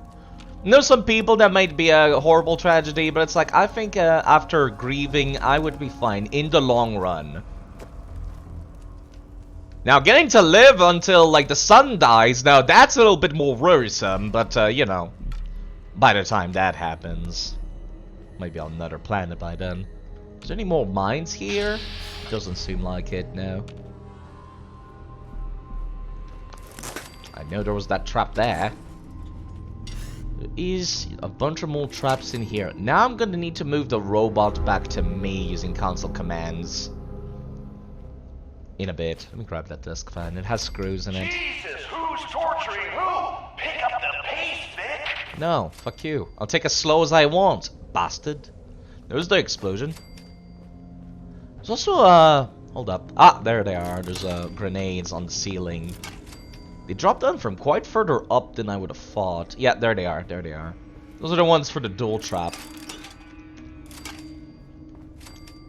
I know some people that might be a horrible tragedy, but it's like, I think after grieving, I would be fine in the long run. Now, getting to live until, like, the sun dies, now that's a little bit more worrisome, but, you know, by the time that happens... Maybe on another planet by then. Is there any more mines here? Doesn't seem like it, no. I know there was that trap there. There is a bunch of more traps in here. Now I'm gonna need to move the robot back to me using console commands. In a bit. Let me grab that desk fan. It has screws in it. Jesus, who's torturing who? Pick up the pace, Vic! No, fuck you. I'll take as slow as I want. Bastard. There's the explosion. There's also, hold up. Ah, there they are. There's, grenades on the ceiling. They dropped down from quite further up than I would have thought. Yeah, there they are. There they are. Those are the ones for the dual trap.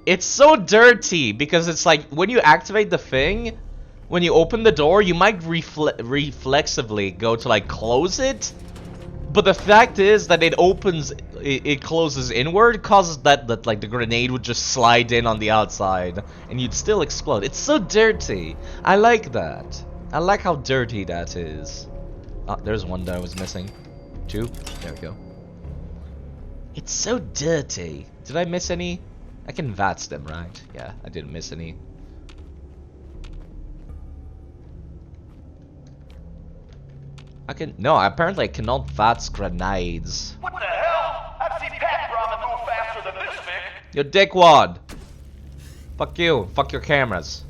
It's so dirty because it's like when you activate the thing, when you open the door, you might reflexively go to like close it, but the fact is that it opens, it closes inward, causes that like the grenade would just slide in on the outside and you'd still explode. It's so dirty. I like that. I like how dirty that is. Ah, there's one that I was missing. 2. There we go. It's so dirty. Did I miss any? I can VATS them, right? Yeah, I didn't miss any. I can... No, apparently I cannot VATS grenades. What the hell? I've seen Pat Brahma move faster than this, Vic. Yo, dickwad! Fuck you. Fuck your cameras.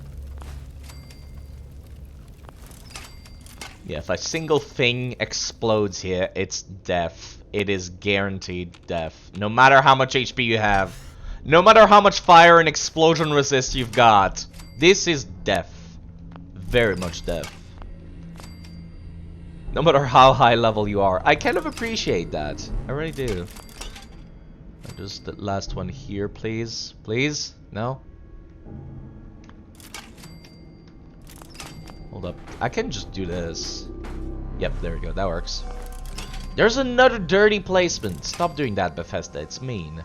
Yeah, if a single thing explodes here, it's death. It is guaranteed death. No matter how much HP you have. No matter how much fire and explosion resist you've got. This is death. Very much death. No matter how high level you are. I kind of appreciate that. I really do. Just the last one here, please. Please? No? Hold up. I can just do this. Yep, there we go. That works. There's another dirty placement. Stop doing that, Bethesda. It's mean.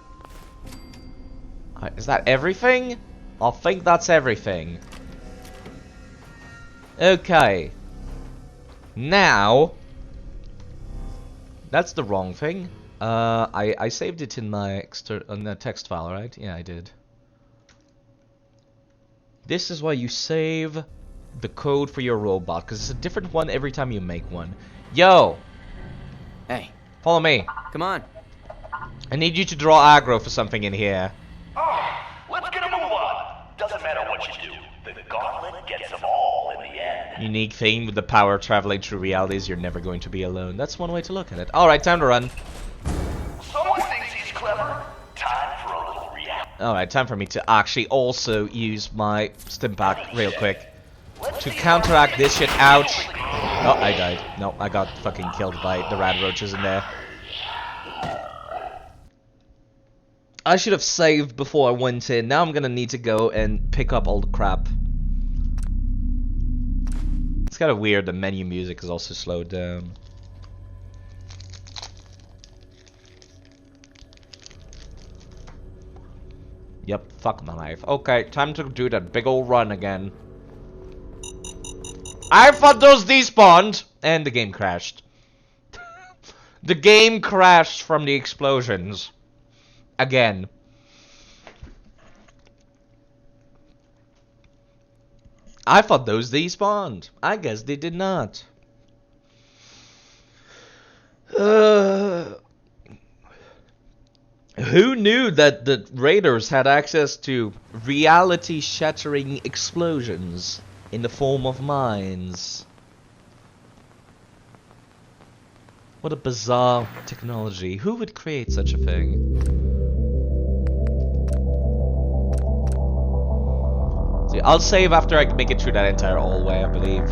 Is that everything? I think that's everything. Okay. Now. That's the wrong thing. I saved it in my text file, right? Yeah, I did. This is why you save the code for your robot, because it's a different one every time you make one. Yo! Hey. Follow me. Come on. I need you to draw aggro for something in here. Oh, let's get a move on. Doesn't matter what you do. The gauntlet gets them all in the end. Unique thing with the power of traveling through realities, you're never going to be alone. That's one way to look at it. Alright, time to run. Someone thinks he's clever. Time for a little react. Alright, time for me to actually also use my stim pack real quick. To counteract this shit. Ouch. Oh, I died. No, I got fucking killed by the rad roaches in there. I should have saved before I went in. Now I'm gonna need to go and pick up all the crap. It's kind of weird the menu music is also slowed down. Yep, fuck my life. Okay, time to do that big ol' run again. I thought those despawned! And the game crashed. The game crashed from the explosions. Again. I thought those despawned. I guess they did not. Who knew that the raiders had access to reality-shattering explosions in the form of mines? What a bizarre technology. Who would create such a thing? See, I'll save after I make it through that entire hallway, I believe.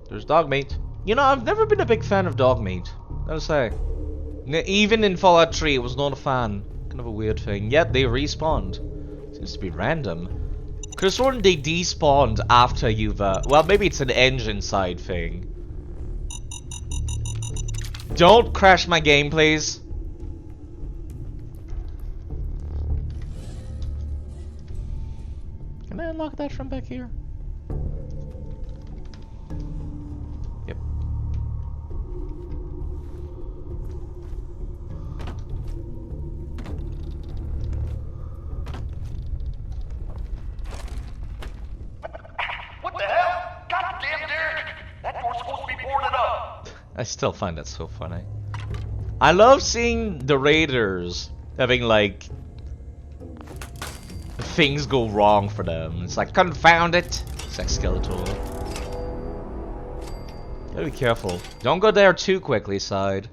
There's dog meat. You know, I've never been a big fan of dog meat. Gotta say. Even in Fallout 3, I was not a fan. Kind of a weird thing. Yet they respawned. Seems to be random. Could have sworn they despawned after you've, well, maybe it's an engine side thing. Don't crash my game, please. Can I unlock that from back here? Yep. What the hell? Goddamn Derek! That door's supposed to be boarded up. I still find that so funny. I love seeing the raiders having like things go wrong for them. It's like, confound it. It's like Skeletor. Gotta be careful. Don't go there too quickly, side.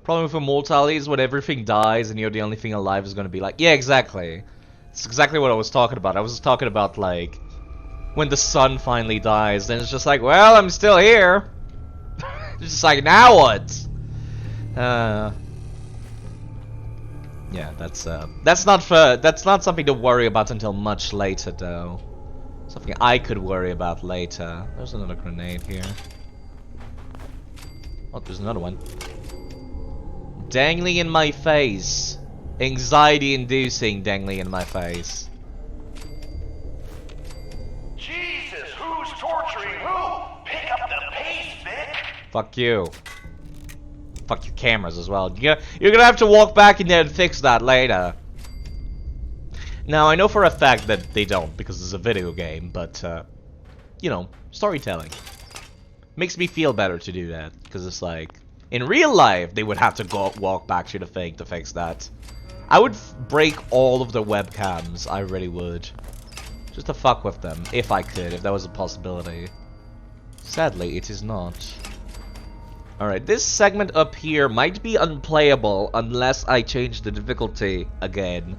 Problem with Immortality is when everything dies and you're the only thing alive is gonna be like, yeah, exactly. It's exactly what I was talking about. I was talking about like when the sun finally dies. Then it's just like, well, I'm still here. It's just like, now what? Yeah, that's not something to worry about until much later, though. Something I could worry about later. There's another grenade here. Oh, there's another one. Dangling in my face. Anxiety-inducing dangling in my face. Jesus, who's torturing who? Pick up the pace, Vic. Fuck you. Fuck your cameras as well. You're gonna have to walk back in there and fix that later. Now, I know for a fact that they don't, because it's a video game, but, you know, storytelling. Makes me feel better to do that, because it's like, in real life, they would have to walk back to the thing to fix that. I would break all of the webcams, I really would. Just to fuck with them, if I could, if that was a possibility. Sadly, it is not. Alright, this segment up here might be unplayable unless I change the difficulty again.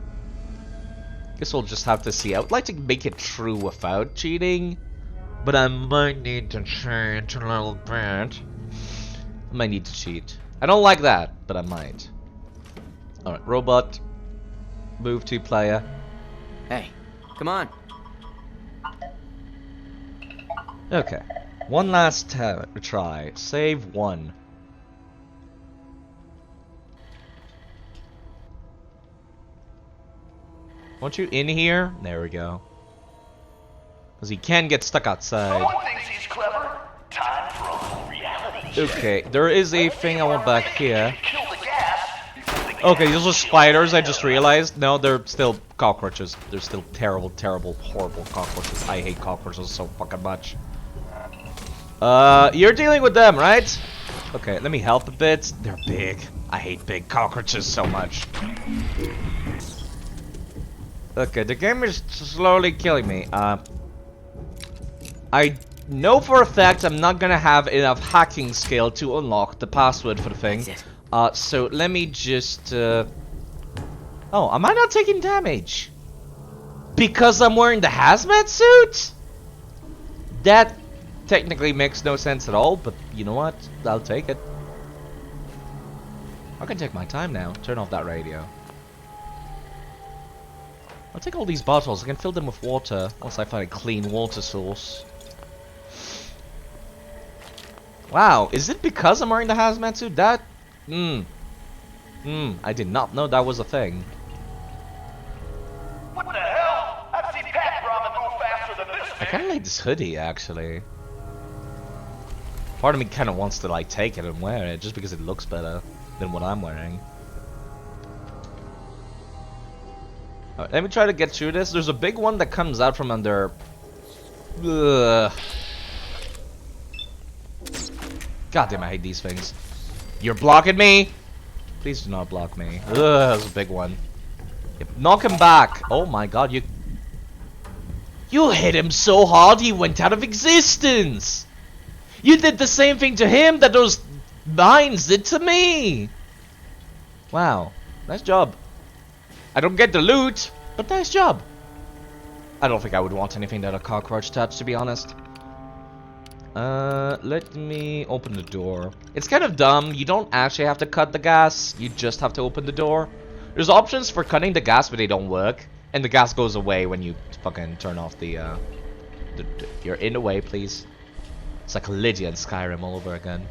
Guess we'll just have to see. I would like to make it true without cheating, but I might need to change a little bit. I might need to cheat. I don't like that, but I might. Alright, robot. Move to player. Hey, come on. Okay. One last try. Save one. Want you in here? There we go. Because he can get stuck outside. Someone thinks he's clever. Time for a reality check. Okay, there is a thing I want back here. Okay, those are spiders, I just realized. No, they're still cockroaches. They're still terrible, terrible, horrible cockroaches. I hate cockroaches so fucking much. You're dealing with them, right? Okay, let me help a bit. They're big. I hate big cockroaches so much. Okay, the game is slowly killing me. I know for a fact I'm not gonna have enough hacking skill to unlock the password for the thing. So let me just, Oh, am I not taking damage? Because I'm wearing the hazmat suit? That technically makes no sense at all, but you know what? I'll take it. I can take my time now. Turn off that radio. I'll take all these bottles. I can fill them with water once I find a clean water source. Wow, is it because I'm wearing the hazmat suit? That... I did not know that was a thing. What the hell? I've seen Pat Ramen move faster than this I kind of like this hoodie, actually. Part of me kind of wants to, like, take it and wear it, just because it looks better than what I'm wearing. Alright, let me try to get through this. There's a big one that comes out from under... Ugh. God damn, I hate these things. You're blocking me? Please do not block me. Ugh, that's a big one. Yep, knock him back. Oh my god, you... You hit him so hard he went out of existence! You did the same thing to him that those mines did to me! Wow, nice job. I don't get the loot, but nice job. I don't think I would want anything that a cockroach touched, to be honest. Let me open the door. It's kind of dumb. You don't actually have to cut the gas. You just have to open the door. There's options for cutting the gas, but they don't work. And the gas goes away when you fucking turn off the you're in the way, please. It's like Lydia in Skyrim all over again.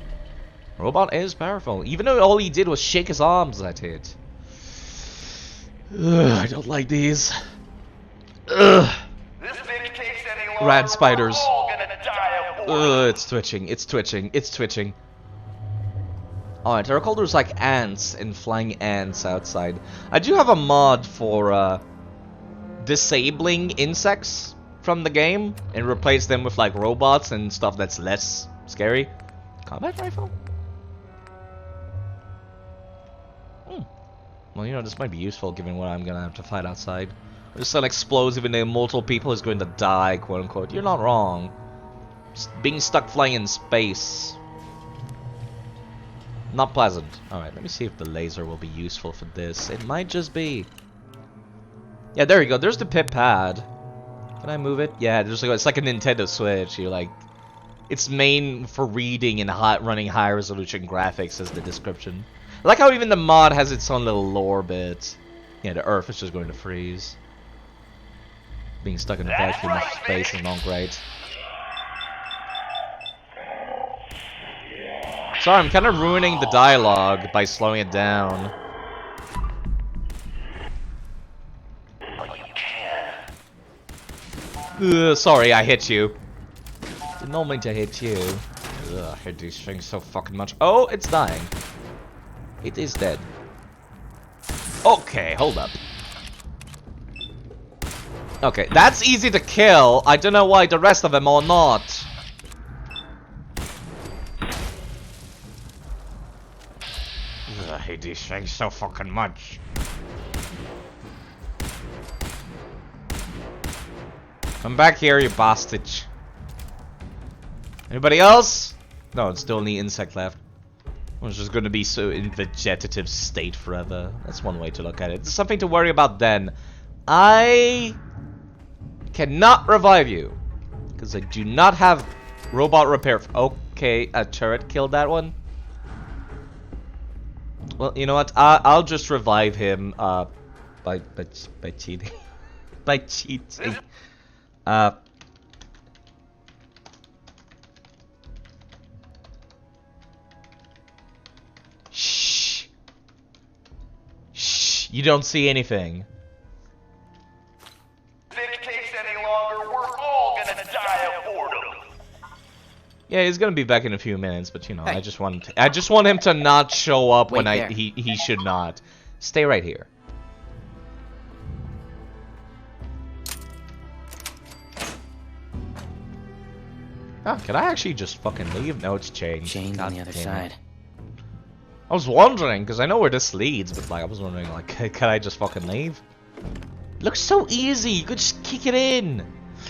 Robot is powerful. Even though all he did was shake his arms at it. Ugh, I don't like these. Ugh. Rad spiders. Ugh, it's twitching, it's twitching, it's twitching. Alright, I recall there's like ants and flying ants outside. I do have a mod for disabling insects from the game and replace them with like robots and stuff that's less scary. Combat rifle? Well, you know, this might be useful given what I'm gonna have to fight outside. There's an explosive and immortal people is going to die, quote unquote. You're not wrong. Being stuck flying in space. Not pleasant. Alright, let me see if the laser will be useful for this. It might just be. Yeah, there you go. There's the pip pad. Can I move it? Yeah, there's like, it's like a Nintendo Switch. You like, it's main for reading and running high resolution graphics as the description. I like how even the mod has its own little lore bit. Yeah, the Earth is just going to freeze. Being stuck in a vacuum of space is not great. Sorry, I'm kind of ruining the dialogue by slowing it down. Sorry, I hit you. Did not mean to hit you. Ugh, I hate these things so fucking much. Oh, it's dying. It is dead. Okay, hold up. Okay, that's easy to kill. I don't know why the rest of them are not. Ugh, I hate these things so fucking much. Come back here, you bastard. Anybody else? No, it's the only insect left. It's just gonna be so in vegetative state forever. That's one way to look at it. There's something to worry about then. I cannot revive you because I do not have robot repair. Okay, a turret killed that one. Well, you know what? I'll just revive him by cheating. By cheating. Shh. Shh. You don't see anything. If it takes any longer, we're all gonna die of boredom. Yeah, he's gonna be back in a few minutes, but you know, I just want him to not show up when he should not. Stay right here. Oh, can I actually just fucking leave? No, it's changed. Chained on the other side. I was wondering, because I know where this leads, but like, I was wondering, like, can I just fucking leave? It looks so easy. You could just kick it in.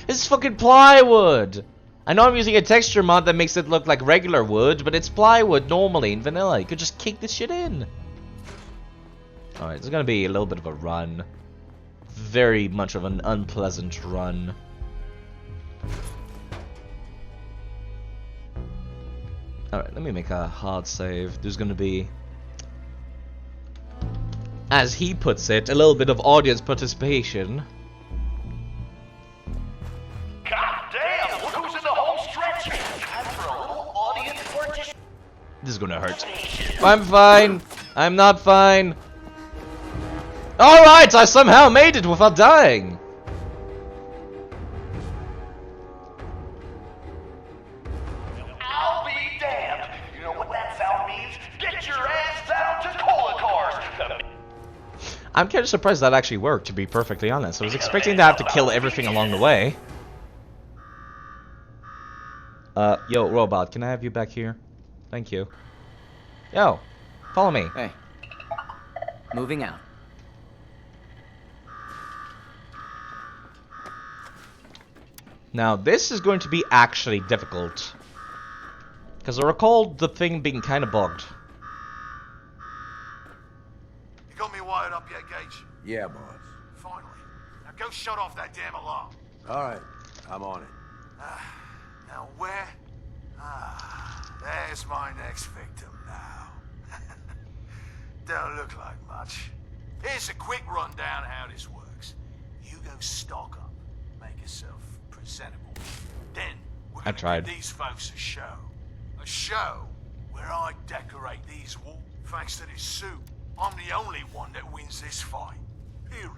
It's fucking plywood. I know I'm using a texture mod that makes it look like regular wood, but it's plywood normally in vanilla. You could just kick this shit in. Alright, it's gonna be a little bit of a run. Very much of an unpleasant run. Alright, let me make a hard save. There's gonna be, as he puts it, a little bit of audience participation. God damn, look who's in the home stretch. Time for a little audience participation. This is gonna hurt. I'm fine. I'm not fine. Alright, I somehow made it without dying. I'll be damned. You know what that sound means? Get your ass down to cola cars. I'm kind of surprised that actually worked, to be perfectly honest. I was expecting to have to kill everything along the way. Yo, robot, can I have you back here? Thank you. Yo, follow me. Hey. Moving out. Now, this is going to be actually difficult. Because I recall the thing being kind of bugged. You got me wired up yet, Gage? Yeah, boss. Finally. Now go shut off that damn alarm. All right, I'm on it. Now where? There's my next victim now. Don't look like much. Here's a quick rundown of how this works. You go stock up, make yourself presentable. Then we're gonna give these folks a show. A show where I decorate these walls. Thanks to this suit, I'm the only one that wins this fight. Period.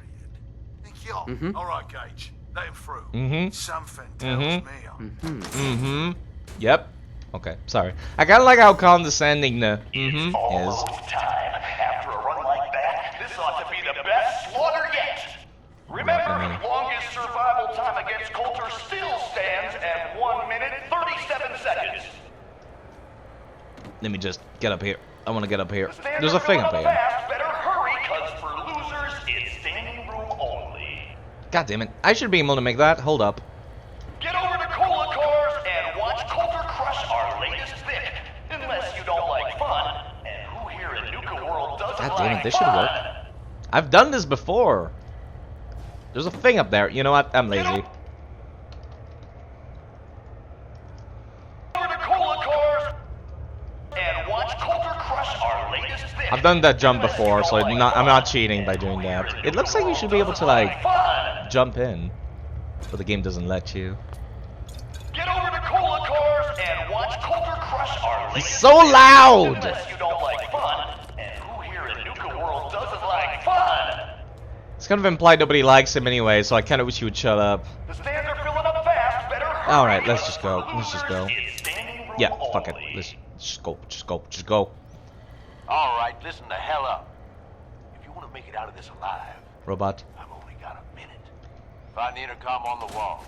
Think y'all? All right, Gage. Let him through. Something tells me Yep. Okay, sorry. I kinda like how condescending the is. Almost time. After a run like that, this ought to be the best slaughter yet. Remember, longest survival time against Coulter still stands at 1 minute 37 seconds. Let me just get up here. I want to get up here. There's a thing up here. Better hurry, cause for losers, it's standing room only. God damn it. I should be able to make that. Hold up. Get over to Cola Cars and watch Coulter crush our latest Vic. Unless you don't like fun. And who here in Nuka World doesn't God damn it, like this should fun? work. I've done this before. There's a thing up there. You know what? I'm lazy. Crush, our latest thing. I've done that jump before, so I'm not cheating by doing that. It looks like you should be able to like jump in, but the game doesn't let you. Get over to Cola Cars and watch Coulter Crush, our latest He's so loud! Unless you don't like fun, and who here in Nuka World doesn't like fun? It's kind of implied nobody likes him anyway, so I kind of wish you would shut up. The stands are filling up fast. Better hurry. All right, let's just go. Let's just go. Yeah, fuck it. Let's just go. Just go. Just go. All right, listen the hell up. If you want to make it out of this alive, Robot. I've only got a minute. Find the intercom on the wall.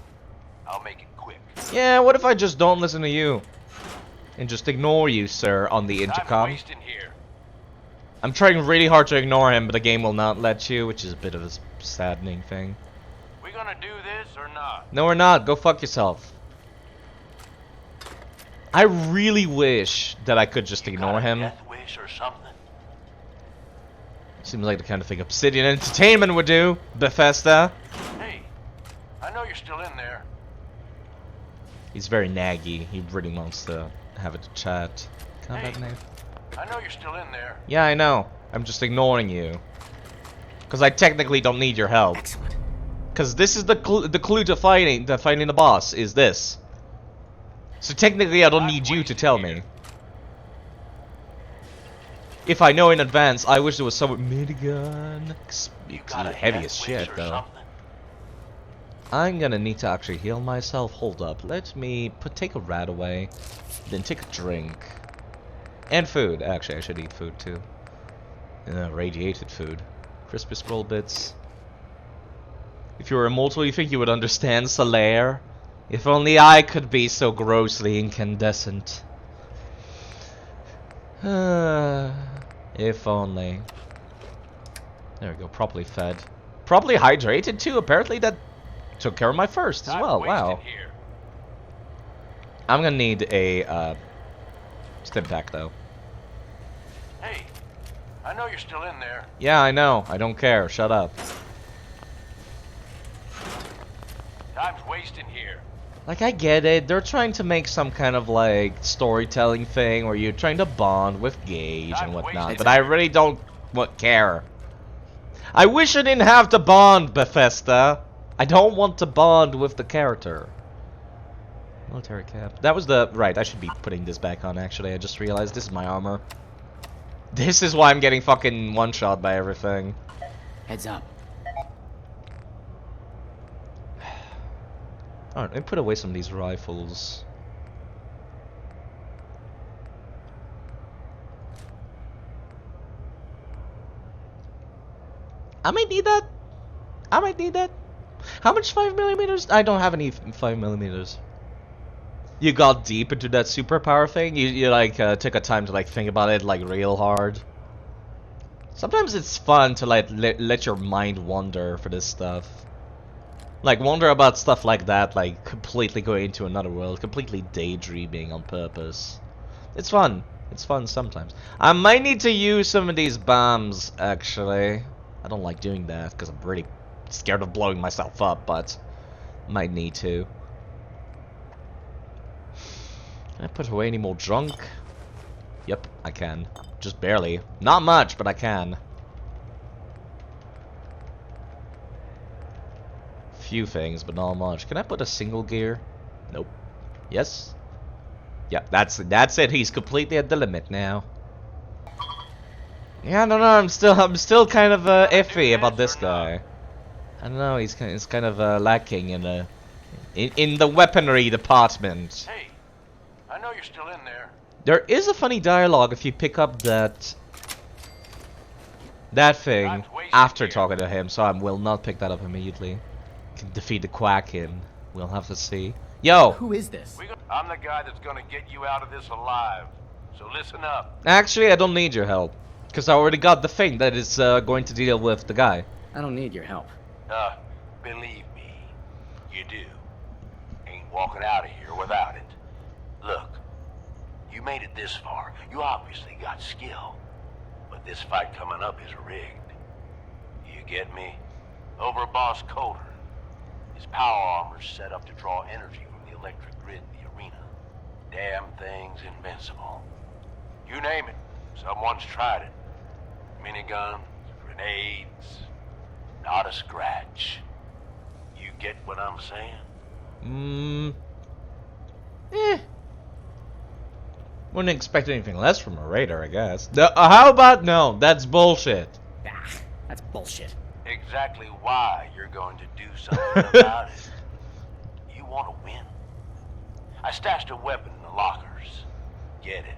I'll make it quick. Yeah, what if I just don't listen to you? And just ignore you, sir, on the intercom? I'm trying really hard to ignore him, but the game will not let you, which is a bit of a saddening thing. We gonna do this or not? No, we're not. Go fuck yourself. I really wish that I could just ignore him. Death wish or something? Seems like the kind of thing Obsidian Entertainment would do, Bethesda. Hey, I know you're still in there. He's very naggy. He really wants to have a chat. Combat name. I know you're still in there. Yeah, I know. I'm just ignoring you. Because I technically don't need your help. Because this is the clue to fighting the boss, is this. So technically I don't need you to tell me. If I know in advance, I wish there was some minigun. It's heavy as shit though. I'm gonna need to actually heal myself. Hold up. Let me take a rat away. Then take a drink. And food. Actually, I should eat food too. Radiated food. Crispy scroll bits. If you were immortal, you think you would understand, Solaire? If only I could be so grossly incandescent. If only. There we go, properly fed. Properly hydrated too, apparently that took care of my first as well, wow. I'm gonna need a stim pack though. Hey, I know you're still in there. Yeah, I know, I don't care, shut up. Time's wasting here. Like, I get it, they're trying to make some kind of, like, storytelling thing where you're trying to bond with Gage and whatnot, but I really don't care. I wish I didn't have to bond, Bethesda. I don't want to bond with the character. Military cap. That was the... Right, I should be putting this back on, actually. I just realized this is my armor. This is why I'm getting fucking one-shot by everything. Heads up. Alright, let me put away some of these rifles. I might need that. I might need that. How much 5mm? I don't have any 5mm. You got deep into that superpower thing? You like took a time to like think about it like real hard? Sometimes it's fun to like let your mind wander for this stuff. Like, wonder about stuff like that, like, completely going into another world, completely daydreaming on purpose. It's fun. It's fun sometimes. I might need to use some of these bombs, actually. I don't like doing that, because I'm really scared of blowing myself up, but might need to. Can I put away any more junk? Yep, I can. Just barely. Not much, but I can. Few things, but not much. Can I put a single gear? Nope. Yes? Yeah, that's it. He's completely at the limit now. Yeah, I don't know. I'm still kind of iffy about this guy. I don't know. He's kind of lacking in the weaponry department. Hey, I know you're still in there. There is a funny dialogue if you pick up that thing after talking to him, so I will not pick that up immediately. Can defeat the Quacken. We'll have to see. Yo! Who is this? I'm the guy that's gonna get you out of this alive. So listen up. Actually, I don't need your help. Because I already got the thing that is going to deal with the guy. I don't need your help. Believe me, you do. Ain't walking out of here without it. Look, you made it this far. You obviously got skill. But this fight coming up is rigged. You get me? Over Boss Coulter. His power armor's set up to draw energy from the electric grid in the arena. Damn thing's invincible. You name it, Someone's tried it. Miniguns, grenades, not a scratch. You get what I'm saying? Wouldn't expect anything less from a raider, I guess. How about no? That's bullshit. Ah, that's bullshit. Exactly why you're going to do something about it. You want to win. I stashed a weapon in the lockers. Get it.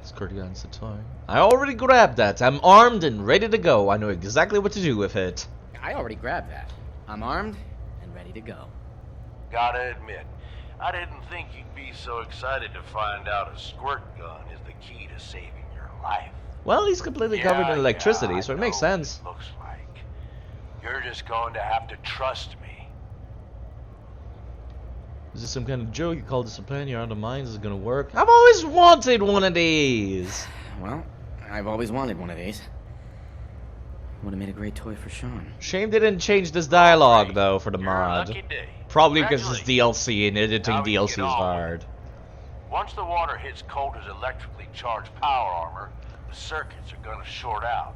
Escort guns to toy. I already grabbed that. I'm armed and ready to go. I know exactly what to do with it. I already grabbed that. I'm armed and ready to go. Gotta admit, I didn't think you'd be so excited to find out a squirt gun is the key to saving your life. Well, he's completely covered in electricity, so it makes sense. Looks like you're just going to have to trust me. Is this some kind of joke? You call this a plan? You're out of mind. Is it gonna work? I've always wanted one of these. Well, I've always wanted one of these. Would have made a great toy for Sean. Shame they didn't change this dialogue though for the mod. Probably because it's DLC and editing DLC is hard. Once the water hits Coulter's electrically charged power armor, the circuits are gonna short out.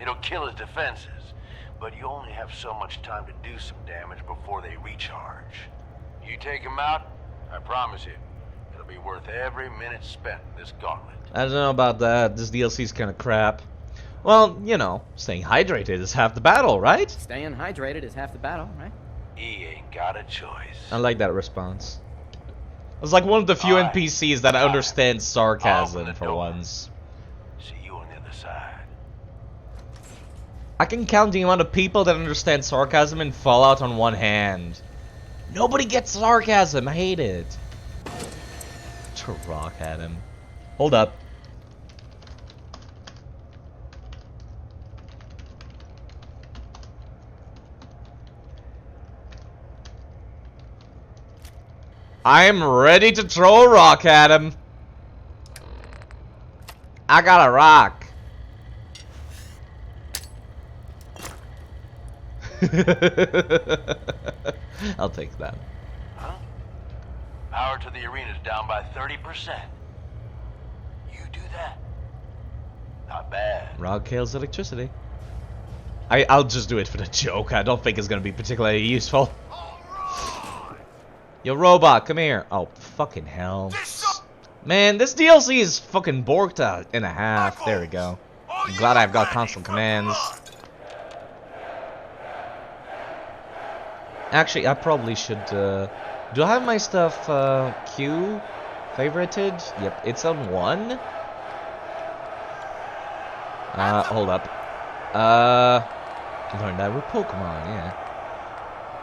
It'll kill his defenses, but you only have so much time to do some damage before they recharge. You take him out, I promise you, it'll be worth every minute spent in this gauntlet. I don't know about that. This DLC's kind of crap. Well, you know, staying hydrated is half the battle, right? Staying hydrated is half the battle, right? He ain't got a choice. I like that response. It's like one of the few NPCs that understands sarcasm for once. See you on the other side. I can count the amount of people that understand sarcasm in Fallout on one hand. Nobody gets sarcasm. I hate it. To rock at him. Hold up. I'm ready to throw a rock at him. I got a rock. I'll take that. Huh? Power to the arena's down by 30%. You do that. Not bad. Rock kills electricity. I'll just do it for the joke. I don't think it's gonna be particularly useful. Yo, robot, come here. Oh, fucking hell. Man, this DLC is fucking borked out in a half. There we go. I'm glad I've got console commands. Actually, I probably should, do I have my stuff, queue favorited? Yep, it's on 1. Hold up. Learned that with Pokemon, yeah.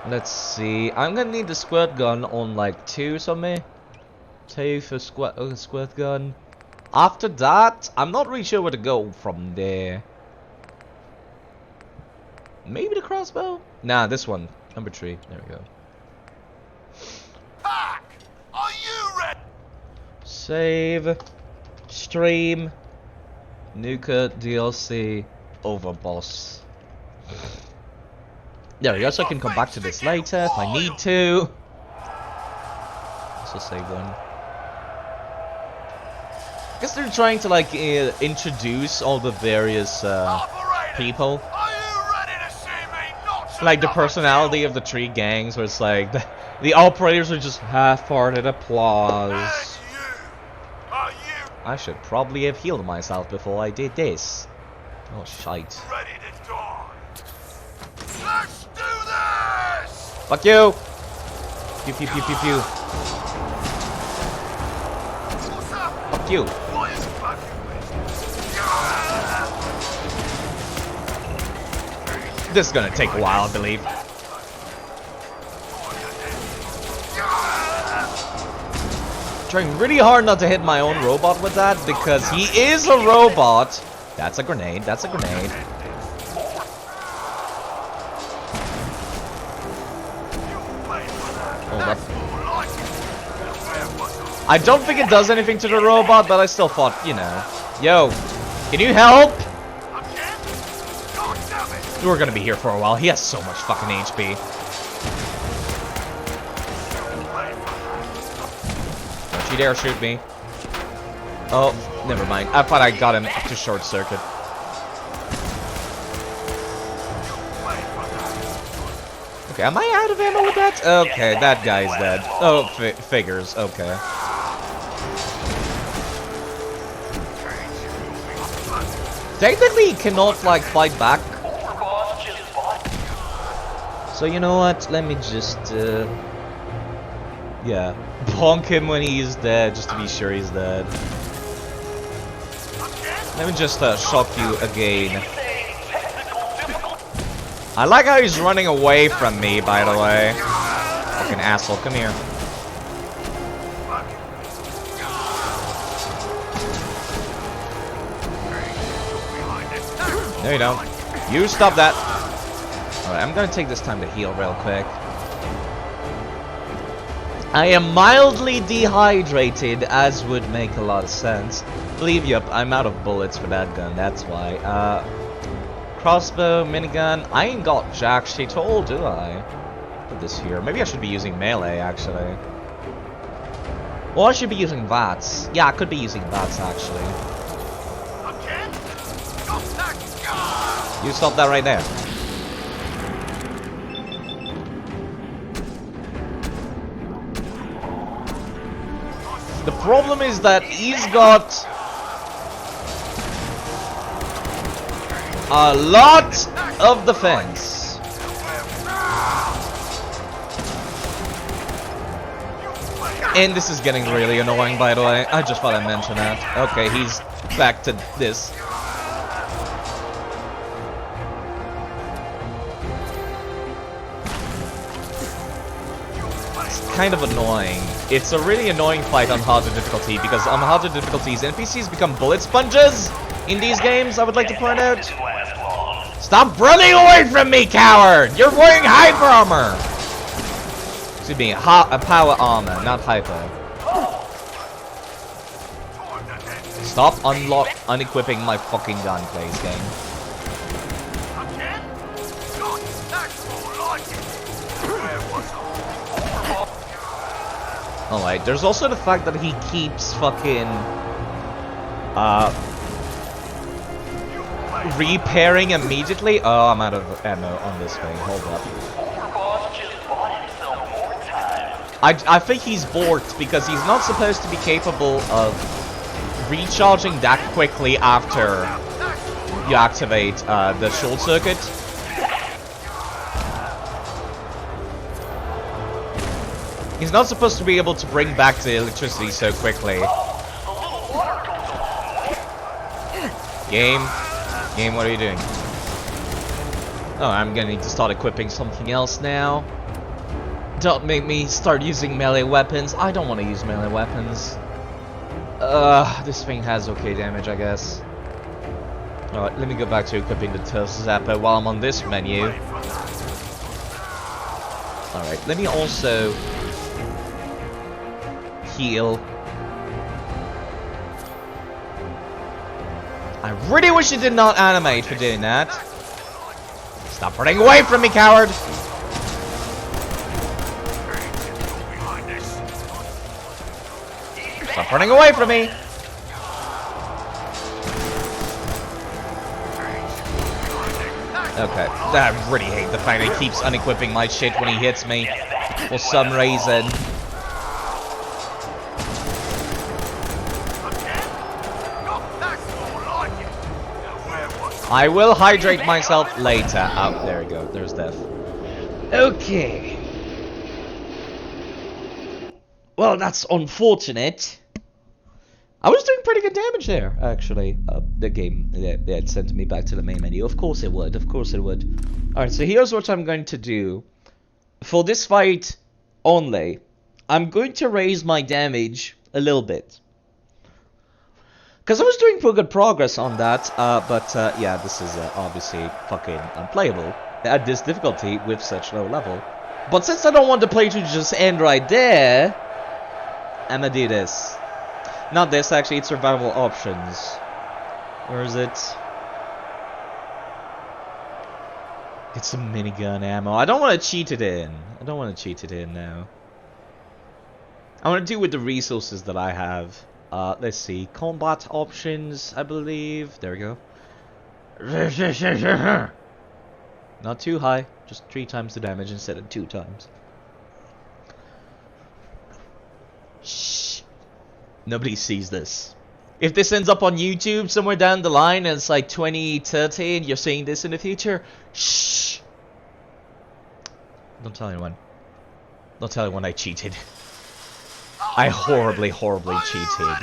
Let's see. I'm gonna need the squirt gun on like 2 something. 2 for squirt gun. After that, I'm not really sure where to go from there. Maybe the crossbow? Nah, this one. Number 3. There we go. Back! Are you ready? Save. Stream. Nuka DLC. Overboss. There we go, so I can come back to this later if I need to. So save one. I guess they're trying to like introduce all the various people. Like the personality of the 3 gangs, where it's like the operators are just half-hearted applause. I should probably have healed myself before I did this. Oh shite. Ready to die. Let's do this! Fuck you! Pew pew pew pew pew. Fuck you. This is gonna take a while, I believe. Trying really hard not to hit my own robot with that because he is a robot. That's a grenade. That's a grenade. Hold up. I don't think it does anything to the robot, but I still thought, you know. Yo, can you help? We're gonna be here for a while. He has so much fucking HP. Don't you dare shoot me. Oh, never mind. I thought I got him to short circuit. Okay, am I out of ammo with that? Okay, that guy's dead. Oh, figures. Okay. Technically, he cannot, like, fight back. So, you know what? Let me just, yeah. Bonk him when he's dead, just to be sure he's dead. Let me just, shock you again. I like how he's running away from me, by the way. Fucking asshole, come here. No, you don't. You stop that. Alright, I'm gonna take this time to heal real quick. I am mildly dehydrated, as would make a lot of sense. Believe you, I'm out of bullets for that gun, that's why. Crossbow, minigun. I ain't got jack shit all, do I? Put this here. Maybe I should be using melee, actually. Or I should be using VATS. Yeah, I could be using VATS, actually. You stop that right there. The problem is that he's got a lot of defense. And this is getting really annoying, by the way. I just thought I'd mention that. Okay, he's back to this. It's kind of annoying. It's a really annoying fight on harder difficulty, because on harder difficulties, NPCs become bullet sponges in these games, I would like to point out. Stop running away from me, coward! You're wearing hyper armor! Excuse me, power armor, not hyper. Stop unequipping my fucking gun, please, game. Alright, there's also the fact that he keeps fucking repairing immediately. Oh, I'm out of ammo on this thing. Hold up. I think he's borked because he's not supposed to be capable of recharging that quickly after you activate the short circuit. He's not supposed to be able to bring back the electricity so quickly. Game, what are you doing? Oh, I'm gonna need to start equipping something else now. Don't make me start using melee weapons. I don't want to use melee weapons. This thing has okay damage, I guess. Alright, let me go back to equipping the Turtle Zapper while I'm on this menu. Alright, let me also heal. I really wish it did not animate for doing that. Stop running away from me, coward! Stop running away from me! Okay, I really hate the fact that he keeps unequipping my shit when he hits me for some reason. I will hydrate myself later. Oh, there we go. There's death. Okay. Well, that's unfortunate. I was doing pretty good damage there, actually. The game, they had sent me back to the main menu. Of course it would. Of course it would. Alright, so here's what I'm going to do. For this fight only, I'm going to raise my damage a little bit. Because I was doing pretty good progress on that, but yeah, this is obviously fucking unplayable at this difficulty with such low level. But since I don't want the playthrough to just end right there, I'm gonna do this. Not this, actually, it's survival options. Where is it? Get some minigun ammo. I don't want to cheat it in. I don't want to cheat it in now. I want to do with the resources that I have. Let's see. Combat options, I believe. There we go. Not too high. Just 3 times the damage instead of 2 times. Shh. Nobody sees this. If this ends up on YouTube somewhere down the line and it's like 2030 and you're seeing this in the future, shh. Don't tell anyone. Don't tell anyone I cheated. I horribly cheated.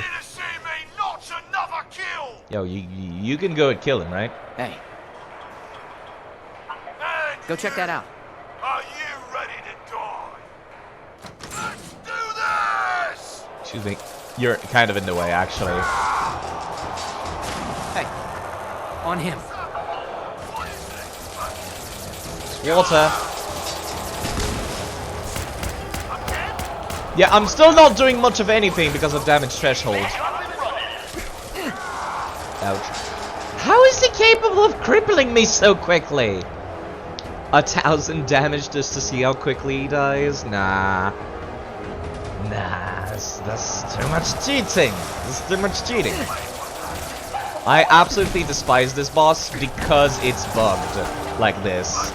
Yo, you can go and kill him, right? Hey. Go check that out. Are you ready to die? Let's do this! Excuse me. You're kind of in the way, actually. Hey. On him. Water. Yeah, I'm still not doing much of anything because of damage threshold. Ouch. How is he capable of crippling me so quickly? 1,000 damage just to see how quickly he dies? Nah. Nah, that's too much cheating. That's too much cheating. I absolutely despise this boss because it's bugged like this.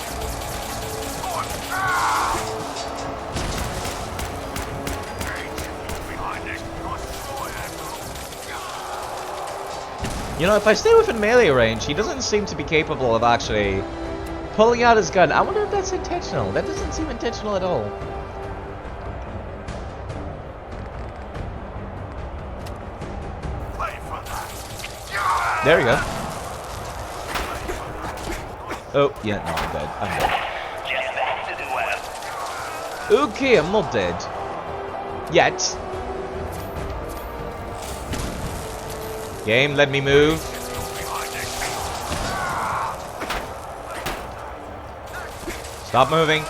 You know, if I stay within melee range, he doesn't seem to be capable of actually pulling out his gun. I wonder if that's intentional. That doesn't seem intentional at all. There we go. Oh, yeah, no, I'm dead. I'm dead. Okay, I'm not dead. Yet. Game, let me move. Stop moving.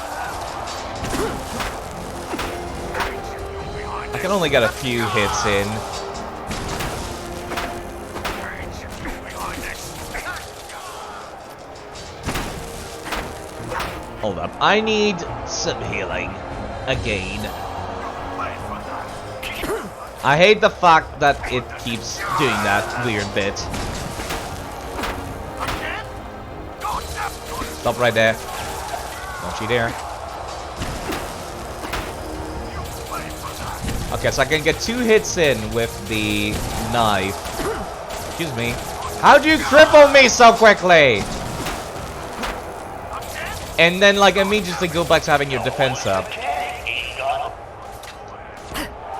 I can only get a few hits in. Hold up. I need some healing. Again. I hate the fact that it keeps doing that weird bit. Stop right there. Don't you dare. Okay, so I can get 2 hits in with the knife. Excuse me. How do you cripple me so quickly? And then, like, immediately go back to having your defense up.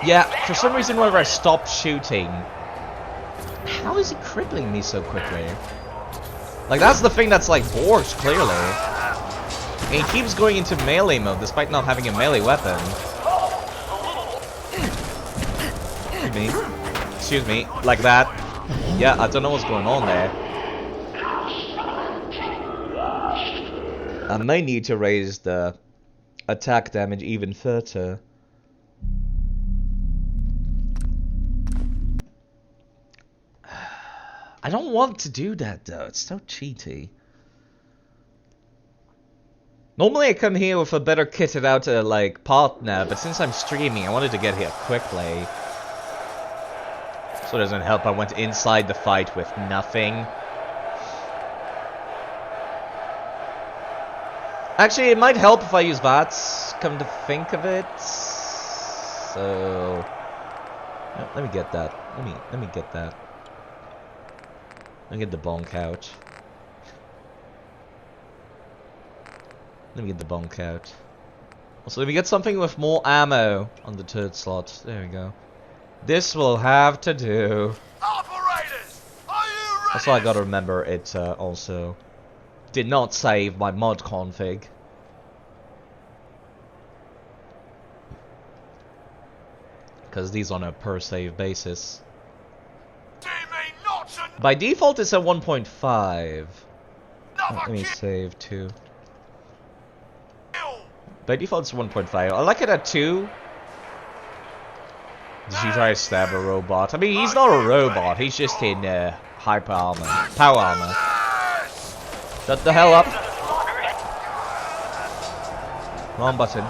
Yeah, for some reason whenever I stop shooting, how is he crippling me so quickly? Like, that's the thing that's like Borge, clearly. And he keeps going into melee mode despite not having a melee weapon. Excuse me, like that. Yeah, I don't know what's going on there. I may need to raise the attack damage even further. I don't want to do that though, it's so cheaty. Normally I come here with a better kitted out like partner, but since I'm streaming I wanted to get here quickly. So it doesn't help I went inside the fight with nothing. Actually it might help if I use VATS, come to think of it. So let me get that. Let me get that. Let me get the bone couch. Let me get the bone couch. Also, let me get something with more ammo on the 3rd slot. There we go. This will have to do. Operators, are you ready? Also, I gotta remember it also did not save my mod config. Because these on a per save basis. By default it's at 1.5. Let me save 2. By default it's 1.5. I like it at 2. Did she try to stab a robot? I mean, he's not a robot. He's just in hyper armor. Power armor. Shut the hell up. Wrong button.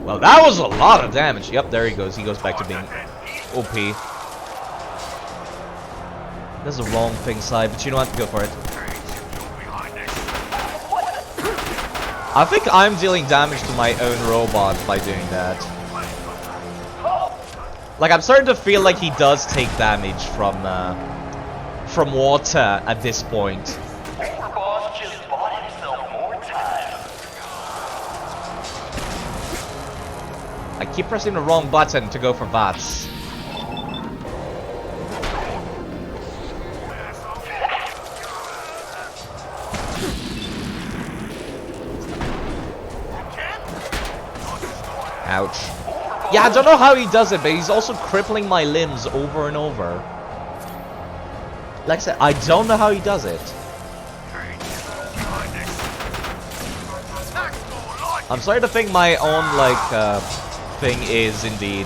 Well, that was a lot of damage. Yep, there he goes. He goes back to being OP. That's the wrong thing side, but you don't have to go for it. I think I'm dealing damage to my own robot by doing that. Like, I'm starting to feel like he does take damage from water at this point. Overboss just bought himself more time. I keep pressing the wrong button to go for VATS. Ouch. Yeah, I don't know how he does it, but he's also crippling my limbs over and over. Like I said, I don't know how he does it. I'm starting to think my own, like, thing is indeed.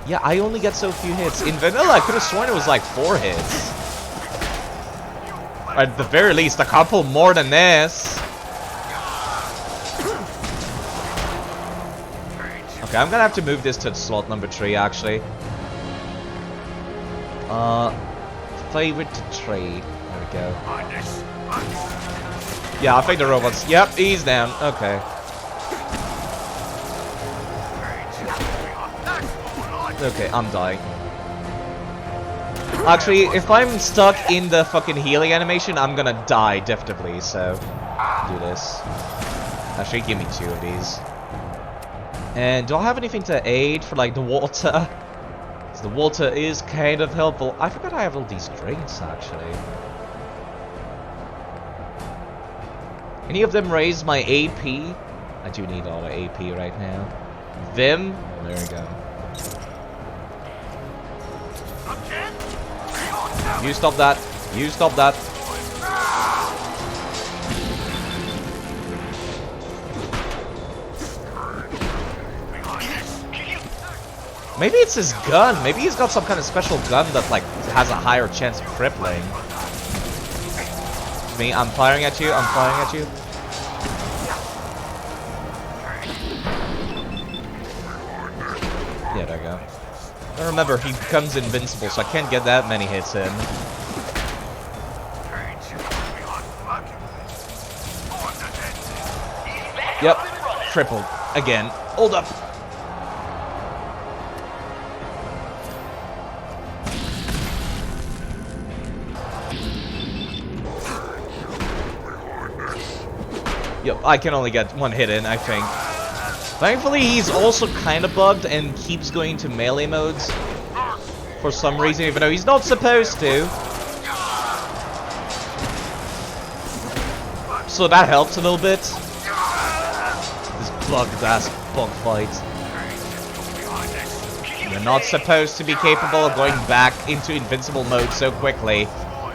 Yeah, I only get so few hits. In vanilla, I could have sworn it was like 4 hits. Or at the very least, a couple more than this. Okay, I'm gonna have to move this to slot number 3, actually. Favorite to trade. There we go. Yeah, I think the robots. Yep, he's down. Okay. Okay, I'm dying. Actually, if I'm stuck in the fucking healing animation, I'm gonna die definitively, so do this. Actually, give me 2 of these. And do I have anything to aid for, like, the water? The water is kind of helpful. I forgot I have all these drinks, actually. Any of them raise my AP? I do need all the AP right now. Vim? There we go. You stop that. You stop that. Maybe it's his gun. Maybe he's got some kind of special gun that, like, has a higher chance of crippling. Me, I'm firing at you. I'm firing at you. Yeah, there we go. I remember, he becomes invincible, so I can't get that many hits in. Yep, crippled. Again. Hold up. Yep, I can only get 1 hit in, I think. Thankfully, he's also kind of bugged and keeps going to melee modes for some reason, even though he's not supposed to. So that helps a little bit. This bugged-ass bug fight. You're not supposed to be capable of going back into invincible mode so quickly,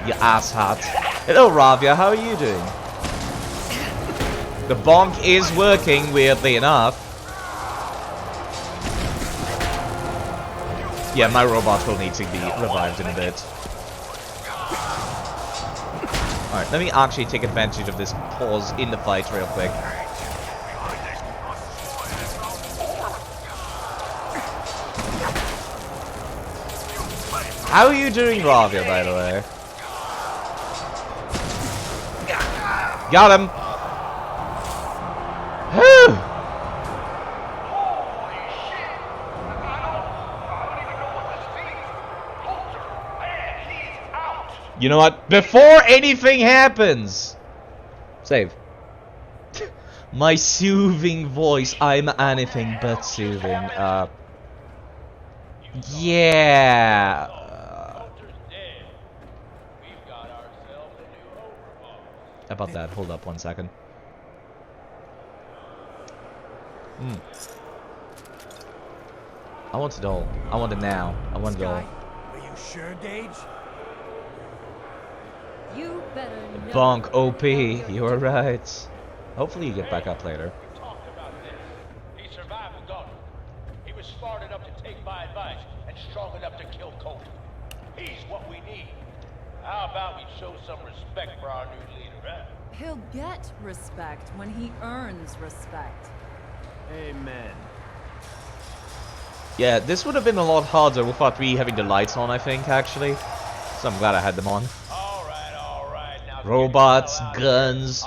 you asshat. Hello, Ravia, how are you doing? The bonk is working, weirdly enough. Yeah, my robot will need to be revived in a bit. Alright, let me actually take advantage of this pause in the fight real quick. How are you doing, Ravia, by the way? Got him! You know what? Before anything happens! Save. My soothing voice. I'm anything but soothing. Yeah. About that, hold up 1 second. I want it all. I want it now. I want it all. Are you sure, Gage? You better know. Bonk OP, you are right. Hopefully you get back up later. He survived the gauntlet. He was smart enough to take my advice and strong enough to kill Colt. He's what we need. How about we show some respect for our new leader, huh? He'll get respect when he earns respect. Amen. Yeah, this would have been a lot harder without me having the lights on, I think, actually. So I'm glad I had them on. Robots, guns,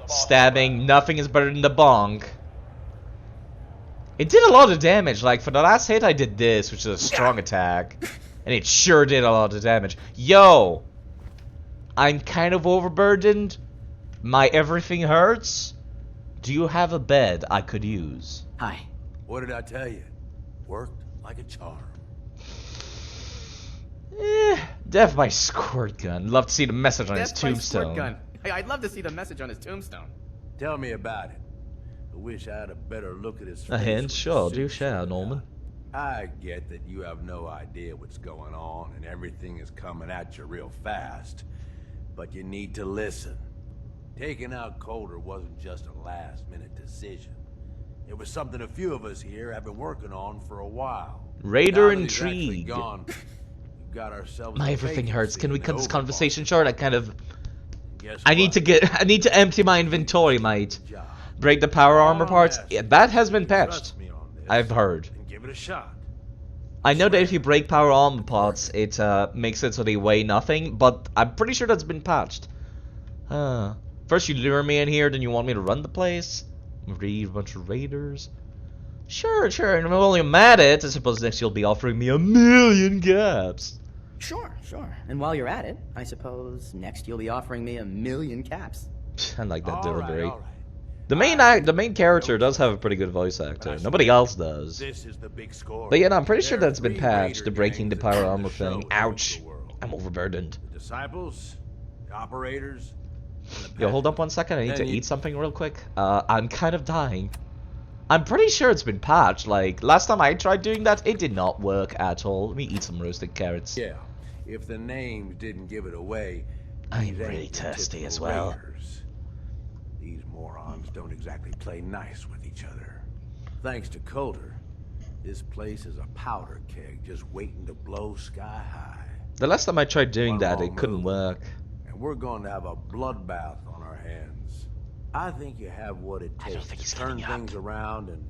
stabbing, nothing is better than the bong. It did a lot of damage. Like, for the last hit I did this, which is a strong attack. And it sure did a lot of damage. Yo! I'm kind of overburdened. My everything hurts. Do you have a bed I could use? Hi. What did I tell you? Worked like a charm. Death by squirt gun. Love to see the message on his tombstone. Gun. I'd love to see the message on his tombstone. Tell me about it. I wish I had a better look at his face. A hint? Sure, do share, Norman. I get that you have no idea what's going on and everything is coming at you real fast. But you need to listen. Taking out Coulter wasn't just a last-minute decision. It was something a few of us here have been working on for a while. Raider Now that he's actually intrigue. gone, we've got ourselves My a everything hurts. vacancy Can we in cut the this overhaul. conversation short? I kind of... Guess I need to empty my inventory, mate. Break the power armor parts. Yeah, that has been patched. I've heard. Give it a shot. I know that if you break power armor parts, it makes it so they weigh nothing, but I'm pretty sure that's been patched. First you lure me in here, then you want me to run the place? Read a bunch of raiders. Sure, and while I'm at it, I suppose next you'll be offering me 1,000,000 caps. Sure. And while you're at it, I suppose next you'll be offering me 1,000,000 caps. I like that delivery. The main character does have a pretty good voice actor. Nobody else does. This is the big score. But yeah, no, I'm pretty sure that's been patched, the breaking the power armor thing. Ouch. I'm overburdened. The disciples, the operators. Yo, hold up one second. I need to eat something real quick. I'm kind of dying. I'm pretty sure it's been patched. Like, last time I tried doing that, it did not work at all. Let me eat some roasted carrots. Yeah, if the names didn't give it away. I'm really thirsty as well. Raiders. These morons don't exactly play nice with each other. Thanks to Coulter, this place is a powder keg just waiting to blow sky high. The last time I tried doing that, it couldn't work. And we're going to have a bloodbath on our hands. I think you have what it takes to turn things around and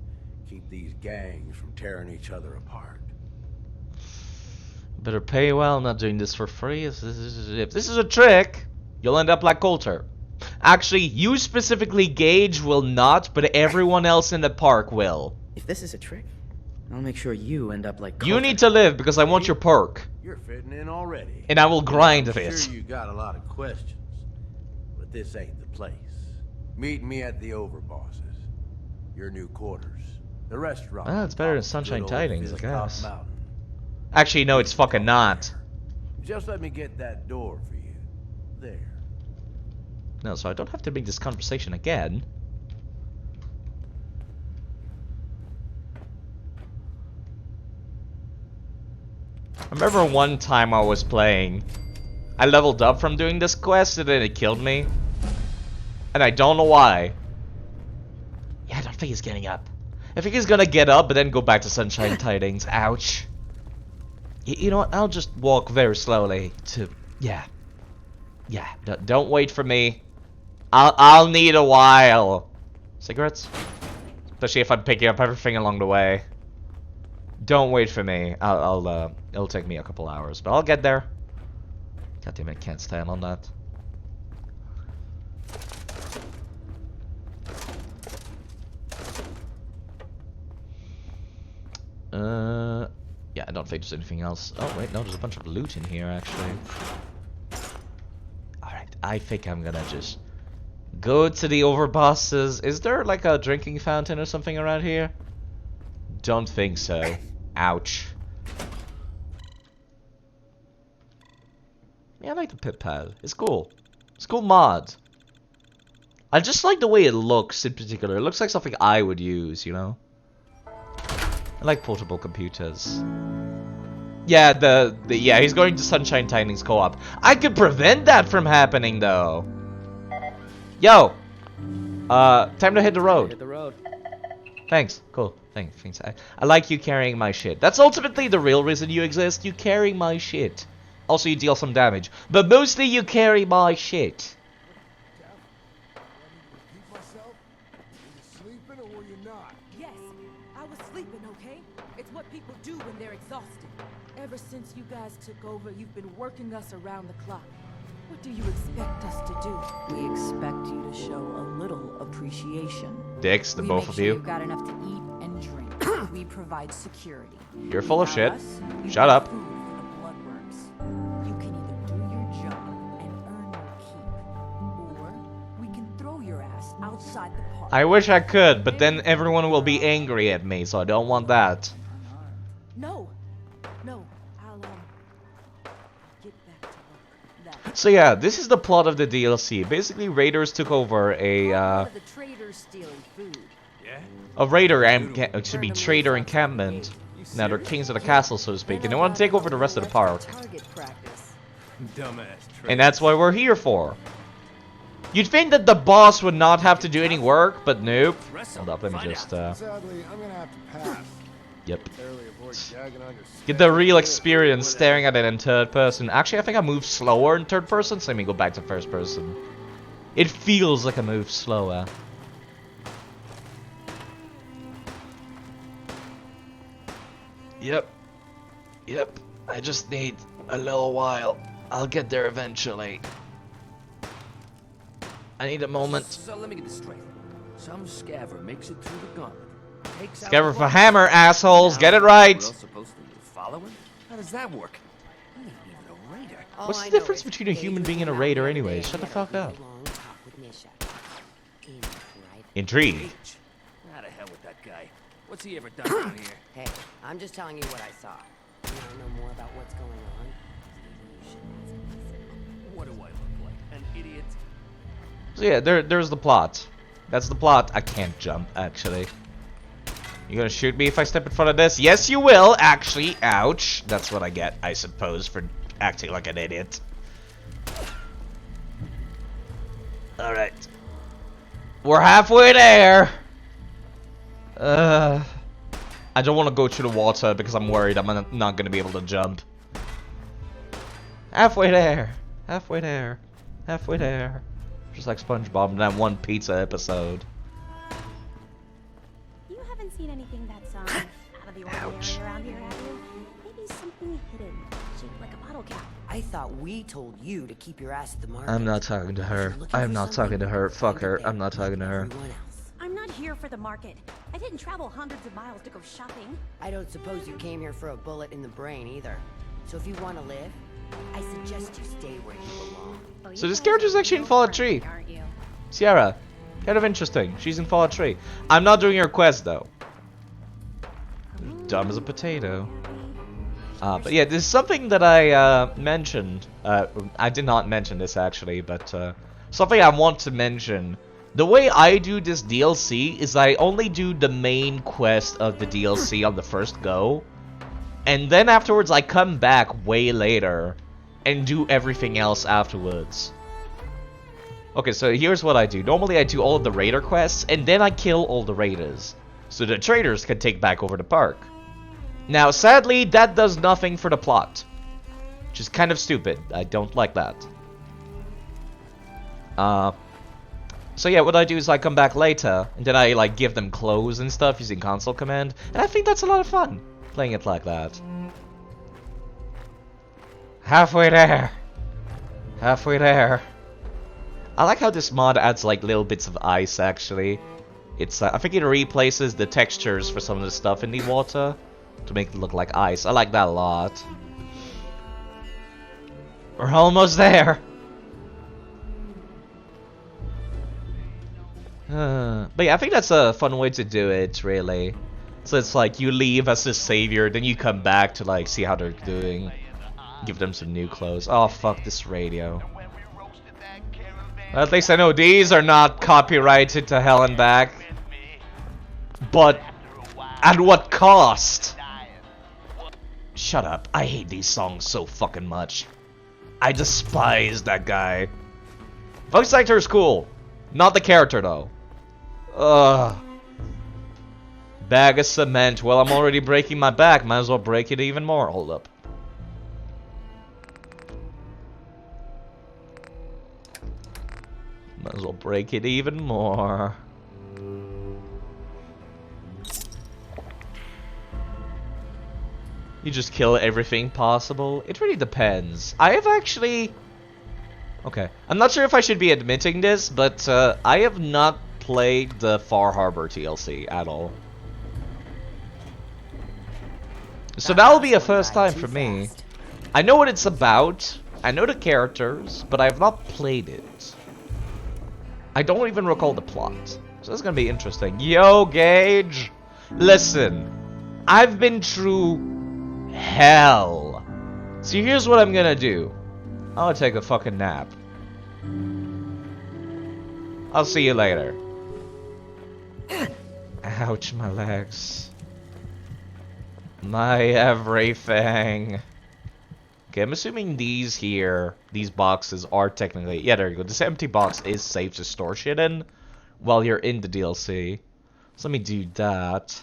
keep these gangs from tearing each other apart. Better pay well. I'm not doing this for free. If this is a trick, you'll end up like Coulter. Actually, you specifically, Gage, will not, but everyone else in the park will. If this is a trick, I'll make sure you end up like Coulter. You need to live because I want your perk. You're fitting in already. And I will grind I'm it. Sure you got a lot of questions, but this ain't the place. Meet me at the Overbosses, your new quarters, the restaurant. Well, it's better than Sunshine Good old Tidings, I Fizz Top guess. Mountain. Actually, no, it's fucking not. Just let me get that door for you. There. No, so I don't have to make this conversation again. I remember one time I was playing, I leveled up from doing this quest and then it killed me. And I don't know why. Yeah, I don't think he's getting up. I think he's gonna get up but then go back to Sunshine Tidings. Ouch. You know what, I'll just walk very slowly to... Yeah, don't wait for me. I'll need a while. Cigarettes? Especially if I'm picking up everything along the way. Don't wait for me. It'll take me a couple hours, but I'll get there. God damn it, I can't stand on that. Yeah, I don't think there's anything else. Oh wait, no, there's a bunch of loot in here actually. Alright, I think I'm gonna just go to the overbosses. Is there like a drinking fountain or something around here? Don't think so. Ouch. Yeah, I like the pit pad. It's cool. It's a cool mod. I just like the way it looks in particular. It looks like something I would use, you know? I like portable computers. Yeah, yeah, he's going to Sunshine Tidings co-op. I could prevent that from happening though. Yo! Time to hit the road. Hit the road. Thanks. Cool. Thanks. I like you carrying my shit. That's ultimately the real reason you exist. You carrying my shit. Also, you deal some damage. But mostly you carry my shit. was sleeping, okay? It's what people do when they're exhausted. Ever since you guys took over, you've been working us around the clock. What do you expect us to do? We expect you to show a little appreciation. Dicks, the We both make of sure you. You've got enough to eat and drink. We provide security. You're full of shit. Without us, you Shut get up. food for the bloodworms. You can either do your job and earn your keep, or we can throw your ass outside the park. I wish I could, but then everyone will be angry at me, so I don't want that. No, I'll get back to work. So yeah, this is the plot of the DLC. Basically, raiders took over a The traders stealing food. trader encampment. Now they're kings of the castle, so to speak, and they want to take over the rest of the park. Target practice. Dumbass. And that's what we're here for. You'd think that the boss would not have to do any work, but nope. Hold up, let me just Sadly, I'm gonna have to pass. Yep. Barely avoid gagging on your Get the real experience staring at it in third person. Actually, I think I move slower in third person, so let me go back to first person. It feels like I move slower. Yep. I just need a little while. I'll get there eventually. I need a moment. So let me get this straight. Some scaver makes it through the gauntlet. Takes out Scaver the for boss. hammer, assholes. Now, Get it right. We're all supposed to follow him? How does that work? He ain't even a raider. What's the difference between a human being and a raider anyway? Shut the fuck up. Intrigue. How the hell with that guy? What's he ever done down here? Hey, I'm just telling you what I saw. You want to know more about what's going on? What do I look like? An idiot? So yeah, there's the plot. That's the plot. I can't jump, actually. You gonna shoot me if I step in front of this? Yes, you will, actually. Ouch. That's what I get, I suppose, for acting like an idiot. Alright. We're halfway there. I don't want to go through the water because I'm worried I'm not gonna be able to jump. Halfway there. Halfway there. Halfway there. Just like SpongeBob in that one pizza episode. You haven't seen anything that's out of the ordinary around here, have you? Maybe something hidden, shaped like a bottle cap. I thought we told you to keep your ass at the market. I'm not talking to her. I'm not talking to her. Fuck her. I'm not talking to her. I'm not here for the market. I didn't travel hundreds of miles to go shopping. I don't suppose you came here for a bullet in the brain either. So if you want to live, I suggest you stay where you belong. So this character's actually in Fallout 3. Sierra. Kind of interesting. She's in Fallout 3. I'm not doing her quest though. Dumb as a potato. But yeah, there's something that I mentioned. I did not mention this actually, but something I want to mention. The way I do this DLC is I only do the main quest of the DLC on the first go. And then afterwards I come back way later and do everything else afterwards. Okay, so here's what I do. Normally I do all of the raider quests and then I kill all the raiders. So the traders can take back over the park. Now sadly that does nothing for the plot. Which is kind of stupid. I don't like that. So yeah, what I do is I come back later and then I like give them clothes and stuff using console command. And I think that's a lot of fun. Playing it like that. Halfway there. Halfway there. I like how this mod adds like little bits of ice actually. It's I think it replaces the textures for some of the stuff in the water to make it look like ice. I like that a lot. We're almost there. But yeah, I think that's a fun way to do it, really. So it's like you leave as the savior, then you come back to like see how they're doing. Give them some new clothes. Oh fuck this radio. Well, at least I know these are not copyrighted to hell and back. But at what cost? Shut up. I hate these songs so fucking much. I despise that guy. Voice actor is cool. Not the character though. Ugh. Bag of cement. Well, I'm already breaking my back. Might as well break it even more. Hold up. Might as well break it even more. You just kill everything possible. It really depends. I have actually... Okay. I'm not sure if I should be admitting this, but I have not played the Far Harbor TLC at all. So that'll be a first time for me. I know what it's about. I know the characters, but I have not played it. I don't even recall the plot. So that's gonna be interesting. Yo, Gage! Listen, I've been through hell. So here's what I'm gonna do. I'm gonna take a fucking nap. I'll see you later. Ouch, my legs. My everything. Okay, I'm assuming these here, these boxes are technically... Yeah, there you go. This empty box is safe to store shit in while you're in the DLC. So let me do that.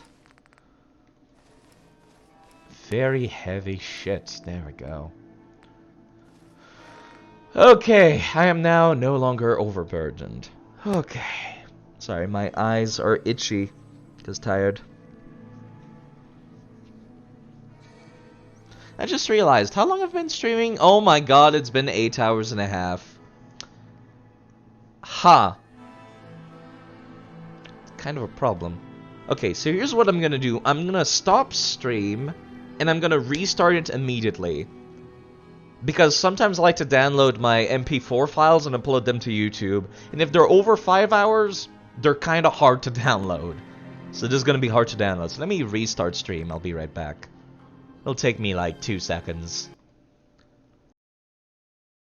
Very heavy shit. There we go. Okay, I am now no longer overburdened. Okay. Sorry, my eyes are itchy. Just tired. I just realized how long I've been streaming. Oh my god, it's been 8 hours and a half. Ha. Kind of a problem. Okay, so here's what I'm gonna do. I'm gonna stop stream, and I'm gonna restart it immediately. Because sometimes I like to download my MP4 files and upload them to YouTube. And if they're over 5 hours, they're kind of hard to download. So this is gonna be hard to download. So let me restart stream. I'll be right back. It'll take me like 2 seconds.